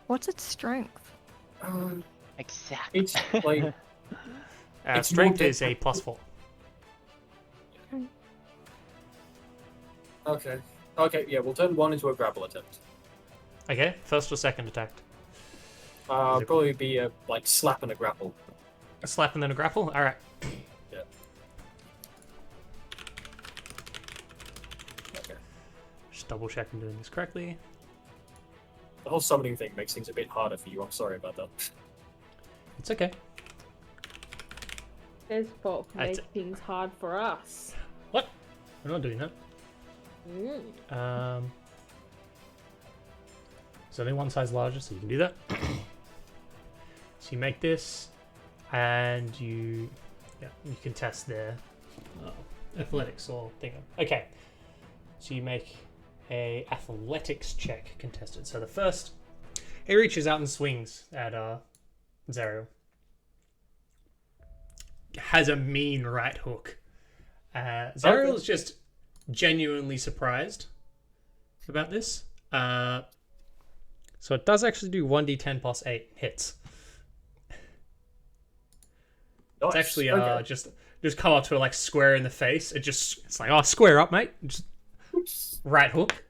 D: What's its strength?
C: Exactly.
H: It's like... It's
A: Strength
H: more
A: is a +4.
H: Okay. Okay, yeah, we'll turn 1 into a grapple attempt.
A: Okay, first or second attack?
H: Probably be a, like, slap and a grapple.
A: A slap and then a grapple? Alright.
H: Yeah. Okay.
A: Just double check I'm doing this correctly.
H: The whole summoning thing makes things a bit harder for you. I'm sorry about that.
A: It's okay.
F: His fault
A: I
F: make
A: t-
F: things hard for us.
A: What? I'm not doing that.
F: Mm.
A: It's only one size larger, so you can do that. So you make this, and you can test their athletics or thing. Okay, so you make a athletics check contested. So the first, he reaches out and swings at Zariel. Has a mean right hook. Zariel is just genuinely surprised about this. So it does actually do 1d10 plus 8 hits.
H: Nice.
A: It's actually
H: Okay.
A: just come up to her like square in the face. It's like, oh, square up, mate. Just right hook.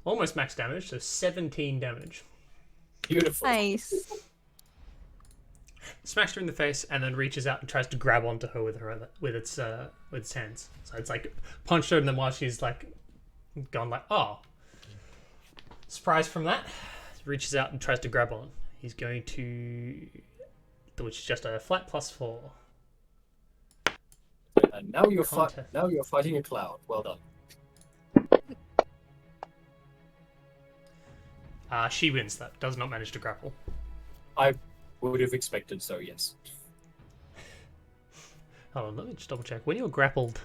A: Almost max damage, so 17 damage.
H: Beautiful.
D: Nice.
A: Smashed her in the face, and then reaches out and tries to grab onto her with its hands. So it's like punched her, and then while she's like gone like, oh, surprise from that, reaches out and tries to grab on. He's going to, which is just a flat +4.
H: And now you're
A: Contest.
H: now you're fighting a cloud. Well done.
A: She wins that. Does not manage to grapple.
H: I would have expected so. Yes.
A: Hold on, let me just double check. When you're grappled.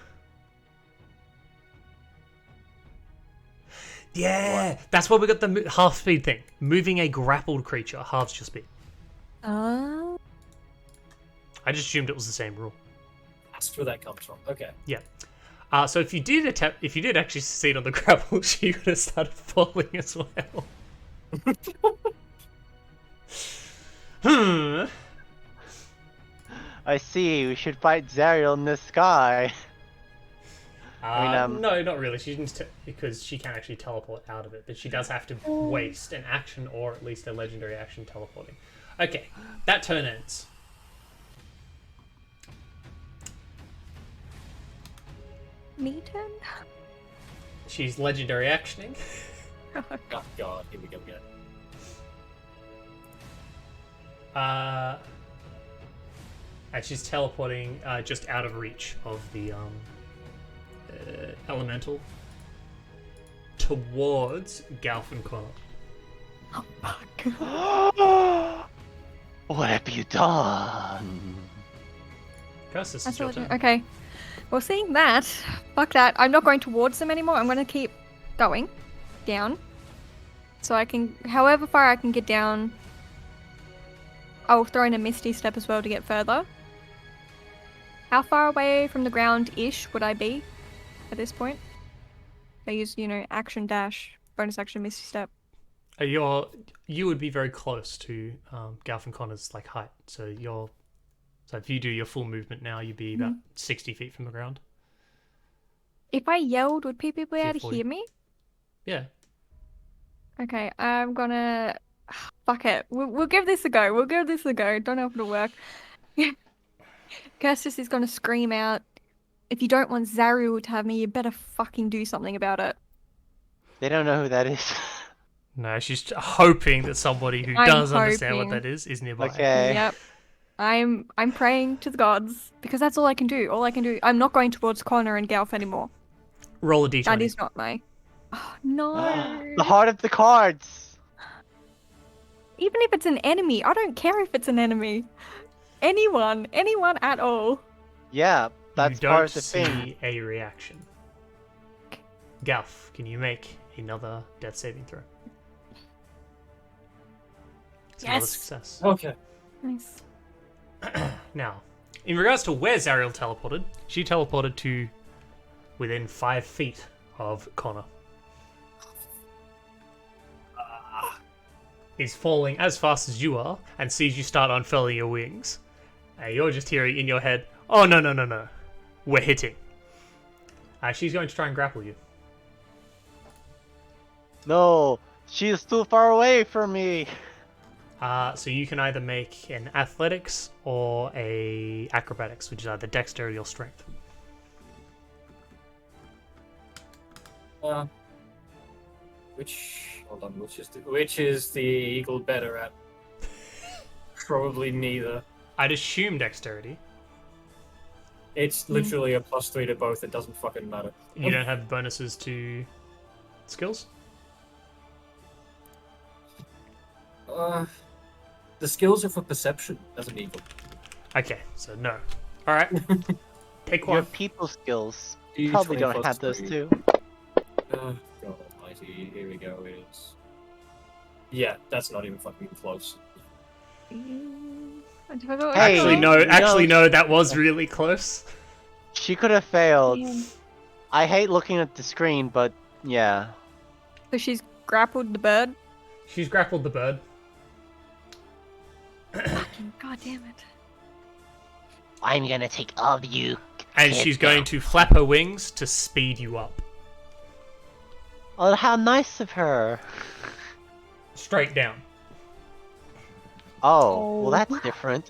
A: Yeah, that's why we got the half speed thing. Moving a grappled creature halves your speed.
D: Oh.
A: I just assumed it was the same rule.
H: That's where that comes from. Okay.
A: Yeah. So if you did actually succeed on the grapple, she would have started falling as well.
C: I see. We should fight Zariel in the sky.
A: No, not really. She didn't because she can actually teleport out of it, but she does have to waste an action or at least a legendary action teleporting. Okay, that turn ends.
D: Me turn?
A: She's legendary actioning.
H: Oh God, here we go again.
A: And she's teleporting just out of reach of the elemental towards Galf and Connor.
D: Oh, fuck.
C: What have you done?
A: Gus, this
D: That's
A: is your
D: really
A: turn.
D: okay. Well, seeing that, fuck that. I'm not going towards them anymore. I'm going to keep going down. So I can, however far I can get down, I'll throw in a Misty Step as well to get further. How far away from the ground-ish would I be at this point? I use, action dash, bonus action, Misty Step.
A: You would be very close to Galf and Connor's height. So if you do your full movement now, you'd be about 60 feet from the ground.
D: If I yelled, would people be able to
A: 40.
D: hear me?
A: Yeah.
D: Okay, I'm gonna... Fuck it. We'll give this a go. Don't know if it'll work. Kirstis is gonna scream out, if you don't want Zariel to have me, you better fucking do something about it.
C: They don't know who that is.
A: No, she's hoping that somebody who
D: I'm
A: does understand what
D: hoping.
A: that is nearby.
C: Okay.
D: Yep. I'm praying to the gods because that's all I can do. All I can do. I'm not going towards Connor and Galf anymore.
A: Roll a d20.
D: That is not my. Oh, no.
C: The heart of the cards.
D: Even if it's an enemy, I don't care if it's an enemy. Anyone at all.
C: Yeah, that's
A: you
C: part
A: don't
C: of the
A: see
C: thing.
A: a reaction. Galf, can you make another death saving throw? It's another
D: Yes.
A: success.
H: Okay.
D: Nice.
A: Now, in regards to where Zariel teleported, she teleported to within 5 feet of Connor. Is falling as fast as you are and sees you start unfurling your wings. You're just hearing in your head, oh no, we're hitting. She's going to try and grapple you.
C: No, she is too far away from me.
A: So you can either make an athletics or a acrobatics, which is either dexterity or strength.
H: Hold on, which is the eagle better at? Probably neither.
A: I'd assume dexterity.
H: It's literally a +3 to both. It doesn't fucking matter.
A: You don't have bonuses to skills?
H: The skills are for perception as an eagle.
A: Okay, so no. Alright. Pick
C: Your
A: one.
C: people skills
H: D20
C: probably don't
H: plus
C: have those
H: 3.
C: too.
H: God almighty, here we go. Yeah, that's not even fucking close.
C: Hey,
A: Actually no, that was really close.
C: She could have failed.
D: Damn.
C: I hate looking at the screen, but yeah.
D: So she's grappled the bird.
A: She's grappled the bird.
D: Fucking god damn it.
C: I'm gonna take all of you.
A: And she's going to flap her wings to speed you up.
C: Oh, how nice of her.
A: Straight down.
C: Oh, well that's different.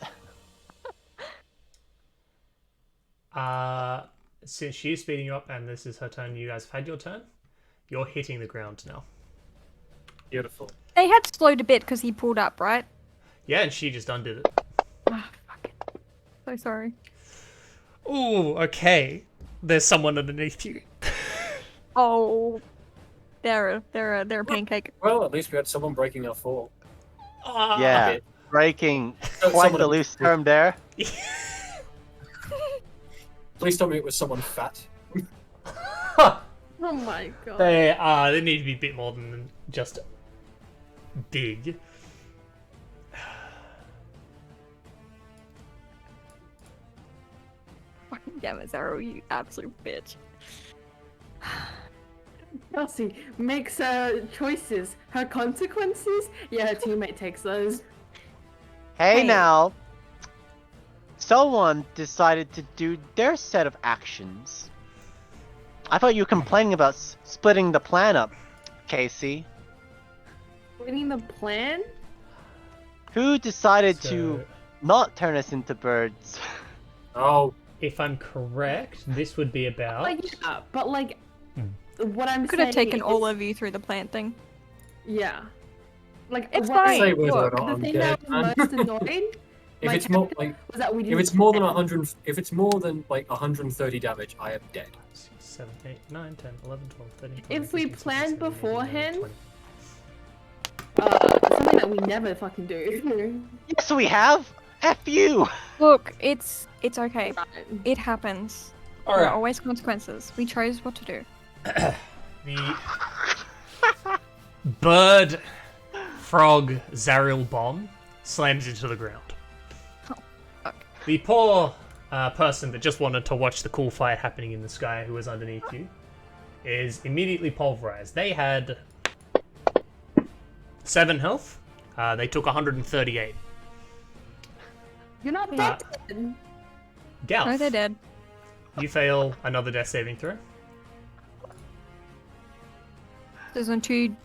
A: Since she is speeding you up and this is her turn, you guys have had your turn. You're hitting the ground now.
H: Beautiful.
D: They had slowed a bit because he pulled up, right?
A: Yeah, and she just undid it.
D: Ah, fuck it. So sorry.
A: Ooh, okay. There's someone underneath you.
D: Oh, they're a pancake.
H: Well, at least we had someone breaking our fall.
C: Yeah,
H: Okay.
C: breaking quite
H: Someone-
C: the loose term there.
H: Please tell me it was someone fat.
F: Oh my god.
A: They need to be a bit more than just big.
D: Fucking damn it, Zaro, you absolute bitch.
F: Kelsey makes choices. Her consequences? Yeah, her teammate takes those.
C: Hey
D: Hey.
C: now. Someone decided to do their set of actions. I thought you were complaining about splitting the plan up, Casey.
F: Winning the plan?
C: Who decided
A: So,
C: to not turn us into birds?
H: Oh,
A: if I'm correct, this would be about...
F: Yeah, but like, what I'm
D: Could have
F: saying
D: taken
F: is,
D: all of you through the plant thing.
F: Yeah. Like,
D: It's
F: what
D: fine.
H: say whether or
D: look,
H: not
F: The
H: I'm
F: thing
H: dead.
F: that was most annoying
H: If
F: my
H: it's more
F: character
H: like
F: was that we didn't
H: if it's more than
F: plan.
H: 100, if it's more than like 130 damage, I am dead.
A: 6, 7, 8, 9, 10, 11, 12, 13, 14,
F: If we
A: 15, 16,
F: planned
A: 17, 18, 19,
F: beforehand,
A: 20.
F: Something that we never fucking do.
C: Yes, we have. F you.
D: Look, it's okay.
F: Right.
D: It happens.
A: All
D: There are
A: right.
D: always consequences. We chose what to do.
A: The bird frog Zariel bomb slams into the ground.
D: Oh, fuck.
A: The poor person that just wanted to watch the cool fight happening in the sky, who was underneath you, is immediately pulverized. They had 7 health. They took 138.
F: You're not
A: Uh,
F: dead.
A: Galf,
D: No, they're dead.
A: you fail another death saving throw.
D: There's on 2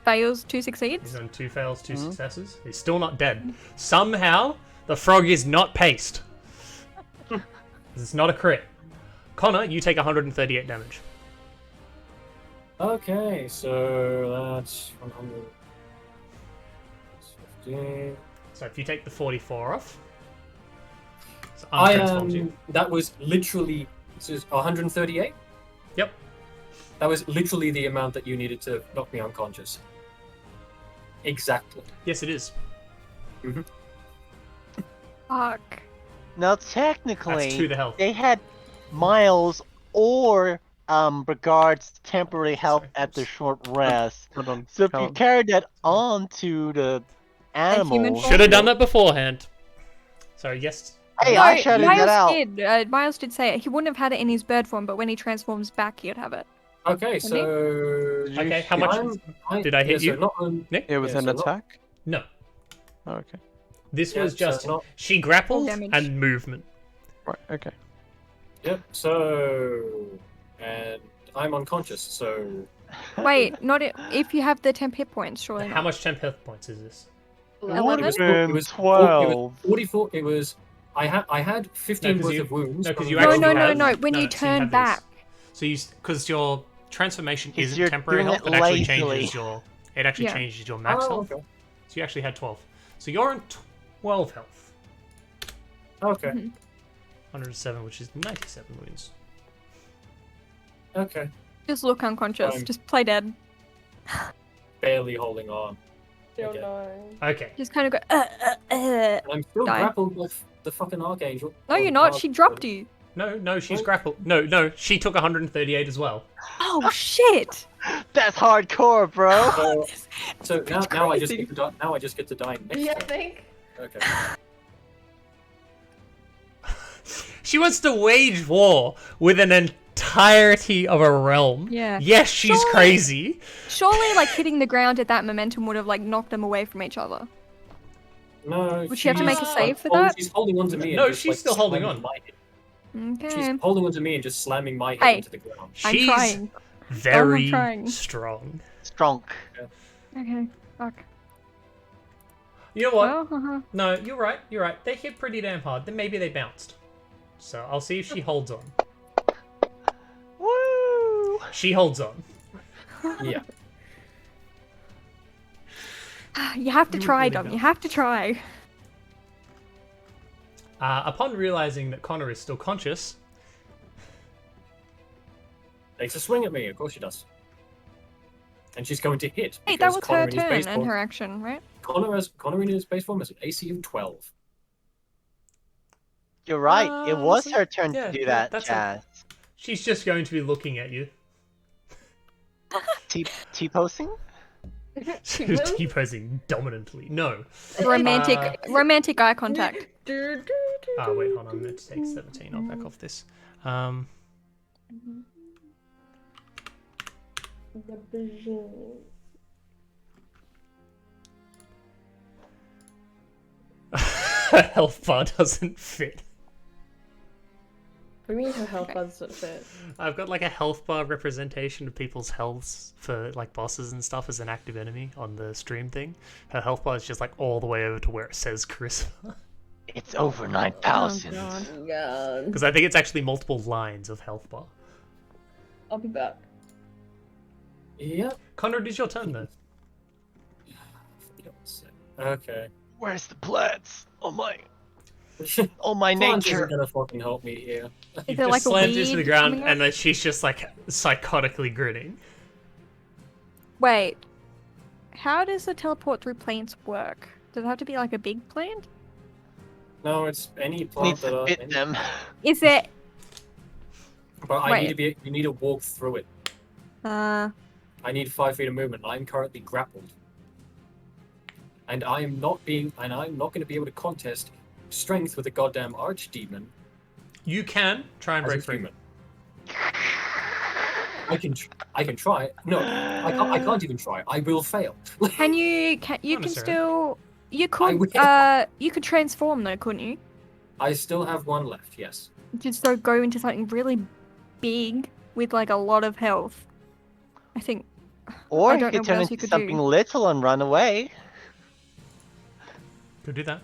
D: fails, 2 succeeds.
A: He's on 2 fails, 2 successes. He's still not dead. Somehow, the frog is not paced. It's not a crit. Connor, you take 138 damage.
H: Okay, so that's 115.
A: So if you take the 44 off, So
H: I
A: untransformed you.
H: that was literally, this is 138.
A: Yep.
H: That was literally the amount that you needed to knock me unconscious. Exactly.
A: Yes, it is.
D: Fuck.
C: Now
A: That's 2
C: technically,
A: to health.
C: they had Miles or Regard's temporary help
A: Sorry,
C: at the
A: oops.
C: short rest.
E: Hold on.
C: So if you
E: Callum.
C: carried that on to the
D: human
C: animal,
D: form?
A: Should have done that beforehand. Sorry, yes.
C: hey,
D: No,
C: I shouted that out.
D: Miles did say it. He wouldn't have had it in his bird form, but when he transforms back, he'd have it.
H: Okay,
D: Didn't he?
H: so
E: Did you
A: Okay, how
E: hit-
A: much did I hit
H: yeah,
A: you?
H: So not on,
A: Nick?
E: It was
H: Yeah,
E: an
H: so not-
E: attack?
A: No.
E: Oh, okay.
A: This
H: Yeah,
A: was
H: so
A: just
H: not-
A: she grappled
D: damage.
A: and movement.
E: Right, okay.
H: Yep. So, and I'm unconscious. So
D: Wait, not if you have the temp hit points, surely
A: How
D: not.
A: much temp health points is this?
C: It would
D: 11?
C: have
H: it
C: been
H: was
C: 12.
H: 44. It was. I had 15
A: 'cause
H: worth
A: you-
H: of wounds.
A: no, 'cause
H: from
A: you
H: the-
D: No,
A: actually
D: no, no,
A: have-
D: no. When
A: no,
D: you
A: so you
D: turn
A: have
D: back.
A: this. So because your transformation
C: 'Cause
A: isn't
C: you're
A: temporary
C: doing
A: health,
C: it
A: it actually
C: lazily.
A: changes your. It actually
D: Yeah.
A: changes your max
H: Oh,
A: health.
H: okay.
A: So you actually had 12. So you're on 12 health.
H: Okay.
A: 107, which is 97 wounds.
H: Okay.
D: Just look unconscious.
H: I'm-
D: Just play dead.
H: Barely holding on.
F: Oh
H: Okay.
F: no.
A: Okay.
D: Just kind of go.
H: And I'm still
D: Die.
H: grappled with the fucking archangel.
D: No, you're not. She dropped you.
A: No, she's
H: What?
A: grappled. No, she took 138 as well.
D: Oh shit!
C: That's hardcore, bro.
H: So now I just
D: crazy.
H: get to die. Now I just get to die next
F: Yeah,
H: time.
F: think.
H: Okay.
A: She wants to wage war with an entirety of a realm.
D: Yeah.
A: Yes, she's
D: Surely-
A: crazy.
D: Surely, like hitting the ground at that momentum would have like knocked them away from each other.
H: No.
D: Would she have to make a
H: she's,
D: save for
H: hol-
D: that?
H: She's holding on to me.
A: No,
H: and just,
A: she's
H: like,
A: still holding
H: slamming
A: on.
H: my head.
D: Okay.
H: She's holding on to me and just slamming my head
D: Hey.
H: into the ground.
D: I'm
A: She's
D: trying.
A: very
D: trying.
A: strong.
C: Strong.
D: Okay. Fuck.
A: You know what?
D: Well,
A: No, you're right. You're right. They hit pretty damn hard. Then maybe they bounced. So I'll see if she holds on.
C: Woo!
A: She holds on.
H: Yeah.
D: You have to
A: You
D: try,
A: really
D: Dom.
A: don't.
D: You have to try.
A: Upon realizing that Connor is still conscious,
H: Takes a swing at me. Of course she does. And she's going to hit.
D: Hey, that
H: because
D: was
H: Connor
D: her
H: in his
D: turn
H: base
D: and
H: form-
D: her action, right?
H: Connor in his base form has an AC of 12.
C: You're right. It was
A: honestly,
C: her turn
A: yeah,
C: to do
A: yeah,
C: that,
A: that's
C: Jazz.
A: she's just going to be looking at you.
C: T-posing?
A: She's T-posing dominantly. No.
D: Romantic eye contact.
A: Wait, hold on. I'm meant to take 17. I'll back off this. Health bar doesn't fit.
F: What do you mean her health bar doesn't fit?
A: I've got like a health bar representation of people's healths for like bosses and stuff as an active enemy on the stream thing. Her health bar is just like all the way over to where it says charisma.
C: It's over 9,000.
F: God.
A: Because I think it's actually multiple lines of health bar.
F: I'll be back.
H: Yep.
A: Connor, it is your turn though.
H: Okay.
C: Where's the plants? Oh my
H: Plants
C: nature.
H: isn't gonna fucking help me here.
D: Is
A: You've
D: there
A: just
D: like a
A: slammed into the
D: weed
A: ground
D: coming up?
A: and then she's just like psychotically grinning.
D: Wait. How does the teleport through planes work? Does it have to be like a big plant?
H: No, it's any plant
C: Needs
H: that
C: to
H: I.
C: fit them.
D: Is there?
H: But I
D: Wait.
H: need to be. You need to walk through it. I need 5 feet of movement. I'm currently grappled, and I'm not going to be able to contest strength with a goddamn archdemon
A: You can try and
H: as a
A: break free.
H: human. I can try. No, I can't even try. I will fail.
D: Can you? You
A: Not
D: can
A: necessarily.
D: still. You
H: I will.
D: could. You could transform though, couldn't you?
H: I still have 1 left. Yes.
D: Just so go into something really big with like a lot of health. I think.
C: Or
D: I
C: you
D: don't know
C: could
D: what
C: turn
D: else you
C: into
D: could
C: something
D: do.
C: little and run away.
A: Could do that.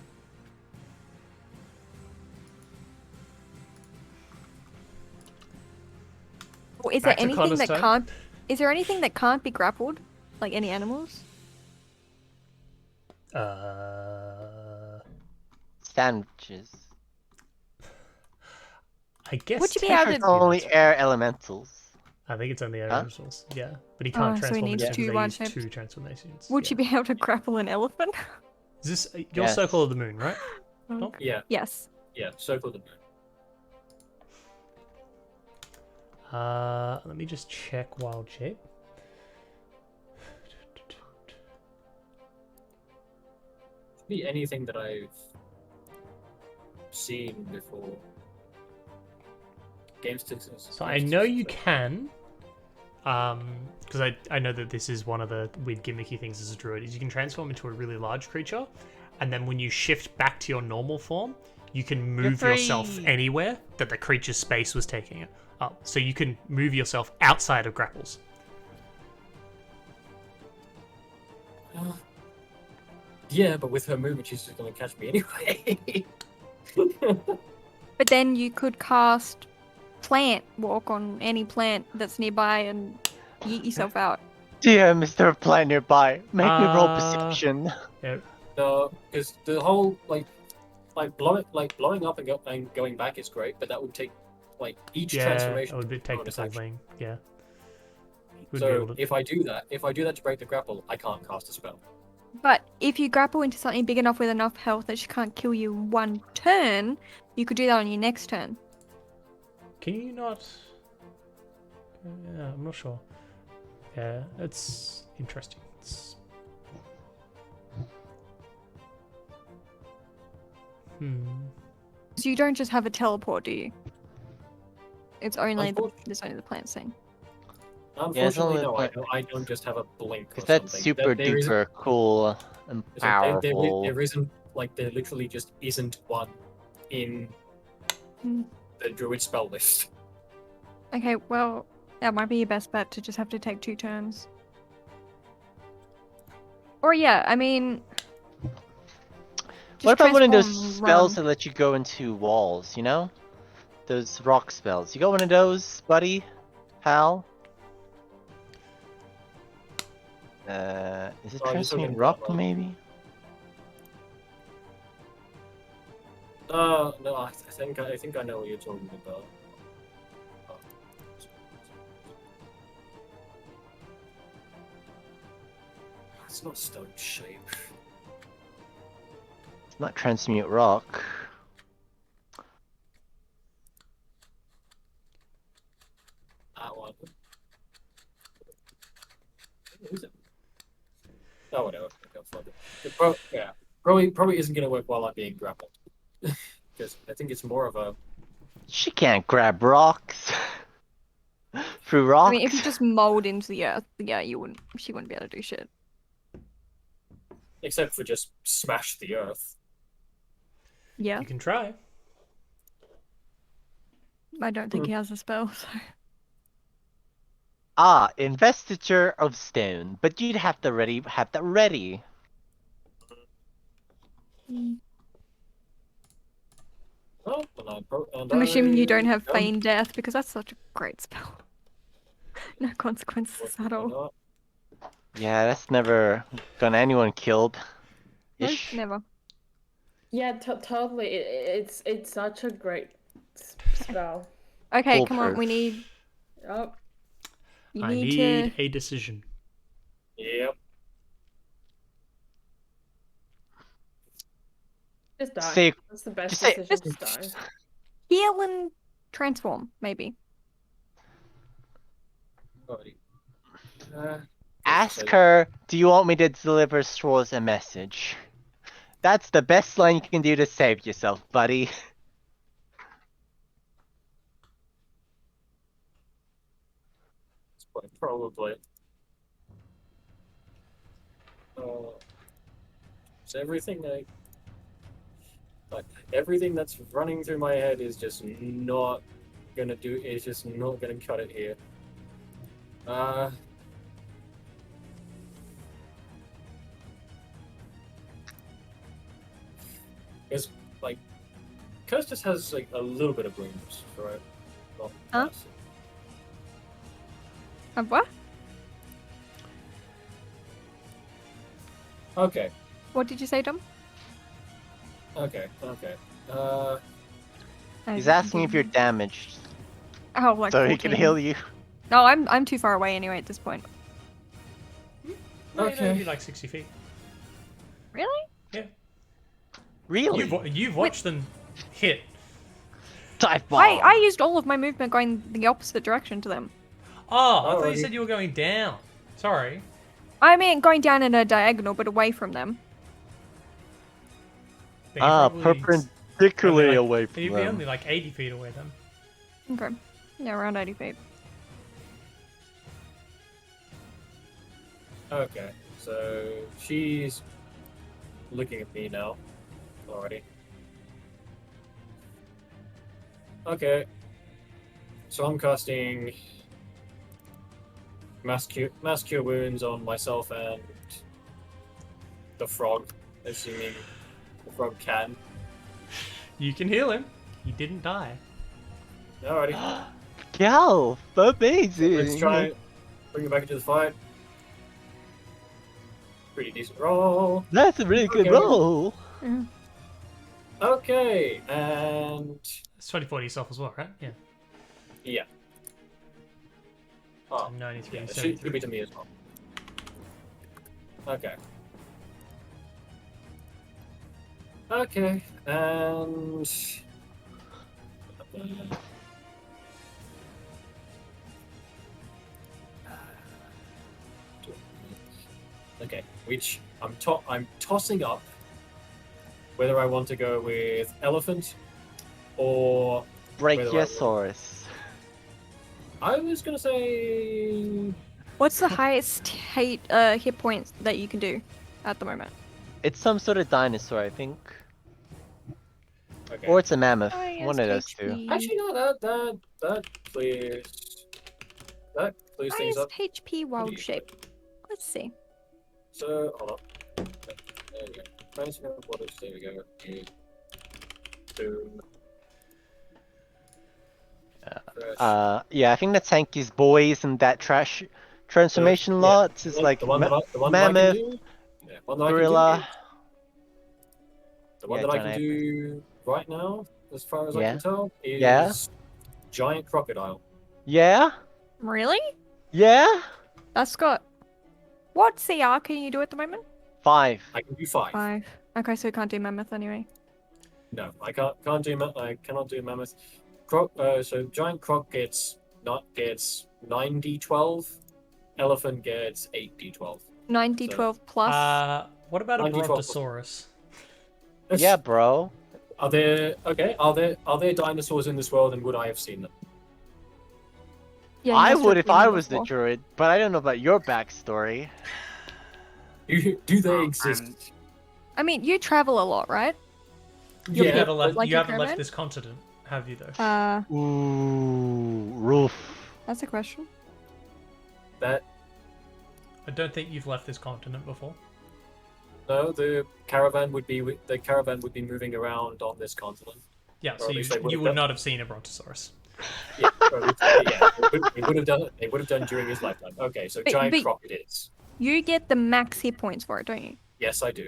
D: Or is
A: Back
D: there
A: to
D: anything
A: Connor's
D: that
A: turn.
D: can't? Is there anything that can't be grappled? Like any animals?
C: Sandwiches.
A: I guess
D: Would you be able to-
C: It's
A: technically
C: only
A: that's
C: air elementals.
A: right. I think it's only air
C: Huh?
A: elementals. Yeah, but he can't
D: Oh, so he
A: transform
D: needs
A: into
D: two
A: they use
D: one-shaped.
A: 2 transformations.
D: Would
A: yeah.
D: you be able to grapple an elephant?
A: Is this your
C: Yes.
A: circle of the moon, right? Oh.
H: Yeah,
D: Yes.
H: yeah. Circle the moon.
A: Let me just check wild shape.
H: Be anything that I've seen before. Game sticks.
A: So I know you can, because I know that this is one of the weird gimmicky things as a druid, is you can transform into a really large creature, and then when you shift back to your normal form, you can move yourself
C: free.
A: anywhere that the creature's space was taking it up. So you can move yourself outside of grapples.
H: Yeah, but with her movement, she's just gonna catch me anyway.
D: But then you could cast plant walk on any plant that's nearby and yeet yourself out.
C: Dear Mr. Plant nearby, make me roll
A: Uh,
C: perception.
A: Yeah,
H: No, because the whole blowing up and going back is great, but that would take each
A: yeah,
H: transformation.
A: it would take the
H: bonus
A: full
H: action.
A: thing. Yeah. Would be
H: So
A: able to-
H: if I do that to break the grapple, I can't cast a spell.
D: But if you grapple into something big enough with enough health that she can't kill you in one turn, you could do that on your next turn.
A: Can you not? Yeah, I'm not sure. Yeah, it's interesting.
D: So you don't just have a teleport, do you? It's only
H: Unfortunately-
D: there's only the plant thing.
H: Unfortunately,
C: only
H: no,
C: like-
H: I don't just have a blink. Or
C: Because that's
H: something.
C: super
H: There isn't-
C: duper cool and powerful.
H: there isn't there literally just isn't one in
D: Hmm.
H: the druid spell list.
D: Okay, well, that might be your best bet to just have to take 2 turns. Or yeah, I mean.
C: What
D: just
C: about one of those
D: transform,
C: spells
D: run.
C: that let you go into walls, you know? Those rock spells. You got one of those, buddy? Hal? Is it
H: Oh, you're
C: transmute
H: talking
C: rock,
H: about,
C: maybe?
H: No, I think I know what you're talking about. It's not stone shape.
C: It's not transmute rock.
H: That one. Is it? Oh, whatever. Okay, fuck it. Yeah, probably isn't gonna work while I'm being grappled. Because I think it's more of a.
C: She can't grab rocks. Through rocks?
D: I mean, if you just mold into the earth, yeah, she wouldn't be able to do shit.
H: Except for just smash the earth.
D: Yeah,
A: You can try.
D: I don't think he has a spell, so.
C: Ah, investiture of stone. But you'd have to have that ready.
H: Oh,
D: I'm assuming you don't have
H: don't.
D: feign death because that's such a great spell. No consequences at all.
H: Not.
C: Yeah, that's never gotten anyone killed.
D: Nope,
C: Ish.
D: never.
F: Yeah, totally. It's such a great spell.
D: Okay, come on,
C: Foolproof.
D: we need.
F: Oh,
D: You
A: I
D: need
A: need
D: to.
A: a decision.
H: Yep.
F: just die.
C: Say-
F: That's the best
C: just say-
F: decision. Just die.
D: Heal and transform, maybe.
H: Alrighty.
C: Ask her, do you want me to deliver Straws a message? That's the best line you can do to save yourself, buddy.
H: Probably. So everything that's running through my head is just not gonna do. It's just not gonna cut it here. It's like Curse just has like a little bit of blooms, right? Not
D: Huh?
H: massive.
D: What?
H: Okay.
D: What did you say, Dom?
H: Okay.
C: He's asking if you're damaged,
D: Oh, like
C: so
D: 14.
C: he can heal you.
D: No, I'm too far away anyway at this point.
A: No,
H: Okay.
A: you'd be like 60 feet.
D: Really?
A: Yeah.
C: Really?
A: You've watched them hit.
C: Dive bomb.
D: I used all of my movement going the opposite direction to them.
A: Oh, I thought you
H: Alrighty.
A: said you were going down. Sorry.
D: I mean, going down in a diagonal, but away from them.
A: But you're probably
C: perpendicularly
A: only
C: away
A: like,
C: from
A: You'd be
C: them.
A: only like 80 feet away then.
D: Okay. Yeah, around 80 feet.
H: Okay, so she's looking at me now. Already. Okay. So I'm casting mass cure wounds on myself and the frog, assuming the frog can.
A: You can heal him. He didn't die.
H: Alrighty.
C: Gal, amazing.
H: Let's try it. Bring it back into the fight. Pretty decent roll.
C: That's a really good
H: Okay.
C: roll.
H: Okay, and
A: It's 24 to yourself as well, right? Yeah.
H: yeah. Oh,
A: 93,
H: yeah, it
A: 73.
H: should be to me as well. Okay. Okay, and okay, which I'm tossing up whether I want to go with elephant or
C: Brachiosaurus.
H: I was gonna say
D: What's the highest hit points that you can do at the moment?
C: It's some sort of dinosaur, I think.
H: okay.
C: Or it's a mammoth.
D: Highest
C: One of those two.
D: HP.
H: Actually, no, that clears things up.
D: Highest HP wild
H: easily.
D: shape. Let's see.
H: So hold on. There we go. Basic waters. There we go. Boom.
C: Yeah, I think the tanky's boys and that trash transformation
H: yeah,
C: lots is like
H: the one that I can
C: mammoth,
H: do. Yeah, one that I can do
C: gorilla.
H: The one
C: Yeah,
H: that I
C: giant
H: can do right now, as far as I
C: Yeah.
H: can tell, is
C: Yeah.
H: giant crocodile.
C: Yeah,
D: Really?
C: yeah.
D: That's got. What CR can you do at the moment?
C: 5.
H: I can do 5.
D: 5. Okay, so you can't do mammoth anyway.
H: No, I cannot do mammoth. So giant croc gets 9d12. Elephant gets 8d12.
D: 9d12 plus.
A: What about a
H: 90, 12.
A: brontosaurus?
C: Yeah, bro.
H: Are there dinosaurs in this world, and would I have seen them?
D: Yeah, you
C: I
D: must
C: would
D: have
C: if I
D: been
C: was the
D: before.
C: druid, but I don't know about your backstory.
H: Do they exist?
D: I mean, you travel a lot, right?
A: You
H: Yeah,
A: haven't left,
D: like
A: you
D: your
A: haven't left
D: caravan?
A: this continent, have you though?
C: Ooh, roof.
D: That's a question.
H: that
A: I don't think you've left this continent before.
H: no, the caravan would be moving around on this continent.
A: Yeah,
H: Or
A: so
H: at
A: you,
H: least they would
A: you
H: have
A: would
H: done-
A: not have seen a brontosaurus.
H: Yeah, or at least- yeah, they would have done it. They would have done during his lifetime. Okay, so giant
D: but-
H: croc it is.
D: You get the max hit points for it, don't you?
H: Yes, I do.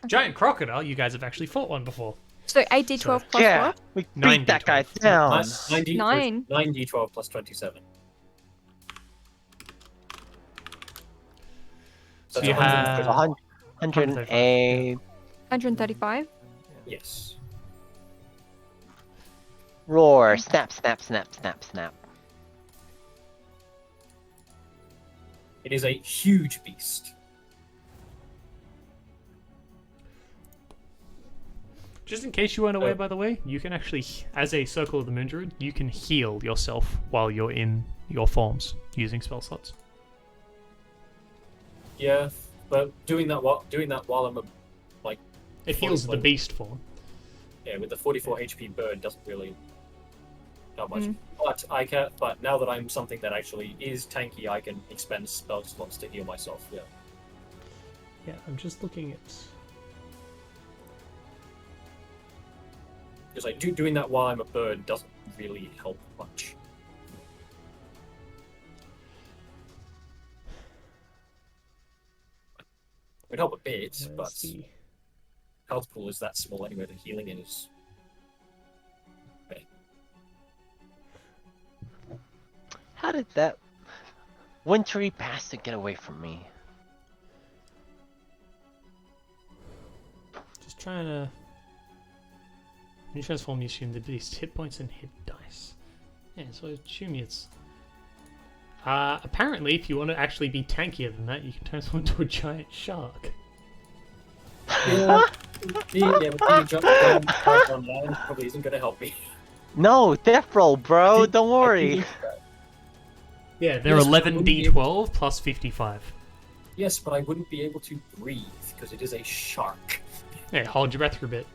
A: Giant crocodile, you guys have actually fought one before.
D: So 8d12 plus
C: Yeah,
D: what?
C: we
A: 9d12.
C: beat that guy down.
H: 9d12 plus 27.
A: So
H: That's
A: you
H: 120.
A: have
C: 108.
D: 135?
H: Yes.
C: Roar. Snap, snap, snap, snap, snap.
H: It is a huge beast.
A: Just in case you weren't aware, by the way, you can actually, as a Circle of the Moon Druid, you can heal yourself while you're in your forms using spell slots.
H: Yeah, but doing that while I'm
A: It heals the
H: like-
A: beast form.
H: with the 44 HP bird doesn't really not much.
D: Mm.
H: But now that I'm something that actually is tanky, I can expend spell slots to heal myself. Yeah.
A: Yeah, I'm just looking at...
H: Because doing that while I'm a bird doesn't really help much. It would help a bit, but
A: Where's the...
H: health pool is that small anyway. The healing is. Okay.
C: How did that wintry bastard get away from me?
A: Just trying to. When you transform, you assume the beast's hit points and hit dice. Yeah, so I assume it's. Apparently, if you want to actually be tankier than that, you can transform into a giant shark.
H: Yeah, but being jumped down online probably isn't going to help me.
C: No, death roll, bro. Don't worry.
A: Yeah, they're
H: Yes,
A: 11d12 plus 55.
H: Yes, but I wouldn't be able to breathe because it is a shark.
A: Yeah, hold your breath for a bit.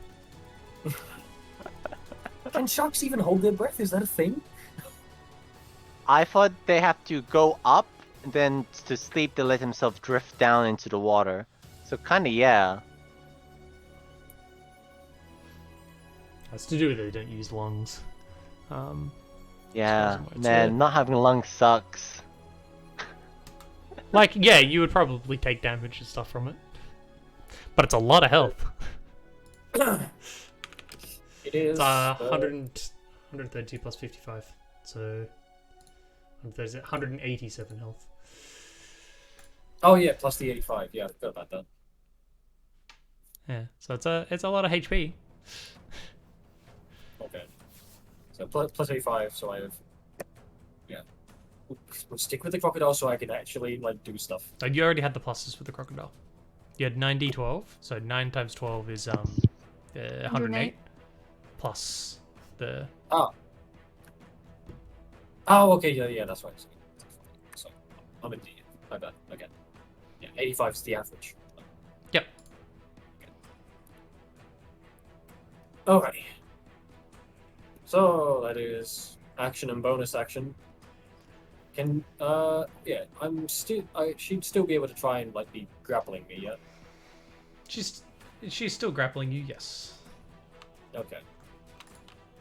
H: Can sharks even hold their breath? Is that a thing?
C: I thought they have to go up, and then to sleep they let themselves drift down into the water. So kinda yeah.
A: That's to do with it, they don't use lungs.
C: Yeah,
A: as far as I'm
C: man,
A: aware.
C: not having lungs sucks.
A: Like, yeah, you would probably take damage and stuff from it. But it's a lot of health.
H: It is.
A: It's 132 plus 55. So, 187 health.
H: Oh yeah, plus the 85. Yeah, I forgot about that.
A: Yeah, so it's a lot of HP.
H: Okay. So plus 85, so I have. Yeah. We'll stick with the crocodile so I can actually like do stuff.
A: You already had the pluses with the crocodile. You had 9d12, so 9 times 12 is 108. Plus the...
H: Oh, okay, yeah, that's right. So, I'm in D. My bad. Okay. Yeah, 85 is the average.
A: Yep.
H: Alrighty. So that is action and bonus action. Can yeah, she'd still be able to try and like be grappling me, yeah?
A: She's still grappling you, yes.
H: Okay.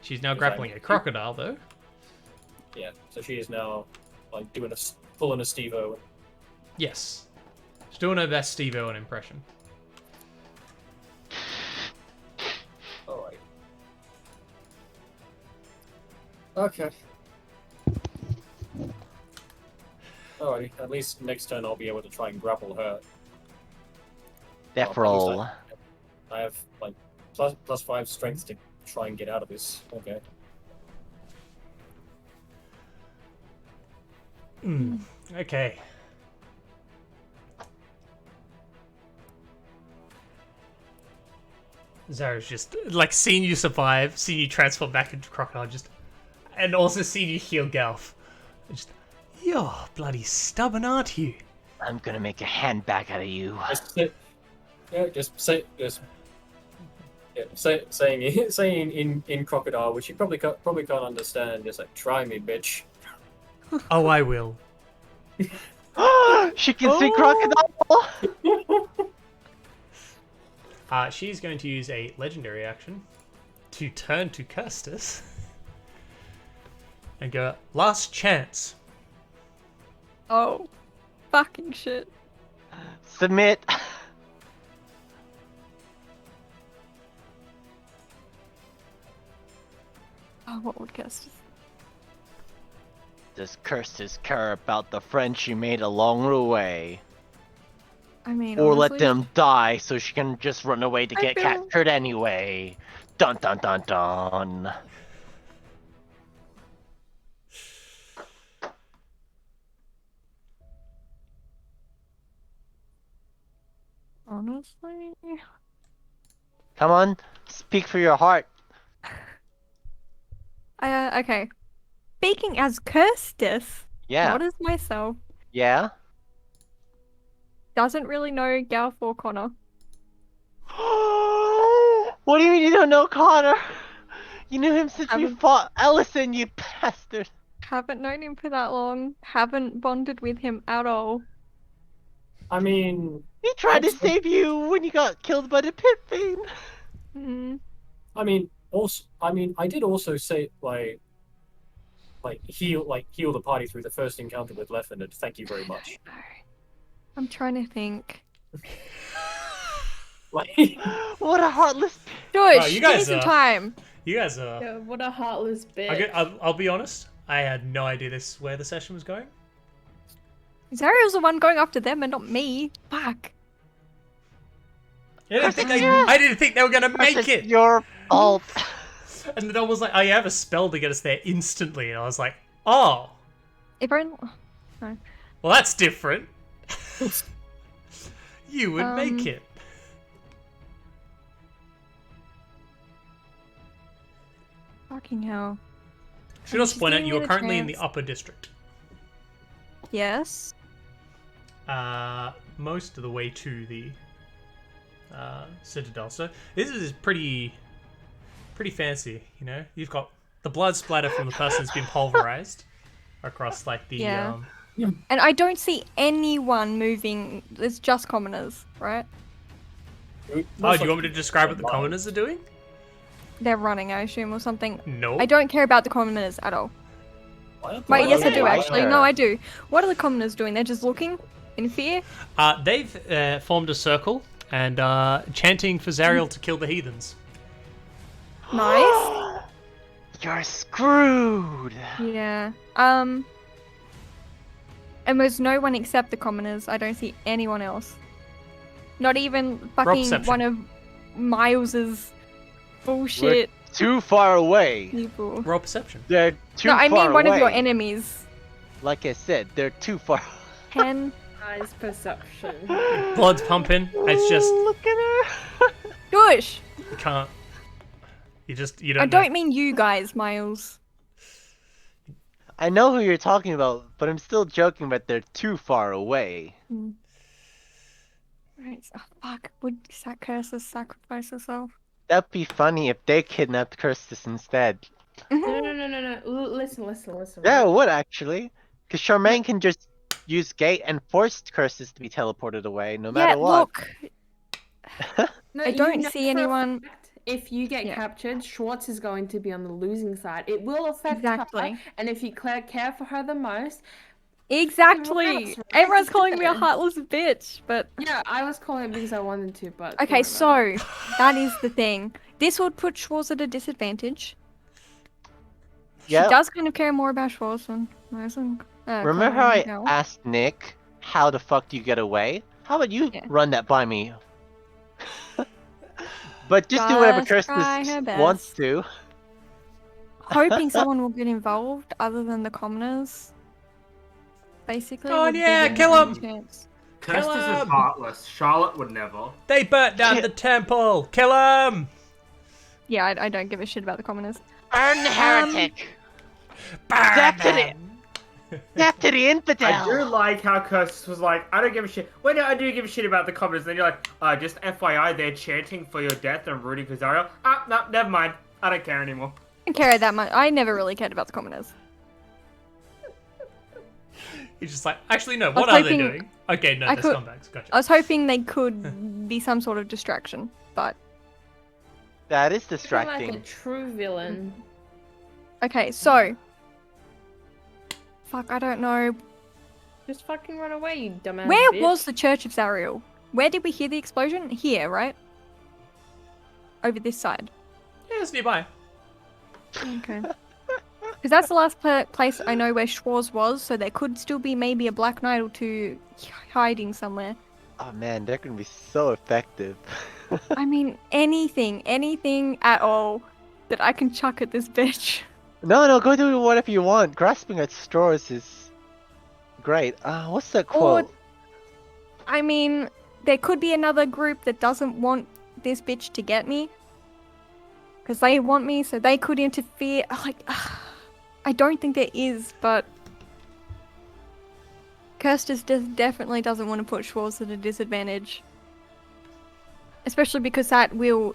A: She's now
H: Is
A: grappling
H: that-
A: a crocodile, though.
H: Yeah, so she is now like pulling a Steve-O.
A: Yes. She's doing her best Steve Owen impression.
H: Alright. Okay. Alrighty, at least next turn I'll be able to try and grapple her.
C: Death
H: Oh, at least
C: roll.
H: I have like plus 5 strength to try and get out of this. Okay.
A: Okay. Zara's just, like, seeing you survive, seeing you transform back into crocodile, and also seeing you heal Galf. Just, you're bloody stubborn, aren't you?
C: I'm gonna make a handbag out of you.
H: Saying in crocodile, which you probably can't understand. Just like, try me, bitch.
A: Oh, I will.
C: She can see crocodile!
A: She's going to use a legendary action to turn to Custis and go, last chance.
D: Oh, fucking shit.
C: Submit.
D: Oh, what would Custis?
C: Does Kirsten care about the friends she made along the way?
D: I mean,
C: Or let
D: honestly,
C: them die so she can just run away to
D: I
C: get
D: feel-
C: captured anyway. Dun dun dun dun.
D: Honestly,
C: Come on, speak for your heart.
D: okay. Speaking as Kirstis,
C: Yeah.
D: not as myself,
C: Yeah?
D: doesn't really know Galf or Connor.
C: What do you mean you don't know Connor? You knew him since we
D: Haven't-
C: fought Ellison, you bastard.
D: Haven't known him for that long. Haven't bonded with him at all.
H: I mean,
C: He tried to save you when you got killed by the pit fiend.
D: Mm.
H: I did also say heal the party through the first encounter with Leffen, and thank you very much.
D: I'm trying to think.
H: Like,
C: What a heartless.
D: George,
A: you
D: give me
A: guys
D: some
A: are-
D: time.
A: You guys are...
F: Yeah, what a heartless bitch.
A: I'll be honest. I had no idea this where the session was going.
D: Zariel's the one going after them and not me. Fuck.
A: I didn't think they were gonna make
C: It's
A: it.
C: your fault.
A: And the dog was like, "Oh, you have a spell to get us there instantly," and I was like, "Oh,
D: If only.
A: well, that's different." You would make it.
D: Fucking hell.
A: Should also
D: she's
A: point out
D: giving
A: you
D: me
A: are
D: the
A: currently in the
D: chance.
A: upper district.
D: Yes.
A: Most of the way to the citadel. So this is pretty fancy, you know. You've got the blood splatter from the person who's been pulverized across like the
D: Yeah. And I don't see anyone moving. It's just commoners, right?
A: Oh, do you want me to describe what the commoners are doing?
D: They're running, I assume, or something.
A: No.
D: I don't care about the commoners at all. Wait, yes, I do actually. No, I do. What are the commoners doing? They're just looking in fear.
A: They've formed a circle and chanting for Zariel to kill the heathens.
D: Nice.
C: You're screwed.
D: Yeah. And there's no one except the commoners. I don't see anyone else. Not even fucking
A: perception.
D: one of Miles's bullshit
C: Too far away.
D: people.
A: Roll perception.
C: They're too
D: No, I
C: far
D: mean one of your
C: away.
D: enemies.
C: Like I said, they're too far.
D: 10.
F: Eyes perception.
A: Blood's pumping. It's just
C: Look at her.
D: Gosh.
A: you can't. You don't.
D: I
A: know.
D: don't mean you guys, Miles.
C: I know who you're talking about, but I'm still joking that they're too far away.
D: Right. Oh, fuck. Would Cursus sacrifice herself?
C: That'd be funny if they kidnapped Kirstis instead.
F: No. Listen.
C: Yeah, it would actually. Because Charmaine can just use Gate and force Kirstis to be teleported away, no matter what.
D: Look.
F: No,
D: I
F: you
D: don't
F: know
D: see
F: for a
D: anyone-
F: fact, if you get captured, Schwartz is going to be on the losing side. It will affect
D: Exactly.
F: her, and if you care for her the most,
D: Exactly.
F: Right?
D: Everyone's calling me a heartless bitch, but
F: yeah, I was calling it because I wanted to, but
D: okay. So that is the thing. This would put Schwartz at a disadvantage.
C: Yep.
D: She does kind of care more about Schwartz than
C: Remember how I asked Nick, how the fuck do you get away? How about you run that by me? But just do whatever
D: Just try her
C: Kirstis
D: best.
C: wants to.
D: Hoping someone will get involved other than the commoners. Basically.
A: Go on,
D: would
A: yeah,
D: give
A: kill
D: them a
A: 'em.
D: chance.
G: Kirstis is
A: him!
G: heartless. Charlotte would never.
A: They burnt down the temple. Kill him!
D: Yeah, I don't give a shit about the commoners.
C: Burn the heretic! Death to the Death to the infidel!
G: I do like how Kirstis was like, I don't give a shit. Wait, no, I do give a shit about the commoners. Then you're like, just FYI, they're chanting for your death and rooting for Zariel. No, never mind. I don't care anymore.
D: I don't care that much. I never really cared about the commoners.
A: He's just like, actually, no.
D: was
A: What are they
D: hoping
A: doing? Okay, no,
D: I
A: they're
D: could-
A: scumbags. Gotcha.
D: I was hoping they could be some sort of distraction, but
C: That is
F: like a
C: distracting.
F: true villain.
D: okay. So, fuck, I don't know.
F: Just fucking run away, you dumbass.
D: Where
F: bitch.
D: was the Church of Zariel? Where did we hear the explosion? Here, right? Over this side.
A: Yeah, it's nearby.
D: Okay. Because that's the last place I know where Schwartz was, so there could still be maybe a Black Knight or two hiding somewhere.
C: Oh man, they're gonna be so effective.
D: I mean, anything at all that I can chuck at this bitch.
C: No, go do whatever you want. Grasping at straws is great. What's that quote?
D: I mean, there could be another group that doesn't want this bitch to get me. Because they want me, so they could interfere. Like, I don't think there is, but Kirstis definitely doesn't want to put Schwartz at a disadvantage. Especially because that will,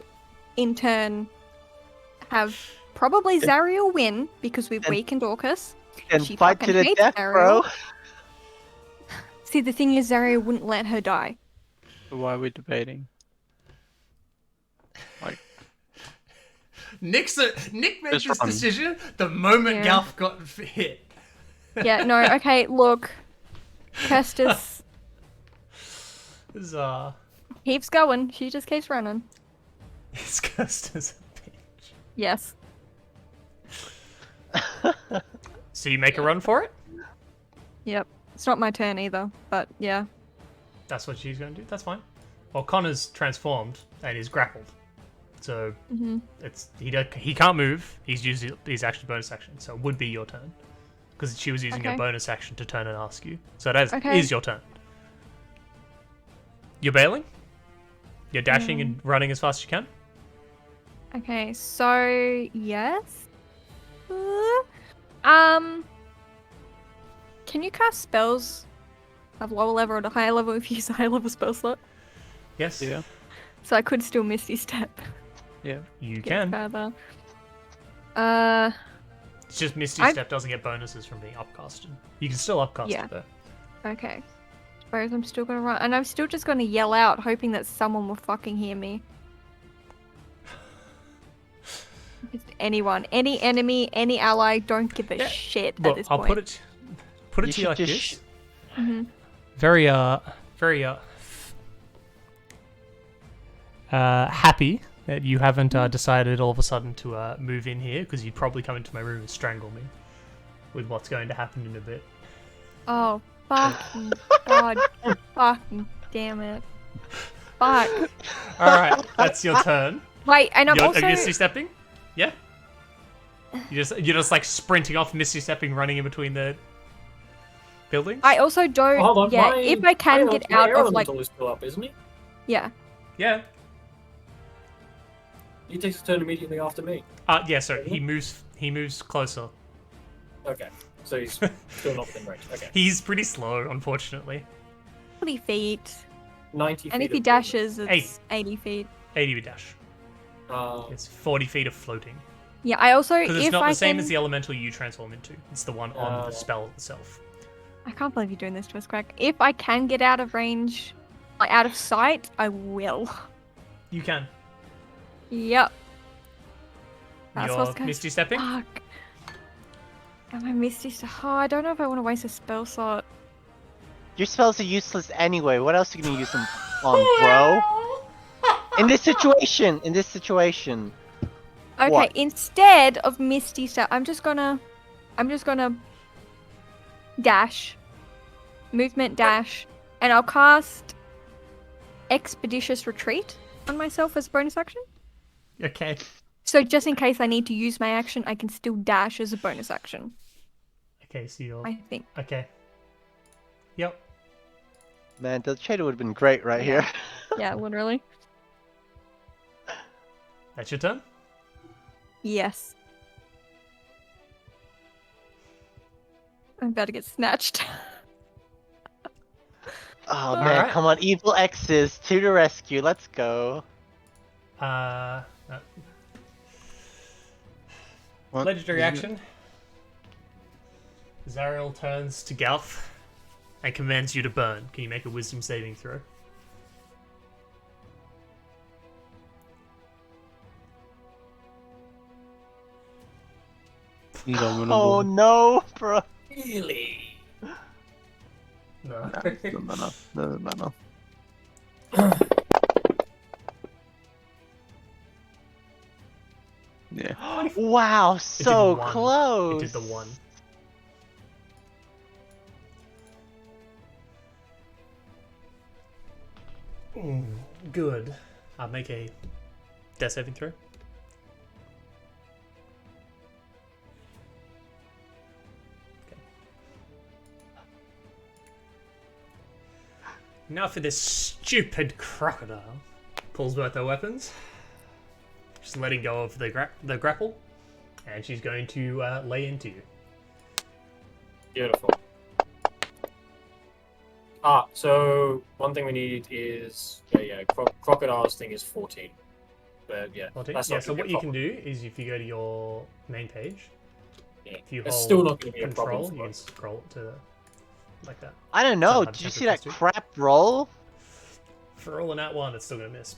D: in turn, have probably Zariel win, because we've weakened Orcus.
C: And
D: She
C: fight to
D: fucking
C: the
D: hates
C: death,
D: Zariel.
C: bro.
D: See, the thing is, Zariel wouldn't let her die.
E: Why are we debating? Like,
A: Nick made
E: Just
A: this
E: run.
A: decision the moment
D: Yeah.
A: Galf got hit.
D: Yeah, no, okay, look. Kirstis
A: It's
D: keeps going. She just keeps running.
A: it's cursed as a bitch.
D: Yes.
A: So you make a run for it?
D: Yep. It's not my turn either, but yeah.
A: That's what she's going to do. That's fine. Well, Connor's transformed and is grappled. So it's he can't move. He's used his action bonus action, so it would be your turn. Because she was using her bonus action to turn and ask you. So that is your turn. You're bailing? You're dashing and running as fast as you can?
D: Okay, so yes. Can you cast spells of lower level or higher level if you use a higher level spell slot?
A: Yes.
E: Yeah.
D: So I could still Misty Step.
E: Yeah.
A: You
D: Get
A: can.
D: further.
A: It's just Misty Step doesn't get bonuses from being upcasted. You can still upcast it though.
D: Okay. Suppose I'm still gonna run, and I'm still just gonna yell out, hoping that someone will fucking hear me. Just anyone, any enemy, any ally, don't give a shit at this point.
A: I'll put it to you like this. Very happy that you haven't decided all of a sudden to move in here, because you'd probably come into my room and strangle me with what's going to happen in a bit.
D: Oh, fucking god. Fucking damn it. Fuck.
A: Alright, that's your turn.
D: Wait, and I'm also...
A: Are you Misty Stepping? Yeah? You're just like sprinting off, Misty Stepping, running in between the buildings?
D: I also don't...
H: Hold on,
D: yeah, if I can get out of like...
H: is still up, isn't he?
D: Yeah.
A: Yeah.
H: He takes a turn immediately after me.
A: Yeah, so he moves closer.
H: Okay, so he's still not within range. Okay.
A: He's pretty slow, unfortunately.
D: 40 feet.
H: 90 feet.
D: And if he
H: of
D: dashes, it's 80 feet.
A: 80 dash.
H: movement.
A: It's 40 feet of floating.
D: Yeah, I also...
A: Because it's
D: if
A: not
D: I
A: the same
D: can...
A: as the elemental you transform into. It's the one on the spell itself.
D: I can't believe you're doing this to us, Crack. If I can get out of range, like out of sight, I will.
A: You can.
D: Yep. That's
A: You're
D: what's going.
A: Misty Stepping?
D: Fuck. Am I Misty Step? Oh, I don't know if I want to waste a spell slot.
C: Your spells are useless anyway. What else are you gonna use them on, bro? In this situation.
D: Okay,
C: What?
D: instead of Misty Step, I'm just gonna dash, movement dash, and I'll cast Expeditious Retreat on myself as a bonus action.
A: Okay.
D: So just in case I need to use my action, I can still dash as a bonus action.
A: Okay, so you're...
D: I think.
A: Okay. Yep.
C: Man, the trader would have been great right here.
D: Yeah, literally.
A: That's your turn?
D: Yes. I'm about to get snatched.
C: Oh man,
A: Alright.
C: come on, evil X's to the rescue. Let's go.
A: Legendary action. Zariel turns to Galf and commands you to burn. Can you make a wisdom saving throw?
C: Oh no, bro.
H: Really?
A: No.
E: Doesn't matter. Yeah.
C: Wow, so
A: one.
C: close.
A: It did the one. Good. I'll make a death saving throw. Okay. Now for this stupid crocodile. Pulls both her weapons. Just letting go of the grapple. And she's going to lay into you.
H: Beautiful. So one thing we need is crocodile's thing is 14. But yeah, that's not
A: So
H: gonna
A: what
H: be a
A: you can
H: problem.
A: do is if you go to your main page,
H: Yeah.
A: if you
H: It's
A: hold
H: still not going to be a
A: control,
H: problem.
A: you
H: For
A: can
H: us.
A: scroll to like that.
C: I don't know.
A: Sometimes
C: Did you
A: temper
C: see that
A: plus two.
C: crap roll?
A: For all in that one, it's still gonna miss.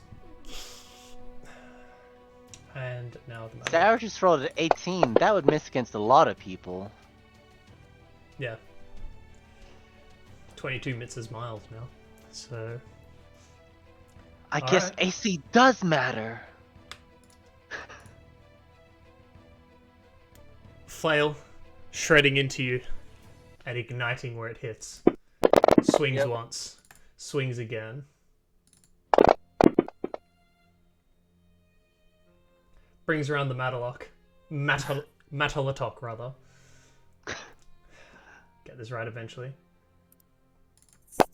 A: And now the moment.
C: Sarah just rolled an 18. That would miss against a lot of people.
A: Yeah. 22 misses miles now. So
C: I guess
A: Alright.
C: AC does matter.
A: flail shredding into you and igniting where it hits. Swings once, swings again. Brings around the Matalotok, rather. Get this right eventually.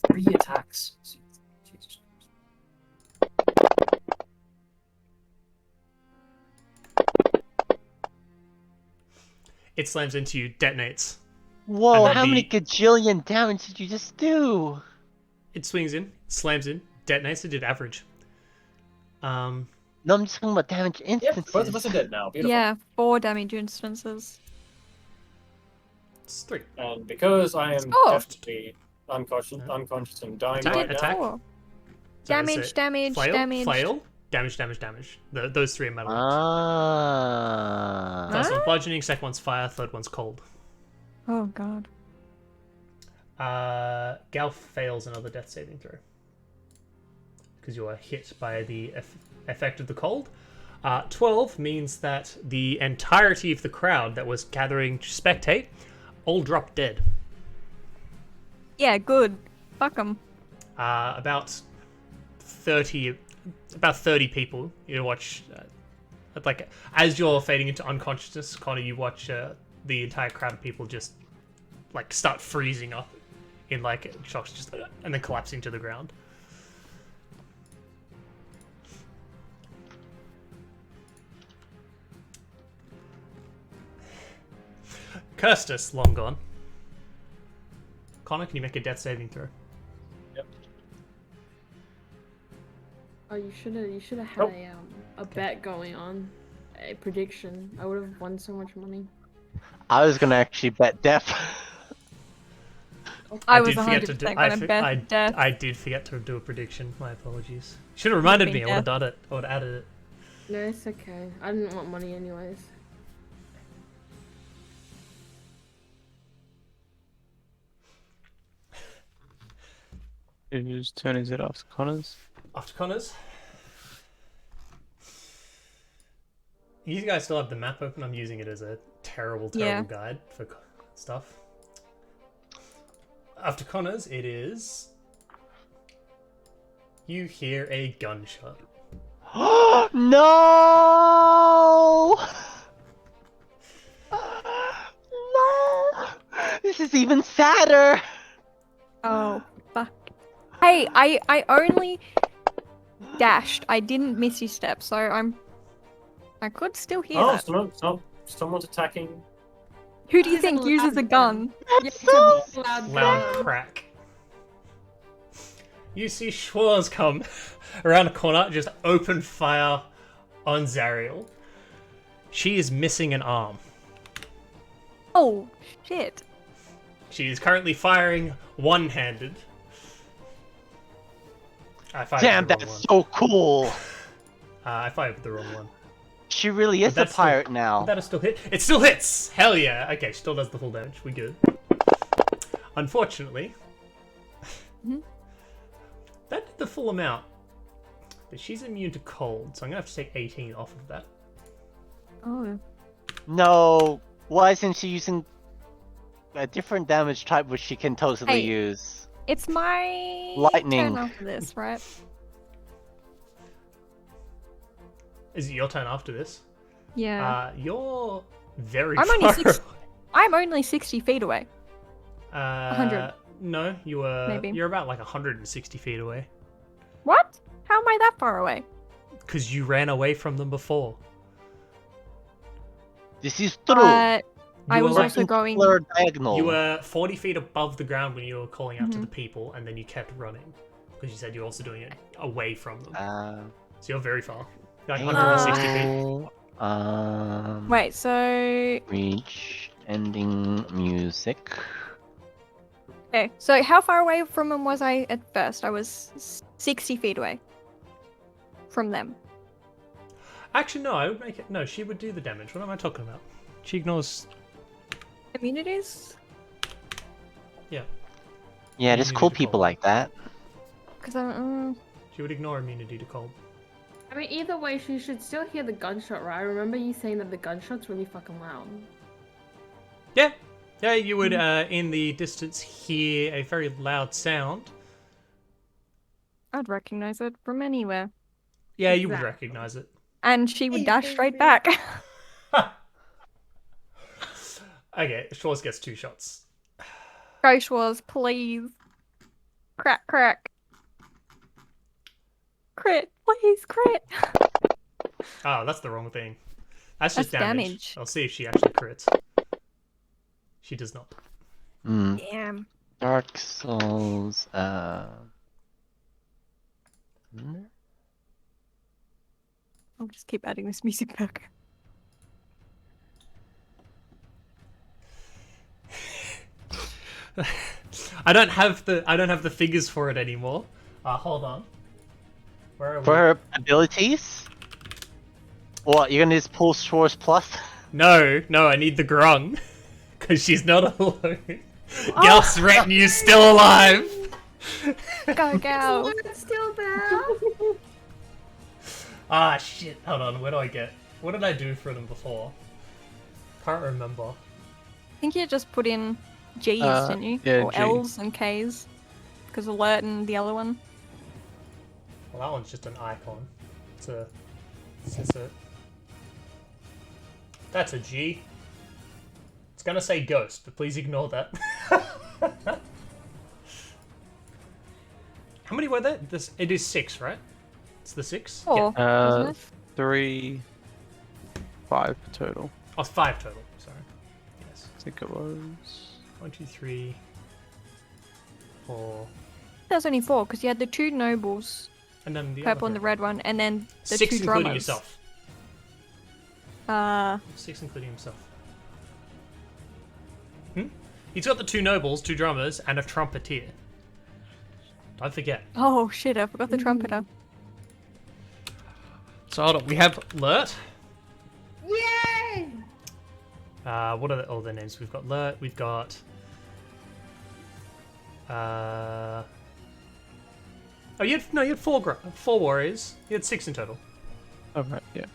H: 3 attacks. Jesus.
A: It slams into you, detonates.
C: Whoa,
A: And
C: how many
A: the-
C: gajillion damage did you just do?
A: It swings in, slams in, detonates. It did average.
C: No, I'm just talking about damage
H: Yep,
C: instances.
H: both of us are dead now. Beautiful.
D: Yeah, 4 damage instances.
A: It's 3.
H: And because I am
D: Oh.
H: definitely unconscious and dying
A: Attack,
H: right
A: attack.
H: now,
D: 4. Damage, damage,
A: flail,
D: damage.
A: Flail, damage. Those 3 are metal.
C: Ah.
A: First one's bludgeoning, second one's fire, third one's cold.
D: Oh god.
A: Gal fails another death saving throw. Because you are hit by the effect of the cold. 12 means that the entirety of the crowd that was gathering to spectate all drop dead.
D: Yeah, good. Fuck 'em.
A: About 30 people. You watch, like, as you're fading into unconsciousness, Connor, you watch the entire crowd of people just, like, start freezing up in, like, shocks, just and then collapsing to the ground. Kirstus, long gone. Connor, can you make a death saving throw?
F: Oh, you should have had
H: Nope.
F: a bet going on, a prediction. I would have won so much money.
C: I was gonna actually bet death.
D: I was
A: did forget to
D: 100%
A: do-
D: gonna bet death.
A: I did forget to do a prediction. My apologies. Should have reminded me. I would have
D: Death.
A: done it. I would have added it.
F: No, it's okay. I didn't want money anyways.
E: Whose turn is it after Connor's?
A: After Connor's. You guys still have the map open. I'm using it as a terrible
D: Yeah.
A: guide for stuff. After Connor's, it is. You hear a gunshot.
C: No! No! This is even sadder.
D: Oh, fuck. Hey, I only dashed. I didn't miss your step, so I could still hear
H: oh,
D: that.
H: someone's attacking.
D: Who do you
F: It's a
D: think uses a
F: loud
D: gun?
F: It's a loud
A: Loud
F: bang.
A: crack. You see Schwarz come around a corner, just open fire on Zariel. She is missing an arm.
D: Oh, shit.
A: She is currently firing one-handed. I fired
C: Damn,
A: with the
C: that's
A: wrong one.
C: so cool.
A: I fired with the wrong one.
C: She really is
A: But
C: a
A: that's still-
C: pirate now.
A: But that'll still hit. It still hits! Hell yeah! Okay, still does the full damage. We good. Unfortunately,
D: Mhm.
A: that did the full amount. But she's immune to cold, so I'm gonna have to take 18 off of that.
D: Oh.
C: No, why isn't she using a different damage type which she can totally
D: Hey.
C: use?
D: It's my
C: Lightning.
D: turn after this, right?
A: Is it your turn after this?
D: Yeah.
A: You're very
D: I'm
A: far
D: only six-
A: away.
D: I'm only 60 feet away. 100.
A: No,
D: Maybe.
A: you're about like 160 feet away.
D: What? How am I that far away?
A: Because you ran away from them before.
C: This is true.
D: I
A: You
D: was
A: were
D: also going.
C: Circular diagonal.
A: You were 40 feet above the ground when you were calling out to
D: Mhm.
A: the people, and then you kept running. Because you said you're also doing it away from them. So you're very far. You're like 160 feet.
D: Wait, so.
C: Reach ending music.
D: Okay, so how far away from them was I at first? I was 60 feet away from them.
A: Actually, no, I would make it. No, she would do the damage. What am I talking about? She ignores.
D: Immunities?
A: Yeah.
C: Yeah, there's
A: Immunity
C: cool
A: to
C: people
A: cold.
C: like that.
D: Because I'm.
A: She would ignore immunity to cold.
F: I mean, either way, she should still hear the gunshot, right? I remember you saying that the gunshot's really fucking loud.
A: Yeah. Yeah, you would, in the distance, hear a very loud sound.
D: I'd recognize it from anywhere.
A: Yeah, you would
F: Exactly.
A: recognize it.
D: And she would dash straight back.
A: Okay, Schwartz gets 2 shots.
D: Go Schwartz, please. Crack, crack. Crit, please, crit.
A: Oh, that's the wrong thing. That's just
D: That's
A: damage.
D: damage.
A: I'll see if she actually crits. She does not.
D: Damn.
C: Dark Souls.
D: I'll just keep adding this music back.
A: I don't have the figures for it anymore. Hold on. Where are we?
C: For her abilities? What, you're gonna just pull Schwartz Plus?
A: No, I need the grung. Because she's not alone. Gelf's retinue's still alive!
D: Go, go.
F: It's still there.
A: Ah, shit. Hold on, what did I do for them before? Can't remember.
D: I think you just put in G's, didn't you?
E: yeah,
D: or
E: G.
D: L's and K's. Because alert and the other one.
A: Well, that one's just an icon. That's a G. It's gonna say ghost, but please ignore that. How many were there? It is 6, right? It's the 6?
D: 4, isn't it?
E: 3, 5 total.
A: Oh, 5 total. Sorry. Yes.
E: I think it was.
A: 1, 2, 3, 4,
D: There's only 4, because you had the 2 nobles,
A: and then the
D: purple
A: other
D: and the
A: three.
D: red one, and then the
A: 6
D: 2
A: including
D: drummers.
A: yourself. 6 including himself. He's got the 2 nobles, 2 drummers, and a trumpeter. Don't forget.
D: Oh shit, I forgot the trumpeter.
A: So hold on, we have Lurt.
F: Yay!
A: What are all their names? We've got Lurt, we've got... Oh, you had 4 warriors. You had 6 in total.
E: Oh, right, yeah.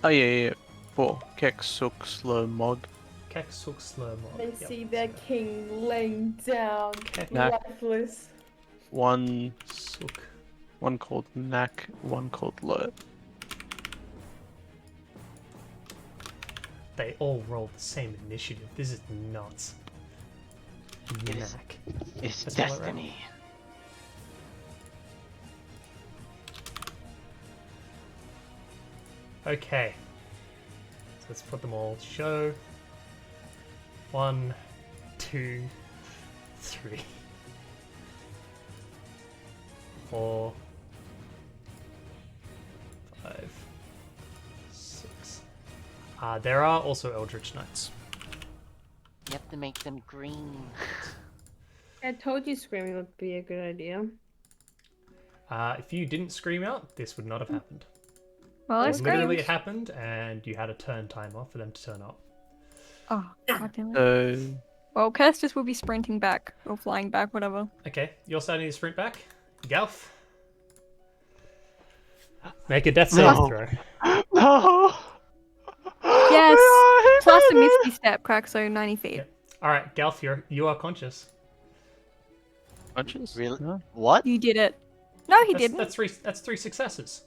E: Oh, yeah. 4. Kek, Suk, Slow, Mog.
A: Kek, Suk, Slur, Mog.
F: They
A: Yep.
F: see their king laying down,
E: Knack.
F: lifeless.
E: 1
A: Suk.
E: called Knack, 1 called Lurt.
A: They all rolled the same initiative. This is nuts. Knack.
C: It's
A: That's all right.
C: destiny.
A: Okay. So let's put them all. Show. 1, 2, 3, 4, 5, 6. There are also Eldritch Knights.
C: You have to make them green.
F: I told you screaming would be a good idea.
A: If you didn't scream out, this would not have happened.
D: Well, I
A: Literally,
D: screamed.
A: it happened, and you had a turn timer for them to turn up.
D: Oh, god damn it.
E: So,
D: Well, Kirstis will be sprinting back, or flying back, whatever.
A: Okay, you're starting to sprint back. Galf. Make a death saving
C: No.
A: throw.
C: No!
D: Yes! Plus a Misty Step crack, so 90 feet.
A: Yeah. Alright, Galf, you are conscious.
E: punches?
C: Really?
E: No?
C: What?
D: You did it. No, he didn't.
A: That's 3 successes.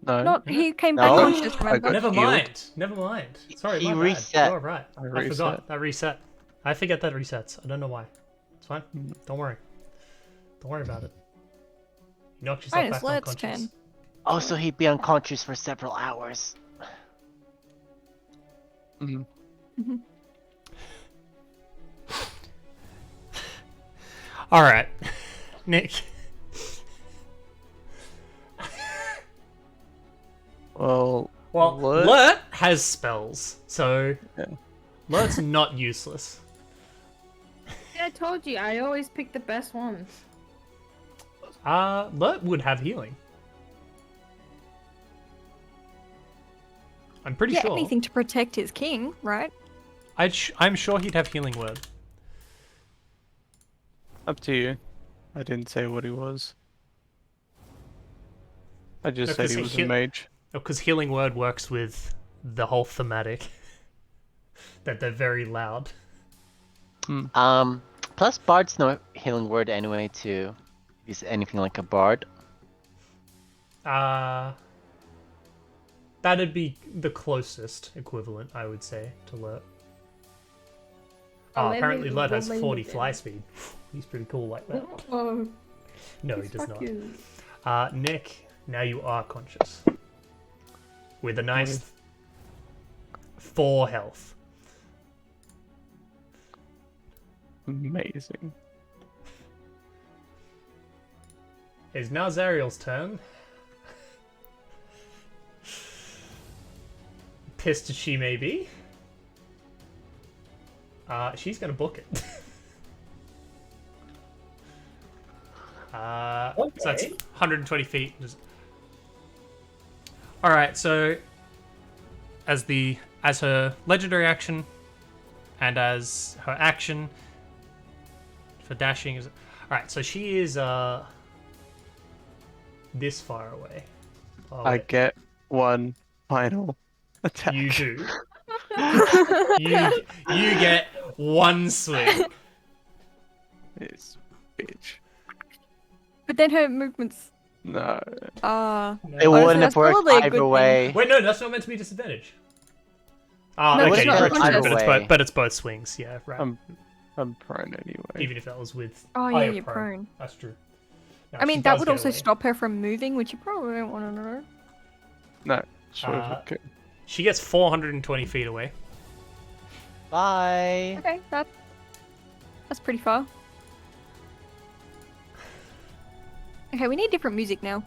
E: No.
D: Not. He came back
C: No.
D: conscious, remember?
E: got
A: Never
E: healed.
A: mind. Never mind. Sorry,
C: He
A: my bad.
C: reset.
A: You're right.
E: I
A: I
E: reset.
A: forgot. That reset. I forget that resets. I don't know why. It's fine. Don't worry. Don't worry about it. You knocked yourself
D: Fine, it's
A: back
D: Lurt's
A: unconscious.
D: turn.
C: Oh, so he'd be unconscious for several hours.
E: Mhm.
A: Alright. Nick.
E: Well,
A: Well,
E: Lurt-
A: Lurt has spells, so
E: Yeah.
A: Lurt's not useless.
F: Yeah, I told you, I always pick the best ones.
A: Lurt would have healing. I'm pretty
D: Yeah,
A: sure.
D: anything to protect his king, right?
A: I'm sure he'd have healing word.
E: up to you. I didn't say what he was. I just
A: No,
E: said
A: 'cause
E: he
A: he
E: was a
A: hit-
E: mage.
A: Because healing word works with the whole thematic. that they're very loud.
C: Plus bard's no healing word anyway to use anything like a bard.
A: That'd be the closest equivalent, I would say, to Lurt.
F: Oh, maybe
A: Apparently Lurt has
F: we'll
A: 40
F: leave it
A: fly
F: then.
A: speed. He's pretty cool like that.
F: Oh,
A: No, he does
F: fuck
A: not.
F: you.
A: Nick, now you are conscious. With a nice 4 health.
E: Amazing.
A: It's now Zariel's turn. Pissed as she may be. She's gonna book it. So that's 120 feet. Alright, so as her legendary action and as her action for dashing is alright, so she is this far away. Oh,
E: I
A: wait.
E: get one final attack.
A: You do. you get one swing.
E: This bitch.
D: But then her movements.
E: No.
C: It
D: Honestly,
C: wouldn't
D: that's
C: have worked
D: probably a good
C: either
D: thing.
C: way.
A: Wait, no, that's not meant to be disadvantage. Oh,
D: No,
A: okay,
D: it's not
A: yeah, true,
D: conscious.
A: but it's both swings, yeah, right.
E: I'm prone anyway.
A: Even if that was with.
D: Oh yeah,
A: you're
D: you're prone.
A: That's true. No,
D: I mean,
A: she
D: that
A: does
D: would
A: get
D: also
A: away.
D: stop her from moving, which you probably don't want to know.
E: No. Sure. Okay.
A: She gets 420 feet away.
C: Bye.
D: Okay, that's pretty far. Okay, we need different music now.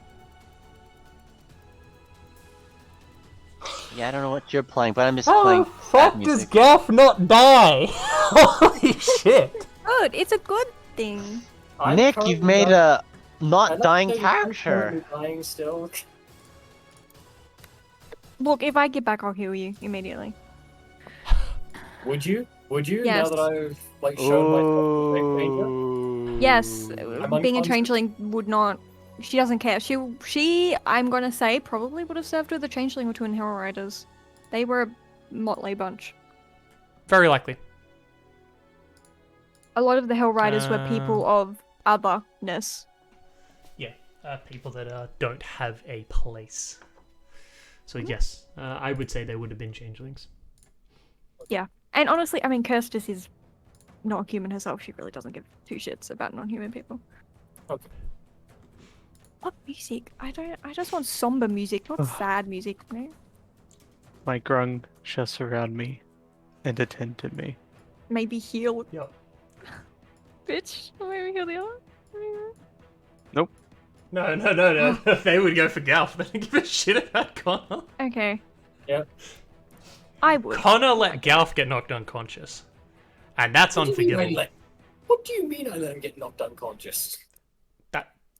C: Yeah, I don't know what you're playing, but I'm just playing sad music.
A: Gaff not die? Holy shit!
D: Good, it's a good thing.
C: Nick, you've made a not
H: I'm
C: dying
H: saying I'm
C: character.
H: currently dying still.
D: Look, if I get back, I'll heal you immediately.
H: Would you? Would you?
D: Yes.
H: Now that I've like shown myself to
D: Yes,
H: I'm
D: being a
H: unconscious.
D: changeling would not. She doesn't care. She, I'm gonna say, probably would have served with a changeling or two in Hell Riders. They were a motley bunch.
A: Very likely.
D: A lot of the Hell Riders were people of otherness.
A: Yeah, people that don't have a place. So yes, I would say they would have been changelings.
D: Yeah, and honestly, I mean, Kirstis is not human herself. She really doesn't give two shits about non-human people.
H: Okay.
D: What music? I just want somber music, not sad music. No?
E: My grung shall surround me and attend to me.
D: Maybe heal.
A: Yep.
D: Bitch, maybe heal the other.
E: Nope.
A: No. They would go for Galf. They don't give a shit about Connor.
D: Okay.
H: Yep.
D: I would.
A: Connor let Galf get knocked unconscious. And that's
H: What do you mean I
A: unforgivable.
H: What do you mean I let him get knocked unconscious?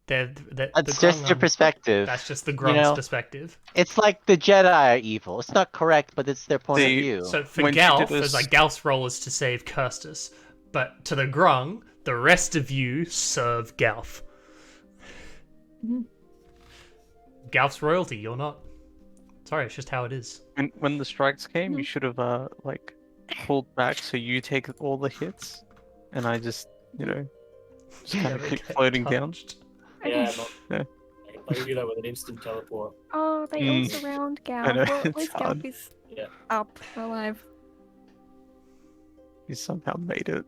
C: That's just your perspective.
A: That's just the grunt's
C: know?
A: perspective.
C: It's like the Jedi are evil. It's not correct, but it's their point of
E: See,
C: view.
A: So for
E: When she
A: Galf,
E: did
A: it's
E: this-
A: like Galf's role is to save Kirstis. But to the grung, the rest of you serve Galf.
D: Mhm.
A: Galf's royalty, you're not. Sorry, it's just how it is.
E: When the strikes came, you should have like pulled back so you take all the hits, and I just just kind of
A: Never
E: keep
A: get
E: floating down.
A: touched.
H: Yeah,
E: Yeah.
H: I can do that with an instant teleport.
D: Oh, they all surround Gal.
E: I know,
D: Well, at
E: it's
D: least Gal
E: hard.
D: is
H: Yeah.
D: up, alive.
E: You somehow made it.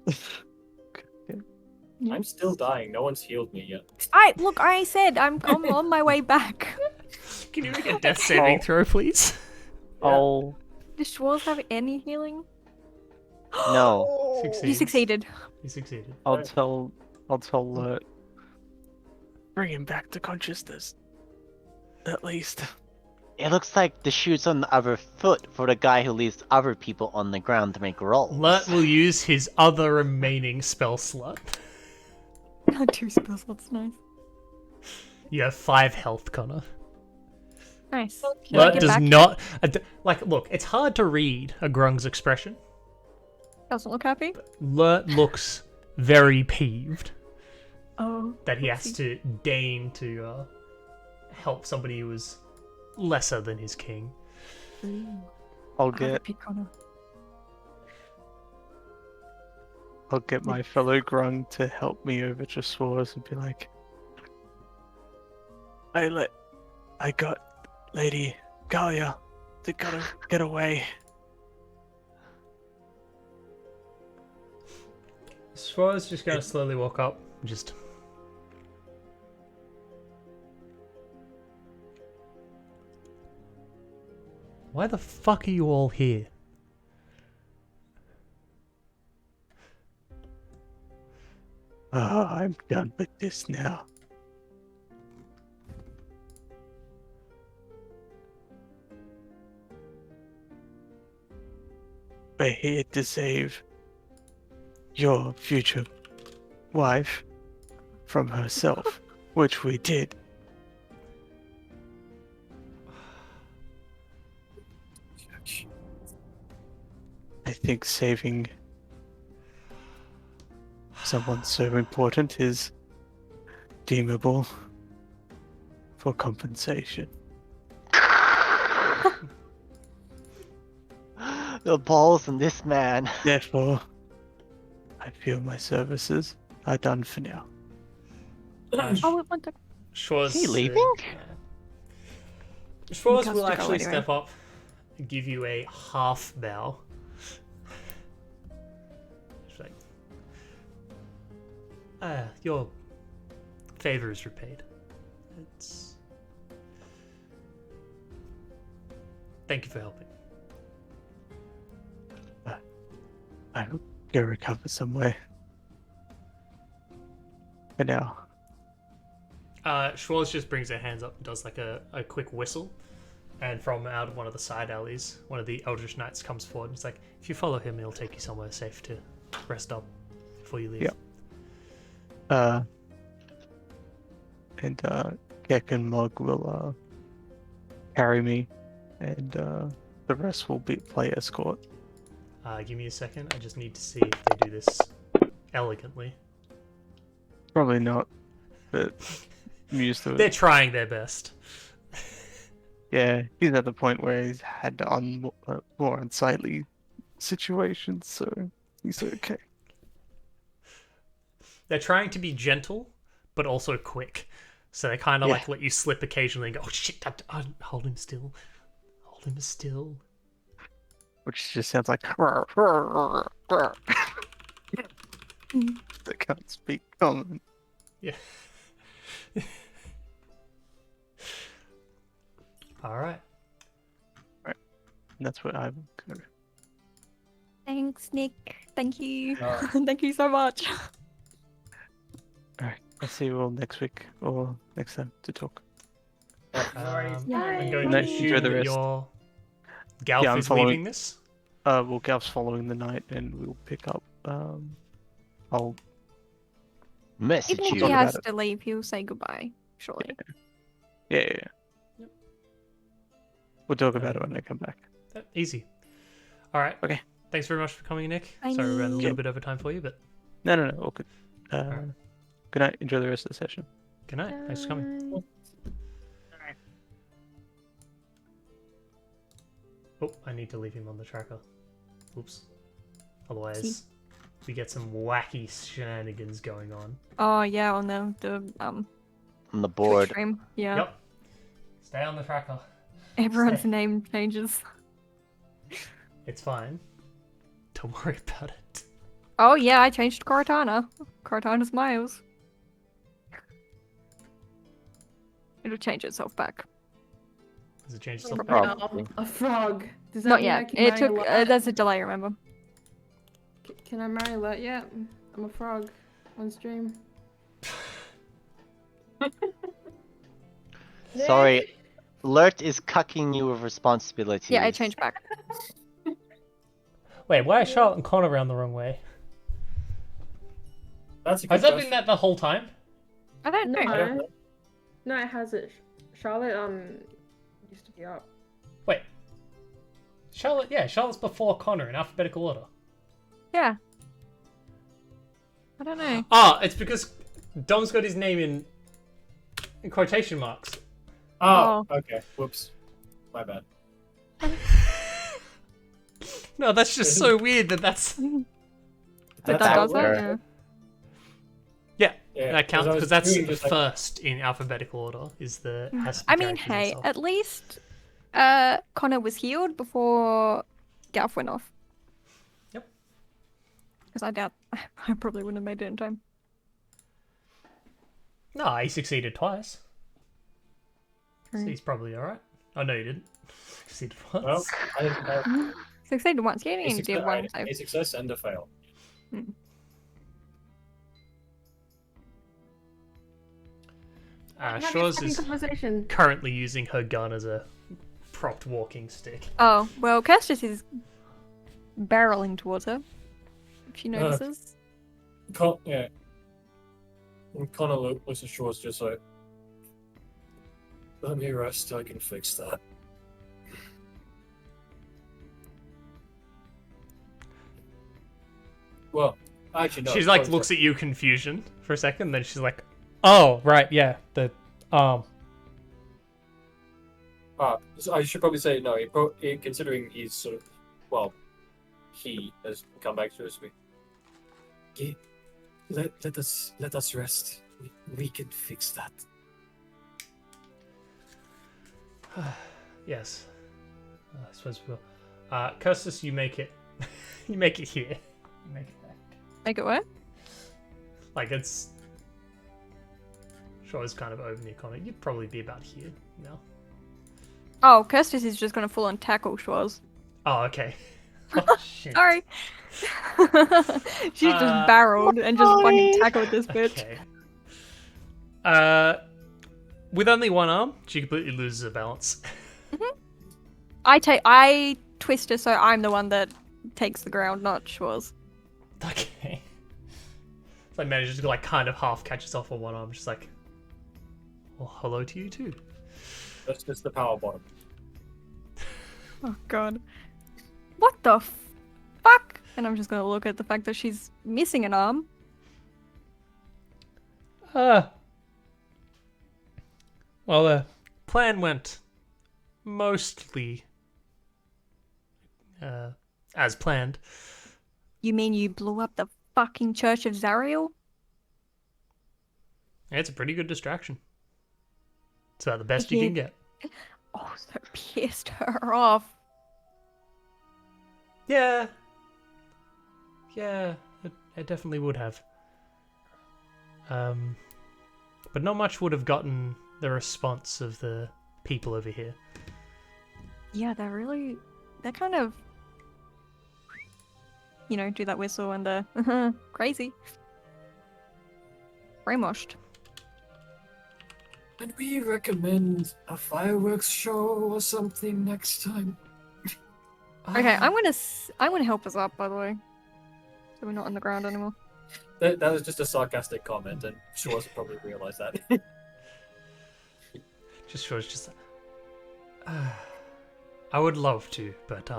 H: I'm still dying. No one's healed me yet.
D: I said I'm on my way back.
A: Can you make a death saving throw, please?
E: Oh,
D: Do Schwarz have any healing?
C: No.
D: You succeeded.
A: You succeeded.
E: I'll tell Lurt. Bring him back to consciousness. At least.
C: It looks like the shoe's on the other foot for the guy who leaves other people on the ground to make rolls.
A: Lurt will use his other remaining spell slot.
D: Not 2 spell slots, nice.
A: You have 5 health, Connor.
D: Nice.
A: Lurt
D: get
A: does
D: back?
A: not... look, it's hard to read a grung's expression.
D: Doesn't look happy.
A: Lurt looks very peeved
D: Oh.
A: that he has to deign to help somebody who is lesser than his king.
E: I'll
D: I
E: get
D: pick Connor.
E: I'll get my fellow grung to help me over to Saviours and be like, I got Lady Galia to gotta get away.
A: Schwar's just gonna slowly walk up, just. Why the fuck are you all here?
E: I'm done with this now. We're here to save your future wife from herself, which we did. I think saving someone so important is deemable for compensation.
C: The balls in this man.
E: Therefore, I feel my services are done for now.
D: Oh, wait, one second.
A: Schwarz,
C: Is he leaving?
A: Schwarz
D: He
A: will
D: has to go
A: actually
D: anyway.
A: step up and give you a half bow. It's like, your favor is repaid. It's... Thank you for helping.
E: I will go recover some way. For now.
A: Schwarz just brings her hands up and does like a quick whistle. And from out of one of the side alleys, one of the Eldritch Knights comes forward and it's like, if you follow him, he'll take you somewhere safe to rest up before you leave.
E: Yep. And Keck and Mug will carry me, and the rest will play escort.
A: Give me a second. I just need to see if they do this elegantly.
E: Probably not, but I'm used to it.
A: They're trying their best.
E: Yeah, he's at the point where he's had more unsightly situations, so he's okay.
A: They're trying to be gentle, but also quick. So they kind of like let you slip occasionally and go, oh shit, hold him still. Hold him still.
E: Which just sounds like... They can't speak common.
A: Yeah. Alright.
E: And that's what I'm gonna...
D: Thanks, Nick. Thank you. Thank you so much.
E: Alright, I'll see you all next week, or next time to talk.
A: I'm
D: Yay.
A: going
E: No,
A: to
E: enjoy
A: assume
E: the
A: that
E: rest.
A: your Galf
E: Yeah, I'm
A: is
E: following-
A: leaving this.
E: Well, Gal's following the night, and we'll pick up, I'll...
C: Message
D: Even if
C: you.
D: he
E: about
D: has
E: it.
D: to leave, he'll say goodbye, surely.
E: Yeah. We'll talk about it when I come back.
A: Easy. Alright.
E: Okay.
A: Thanks very much for coming, Nick.
D: Bye,
A: Sorry we ran a
D: Nick.
A: little bit over time for you, but
E: No, all good.
A: Alright.
E: Good night, enjoy the rest of the session.
A: good night. Thanks for coming.
D: Bye.
A: Oh, I need to leave him on the tracker. Oops. Otherwise, we get some wacky shenanigans going on.
D: Oh yeah, on the
C: On the
D: Twitch
C: board.
D: stream. Yeah.
A: Yep. Stay on the tracker.
D: Everyone's
A: Stay.
D: name changes.
A: It's fine. Don't worry about it.
D: Oh yeah, I changed to Cortana. Cortana's Miles. It'll change itself back.
A: Does it change itself?
C: Probably.
F: A frog. Does that
D: Not
F: mean
D: yet.
F: I can
D: It
F: marry
D: took.
F: Alert?
D: There's a delay, remember?
F: Can I marry Alert yet? I'm a frog on stream.
C: Sorry. Lurt is cucking you with responsibilities.
D: Yeah, I changed back.
A: Wait, why is Charlotte and Connor around the wrong way?
H: That's a good
A: Has that
H: question.
A: been that the whole time?
D: I don't know.
H: I don't know.
F: No, it has it. Charlotte used to be up.
A: Wait. Charlotte's before Connor in alphabetical order.
D: Yeah. I don't know.
A: Ah, it's because Dom's got his name in quotation marks.
H: Oh, okay. Whoops. My bad.
A: No, that's just so weird that's...
D: But
H: That's
D: that
H: how
D: does
H: it
D: it,
H: works.
D: yeah.
A: Yeah,
H: Yeah,
A: that
H: 'cause
A: counts
H: I was
A: because that's
H: doing just like-
A: first in alphabetical order. Has to be
D: I mean,
A: characters and
D: hey,
A: stuff.
D: at least Connor was healed before Gaff went off.
A: Yep.
D: Because I doubt I probably wouldn't have made it in time.
A: No, he succeeded twice. So
D: True.
A: he's probably alright. Oh, no, you didn't. Succeeded once.
H: Well, I didn't have
D: Succeeded once. You
H: a
D: only did one save.
H: a success and a fail.
F: Have your
A: Shaw's
F: fucking
A: is
F: conversation.
A: currently using her gun as a propped walking stick.
D: Oh, well, Kestis is barreling towards her. If she notices.
H: Yeah. And Connor looks at Shaw's just like, let me rest, I can fix that. Well, actually, no.
A: She's like, looks at you confusion for a second, then she's like, oh, right, yeah, the arm.
H: So I should probably say no. Considering he's sort of, well, he has come back to us. Let us rest. We can fix that.
A: Yes. I suppose we will. Cursus, you make it. You make it here. You make it back.
D: Make it work?
A: Like, it's. Sure, it's kind of over near Connor. You'd probably be about here now.
D: Oh, Kestis is just gonna full on tackle Schwarz.
A: Oh, okay. Oh, shit.
D: Sorry. She's just barreled and just fucking tackled this bitch.
A: Okay. With only one arm, she completely loses her balance.
D: I twist her so I'm the one that takes the ground, not Schwarz.
A: Okay. So I manages to like kind of half catch herself on one arm, just like, well, hello to you too.
H: That's just the power bottom.
D: Oh god. What the fuck? And I'm just gonna look at the fact that she's missing an arm.
A: Well, the plan went mostly as planned.
D: You mean you blew up the fucking Church of Zariel?
A: It's a pretty good distraction. It's about the best you can get.
D: Oh, so pissed her off.
A: Yeah. Yeah, it definitely would have. But not much would have gotten the response of the people over here.
D: Yeah, they're kind of, do that whistle and the crazy. Brainwashed.
H: And we recommend a fireworks show or something next time.
D: Okay, I'm gonna help us up, by the way, so we're not on the ground anymore.
H: That was just a sarcastic comment, and Shaw's probably realised that.
A: Just sure, it's just. I would love to, but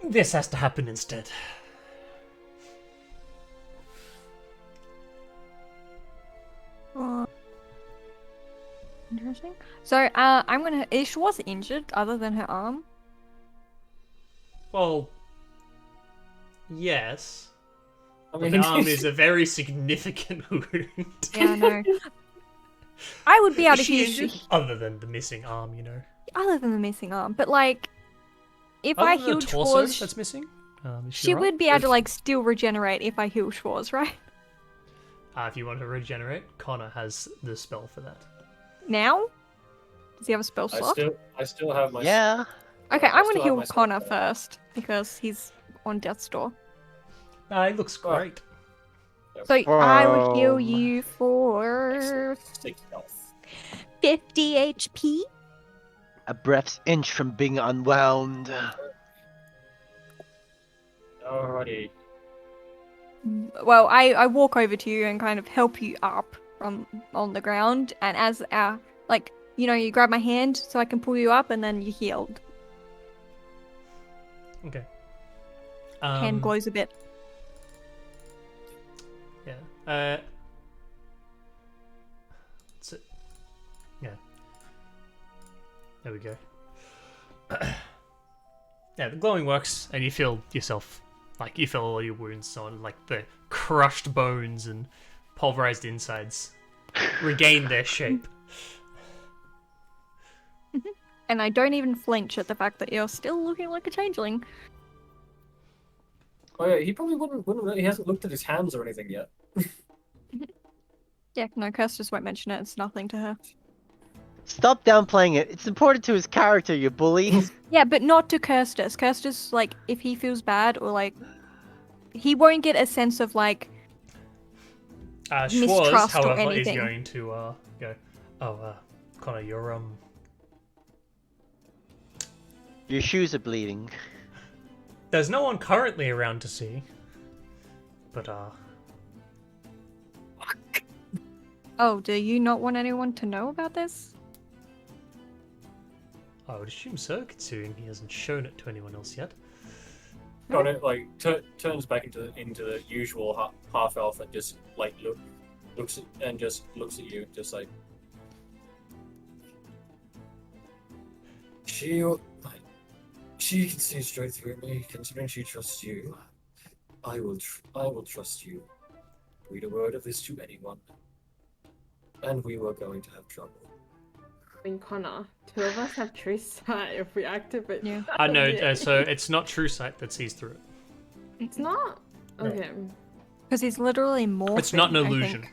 A: this has to happen instead.
D: Interesting. So, she was injured other than her arm.
A: Well, yes.
H: I
A: But
H: mean,
A: the arm is a very significant wound.
D: Yeah, I know. I would be able
A: Is
D: to
A: she
D: use
A: injured? Other than the missing arm, you know.
D: other than the missing arm, but like, if
A: Other
D: I
A: than the
D: healed
A: torso
D: Schwarz,
A: that's missing. Is
D: she
A: alright?
D: would be able to like still regenerate if I heal Schwarz, right?
A: If you want to regenerate, Connor has the spell for that.
D: Now? Does he have a spell slot?
H: I still have my.
C: Yeah.
D: Okay,
H: I
D: I'm gonna
H: still have
D: heal
H: my spell
D: Connor
H: slot.
D: first because he's on death's door.
A: He looks great.
D: So I would heal
C: From-
D: you for
H: 6 health.
D: 50 HP.
C: A breath's inch from being unwound.
H: Alrighty.
D: Well, I walk over to you and kind of help you up from on the ground, and as you grab my hand so I can pull you up, and then you're healed.
A: Okay.
D: Hand glows a bit.
A: Yeah. That's it. Yeah. There we go. Yeah, the glowing works, and you feel yourself Like you feel all your wounds on, like the crushed bones and pulverized insides regain their shape.
D: And I don't even flinch at the fact that you're still looking like a changeling.
H: Oh yeah, he probably wouldn't. He hasn't looked at his hands or anything yet.
D: Yeah, no, Kirst just won't mention it. It's nothing to her.
C: Stop downplaying it. It's important to his character, you bully.
D: Yeah, but not to Kirstus. Kirstus, like, if he feels bad or, like, he won't get a sense of, like,
A: Schwarz,
D: mistrust or
A: however, is
D: anything.
A: going to go, oh, Connor, you're
C: Your shoes are bleeding.
A: There's no one currently around to see, but
D: Oh, do you not want anyone to know about this?
A: I would assume so, considering he hasn't shown it to anyone else yet.
H: Connor like turns back into the usual half elf and just like looks at you, just like she can see straight through me. Considering she trusts you, I will trust you. Read a word of this to anyone, and we were going to have trouble.
F: I mean, Connor, two of us have true sight if we activate.
D: Yeah.
A: No,
F: Yeah.
A: so it's not true sight that sees through it.
F: It's not?
H: No.
F: Okay.
D: Because he's literally morphing.
A: It's not an
D: I think.
A: illusion.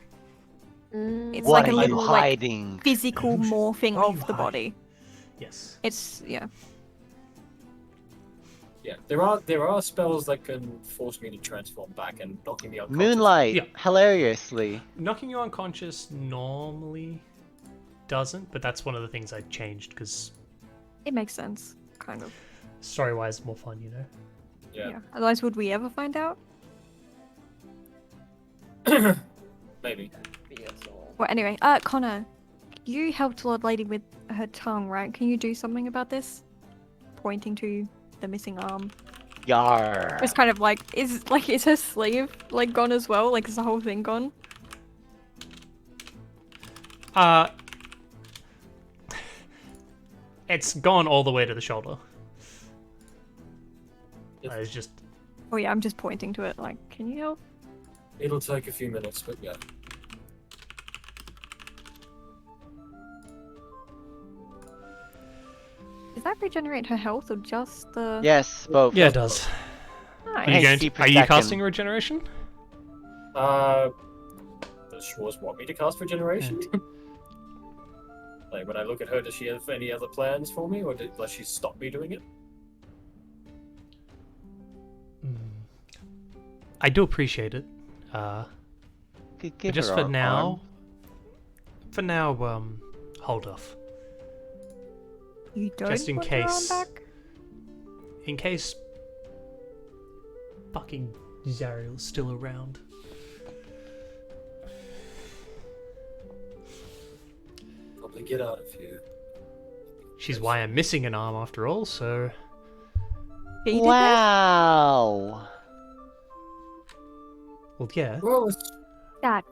D: It's
C: What
D: like a
C: are you
D: little, like,
C: hiding?
D: physical morphing
A: What are
D: of
A: you
D: the
A: hiding?
D: body.
A: Yes.
D: It's, yeah.
H: Yeah, there are spells that can force me to transform back and knocking me unconscious.
C: Moonlight,
A: Yeah.
C: hilariously.
A: Knocking you unconscious normally doesn't, but that's one of the things I changed because
D: It makes sense, kind of.
A: story-wise, more fun, you know.
H: Yeah.
D: Otherwise, would we ever find out?
H: Maybe.
D: Well, anyway, Connor, you helped Lord Lady with her tongue, right? Can you do something about this? Pointing to the missing arm.
C: Yar.
D: It's kind of like, is her sleeve like gone as well? Like, is the whole thing gone?
A: It's gone all the way to the shoulder.
H: Yes.
A: It's just
D: Oh yeah, I'm just pointing to it. Like, can you help?
H: It'll take a few minutes, but yeah.
D: Does that regenerate her health or just the?
C: Yes, both.
A: yeah, it does.
D: Nice.
A: Are you, going
C: HP
A: to,
C: per
A: are you
C: second.
A: casting regeneration?
H: Does Schwarz want me to cast regeneration? Like, when I look at her, does she have any other plans for me, or does she stop me doing it?
A: I do appreciate it.
C: Give
A: But just
C: her
A: for
C: our
A: now,
C: arm.
A: hold off.
D: You don't
A: Just in
D: want your arm
A: case.
D: back?
A: In case fucking Zariel's still around.
H: Probably get out of here.
A: She's why I'm missing an arm after all, so
D: Yeah, you did that?
C: Wow.
A: well yeah.
H: Well, it's
D: That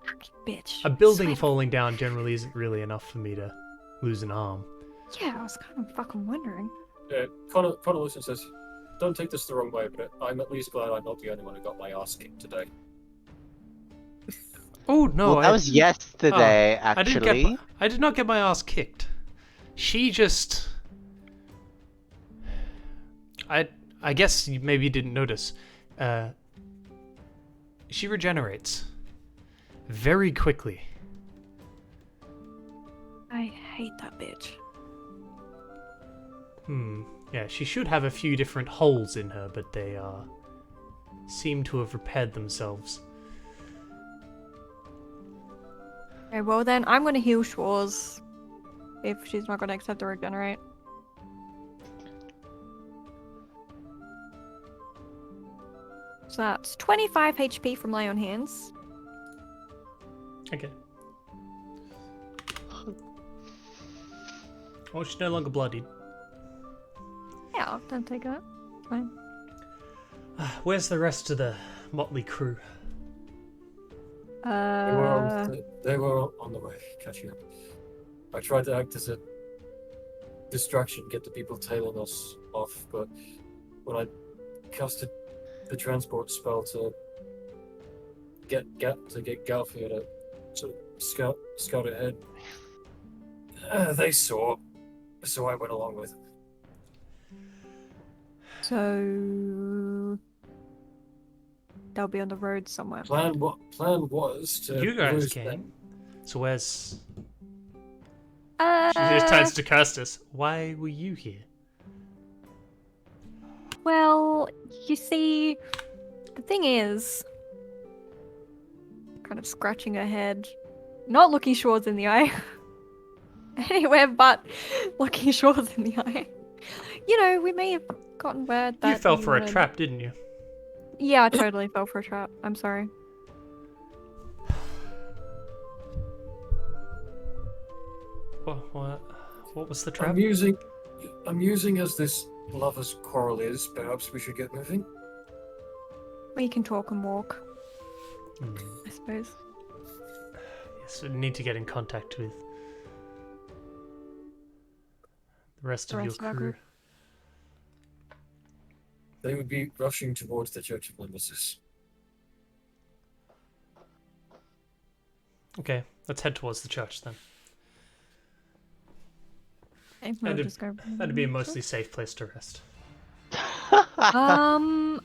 D: fucking bitch.
A: A building
D: Swear-
A: falling down generally isn't really enough for me to lose an arm.
D: Yeah, I was kind of fucking wondering.
H: Connor Wilson says, don't take this the wrong way, but I'm at least glad I'm not the only one who got my ass kicked today.
A: Oh no,
C: Well, that was yesterday, actually.
A: I did not get my ass kicked. She just I guess you maybe didn't notice. She regenerates very quickly.
D: I hate that bitch.
A: Yeah, she should have a few different holes in her, but they seem to have repaired themselves.
D: Okay, well then, I'm gonna heal Schwarz if she's not gonna accept the regenerate. So that's 25 HP from Lay on Hands.
A: Okay. Oh, she's no longer bloodied.
D: Yeah, don't take that. Fine.
A: Where's the rest of the motley crew?
H: They were on the way, catching up. I tried to act as a distraction, get the people tailing us off, but when I casted the transport spell to get Galf here to sort of scout ahead. They saw, so I went along with it.
D: So they'll be on the road somewhere.
H: Plan was to
A: You guys
H: lose
A: came.
H: them.
A: So where's... She just turns to Custis. Why were you here?
D: Well, you see, the thing is, kind of scratching her head, not looking Schwartz in the eye. Anywhere but looking Schwartz in the eye. You know, we may have gotten word that
A: You fell for a
D: wanted-
A: trap, didn't you?
D: Yeah, I totally fell for a trap. I'm sorry.
A: What was the trap?
H: I'm using as this lover's quarrel is. Perhaps we should get moving.
D: We can talk and walk,
A: Hmm.
D: I suppose.
A: Yes, we need to get in contact with the rest of your
D: our
A: crew.
D: group.
H: They would be rushing towards the Church of Nemesis.
A: Okay, let's head towards the church then.
D: Okay, we'll
A: That'd-
D: just go.
A: That'd be a mostly safe place to rest.
D: I'm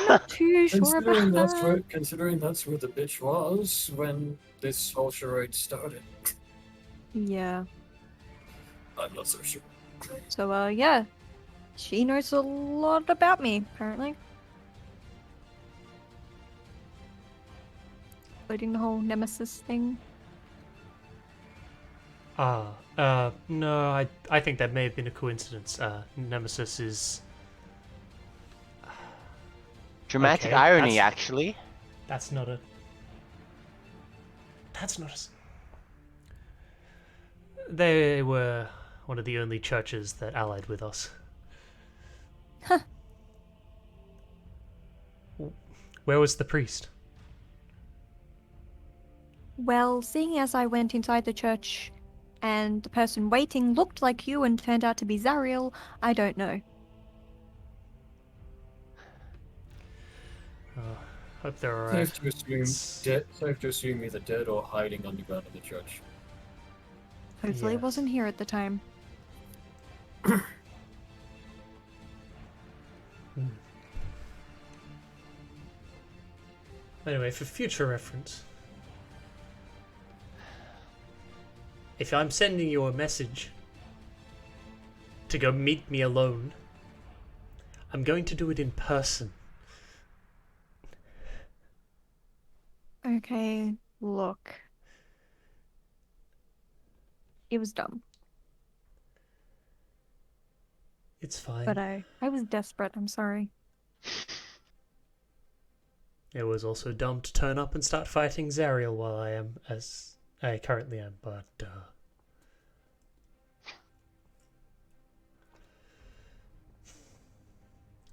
D: not too sure about that.
H: Considering that's where the bitch was when this whole charade started,
D: Yeah.
H: I'm not so sure.
D: So, yeah. She knows a lot about me, apparently. Including the whole Nemesis thing.
A: No, I think that may have been a coincidence. Nemesis is...
C: Dramatic
A: Okay,
C: irony,
A: that's-
C: actually.
A: That's not a... They were one of the only churches that allied with us.
D: Huh.
A: Where was the priest?
D: Well, seeing as I went inside the church and the person waiting looked like you and turned out to be Zariel, I don't know.
A: Hope they're alright.
H: Safe to assume either dead or hiding underground in the church.
D: Hopefully it
A: Yes.
D: wasn't here at the time.
A: Anyway, for future reference, if I'm sending you a message to go meet me alone, I'm going to do it in person.
D: Okay, look. It was dumb,
A: It's fine.
D: but I was desperate, I'm sorry.
A: It was also dumb to turn up and start fighting Zariel while I am as I currently am, but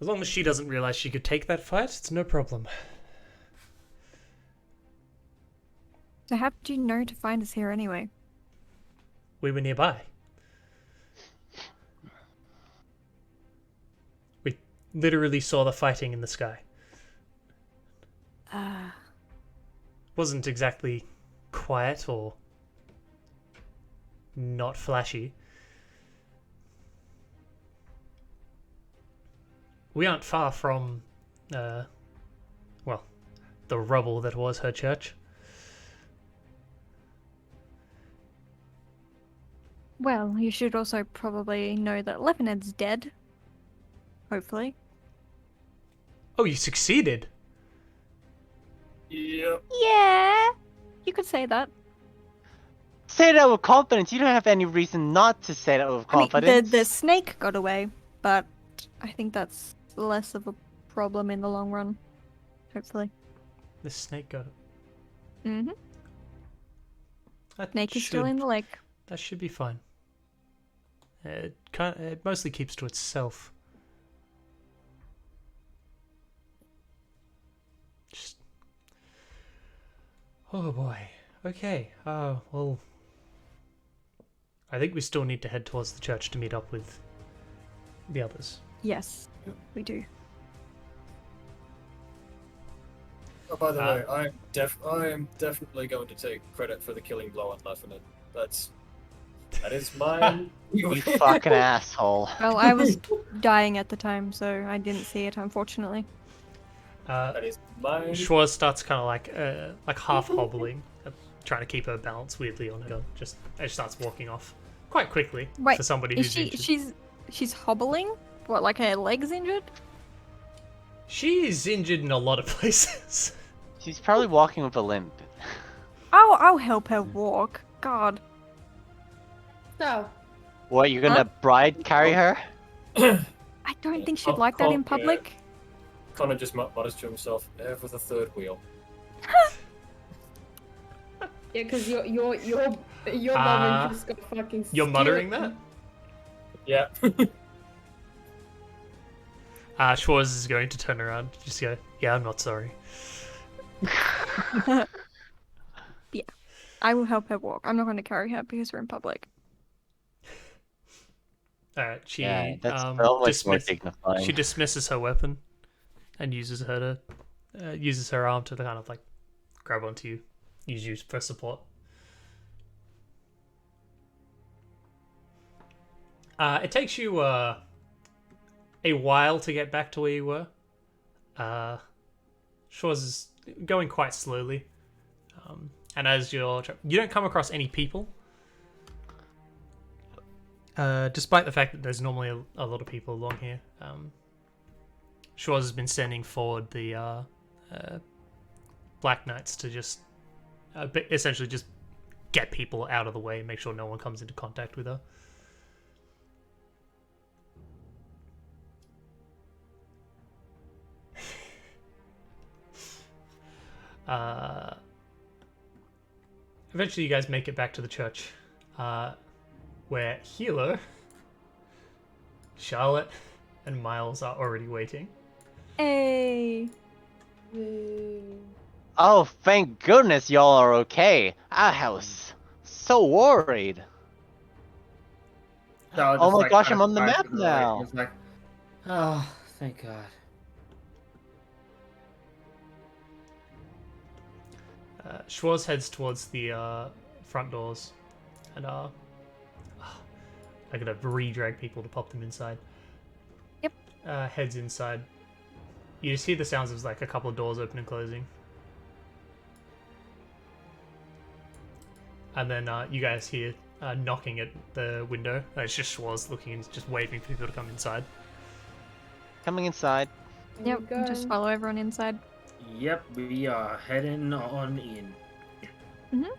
A: as long as she doesn't realize she could take that fight, it's no problem.
D: So how did you know to find us here anyway?
A: We were nearby. We literally saw the fighting in the sky. Wasn't exactly quiet or not flashy. We aren't far from, the rubble that was her church.
D: Well, you should also probably know that Levinet's dead. Hopefully.
A: Oh, you succeeded!
H: Yep.
D: Yeah! You could say that.
C: Say that with confidence. You don't have any reason not to say that with
D: I mean,
C: confidence.
D: the snake got away, but I think that's less of a problem in the long run. Hopefully.
A: The snake got it.
D: Mm-hmm.
A: That
D: Snake is still
A: should-
D: in the lake.
A: That should be fine. It mostly keeps to itself. Just... Oh boy. Okay. Well... I think we still need to head towards the church to meet up with the others.
D: Yes,
H: Yep.
D: we do.
H: Oh, by the way, I am definitely going to take credit for the killing blow on Leffernan. That is mine.
C: You fucking asshole.
D: Well, I was dying at the time, so I didn't see it, unfortunately.
H: That is mine.
A: Schwarz starts kind of like half hobbling, trying to keep her balance weirdly on her. Just as she starts walking off quite quickly
D: Wait,
A: for somebody
D: is
A: who's
D: she?
A: injured.
D: She's hobbling? What, like her legs injured?
A: She is injured in a lot of places.
C: She's probably walking with a limp.
D: I'll help her walk. God.
F: So,
C: What, you're gonna bride carry her?
D: I don't think she'd
H: Oh,
D: like that in
H: yeah.
D: public.
H: Connor just mutters to himself, with a third wheel.
F: yeah, because your love interest got fucking.
A: You're muttering that?
H: Yeah.
A: Schwarz is going to turn around, just go, yeah, I'm not sorry.
D: Yeah, I will help her walk. I'm not going to carry her because we're in public.
A: Alright, she
C: Yeah, that's almost more dignifying.
A: she dismisses her weapon and uses her arm to kind of like grab onto you, use you for support. It takes you a while to get back to where you were. Schwarz is going quite slowly, and as you don't come across any people. Despite the fact that there's normally a lot of people along here, Schwarz has been sending forward the Black Knights to just essentially just get people out of the way, make sure no one comes into contact with her. Eventually you guys make it back to the church, where Hilo, Charlotte, and Miles are already waiting.
D: Hey.
C: Oh, thank goodness y'all are okay. I was so worried.
B: Charlotte
C: Oh
B: just,
C: my gosh,
B: kind
C: I'm
B: of
C: on the
B: cries
C: map
B: to the light
C: now.
B: and is like, oh, thank God.
A: Schwarz heads towards the front doors, and I gotta re-drag people to pop them inside.
D: Yep.
A: Heads inside. You just hear the sounds of like a couple of doors open and closing, and then you guys hear knocking at the window. It's just Schwarz looking and just waving for people to come inside.
C: Coming inside.
D: Yep, just follow everyone inside.
B: Yep, we are heading on in.
D: Mm-hmm.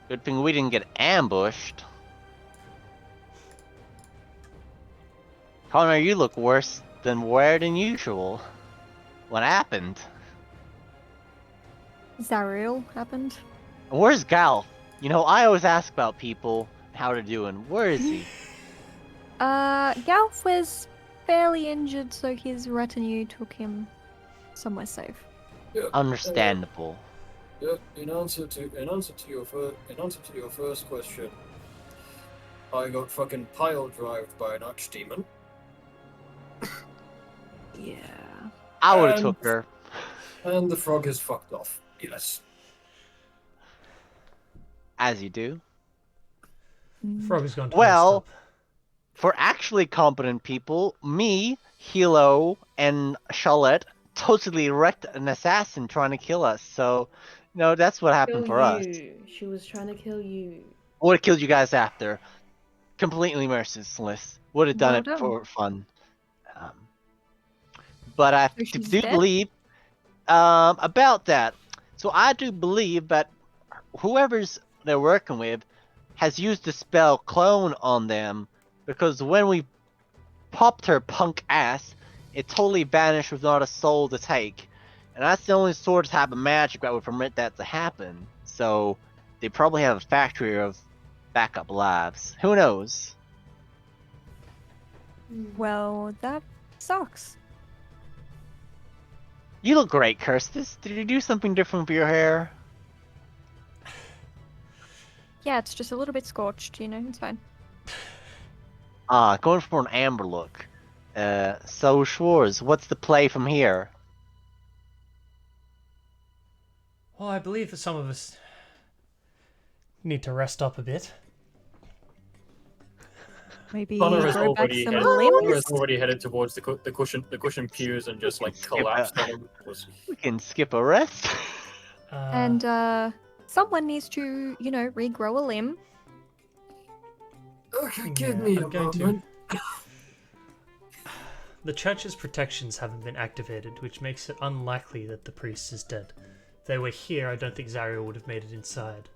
C: Good thing we didn't get ambushed. Connor, you look worse than usual. What happened?
D: Zariel happened.
C: Where's Gal? You know, I always ask about people, how they're doing. Where is he?
D: Galf was fairly injured, so his retinue took him somewhere safe.
H: Yeah,
C: Understandable.
H: Yeah, in answer to your first question, I got fucking pile drived by an archdemon.
D: Yeah.
C: I would've took her.
H: And the frog has fucked off. Yes.
C: As you do.
A: Frog is going to
C: Well,
A: mess up.
C: for actually competent people, me, Hilo, and Charlotte totally wrecked an assassin trying to kill us. So, no, that's what happened for us.
F: She was trying to kill you.
C: Would have killed you guys after. Completely merciless. Would have done
D: Well
C: it
D: done.
C: for fun. But I
D: So she's
C: do
D: dead?
C: believe about that. So I do believe that whoever's they're working with has used the spell clone on them, because when we popped her punk ass, it totally vanished with not a soul to take. And that's the only sort of type of magic that would permit that to happen. So they probably have a factory of backup lives. Who knows?
D: Well, that sucks.
C: You look great, Kirstis. Did you do something different with your hair?
D: Yeah, it's just a little bit scorched, you know, it's fine.
C: Going for an amber look. So Schwartz, what's the play from here?
A: Well, I believe that some of us need to rest up a bit.
D: Maybe
H: Connor has
D: grow back
H: already
D: some
H: headed, Connor
D: limbs.
H: has already headed towards the cushion pews and just like collapsed on them.
C: We can skip a rest.
D: And someone needs to, regrow a limb.
H: Okay,
A: give me a moment. The church's protections haven't been activated, which makes it unlikely that the priest is dead. If they were here, I don't think Zariel would have made it inside.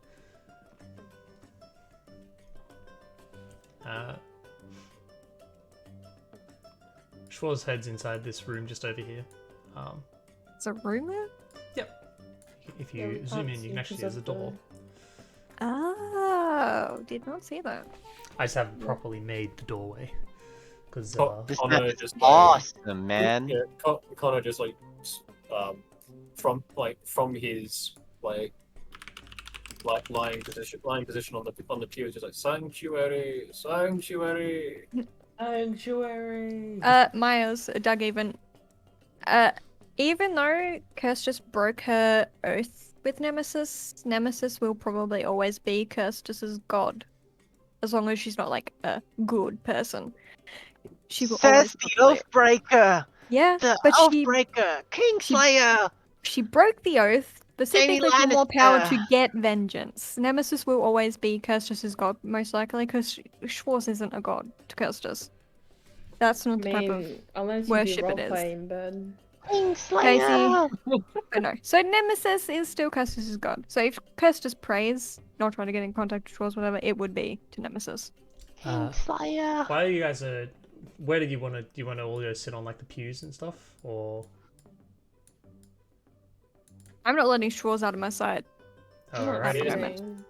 A: Schwarz heads inside this room just over here.
D: It's a room there?
A: Yep. If
F: Yeah, we
A: you zoom
F: can't
A: in, you
F: see
A: can actually see
F: 'cause
A: there's a
F: of
A: door.
D: Oh, did not see that.
A: I just haven't properly made the doorway. Because
C: This
H: Connor
C: map is
H: just
C: awesome, man.
H: Yeah, Connor just from his lying position on the pew, just like sanctuary.
I: Sanctuary.
D: Myers, Doug even though Curse just broke her oath with Nemesis, Nemesis will probably always be Kirstus's god. As long as she's not like a good person. She will always
C: Says the
D: probably-
C: Oathbreaker!
D: Yeah,
C: The
D: but
C: Oathbreaker! Kingslayer!
D: she broke the oath specifically for more power to
C: Lannister.
D: get vengeance. Nemesis will always be Kirstus's god, most likely, because Schwartz isn't a god to Kirstus. That's not the type of
F: unless you
D: worship
F: do
D: it is.
F: role-playing, but...
C: Kingslayer!
D: But no. So Nemesis is still Kirstus's god. So if Kirstus prays, not trying to get in contact with Schwartz, whatever, it would be to Nemesis.
C: Kingslayer!
A: while you guys are... Where do you want to... Do you want to all go sit on like the pews and stuff? Or...
D: I'm not letting Schwartz out of my sight.
A: Alright.
D: At the moment.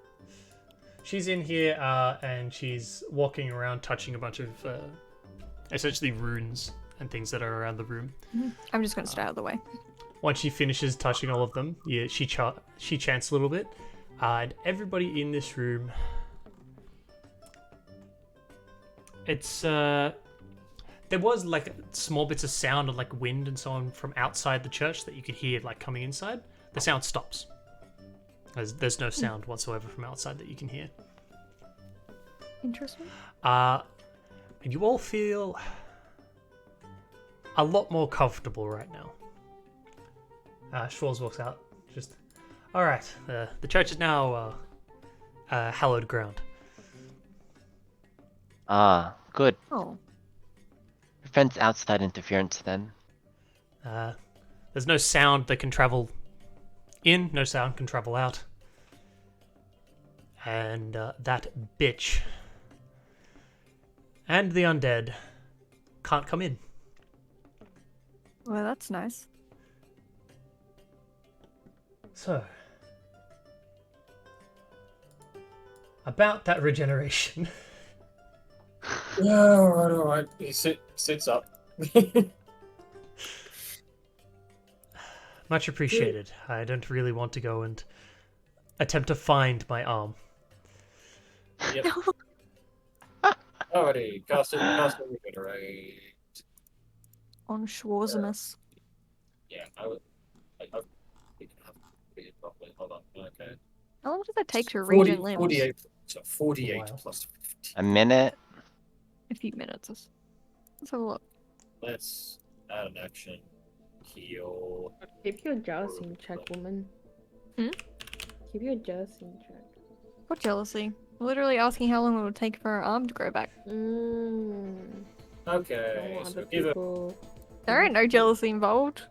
A: She's in here and she's walking around touching a bunch of essentially runes and things that are around the room.
D: I'm just going to stay out of the way.
A: Once she finishes touching all of them, yeah, she chants a little bit. And everybody in this room... It's... There was like small bits of sound and like wind and so on from outside the church that you could hear like coming inside. The sound stops. There's no sound whatsoever from outside that you can hear.
D: Interesting.
A: And you all feel a lot more comfortable right now. Schwartz walks out. Just, all right. The church is now hallowed ground.
C: Good.
D: Oh.
C: Prevents outside interference then.
A: There's no sound that can travel in. No sound can travel out. And that bitch and the undead can't come in.
D: Well, that's nice.
A: So, about that regeneration.
H: Yeah, all right. He sits up.
A: Much appreciated. I don't really want to go and attempt to find my arm.
H: Yep. Alrighty, cast it, regenerate.
D: On Schwarzimus.
H: Yeah, I you can have it properly. Hold on. Okay.
D: How long does that take to regen limbs?
H: 48. So 48
A: Wow.
H: plus 15.
C: A minute?
D: A few minutes. Let's have a look.
H: Let's add an action. Heal.
F: Keep your jealousy in check, woman.
D: Hmm?
F: Keep your jealousy in check.
D: What jealousy? Literally asking how long it would take for her arm to grow back.
H: Okay, so give it.
D: There ain't no jealousy involved.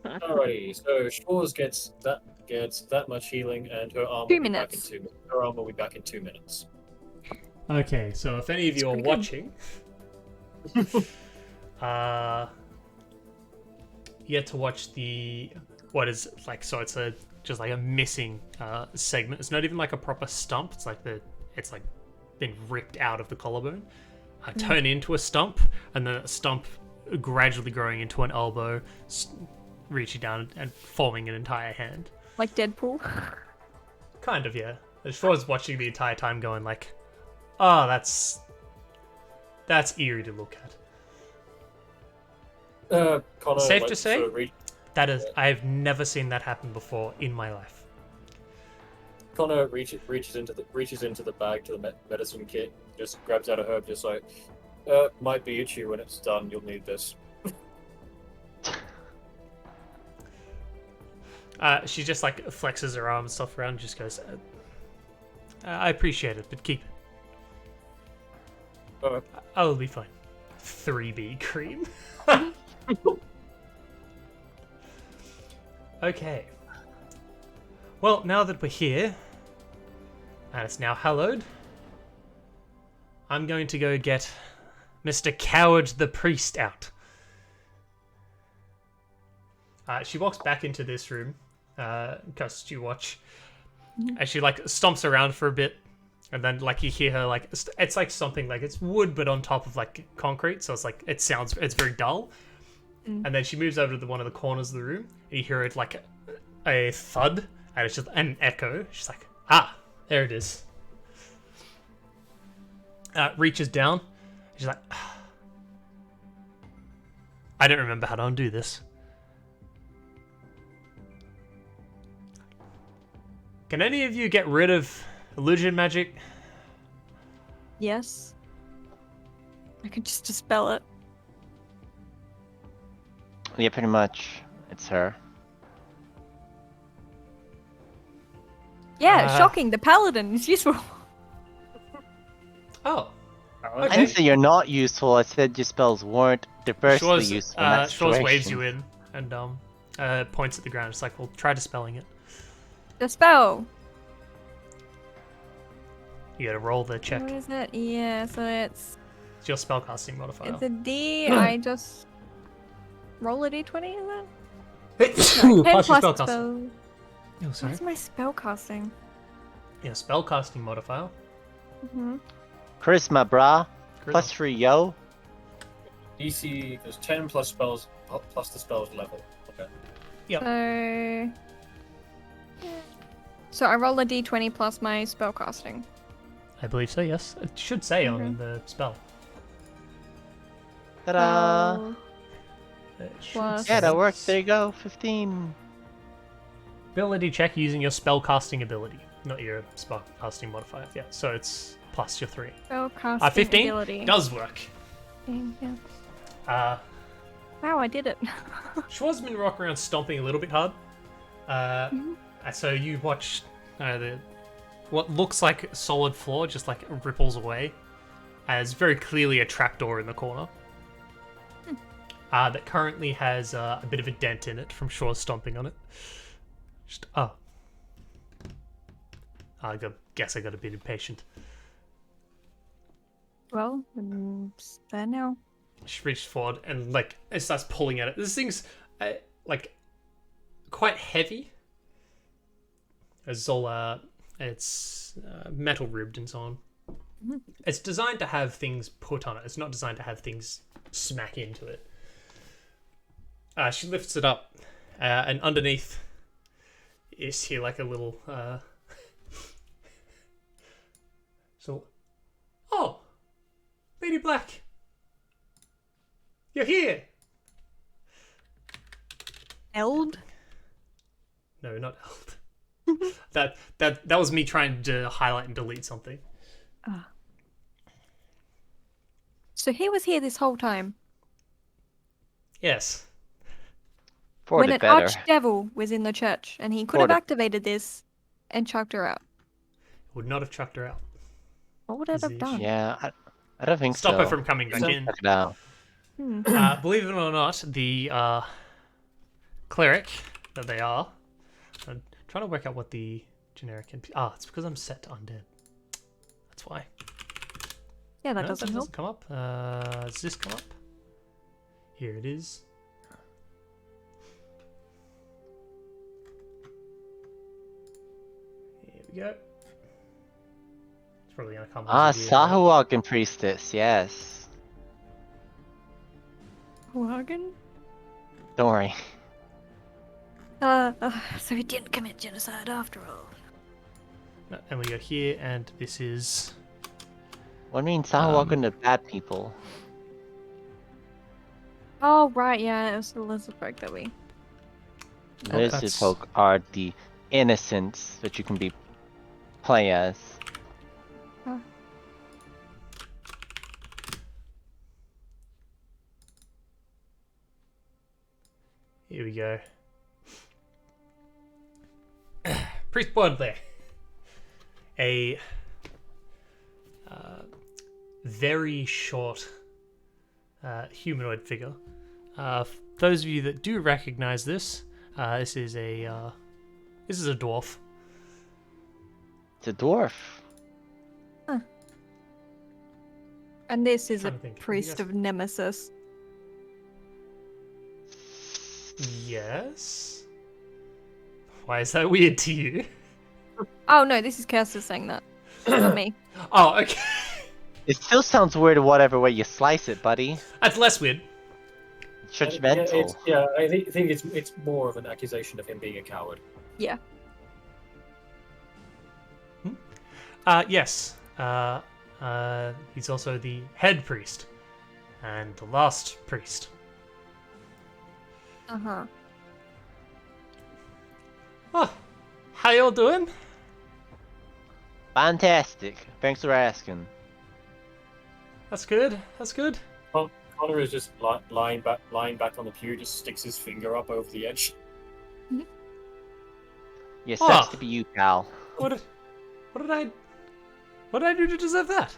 H: Alrighty, so Schwarz gets that much healing, and her arm
D: 2
H: will be back in
D: minutes.
H: 2 minutes. Her arm will be back in 2 minutes.
A: Okay, so if any of you are
D: pretty good.
A: watching, you get to watch the what is like. So it's just like a missing segment. It's not even like a proper stump. It's like it's been ripped out of the collarbone. Turn into a stump, and then a stump gradually growing into an elbow, reaching down and forming an entire hand.
D: Like Deadpool.
A: Kind of, yeah. As far as watching the entire time, going like, "Oh, that's That's eerie to look at.
H: Connor,
A: Safe
H: like,
A: to say?
H: sort of
A: That is, I've never seen that happen before in my life.
H: Connor reaches into the bag to the medicine kit, just grabs out a herb, just like, might be itchy when it's done. You'll need this.
A: She just like flexes her arm and stuff around, and just goes, I appreciate it, but keep it. I'll be fine. 3B cream. Okay. Well, now that we're here, and it's now hallowed, I'm going to go get Mr. Coward the Priest out. She walks back into this room, because you watch, and she like stomps around for a bit, and then like you hear her like it's like something like it's wood but on top of like concrete, so it's like it's very dull. And then she moves over to one of the corners of the room, and you hear it like a thud, and it's just an echo. She's like, there it is. Reaches down. She's like, I don't remember how to undo this. Can any of you get rid of illusion magic?
D: Yes. I could just dispel it.
C: Yeah, pretty much. It's her.
D: Yeah, shocking. The paladin is useful.
A: Oh.
C: I didn't say you're not useful. I said your spells weren't diversely useful in that
A: Schwarz waves
C: situation.
A: you in and points at the ground. It's like, well, try dispelling it.
D: Dispel.
A: You gotta roll the check.
D: What is it? Yeah, so it's
A: It's your spellcasting modifier.
D: a D. I just roll a D20, is it? No, 10
A: Plus your
D: plus
A: spellcasting.
D: spell.
A: Oh, sorry.
D: What's my spellcasting?
A: Yeah, spellcasting modifier.
D: Mm-hmm.
C: Charisma, brah.
A: Charisma.
C: Plus 3, yo.
H: DC, there's 10 plus spells, plus the spell's level. Okay.
A: Yep.
D: So I roll a D20 plus my spellcasting.
A: I believe so, yes. It should say on the spell.
C: Ta-da!
D: Spell
A: It should
D: plus-
A: say.
C: Yeah, that worked. There you go. 15.
A: Ability check using your spellcasting ability, not your spellcasting modifier. Yeah, so it's plus your 3.
D: Spellcasting
A: 15
D: ability.
A: does work.
D: Yeah. Wow, I did it.
A: Schwarz been rocking around stomping a little bit hard. So you watch what looks like solid floor just like ripples away as very clearly a trapdoor in the corner. That currently has a bit of a dent in it from Schwarz stomping on it. Just, I guess I got a bit impatient.
D: Well, it's there now.
A: She reaches forward and like it starts pulling at it. This thing's like quite heavy. It's all it's metal ribbed and so on. It's designed to have things put on it. It's not designed to have things smack into it. She lifts it up, and underneath is here like a little so oh, Lady Black, you're here.
D: Eld?
A: No, not Eld. that was me trying to highlight and delete something.
D: So he was here this whole time.
A: Yes.
C: For
D: when
C: the
D: an
C: better.
D: archdevil was in the church, and he could
C: For
D: have
C: the-
D: activated this and chucked her out.
A: Would not have chucked her out.
D: What would it have
A: Is
D: done?
C: Yeah, I don't think
A: Stop
C: so.
A: her from coming back in.
C: Check it out.
A: Believe it or not, the cleric that they are. I'm trying to work out what the generic. It's because I'm set to undead. That's why.
D: Yeah, that
A: No,
D: doesn't help.
A: come up. Does this come up? Here it is. Here we go. It's probably gonna come. with the video.
C: Sahuagin Priestess, yes.
D: Wagon?
C: Don't worry.
D: So he didn't commit genocide after all.
A: And we go here, and this is
C: What means I'm welcome to bad people?
D: Oh, right, yeah, it was the lizard folk that we...
C: Lizard
A: that's-
C: folk are the innocents that you can be play as.
A: Here we go. Priest Bodley. A very short humanoid figure. For those of you that do recognize this, this is a dwarf.
C: It's a dwarf.
D: And this is a
A: Trying to think.
D: priest
A: You guys-
D: of Nemesis.
A: Yes. Why is that weird to you?
D: Oh no, this is Kirsten saying that. Not me.
A: Oh, okay.
C: It still sounds weird whatever way you slice it, buddy.
A: That's less weird.
C: Judgmental.
H: I think it's more of an accusation of him being a coward.
D: Yeah.
A: Yes. He's also the head priest and the last priest.
D: Uh-huh.
A: Oh, how y'all doing?
C: Fantastic. Thanks for asking.
A: That's good. That's good.
H: Connor is just lying back on the pew, just sticks his finger up over the edge.
C: Yeah,
A: Ah.
C: sucks to be you, pal.
A: What did I do to deserve that?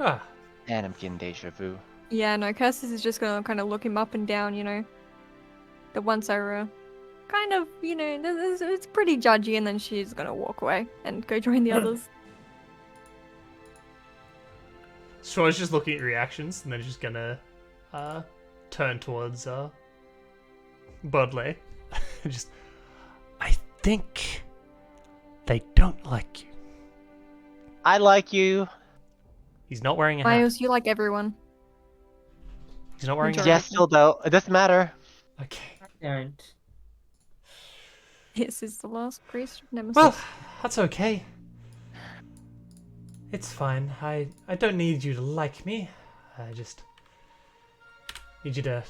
A: Ah,
C: And I'm getting deja vu.
D: Yeah, no, Kirsten is just gonna kind of look him up and down, you know. The once over, kind of, you know, it's pretty judgy, and then she's gonna walk away and go join the others.
A: Shaw's just looking at reactions, and then she's gonna turn towards Budley. Just, I think they don't like you.
C: I like you.
A: He's not wearing a hat.
D: Miles, you like everyone.
A: He's not wearing a hat.
C: Yes, still though. It doesn't matter.
A: Okay.
I: Don't.
D: This is the last priest of Nemesis.
A: Well, that's okay. It's fine. I don't need you to like me. I just need you to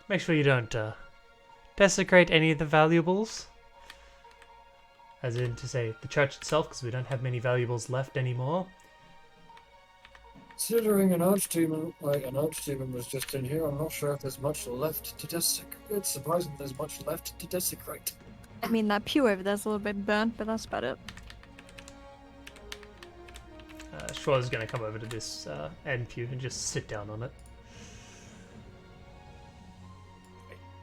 A: make sure you don't desecrate any of the valuables. As in to say the church itself, because we don't have many valuables left anymore.
H: Considering an archdemon was just in here, I'm not sure if there's much left to desecrate. It's surprising there's much left to desecrate.
D: I mean, that pew over there's a little bit burnt, but that's about it.
A: Shaw's going to come over to this end pew and just sit down on it.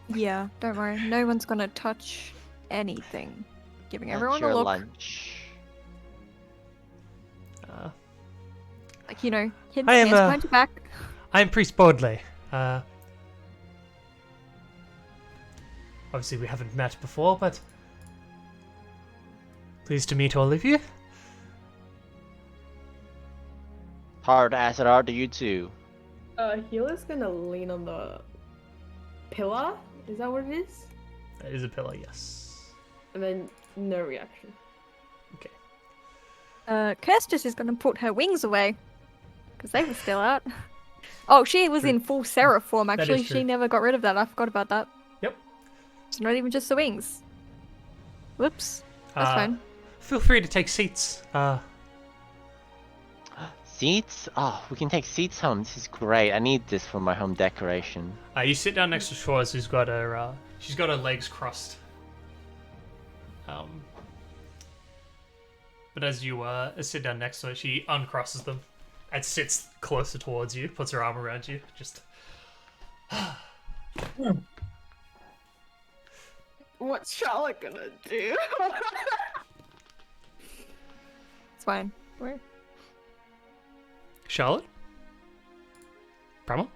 D: Yeah, don't worry. No one's gonna touch anything. Giving
C: That's
D: everyone
C: your
D: a look.
C: lunch.
D: Like, you know, kids,
A: I am,
D: hands behind your back.
A: I'm Priest Bodley. Obviously we haven't met before, but pleased to meet all of you.
C: Hard as it are to you too.
F: Healer's gonna lean on the pillar. Is that what it is?
A: That is a pillar, yes.
F: And then no reaction.
D: Kirstis is gonna put her wings away. Because they were still out. Oh, she was
A: True.
D: in full Seraph form,
A: That is
D: actually.
A: true.
D: She never got rid of that. I forgot about that.
A: Yep.
D: It's not even just the wings. Whoops. That's fine.
A: Feel free to take seats.
C: Seats? Oh, we can take seats home. This is great. I need this for my home decoration.
A: You sit down next to Shaw's, who's got her, she's got her legs crossed. But as you sit down next to her, she uncrosses them and sits closer towards you, puts her arm around you, just.
F: What's Charlotte gonna do?
D: It's fine. Where?
A: Charlotte? Primal?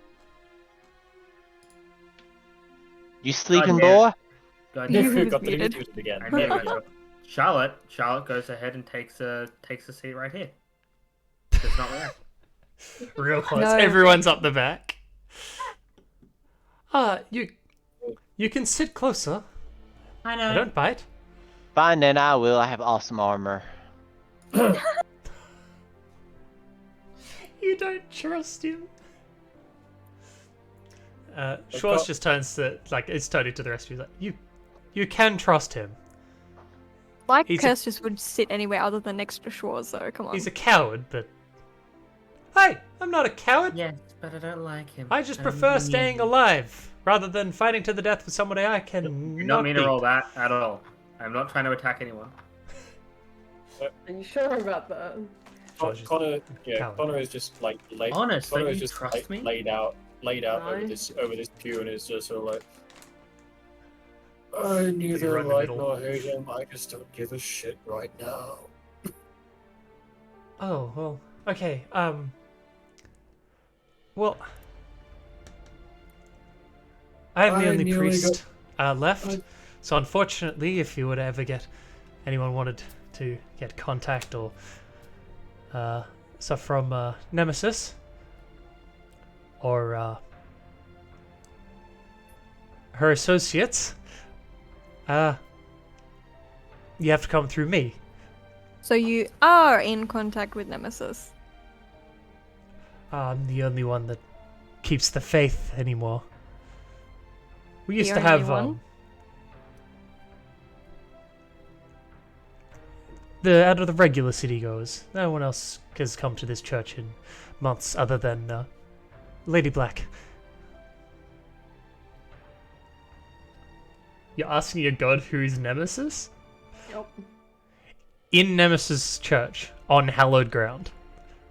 C: You sleeping,
I: damn.
C: boy?
I: God
D: You
I: damn.
D: was
H: Got the
D: muted.
H: muted again.
I: I knew it. Charlotte goes ahead and takes a seat right here. It's not there.
A: Real close.
D: No.
A: Everyone's up the back. You can sit closer.
I: I
A: I
I: know.
A: don't bite.
C: Fine, then I will. I have awesome armor.
A: You don't trust him. Schwartz just turns to it's turning to the rest of you. Like, you can trust him.
D: Like
A: He's
D: Kirstus would sit anywhere other than next to Schwartz, so come on.
A: He's a coward, but hey, I'm not a coward.
I: Yes, but I don't like him.
A: I just
I: I'm
A: prefer
I: mean.
A: staying alive rather than fighting to the death with somebody I can
G: Do not mean to
A: beat.
G: roll that at all. I'm not trying to attack anyone.
F: Are you sure about that?
H: Connor,
A: Coward.
H: Connor is just like laid.
I: Honest,
H: Connor
I: don't
H: is
I: you
H: just
I: trust me?
H: laid out over
F: Nice.
H: this pew, and is just sort of like, I neither
A: right in the
H: like
A: middle.
H: nor hate him. I just don't give a shit right now.
A: Oh, well, okay, well, I'm the
H: I
A: only
H: nearly
A: priest left,
H: I-
A: so unfortunately, if you would ever anyone wanted to get contact or stuff from Nemesis, or her associates, you have to come through me.
D: So you are in contact with Nemesis.
A: I'm the only one that keeps the faith anymore. We used
D: The
A: to
D: only
A: have
D: one?
A: the out of the regular city goers. No one else has come to this church in months other than Lady Black. You're asking your god who is Nemesis?
F: Yep.
A: In Nemesis Church on hallowed ground.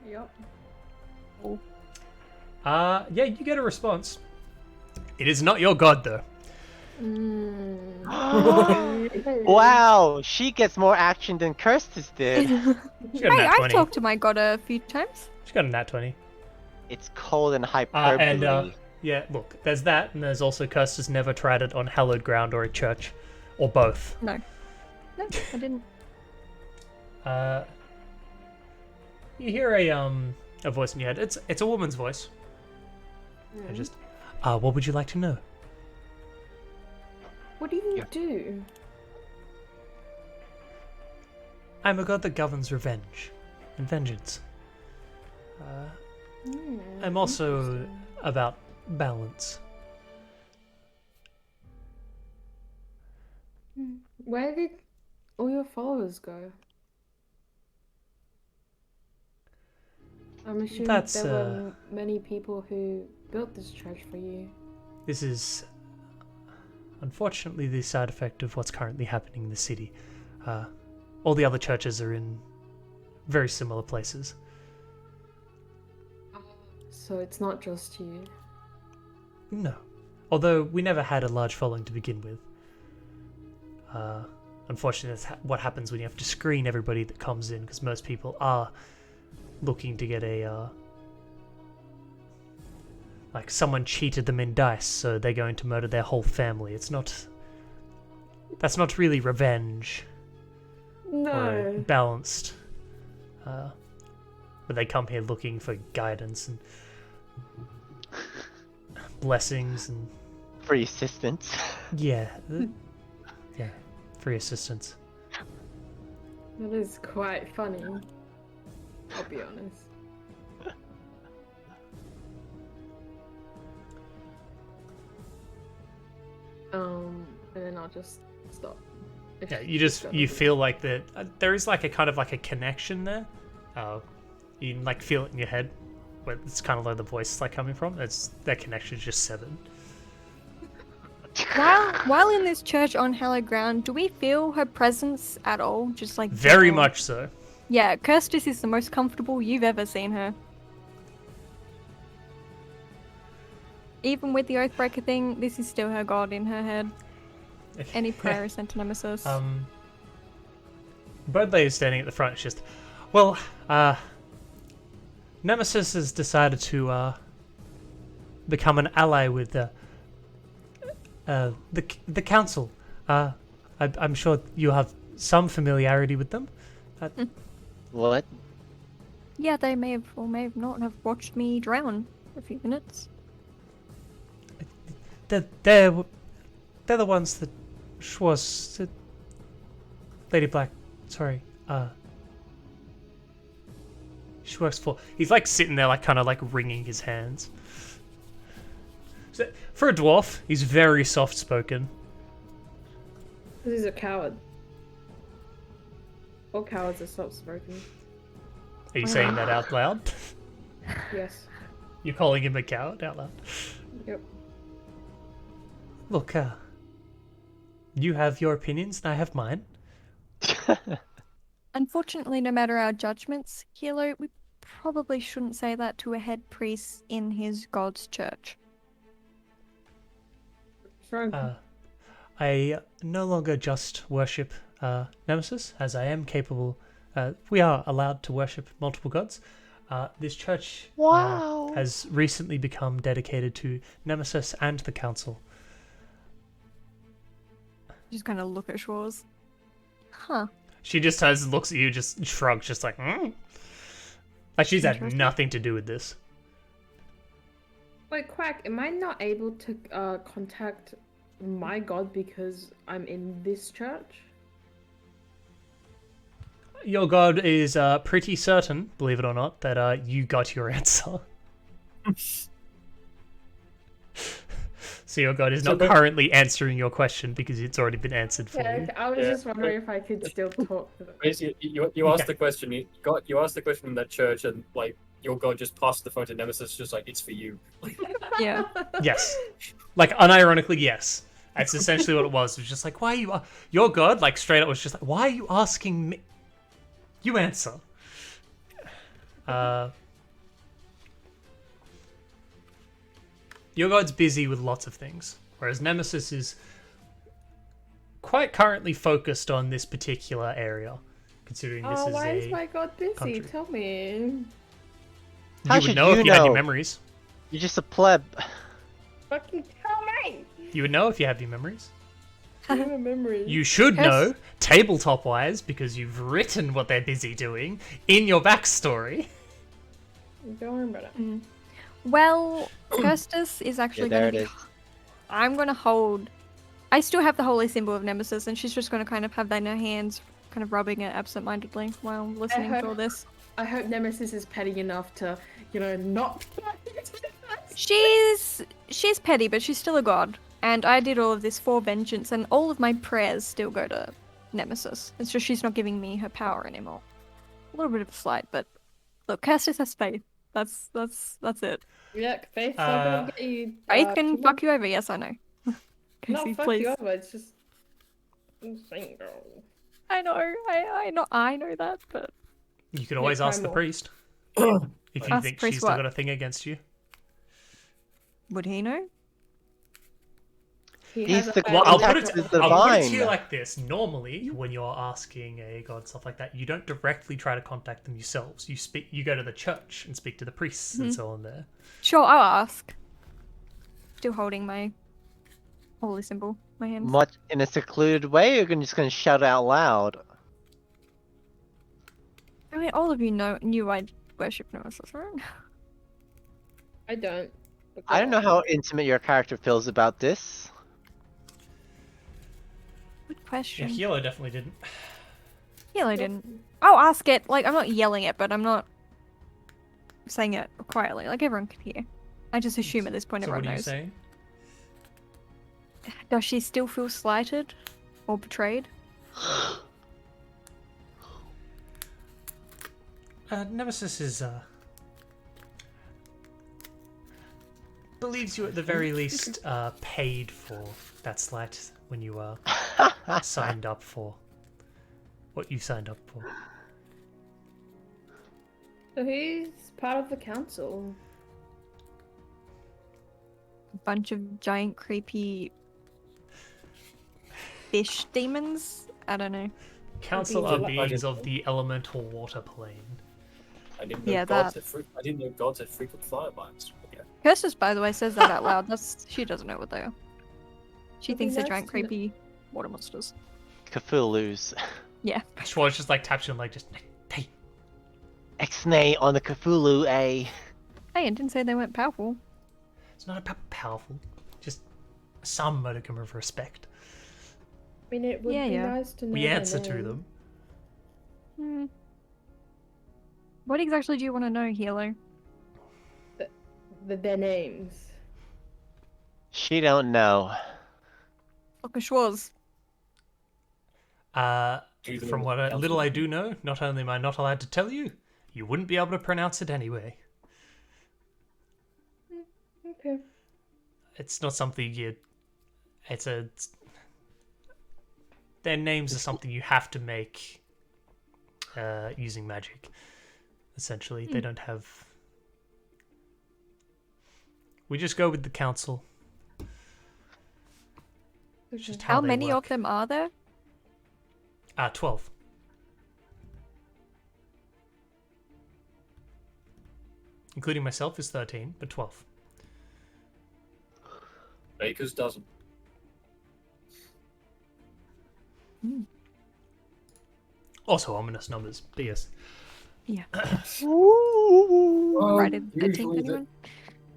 F: Yep.
A: Yeah, you get a response. It is not your god though.
C: Wow, she gets more action than Kirstus did.
A: She got a
D: Hey,
A: nat
D: I've
A: 20.
D: talked to my god a few times.
A: She got a nat 20.
C: It's cold and hyperbole.
A: Yeah, look, there's that, and there's also Kirst never tried it on hallowed ground or a church, or both.
D: No, I didn't.
A: You hear a voice in your head. It's a woman's voice. I just, what would you like to know?
F: What do you do?
A: I'm a god that governs revenge and vengeance. I'm also about balance.
F: Where did all your followers go? I'm assuming
A: That's,
F: there were many people who built this church for you.
A: This is, unfortunately, the side effect of what's currently happening in the city. All the other churches are in very similar places.
F: So it's not just you.
A: No. Although we never had a large following to begin with. Unfortunately, that's what happens when you have to screen everybody that comes in, because most people are looking to get a... like, someone cheated them in dice, so they're going to murder their whole family. It's not... That's not really revenge. Or balanced. But they come here looking for guidance and blessings and
C: Free assistance.
A: yeah, yeah, free assistance.
F: That is quite funny. I'll be honest. And then I'll just stop.
A: Yeah, you feel like that there is like a kind of like a connection there. You can like feel it in your head, where it's kind of like the voice is like coming from. It's that connection is just severed.
D: While in this church on hallowed ground, do we feel her presence at all? Just like
A: Very
D: general?
A: much so.
D: Yeah, Kirstus is the most comfortable you've ever seen her. Even with the Oathbreaker thing, this is still her god in her head. Any prayer is sent to Nemesis.
A: Birdley is standing at the front. It's just, well, Nemesis has decided to become an ally with the council. I'm sure you have some familiarity with them.
C: What?
D: Yeah, they may have or may have not have watched me drown for a few minutes.
A: They're the ones that Schwartz Lady Black, sorry, she works for... He's like sitting there like kind of like wringing his hands. So, for a dwarf, he's very soft-spoken.
F: Because he's a coward. All cowards are soft-spoken.
A: Are you saying that out loud?
F: Yes.
A: You're calling him a coward out loud?
F: Yep.
A: Look, you have your opinions and I have mine.
D: Unfortunately, no matter our judgments, Hilo, we probably shouldn't say that to a head priest in his god's church.
A: I no longer just worship Nemesis, as I am capable. We are allowed to worship multiple gods. This church has recently become dedicated to Nemesis and the Council.
D: Just kind of look at Schwarz. Huh.
A: She just looks at you, just shrugs, just like, like she's had
D: Interesting.
A: nothing to do with this.
F: Wait, Quack, am I not able to contact my god because I'm in this church?
A: Your god is pretty certain, believe it or not, that you got your answer. So your god is not currently answering your question because it's already been answered for you.
F: I was just wondering if I could still talk to them.
H: Basically, you asked the question. You asked the question in that church, and like your god just passed the phone to Nemesis, just like it's for you.
D: Yeah.
A: Yes. Like, unironically, yes. That's essentially what it was. It was just like, why are you... Your god, like, straight up was just like, why are you asking me? You answer. Your god's busy with lots of things, whereas Nemesis is quite currently focused on this particular area, considering this is
F: why
A: a...
F: is my god busy?
A: country.
F: Tell me.
A: You
C: How
A: would
C: should
A: know if
C: you
A: you had
C: know?
A: your memories.
C: You're just a pleb.
F: Fucking tell me!
A: You would know if you have your memories.
F: I have a memory.
A: You should
D: Yes.
A: know, tabletop-wise, because you've written what they're busy doing in your backstory.
F: Don't worry about it.
D: Well, Kirstus is actually
C: there
D: going to
C: it
D: be...
C: is.
D: I'm going to hold... I still have the holy symbol of Nemesis, and she's just going to kind of have that in her hands, kind of rubbing it absent-mindedly while listening to all this.
F: I hope Nemesis is petty enough to, not.
D: She's petty, but she's still a god. And I did all of this for vengeance, and all of my prayers still go to Nemesis. It's just she's not giving me her power anymore. A little bit of a slight, but look, Kirstus has faith. That's it.
F: Yeah, Faith's not gonna get you.
D: Faith can fuck you over, yes, I know.
F: Not
D: Casey,
F: fuck
D: please.
F: you over. It's just. I'm single.
D: I know, I know that, but
A: You could always ask the
F: primal.
A: priest if you
D: Ask
A: think
D: the priest
A: she's still
D: what?
A: got a thing against you.
D: would he know?
F: He
C: He's
F: has a
C: the
F: fire
A: Well, I'll put
C: contact
A: it.
C: with the
A: I'll put it to
C: divine.
A: you like this: normally, when you're asking a god stuff like that, you don't directly try to contact them yourselves. You go to the church and speak to the priests and so on. There.
D: Sure, I'll ask. Still holding my holy symbol, my hand.
C: Much in a secluded way, or you're just gonna shout out loud?
D: I mean, all of you knew I worship Nemesis, right?
F: I don't.
C: I don't know how intimate your character feels about this.
D: Good
A: Yeah,
D: question.
A: Hilo definitely didn't.
D: I didn't. I'll ask it. Like, I'm not yelling it, but I'm not saying it quietly. Like, everyone can hear. I just assume at this point
A: So
D: everyone
A: what are you
D: knows.
A: saying?
D: Does she still feel slighted or betrayed?
A: Nemesis is believes you at the very least paid for that slight when you signed up for what you signed up for.
F: So he's part of the council.
D: A bunch of giant, creepy fish demons? I don't know.
A: Council
F: Beings
A: of
F: of
A: beings of the elemental water plane.
H: I didn't know
D: Yeah,
H: gods
D: that-
H: I didn't know gods had frequent flybys. Okay.
D: Kirstus, by the way, says that out loud. She doesn't know what they are. She
F: It'd be
D: thinks they're
F: nice
D: giant,
F: to know.
D: creepy water monsters.
C: Cthulhu's.
D: Yeah.
A: Schwartz just like taps you on like just hey.
C: Ixnay on the Cthulhu, eh?
D: Hey, I didn't say they weren't powerful.
A: It's not about powerful, just some modicum of respect.
F: mean, it would
D: Yeah,
F: be
D: yeah.
F: nice to know.
A: We
F: their
A: answer to
F: name.
A: them.
D: Hmm. What exactly do you want to know, Hilo?
F: Their names.
C: She don't know.
D: Fucking schwas.
H: Do them
A: From
H: in
A: what
H: the
A: little I
H: council.
A: do know, not only am I not allowed to tell you, you wouldn't be able to pronounce it anyway.
F: Okay.
A: It's not something their names are something you have to make using magic. Essentially, they don't have. We just go with the council. It's just
D: How
A: they
D: many
A: work.
D: of them are there?
A: 12. Including myself is 13, but 12.
H: Baker's dozen.
A: Also ominous numbers, but yes.
D: Yeah.
H: Well,
D: Friday the 13th,
H: usually
D: anyone?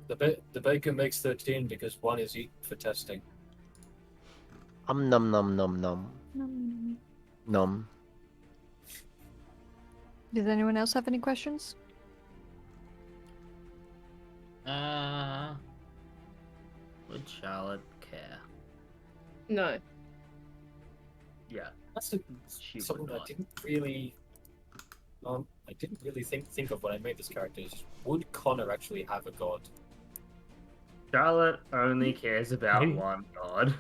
H: the baker makes 13 because one is eaten for testing.
C: Num num num num num.
D: Does anyone else have any questions?
I: Would Charlotte care?
F: No.
I: Yeah.
H: That's
I: She would
H: something
I: not.
H: I didn't really think of when I made this character. Is would Connor actually have a god?
I: Charlotte only cares about
A: Maybe.
I: one god.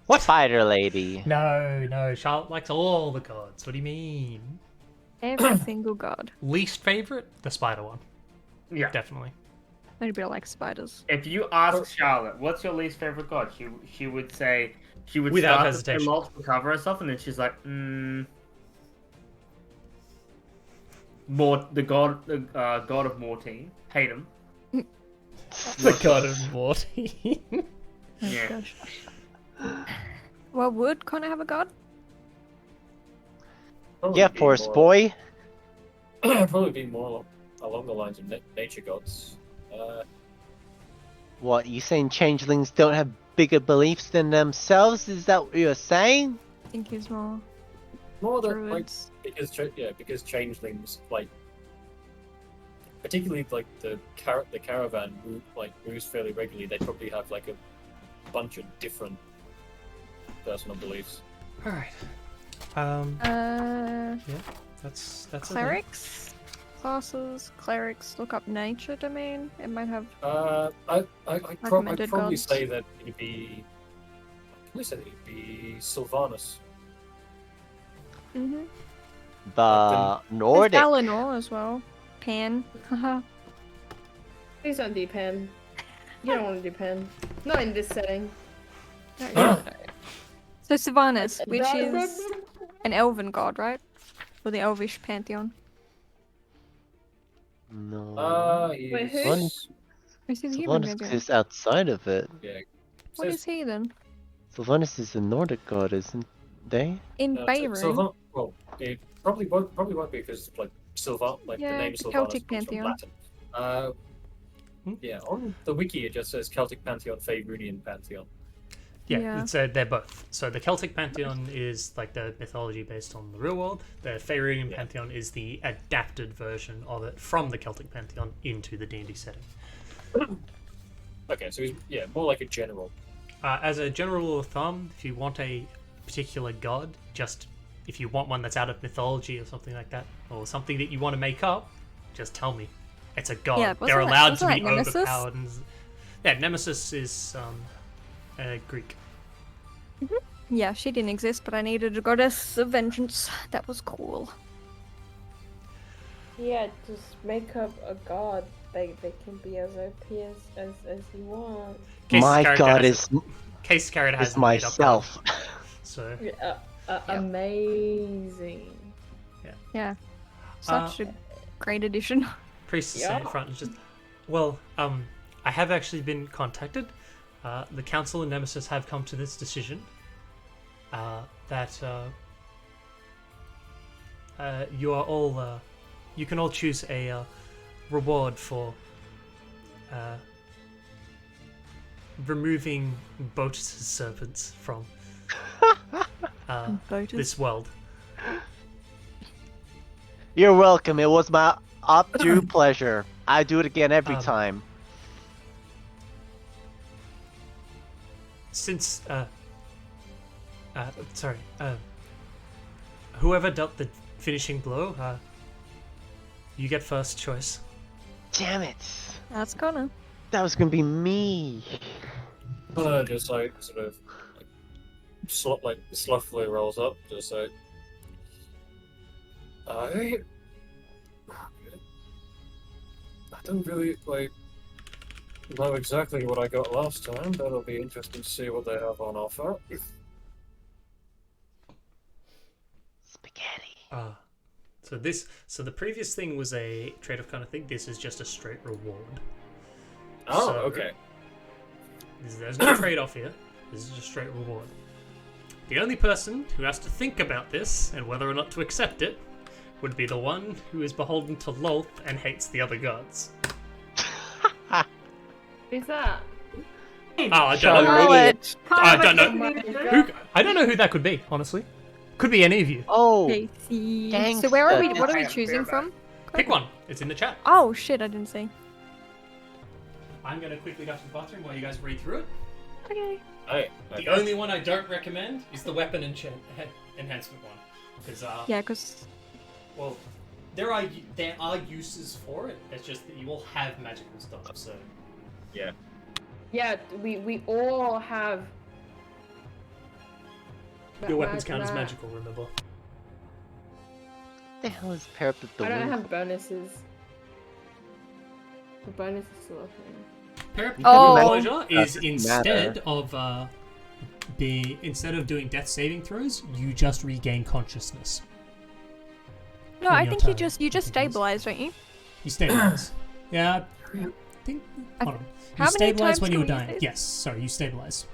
C: What spider lady?
A: No, Charlotte likes all the gods. What do you mean?
D: Every single god.
A: Least favorite? The spider one.
I: Yeah.
A: Definitely.
D: Nobody likes spiders.
I: If you ask Charlotte, what's your least favorite god? She would say she would
A: Without
I: start
A: hesitation.
I: to say lots to cover herself, and then she's like, the god of Mortine. Hate him.
A: The god of Morty.
I: Yeah.
D: Gosh. Well, would Connor have a god?
H: Probably
C: Yeah,
H: be
C: forest
H: more-
C: boy.
H: Probably be more along the lines of nature gods.
C: What, you saying changelings don't have bigger beliefs than themselves? Is that what you're saying?
D: I think he's more
H: More than like
D: druids.
H: because changelings like, particularly like the caravan moves fairly regularly. They probably have like a bunch of different personal beliefs.
A: Alright. That's it then.
D: Clerics? Classes, clerics, look up nature domain. It might have.
H: I'd
D: Recommended
H: probably
D: gods.
H: say that it'd be. Sylvanus.
D: Mm-hmm.
C: The
D: There's
C: Nordic.
D: Valinor as well. Pan. Haha.
F: Please don't do Pan. You don't want to do Pan. Not in this setting.
D: So Sylvanas, which is an elven god, right? For the elvish pantheon.
C: No.
F: Wait, who?
C: One-
D: Who's the human
C: Sylvanas
D: pantheon?
C: exists outside of it.
H: Yeah.
D: What is he then?
C: Sylvanas is the Nordic god, isn't they?
D: In Faerun.
H: Well, it probably won't be because like the
D: Yeah,
H: name
D: the
H: Sylvanus
D: Celtic
H: comes from
D: pantheon.
H: Latin. Yeah, on the wiki it just says Celtic pantheon, Faerunian pantheon.
A: Yeah,
D: Yeah.
A: it's they're both. So the Celtic pantheon is like the mythology based on the real world. The Faerunian pantheon is the adapted version of it from the Celtic pantheon into the D&D setting.
H: Okay, so he's more like a general.
A: As a general rule of thumb, if you want a particular god, just if you want one that's out of mythology or something like that, or something that you want to make up, just tell me. It's a god.
D: Yeah,
A: They're
D: wasn't
A: allowed to
D: that
A: be
D: Nemesis?
A: overpowered. Yeah, Nemesis is Greek.
D: Yeah, she didn't exist, but I needed a goddess of vengeance. That was cool.
F: Yeah, just make up a god. They can be as OP as you want.
A: Casey's
C: My
A: character
C: god
A: has
C: is
A: Casey's character has
C: is
A: a made-up
C: myself.
A: god, so
F: Amazing.
D: Yeah. Such a great addition.
A: Priestess
F: Yeah.
A: in front is just. Well, I have actually been contacted. The Council and Nemesis have come to this decision that you are all. You can all choose a reward for removing Botus' servants from
D: Voters.
A: this world.
C: You're welcome. It was my up-due pleasure. I do it again every time.
A: Since whoever dealt the finishing blow, you get first choice.
C: Damn it.
D: That's Connor.
C: That was gonna be me.
H: Just like sort of slothfully rolls up, just like I don't really know exactly what I got last time, but it'll be interesting to see what they have on offer.
C: Spaghetti.
A: So the previous thing was a trade-off kind of thing. This is just a straight reward.
H: Oh,
A: So,
H: okay.
A: There's no trade-off here. This is just straight reward. The only person who has to think about this and whether or not to accept it would be the one who is beholden to Lolth and hates the other gods.
F: Who's that?
A: I don't know.
D: Charlotte.
A: I don't know. I don't know who that could be, honestly. Could be any of you.
C: Oh,
D: Casey. So where are we? What are we choosing from?
A: Pick one. It's in the chat.
D: Oh shit! I didn't see.
A: I'm going to quickly go to the bathroom while you guys read through it.
D: Okay.
H: Hey,
A: The only one I don't recommend is the weapon enhancement one. Because,
D: Yeah, because
A: well, there are uses for it. It's just that you all have magical stuff, so...
H: yeah.
F: Yeah, we all have.
A: Your weapons count as magical, remember?
C: What the hell is pair up with the
F: I don't
C: wind?
F: have bonuses. The bonus is still a thing.
A: Closure is
C: Doesn't
A: instead
C: matter.
A: of instead of doing death saving throws, you just regain consciousness.
D: no,
A: On
D: I
A: your
D: think
A: turn,
D: you just
A: I think it is.
D: stabilize, don't you?
A: You stabilize. Yeah, I think. Hold on.
D: How
A: You
D: many
A: stabilize
D: times
A: when you were
D: can we use
A: dying.
D: this?
A: Yes, sorry, you stabilize.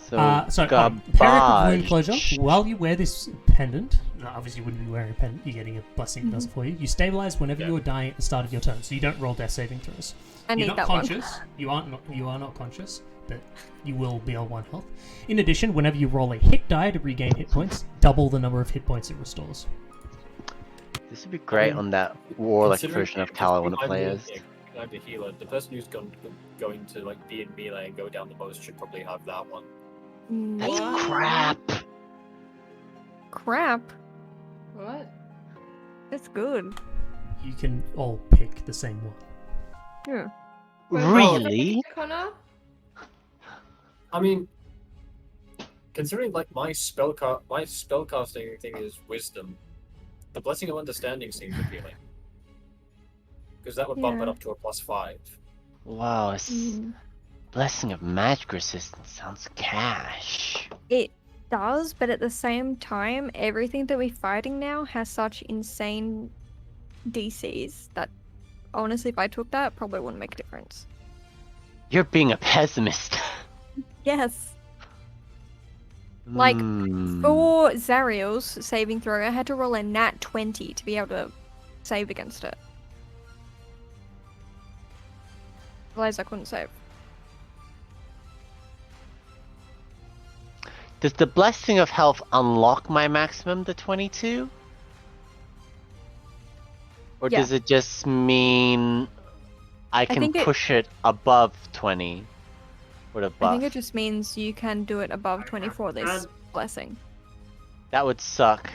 C: So,
A: So, pair up with wound closure.
C: garbage.
A: While you wear this pendant, obviously you wouldn't be wearing a pendant, you're getting a blessing that does it for you. You stabilize whenever you are dying at the start of your turn, so you don't roll death saving throws.
D: I
A: You're
D: need
A: not
D: that
A: conscious. You are not conscious, but you will be on 1 health. In addition, whenever you roll a hit die to regain hit points, double the number of hit points it restores.
C: This would be great on that warlike
H: Considering-
C: version of Cal I want to play as.
H: I'm the healer. The person who's going to be in melee and go down the most should probably have that one.
C: That's
F: What?
C: crap.
D: Crap.
F: What?
D: That's good.
A: You can all pick the same one.
D: Yeah.
C: Really?
F: Connor?
H: I mean, considering my spellcasting thing is wisdom, the blessing of understanding seems appealing. Because that would bump it
D: Yeah.
H: up to a +5.
C: Wow,
D: Mm.
C: Blessing of Magic Resistance sounds cash.
D: It does, but at the same time, everything that we're fighting now has such insane DCs that honestly, if I took that, it probably wouldn't make a difference.
C: You're being a pessimist.
D: Yes. Like,
C: Hmm.
D: For Zariel's saving throw, I had to roll a nat 20 to be able to save against it. Otherwise, I couldn't save.
C: Does the Blessing of Health unlock my maximum to 22? Or
D: Yeah.
C: does it just mean I can
D: think it-
C: push it above 20 with a buff?
D: I think it just means you can do it above 24 this blessing.
C: That would suck.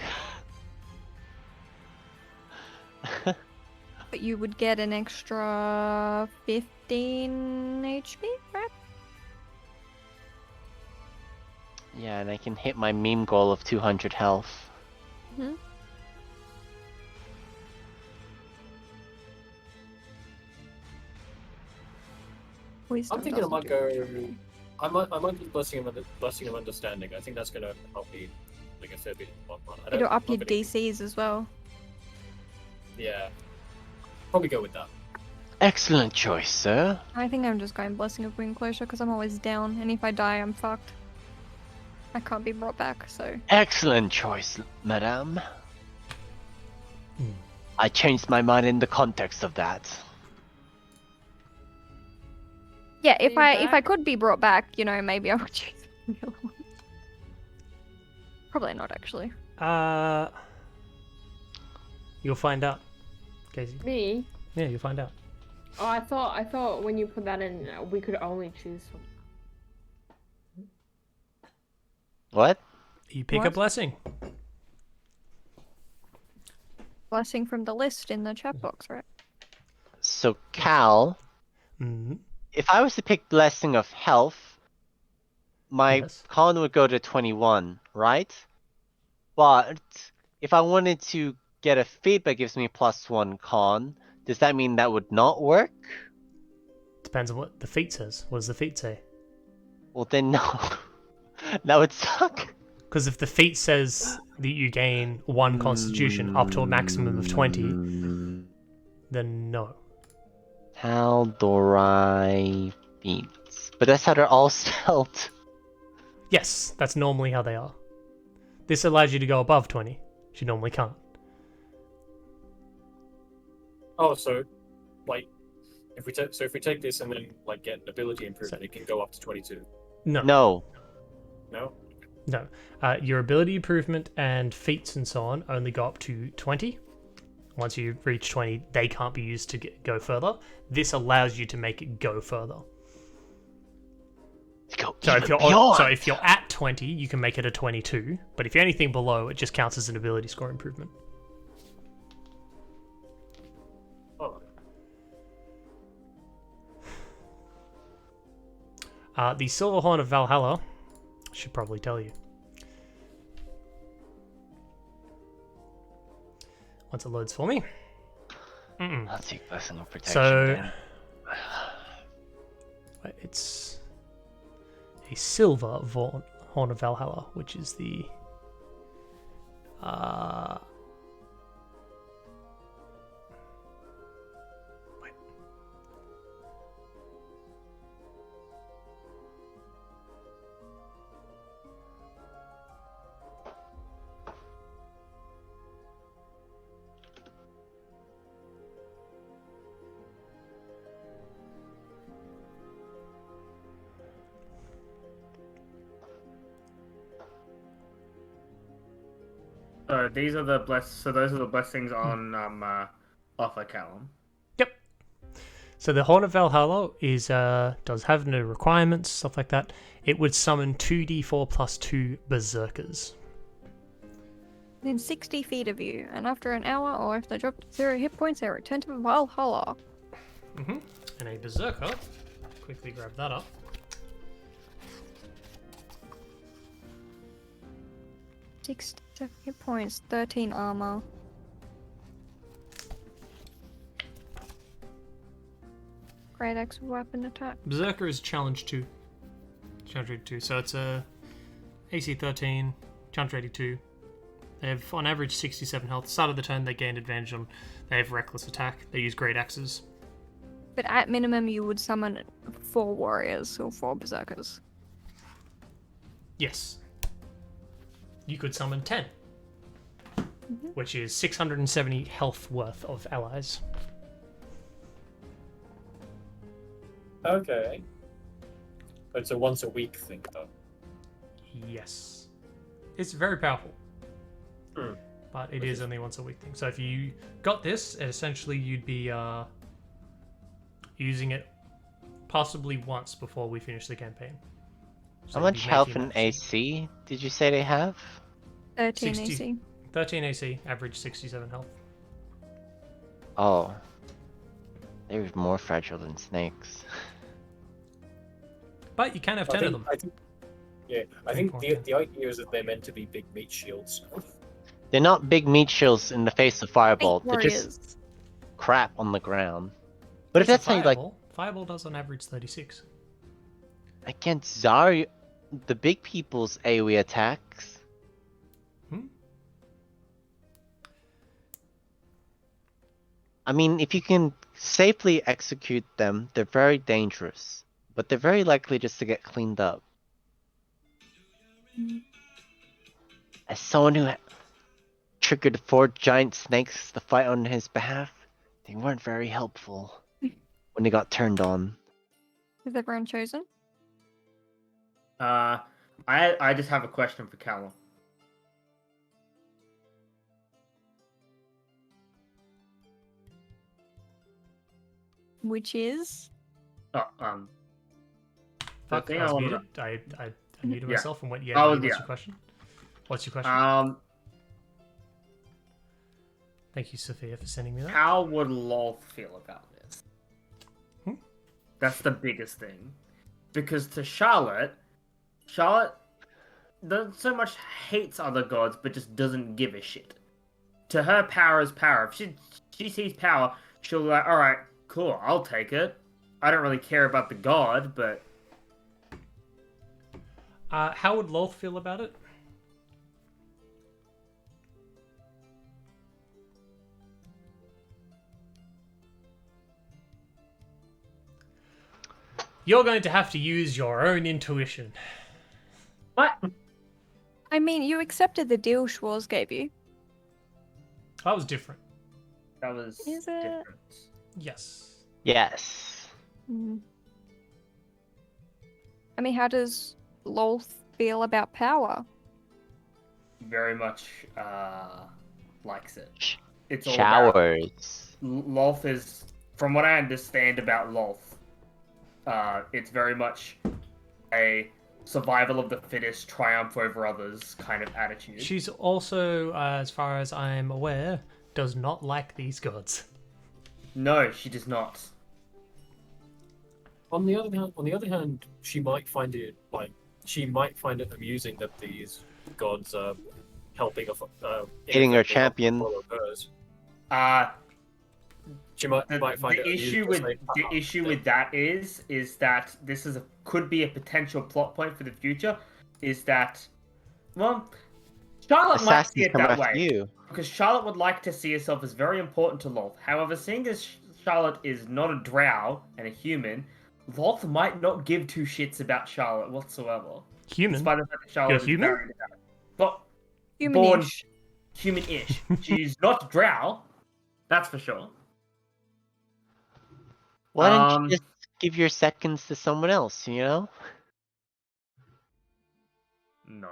D: But you would get an extra 15 HP, right?
C: Yeah, and I can hit my meme goal of 200 health.
D: Mhm. Wisdom
H: I'm thinking I
D: doesn't
H: might
D: do
H: go.
D: much.
H: I might do blessing of understanding. I think that's gonna help me like a fair bit. in the long run.
D: It'll up
H: I'm
D: your
H: not gonna-
D: DCs as well.
H: Yeah, probably go with that.
C: Excellent choice, sir.
D: I think I'm just going Blessing of Wind Closure because I'm always down, and if I die, I'm fucked. I can't be brought back, so.
C: Excellent choice, madame.
A: Hmm.
C: I changed my mind in the context of that.
D: Yeah, if
F: Are you
D: I
F: back?
D: could be brought back, maybe I would choose the other one. Probably not, actually.
A: You'll find out, Casey.
F: Me?
A: Yeah, you'll find out.
F: Oh, I thought when you put that in, we could only choose from.
C: What?
A: You pick a
D: What?
A: blessing.
D: Blessing from the list in the chat box, right?
C: So, Cal,
A: Mm-hmm.
C: if I was to pick Blessing of Health, my
A: Yes.
C: con would go to 21, right? But if I wanted to get a feat that gives me +1 con, does that mean that would not work?
A: Depends on what the feat says. What does the feat say?
C: Well, then no. That would suck.
A: Because if the feat says that you gain 1 constitution up to a maximum of 20, then no.
C: Tal'Dorei feats. But that's how they're all spelled.
A: Yes, that's normally how they are. This allows you to go above 20, which you normally can't.
H: Oh, so like if we take this and then like get an ability improvement, it can go up to 22.
A: No.
C: No.
H: No.
A: No. Your ability improvement and feats and so on only go up to 20. Once you reach 20, they can't be used to go further. This allows you to make it go further.
C: Go
A: So
C: even beyond.
A: if you're at 20, you can make it a 22. But if you're anything below, it just counts as an ability score improvement.
H: Oh.
A: The Silver Horn of Valhalla should probably tell you. Once it loads for me.
C: I'll take Blessing of Protection.
A: So,
C: then.
A: it's a Silver Horn of Valhalla, which is the
B: So these are the So those are the blessings on offer, Callum.
A: Yep. So the Horn of Valhalla is does have no requirements, stuff like that. It would summon 2d4 plus 2 berserkers.
D: Within 60 feet of you, and after an hour, or if they drop to 0 hit points, they return to Valhalla.
A: And a berserker. Quickly grab that up.
D: Six hit points, 13 armor. Great axe weapon attack.
A: Berserker is challenge 2. Challenge 82. So it's a AC 13, challenge 82. They have on average 67 health. Start of the turn, they gain advantage on. They have reckless attack. They use great axes.
D: But at minimum, you would summon 4 warriors or 4 berserkers.
A: Yes. You could summon 10, which is 670 health worth of allies.
H: Okay. It's a once a week thing, though.
A: Yes. It's very powerful.
H: Hmm.
A: But it is only once a week thing. So if you got this, essentially you'd be using it possibly once before we finish the campaign. So
C: How
A: you'd be
C: much health
A: making
C: and
A: that-
C: AC did you say they have?
D: 13
A: 60.
D: AC.
A: 13 AC, average 67 health.
C: Oh. They're more fragile than snakes.
A: But you can have 10 of them.
H: I think the idea is that they're meant to be big meat shields.
C: They're not big meat shields in the face of Fireball.
D: Big
C: They're just
D: warriors.
C: crap on the ground. But if
A: It's
C: that's
A: a
C: how you like
A: Fireball does on average 36.
C: against Zarya, the big people's AoE attacks. I mean, if you can safely execute them, they're very dangerous. But they're very likely just to get cleaned up. As someone who triggered 4 giant snakes to fight on his behalf, they weren't very helpful when they got turned on.
D: Is everyone chosen?
B: I just have a question for Callum.
D: Which is?
G: Oh,
A: Fuck,
G: thing
A: I
G: I
A: was
G: wanted
A: muted. I muted
G: Yeah.
A: myself and went, yeah,
G: Oh,
A: what's
G: yeah.
A: your question? What's your question? Thank you, Sophia, for sending me that.
G: How would Lolth feel about this?
A: Hmm?
G: That's the biggest thing. Because to Charlotte doesn't so much hates other gods, but just doesn't give a shit. To her, power is power. If she sees power, she'll be like, alright, cool, I'll take it. I don't really care about the god, but...
A: How would Lolth feel about it? You're going to have to use your own intuition.
G: What?
D: I mean, you accepted the deal Schwarz gave you.
A: That was different.
G: That was
D: Is it?
G: different.
A: Yes.
C: Yes.
D: Hmm. I mean, how does Lolth feel about power?
G: Very much, likes it. It's all about...
C: Showers.
G: Lolth is, from what I understand about Lolth, it's very much a survival of the fittest, triumph over others kind of attitude.
A: She's also, as far as I'm aware, does not like these gods.
G: No, she does not.
H: On the other hand, she might find it amusing that these gods are helping
C: Hitting her
H: ineffective
C: champion.
H: follow hers. She might find it amusing to say,
G: The issue with that is that this is could be a potential plot point for the future. Is that, well, Charlotte might see
C: Assassins
G: it
C: come
G: that
C: after
G: way
C: you.
G: because Charlotte would like to see herself as very important to Lolth. However, seeing as Charlotte is not a drow and a human, Lolth might not give two shits about Charlotte whatsoever.
A: Human?
G: Despite the fact that Charlotte is
A: human?
G: married about it. But
D: Human-ish.
G: human-ish. She's not drow, that's for sure.
C: Why don't you just give your seconds to someone else, you know?
G: No.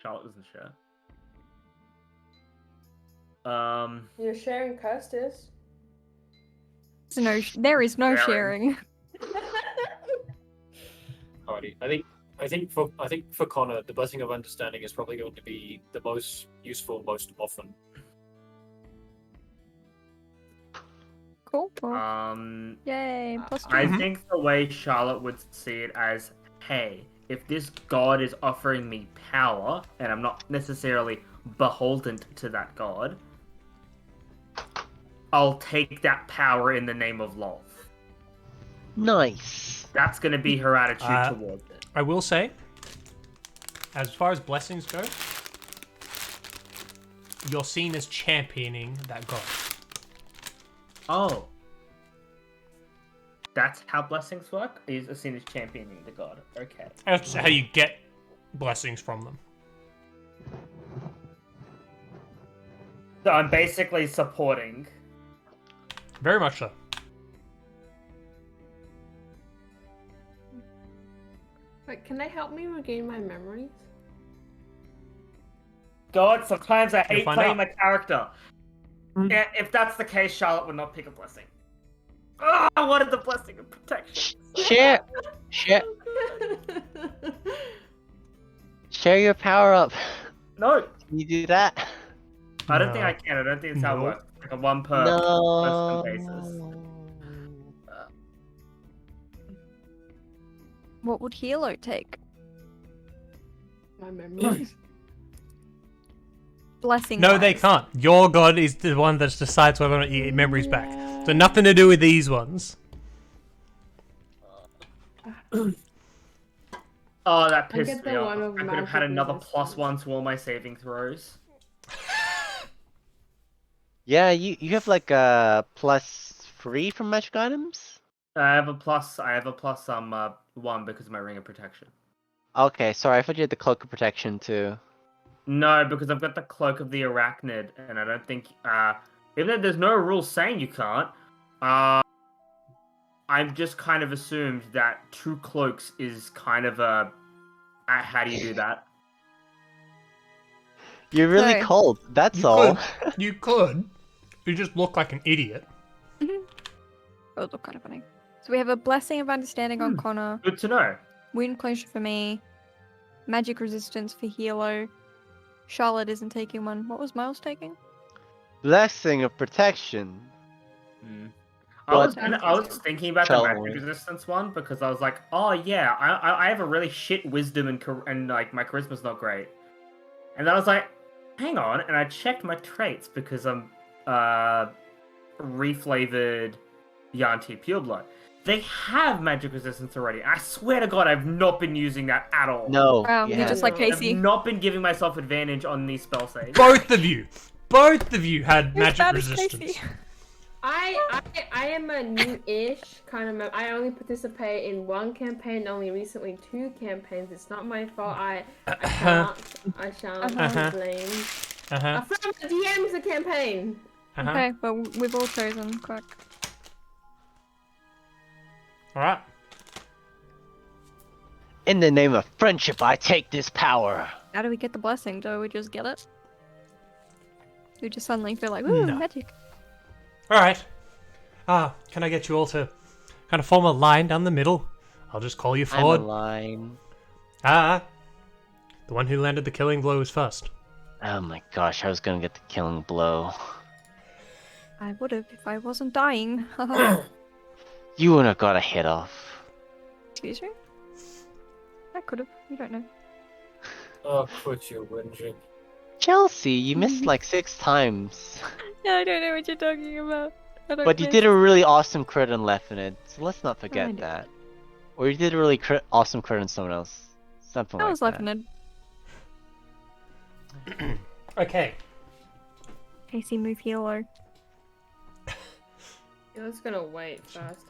G: Charlotte doesn't share.
F: You're sharing Custis.
D: There is no
G: Sharing.
D: sharing.
H: Alrighty. I think for Connor, the blessing of understanding is probably going to be the most useful most often.
D: Cool. Well, yay. Plus 2.
G: I think the way Charlotte would see it as, hey, if this god is offering me power, and I'm not necessarily beholden to that god, I'll take that power in the name of love.
C: Nice.
G: That's going to be her attitude towards it.
A: I will say, as far as blessings go, you're seen as championing that god.
G: Oh. That's how blessings work? Is seen as championing the god. Okay.
A: That's how you get blessings from them.
G: So I'm basically supporting.
A: Very much so.
F: Wait, can they help me regain my memories?
G: God, sometimes I hate
A: find
G: playing
A: out.
G: my character. Yeah, if that's the case, Charlotte would not pick a blessing. Oh, I wanted the blessing of protection.
C: Share your power up.
G: No,
C: Can you do that?
G: I don't think
A: No.
G: I can. I don't think it's how it
A: Nope.
G: works. Like a one per
C: No.
G: person basis.
D: What would Hilo take?
F: My memories.
D: Blessing.
A: No, they can't. Your god is the one that decides whether or not you get memories back. So nothing to do with these ones.
G: Oh, that
F: I
G: pissed
F: get the
G: me off.
F: one
G: I
F: of
G: could have had
F: magic
G: another
F: resistance.
G: +1 to all my saving throws.
C: Yeah, you have like a +3 from magic items?
G: I have a plus 1 because of my ring of protection.
C: Okay, sorry, I thought you had the cloak of protection too.
G: No, because I've got the cloak of the arachnid, and I don't think, even though there's no rule saying you can't, I've just kind of assumed that 2 cloaks is kind of a, how do you do that?
C: You're really
D: Sorry.
C: cold, that's
A: You
C: all.
A: You could. You just look like an idiot.
D: would look kind of funny. So we have a Blessing of Understanding on Connor,
G: Good to know.
D: Wound Closure for me, Magic Resistance for Hilo. Charlotte isn't taking one. What was Miles taking?
C: Blessing of protection.
G: I was
C: But-
G: thinking about the
C: Challenge.
G: magic resistance one because I was like, oh yeah, I have a really shit wisdom and like my charisma's not great, and then I was like, hang on, and I checked my traits because I'm reflavored Yanti Pureblood. They have magic resistance already. I swear to God, I've not been using that at all.
C: No.
D: Wow, you're just like Casey.
G: I've not been giving myself advantage on these spell saves.
A: Both of you had
D: Who's
A: magic
D: bad as
A: resistance.
D: Casey?
F: I am a new-ish kind of. I only participate in one campaign, only recently 2 campaigns. It's not my fault. I shan't
D: Uh-huh.
F: be blamed.
A: Uh-huh.
F: From the DM's a campaign.
A: Uh-huh.
D: Okay, but we've all chosen. Quick.
A: Alright.
C: In the name of friendship, I take this power.
D: How do we get the blessing? Do we just get it? We just suddenly feel like, ooh,
A: No.
D: magic.
A: Alright. Can I get you all to kind of form a line down the middle? I'll just call you
C: I'm a
A: forward.
C: line.
A: The one who landed the killing blow was first.
C: Oh my gosh, I was gonna get the killing blow.
D: I would have if I wasn't dying.
C: You wouldn't have got a hit off.
D: Excuse me? I could have. You don't know.
H: Oh, quit your whinging.
C: Chelsea, you missed like 6 times.
D: Yeah, I don't know what you're talking about.
C: But you did a really awesome crit on Lefinid, so let's not
D: I
C: forget
D: did.
C: that. Or you did a really awesome crit on someone else. Something
D: That
C: like
D: was
C: that.
D: Lefinid.
A: Okay.
D: Casey, move Hilo.
F: You're just gonna wait first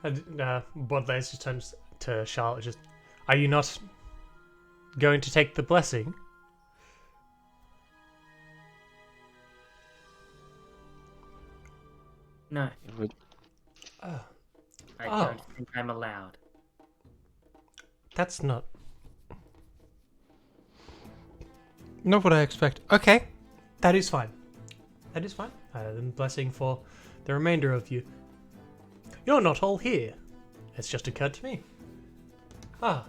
F: and.
A: Baudelaire just turns to Charlotte. Just, are you not going to take the blessing?
G: No,
C: It would-
A: Oh,
G: I
A: Oh.
G: don't think I'm allowed.
A: that's not what I expect. Okay, that is fine. That is fine. Then blessing for the remainder of you. You're not all here. It's just occurred to me. Well,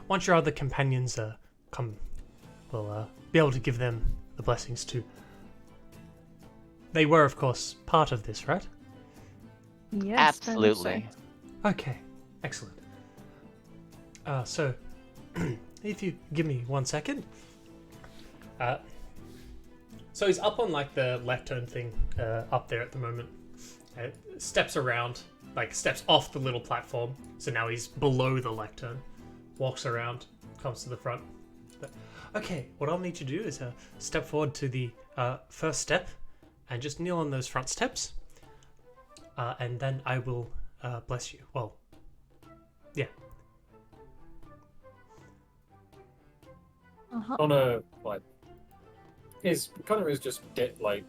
A: once your other companions come, we'll be able to give them the blessings too. They were, of course, part of this, right?
D: Yes, very much
C: Absolutely.
A: Okay, excellent. So, if you give me 1 second. So he's up on like the left turn thing up there at the moment. Steps around, like steps off the little platform. So now he's below the lectern. Walks around, comes to the front. Okay, what I'll need you to do is step forward to the first step and just kneel on those front steps. And then I will bless you. Well, yeah.
D: Uh-huh.
H: Connor, like, Connor is just dead, like,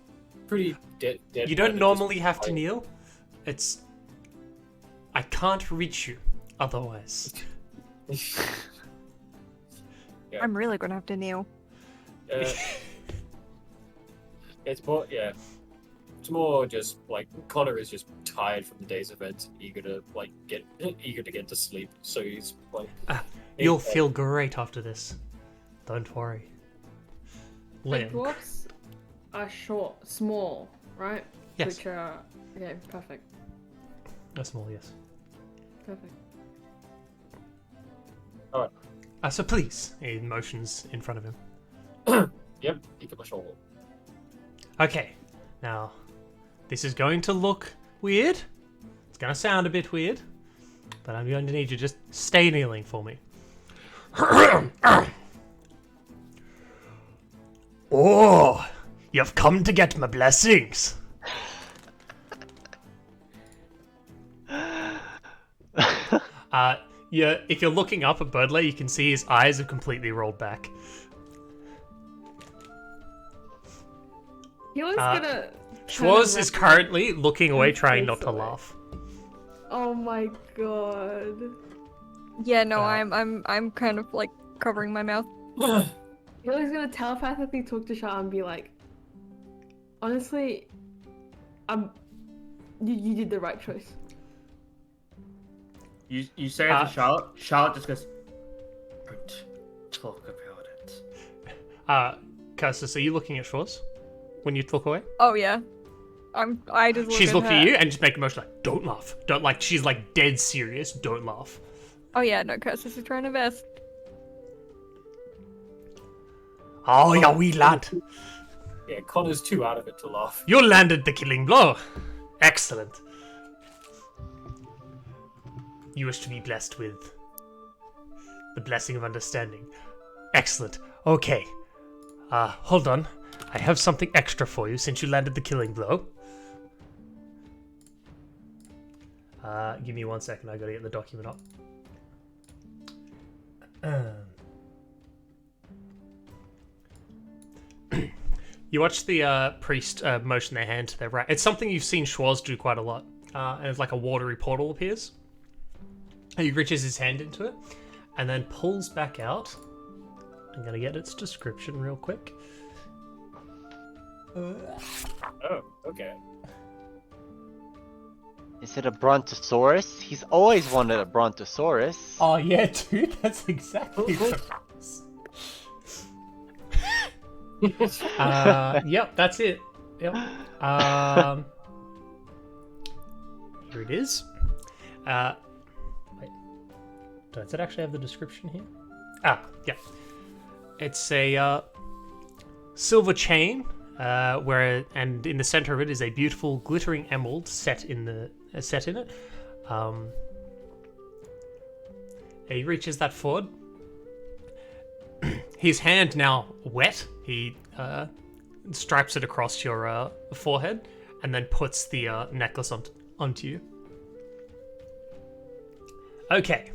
H: pretty dead.
A: You don't normally have to kneel. It's... I can't reach you otherwise.
H: Yeah.
D: I'm really gonna have to kneel.
H: It's more, yeah. It's more just like Connor is just tired from the day's event, eager to get to sleep. So he's like,
A: You'll feel great after this. Don't worry.
F: The
A: Link.
F: dwarfs are small, right?
A: Yes.
F: Which are okay, perfect.
A: A small, yes.
F: Perfect.
A: So please, he motions in front of him.
H: yep, he can my shoulder.
A: Okay, now, this is going to look weird. It's going to sound a bit weird. But I'm going to need you to just stay kneeling for me. Oh, you've come to get my blessings. Yeah, if you're looking up at Birdley, you can see his eyes have completely rolled back.
F: He was gonna.
A: Schwarz is currently looking away,
F: and
A: trying
F: face
A: not to
F: away.
A: laugh.
F: Oh my god.
D: Yeah, no,
A: Uh,
D: I'm kind of like covering my mouth.
F: He was gonna telepathically talk to Shah and be like, honestly, You did the right choice.
G: You say it to Charlotte. Charlotte just goes, "Don't talk about it."
A: Cursus, are you looking at Shores when you look away?
D: Oh yeah. I just look
A: She's
D: at
A: looking
D: her.
A: at you and just make a motion like, don't laugh. Don't like, she's like dead serious. Don't laugh.
D: Oh yeah, no, Curtis is trying her best.
A: Oh, yeah, wee lad.
H: Yeah, Connor's too out of it to laugh.
A: You landed the killing blow. Excellent. You wish to be blessed with the blessing of understanding. Excellent. Okay. Hold on. I have something extra for you since you landed the killing blow. Give me 1 second. I gotta get the document up. You watch the priest motion their hand to their right. It's something you've seen Schwarz do quite a lot. And it's like a watery portal appears. He reaches his hand into it and then pulls back out. I'm gonna get its description real quick.
H: Oh, okay.
C: Is it a Brontosaurus? He's always wanted a Brontosaurus.
A: Oh yeah, dude, that's exactly what it is. Yep, that's it. Yep. Here it is. Wait, does it actually have the description here? Yeah. It's a silver chain, and in the center of it is a beautiful glittering emerald set in it. He reaches that forward. His hand now wet. He stripes it across your forehead, and then puts the necklace onto you. Okay.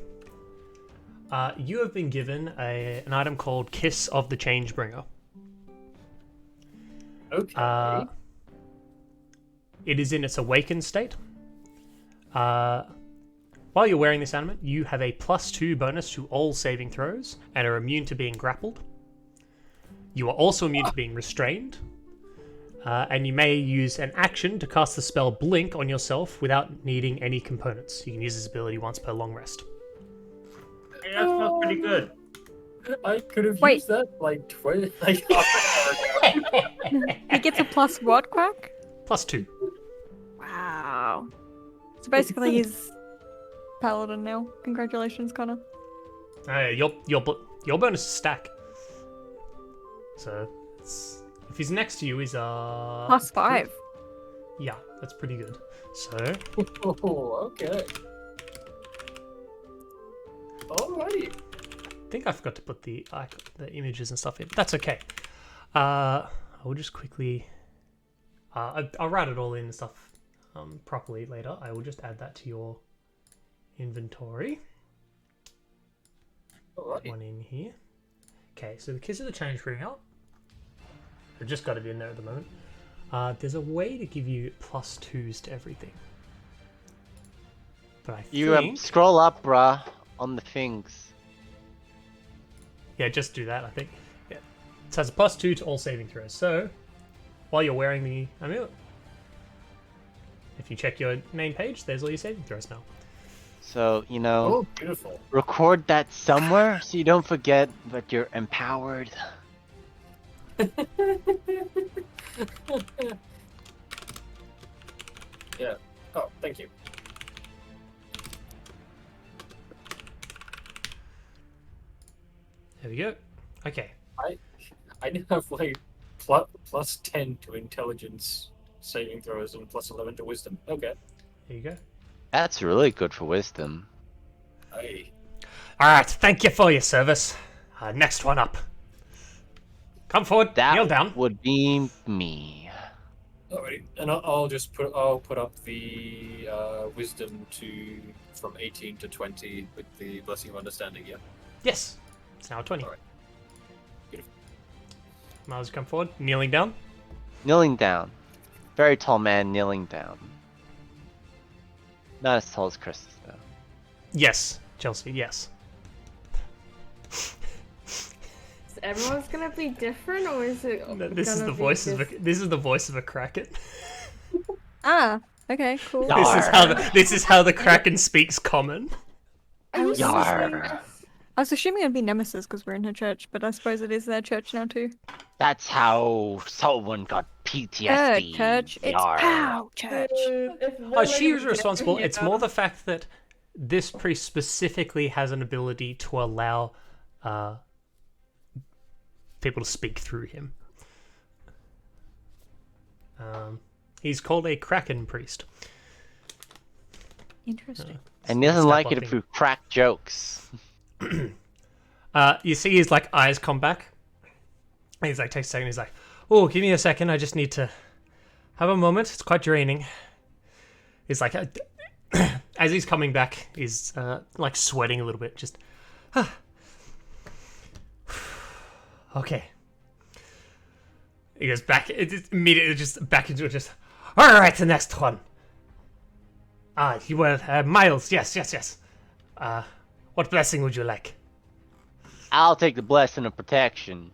A: You have been given an item called Kiss of the Changebringer.
H: Okay.
A: It is in its awakened state. While you're wearing this ornament, you have a +2 bonus to all saving throws and are immune to being grappled. You are also immune to being restrained. And you may use an action to cast the spell Blink on yourself without needing any components. You can use this ability once per long rest.
G: Hey, that smells pretty good.
H: I could have
D: Wait.
H: used that like twice. Like, half an hour ago.
D: He gets a plus what, Quack?
A: +2.
D: Wow. So basically he's paladin now. Congratulations, Connor.
A: Your bonus is stack. So if he's next to you, he's
D: +5.
A: Yeah, that's pretty good. So
H: Oh, okay. Alrighty.
A: I think I forgot to put the images and stuff in. That's okay. I will just quickly. I'll write it all in and stuff properly later. I will just add that to your inventory.
H: Alrighty.
A: One in here. Okay, so the Kiss of the Changebringer. I've just got it in there at the moment. There's a way to give you +2s to everything. But I
C: You
A: think...
C: scroll up, bruh, on the things.
A: Yeah, just do that, I think. Yeah. It has a +2 to all saving throws. So, while you're wearing the amulet, if you check your name page, there's all your saving throws now.
C: So,
H: Oh, beautiful.
C: record that somewhere so you don't forget that you're empowered.
H: Yeah. Oh, thank you.
A: There we go. Okay.
H: I now have like plus 10 to intelligence saving throws and plus 11 to wisdom. Okay.
A: There you go.
C: That's really good for wisdom.
H: Hey.
A: Alright, thank you for your service. Next one up. Come forward,
C: That
A: kneel down.
C: would be me.
H: Alrighty. And I'll put up the wisdom to from 18 to 20 with the blessing of understanding. Yeah.
A: Yes. It's now 20.
H: Alright. Beautiful.
A: Miles, come forward, kneeling down.
C: Kneeling down. Very tall man kneeling down. Not as tall as Chris, though.
A: Yes, Chelsea, yes.
F: Is everyone's gonna be different, or is it?
A: No, this is
F: gonna
A: the
F: be
A: voice
F: just...
A: of a kraken.
D: Ah, okay, cool.
A: This is how the Kraken speaks common.
D: I was,
C: Yarr.
D: I was assuming it'd be Nemesis because we're in her church, but I suppose it is their church now too.
C: That's how someone got PTSD.
D: Church. It's
C: Yarr.
D: POW church.
A: Oh, she was responsible. It's more the fact that this priest specifically has an ability to allow people to speak through him. He's called a Kraken priest.
D: Interesting.
C: And he doesn't like it
A: Stop
C: if we crack jokes.
A: You see his like eyes come back. And he's like, takes a second. He's like, "Oh, give me a second. I just need to have a moment. It's quite draining." He's like, as he's coming back, he's like sweating a little bit. Just, okay. He goes back. It's immediately just back into it. Just, all right, the next one. You were Miles. Yes. What blessing would you like?
C: I'll take the blessing of protection.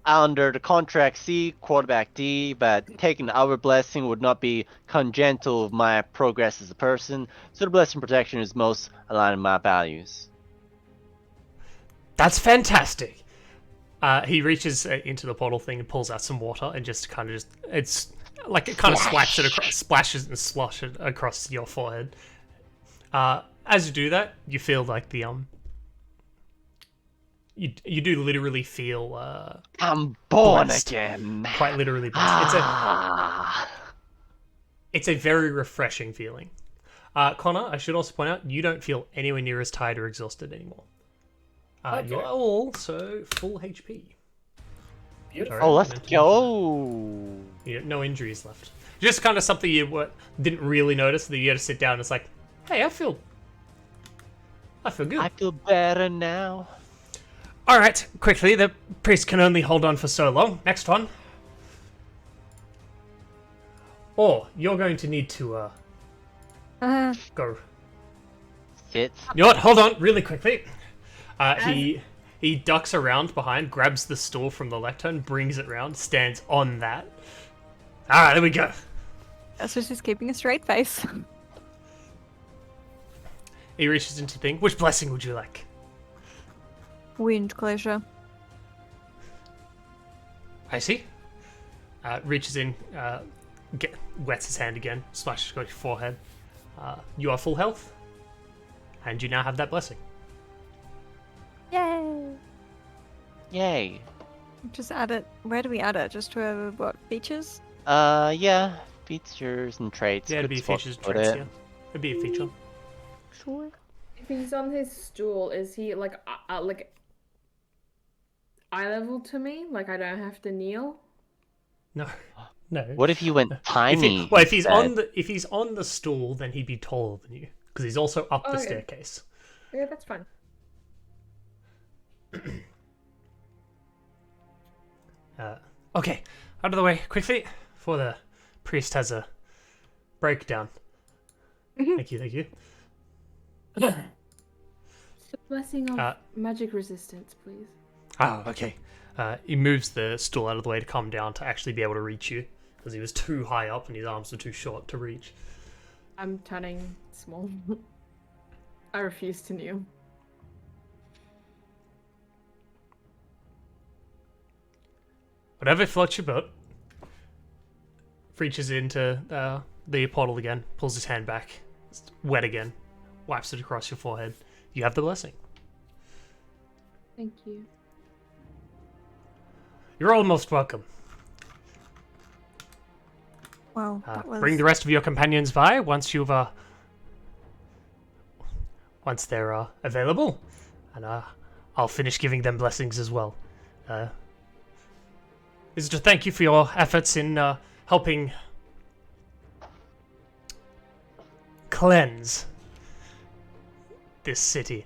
C: Under the contract C, quarterback D, but taking the other blessing would not be congenital of my progress as a person, so the blessing of protection is most aligned with my values.
A: That's fantastic. He reaches into the portal thing and pulls out some water and just kind of it's like it kind of splashes and sloshes across your forehead. As you do that, you feel like the you do literally feel
C: I'm born
A: blessed.
C: again.
A: Quite literally blessed. It's a very refreshing feeling. Connor, I should also point out you don't feel anywhere near as tired or exhausted anymore. You're also full HP.
H: Beautiful.
C: Oh, let's go.
A: No injuries left. Just kind of something you didn't really notice that you had to sit down and it's like, hey, I feel good.
C: I feel better now.
A: Alright, quickly, the priest can only hold on for so long. Next one. Or you're going to need to go.
C: Sit.
A: You know what? Hold on, really quickly. He ducks around behind, grabs the stool from the lectern, brings it round, stands on that. Alright, there we go.
D: That's just keeping a straight face.
A: He reaches into the thing. Which blessing would you like?
D: Wind closure.
A: I see. Reaches in, wets his hand again, splashes across your forehead. You are full health, and you now have that blessing.
D: Yay!
C: Yay.
D: Just add it. Where do we add it? Just to what features?
C: Yeah. Features and traits.
A: Yeah, it'd
C: Good
A: be
C: spot
A: features,
C: to put
A: traits,
C: it.
A: yeah. It'd be a feature.
D: Sure.
F: If he's on his stool, is he like eye level to me? Like I don't have to kneel?
A: No.
C: What if you went tiny?
A: If he's on the stool, then he'd be taller than you because he's also up the
F: Okay.
A: staircase.
F: Yeah, that's fine.
A: Okay, out of the way quickly before the priest has a breakdown. Thank you.
F: The blessing of
A: Uh,
F: magic resistance, please.
A: Oh, okay. He moves the stool out of the way to come down to actually be able to reach you because he was too high up and his arms were too short to reach.
F: I'm turning small. I refuse to kneel.
A: Whatever floats your boat. Reaches into the portal again, pulls his hand back. It's wet again. Wipes it across your forehead. You have the blessing.
F: Thank you.
A: You're all most welcome.
D: Wow, that was...
A: Bring the rest of your companions by once you've once they're available, and I'll finish giving them blessings as well. This is to thank you for your efforts in helping cleanse this city.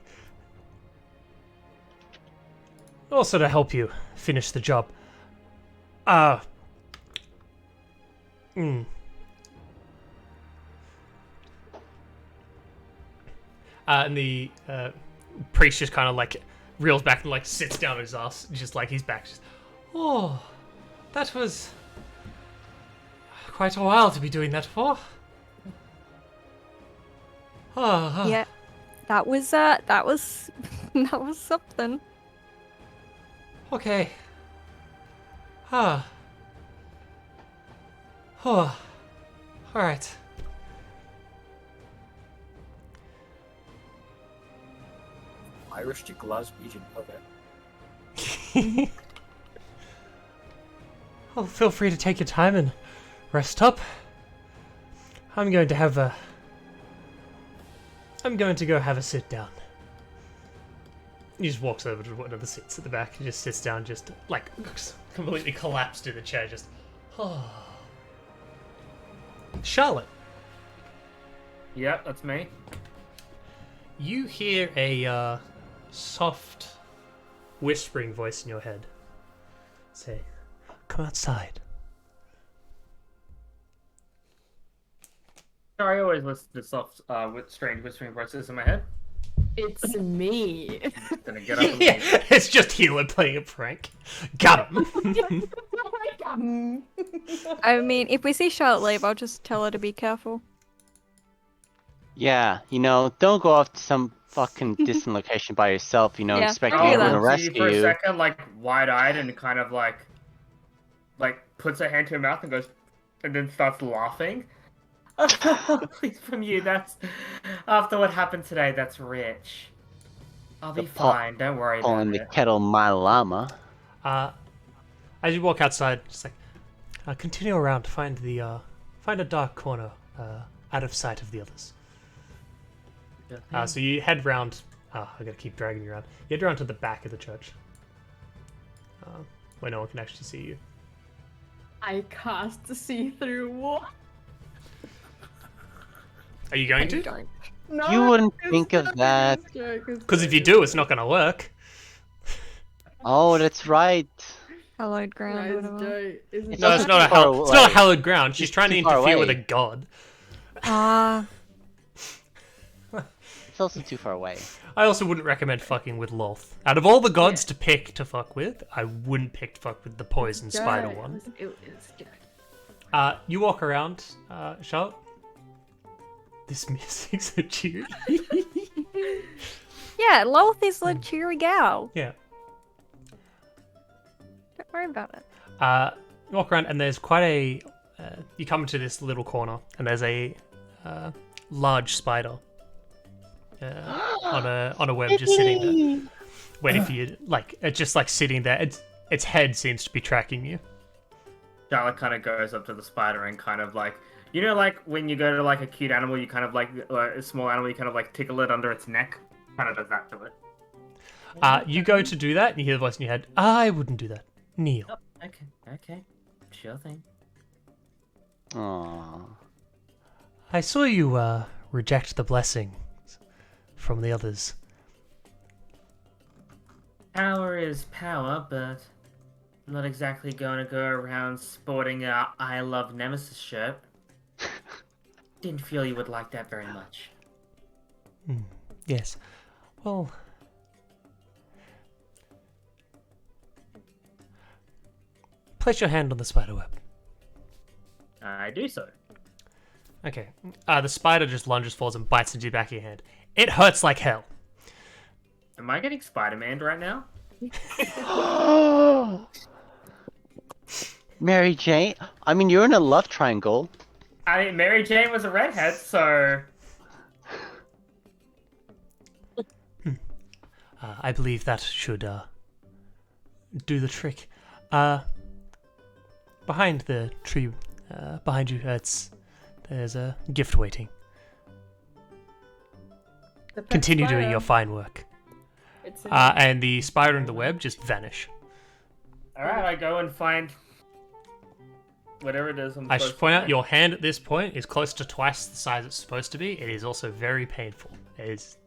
A: Also to help you finish the job. And the priest just kind of like reels back and like sits down on his ass, just like his back. Just, oh, that was quite a while to be doing that for. Oh,
D: Yeah, that was that was something.
A: Okay. Ah. Oh. Alright.
H: Irish to Glaswegian. Okay.
A: Well, feel free to take your time and rest up. I'm going to have a... I'm going to go have a sit down. He just walks over to one of the seats at the back and just sits down, just like completely collapsed in the chair, just... Oh. Charlotte,
G: Yep, that's me.
A: you hear a soft whispering voice in your head say, "Come outside."
G: Sorry, I always listen to soft, with strange whispering voices in my head.
F: It's me.
G: Gonna get up and
A: Yeah,
G: leave.
A: it's just Hilo playing a prank. Got him.
D: I mean, if we see Charlotte leave, I'll just tell her to be careful.
C: Yeah, don't go off to some fucking distant location by yourself,
D: Yeah,
C: expecting
D: don't do
C: everyone
D: that.
C: to
G: See for
C: rescue
G: a
C: you.
G: second, like wide-eyed, and kind of like puts her hand to her mouth and goes, and then starts laughing. Please, from you. That's after what happened today. That's rich. I'll be
C: The pot
G: fine. Don't worry about
C: Calling the
G: it.
C: kettle my llama.
A: As you walk outside, just like continue around to find a dark corner out of sight of the others. So you head round. I gotta keep dragging you around. You head around to the back of the church, where no one can actually see you.
F: I cast the see-through wall.
A: Are you going to?
F: No,
C: You wouldn't
F: it's
C: think of
F: not a
C: that.
F: joke, it's
A: Because if you
F: not.
A: do, it's not gonna work.
C: Oh, that's right.
D: Hallowed ground or
F: Guys,
D: whatever.
F: don't. Isn't
A: No,
C: also
A: it's not a
C: too far
A: it's not a
C: away.
A: hallowed ground. She's
C: It's
A: trying to
C: too far
A: interfere with a
C: away.
A: god.
D: Ah,
C: It's also too far away.
A: I also wouldn't recommend fucking with Loth. Out of all the gods to pick to fuck with, I wouldn't pick to fuck with the poison spider
F: Joke.
A: one.
F: It was joke.
A: You walk around, Charlotte. This music's so cheery.
D: yeah, Loth is a cheery gal.
A: Yeah.
D: Don't worry about it.
A: You walk around, and there's quite a. You come to this little corner, and there's a large spider on a web just sitting there, waiting for you. Like it's just like sitting there. Its head seems to be tracking you.
G: Charlotte kind of goes up to the spider and kind of like, like when you go to like a cute animal, you kind of like a small animal, you kind of like tickle it under its neck. Kind of does that to it.
A: You go to do that, and you hear the voice in your head. I wouldn't do that. Kneel.
G: Oh, okay, sure thing.
C: Aww.
A: I saw you reject the blessing from the others.
G: Power is power, but I'm not exactly going to go around sporting a I Love Nemesis shirt. Didn't feel you would like that very much.
A: Yes. Well, place your hand on the spider web.
G: I do so.
A: Okay. The spider just lunges forwards and bites into the back of your hand. It hurts like hell.
G: Am I getting Spider-Man right now?
C: Mary Jane? I mean, you're in a love triangle.
G: I mean, Mary Jane was a redhead, so...
A: I believe that should do the trick. Behind the tree, behind you, there's a gift waiting.
F: The pet
A: Continue doing
F: spider.
A: your fine work.
F: It's
A: And the spider and the web just vanish.
G: Alright, I go and find... whatever it is I'm
A: I
G: supposed
A: should point
G: to
A: out
G: find.
A: your hand at this point is close to twice the size it's supposed to be. It is also very painful. It is.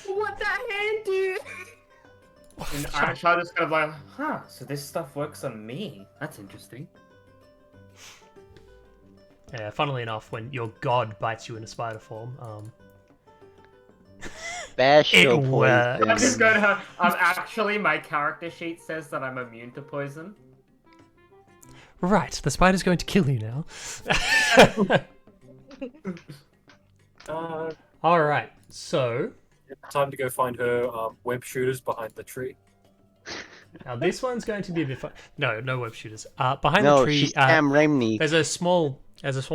F: What that hand do?
G: And I'm just kind of like, so this stuff works on me. That's interesting.
A: Funnily enough, when your god bites you in a spider form,
C: Special
A: Ew,
C: poison.
G: I'm just going to... actually, my character sheet says that I'm immune to poison.
A: Right, the spider's going to kill you now. Alright, so...
H: Time to go find her web shooters behind the tree.
A: Now this one's going to be a bit fun. No web shooters. Behind
C: No,
A: the tree,
C: she's Sam Raimi.
A: there's a small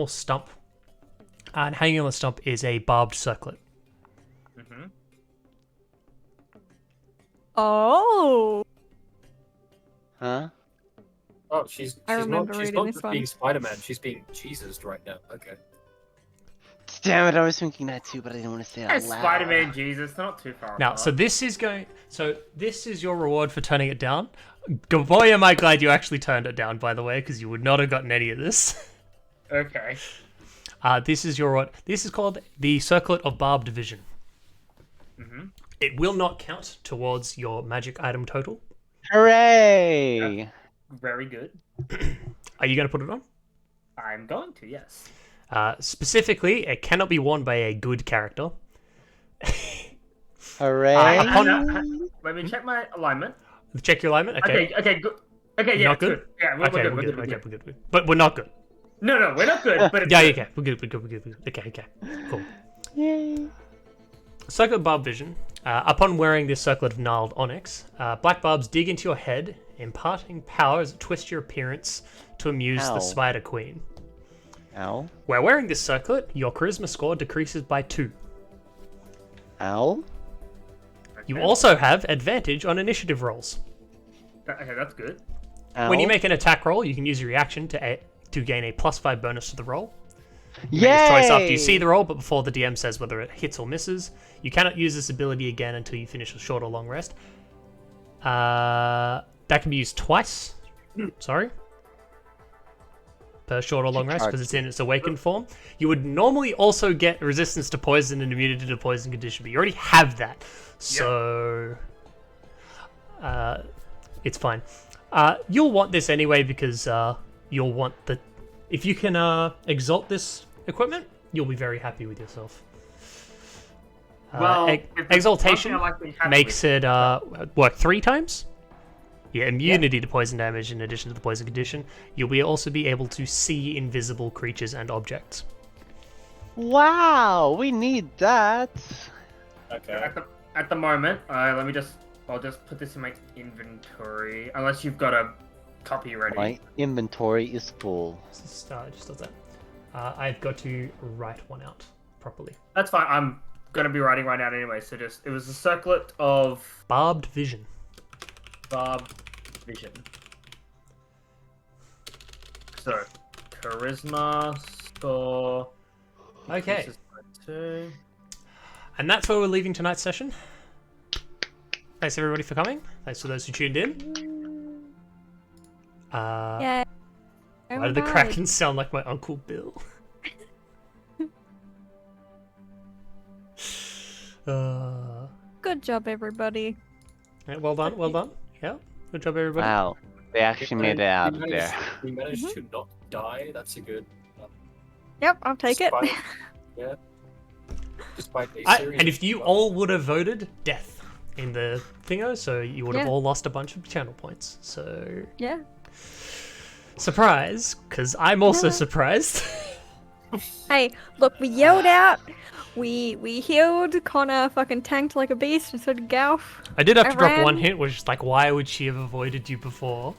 A: stump. And hanging on the stump is a barbed circlet.
G: Mm-hmm.
D: Oh.
C: Huh?
H: Oh, she's
D: I remember
H: she's
D: reading
H: not
D: this
H: just
D: one.
H: being Spider-Man, she's being Jesus right now. Okay.
C: Damn it, I was thinking that too, but I didn't want to say it out loud.
G: Spider-Man Jesus, not too far
A: Now,
G: apart.
A: so this is your reward for turning it down. Boy, am I glad you actually turned it down, by the way, because you would not have gotten any of this.
G: Okay.
A: This is your reward. This is called the Circlet of Barbed Vision.
G: Mm-hmm.
A: It will not count towards your magic item total.
C: Hooray!
G: Very good.
A: Are you going to put it on?
G: I'm going to, yes.
A: Specifically, it cannot be worn by a good character.
C: Hooray!
G: Let me check my alignment.
A: Check your alignment. Okay.
G: Okay, good. Okay, yeah,
A: Not good?
G: good. Yeah, we're
A: Okay,
G: good.
A: we're good. We're good. But we're not good.
G: No, we're not good. But it's
A: Yeah,
G: good.
A: okay. We're good. Okay. Cool.
C: Yay!
A: Circlet of Barb Vision. Upon wearing this circlet of gnarled onyx, black barbs dig into your head, imparting powers that twist your appearance to amuse
C: Ow.
A: the Spider Queen.
C: Ow.
A: While wearing this circlet, your charisma score decreases by 2.
C: Ow.
A: You also have advantage on initiative rolls.
G: Okay, that's good.
C: Ow.
A: When you make an attack roll, you can use your reaction to gain a +5 bonus to the roll.
C: Yay!
A: Make this choice after you see the roll, but before the DM says whether it hits or misses. You cannot use this ability again until you finish a short or long rest. That can be used twice. Sorry. Per short or long rest, because it's in its awakened form. You would normally also get resistance to poison and immunity to poison condition, but you already have that. So... it's fine. You'll want this anyway, because you'll want the... If you can exalt this equipment, you'll be very happy with yourself.
G: Well, if there's
A: Exaltation
G: one thing I like to be happy
A: makes
G: with-
A: it work 3 times. Yeah, immunity to poison damage in addition to the poison condition. You'll also be able to see invisible creatures and objects.
C: Wow, we need that.
H: Okay.
G: At the moment, I'll just put this in my inventory. Unless you've got a copy ready.
C: My inventory is full.
A: Just does that. I've got to write one out properly.
G: That's fine. I'm gonna be writing right now anyway. So it was a circlet of
A: Barbed vision.
G: barbed vision. So charisma score.
A: Okay.
G: increases by 2.
A: And that's where we're leaving tonight's session. Thanks everybody for coming. Thanks for those who tuned in.
D: Yeah.
A: Why did the Kraken sound like my Uncle Bill?
D: Good job, everybody.
A: Yeah, well done. Yeah, good job everybody.
C: Wow, they actually made it out of there.
H: We managed to not die. That's a good.
D: Yep, I'll take it.
H: despite- Yeah. Despite a series
A: And if
H: of-
A: you all would have voted death in the thingo, so you would have
D: Yeah.
A: all lost a bunch of channel points. So
D: Yeah.
A: surprise, because I'm also
D: Yeah.
A: surprised.
D: Hey, look, we yelled out. We healed. Connor fucking tanked like a beast, and so did Galf.
A: I did have to
D: I
A: drop one
D: ran.
A: hint, which is like, why would she have avoided you before?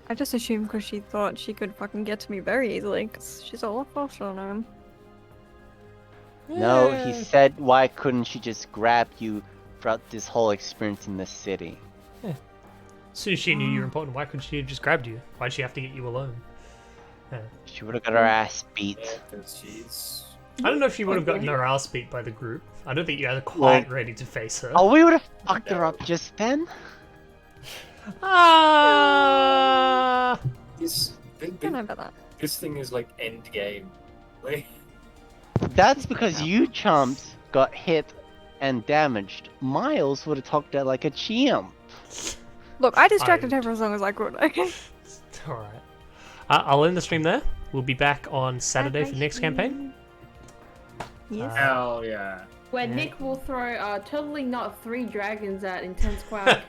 D: I just assumed because she thought she could fucking get to me very easily, because she's a lot faster than I am.
C: No, he said, why couldn't she just grab you throughout this whole experience in the city?
A: As soon as she knew you were important, why couldn't she have just grabbed you? Why'd she have to get you alone?
C: She would have got her ass beat.
H: Yeah, because she's.
A: I don't know if she would have gotten her ass beat by the group. I don't think you guys are quite ready to face her.
C: Oh, we would have fucked her up just then?
A: Ah!
H: This,
D: Don't know about that.
H: this thing is like end game. Like,
C: That's because you chumps got hit and damaged. Miles would have talked out like a chimp.
D: Look, I distracted her for as long as I could, okay?
A: Alright. I'll end the stream there. We'll be back on Saturday for the next campaign.
D: Yes.
G: Hell yeah.
F: Where Nick will throw totally not 3 dragons at Intense Quack.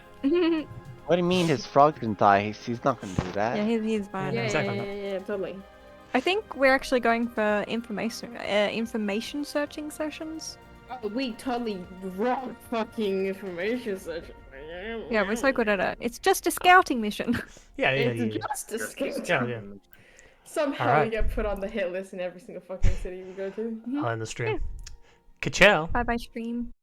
C: What do you mean his frog didn't die? He's not gonna do that.
D: Yeah, he's fine.
F: Yeah,
A: exactly.
F: yeah, totally.
D: I think we're actually going for information searching sessions.
F: Oh, we totally wrong fucking information session.
D: Yeah, we're so good at it. It's just a scouting mission.
A: Yeah, yeah,
F: It's
A: yeah.
F: just a scam.
A: Yeah, yeah.
F: Somehow
A: Alright.
F: we get put on the hit list in every single fucking city we go to.
A: I'll end the stream. Ka-chow.
D: Bye bye stream.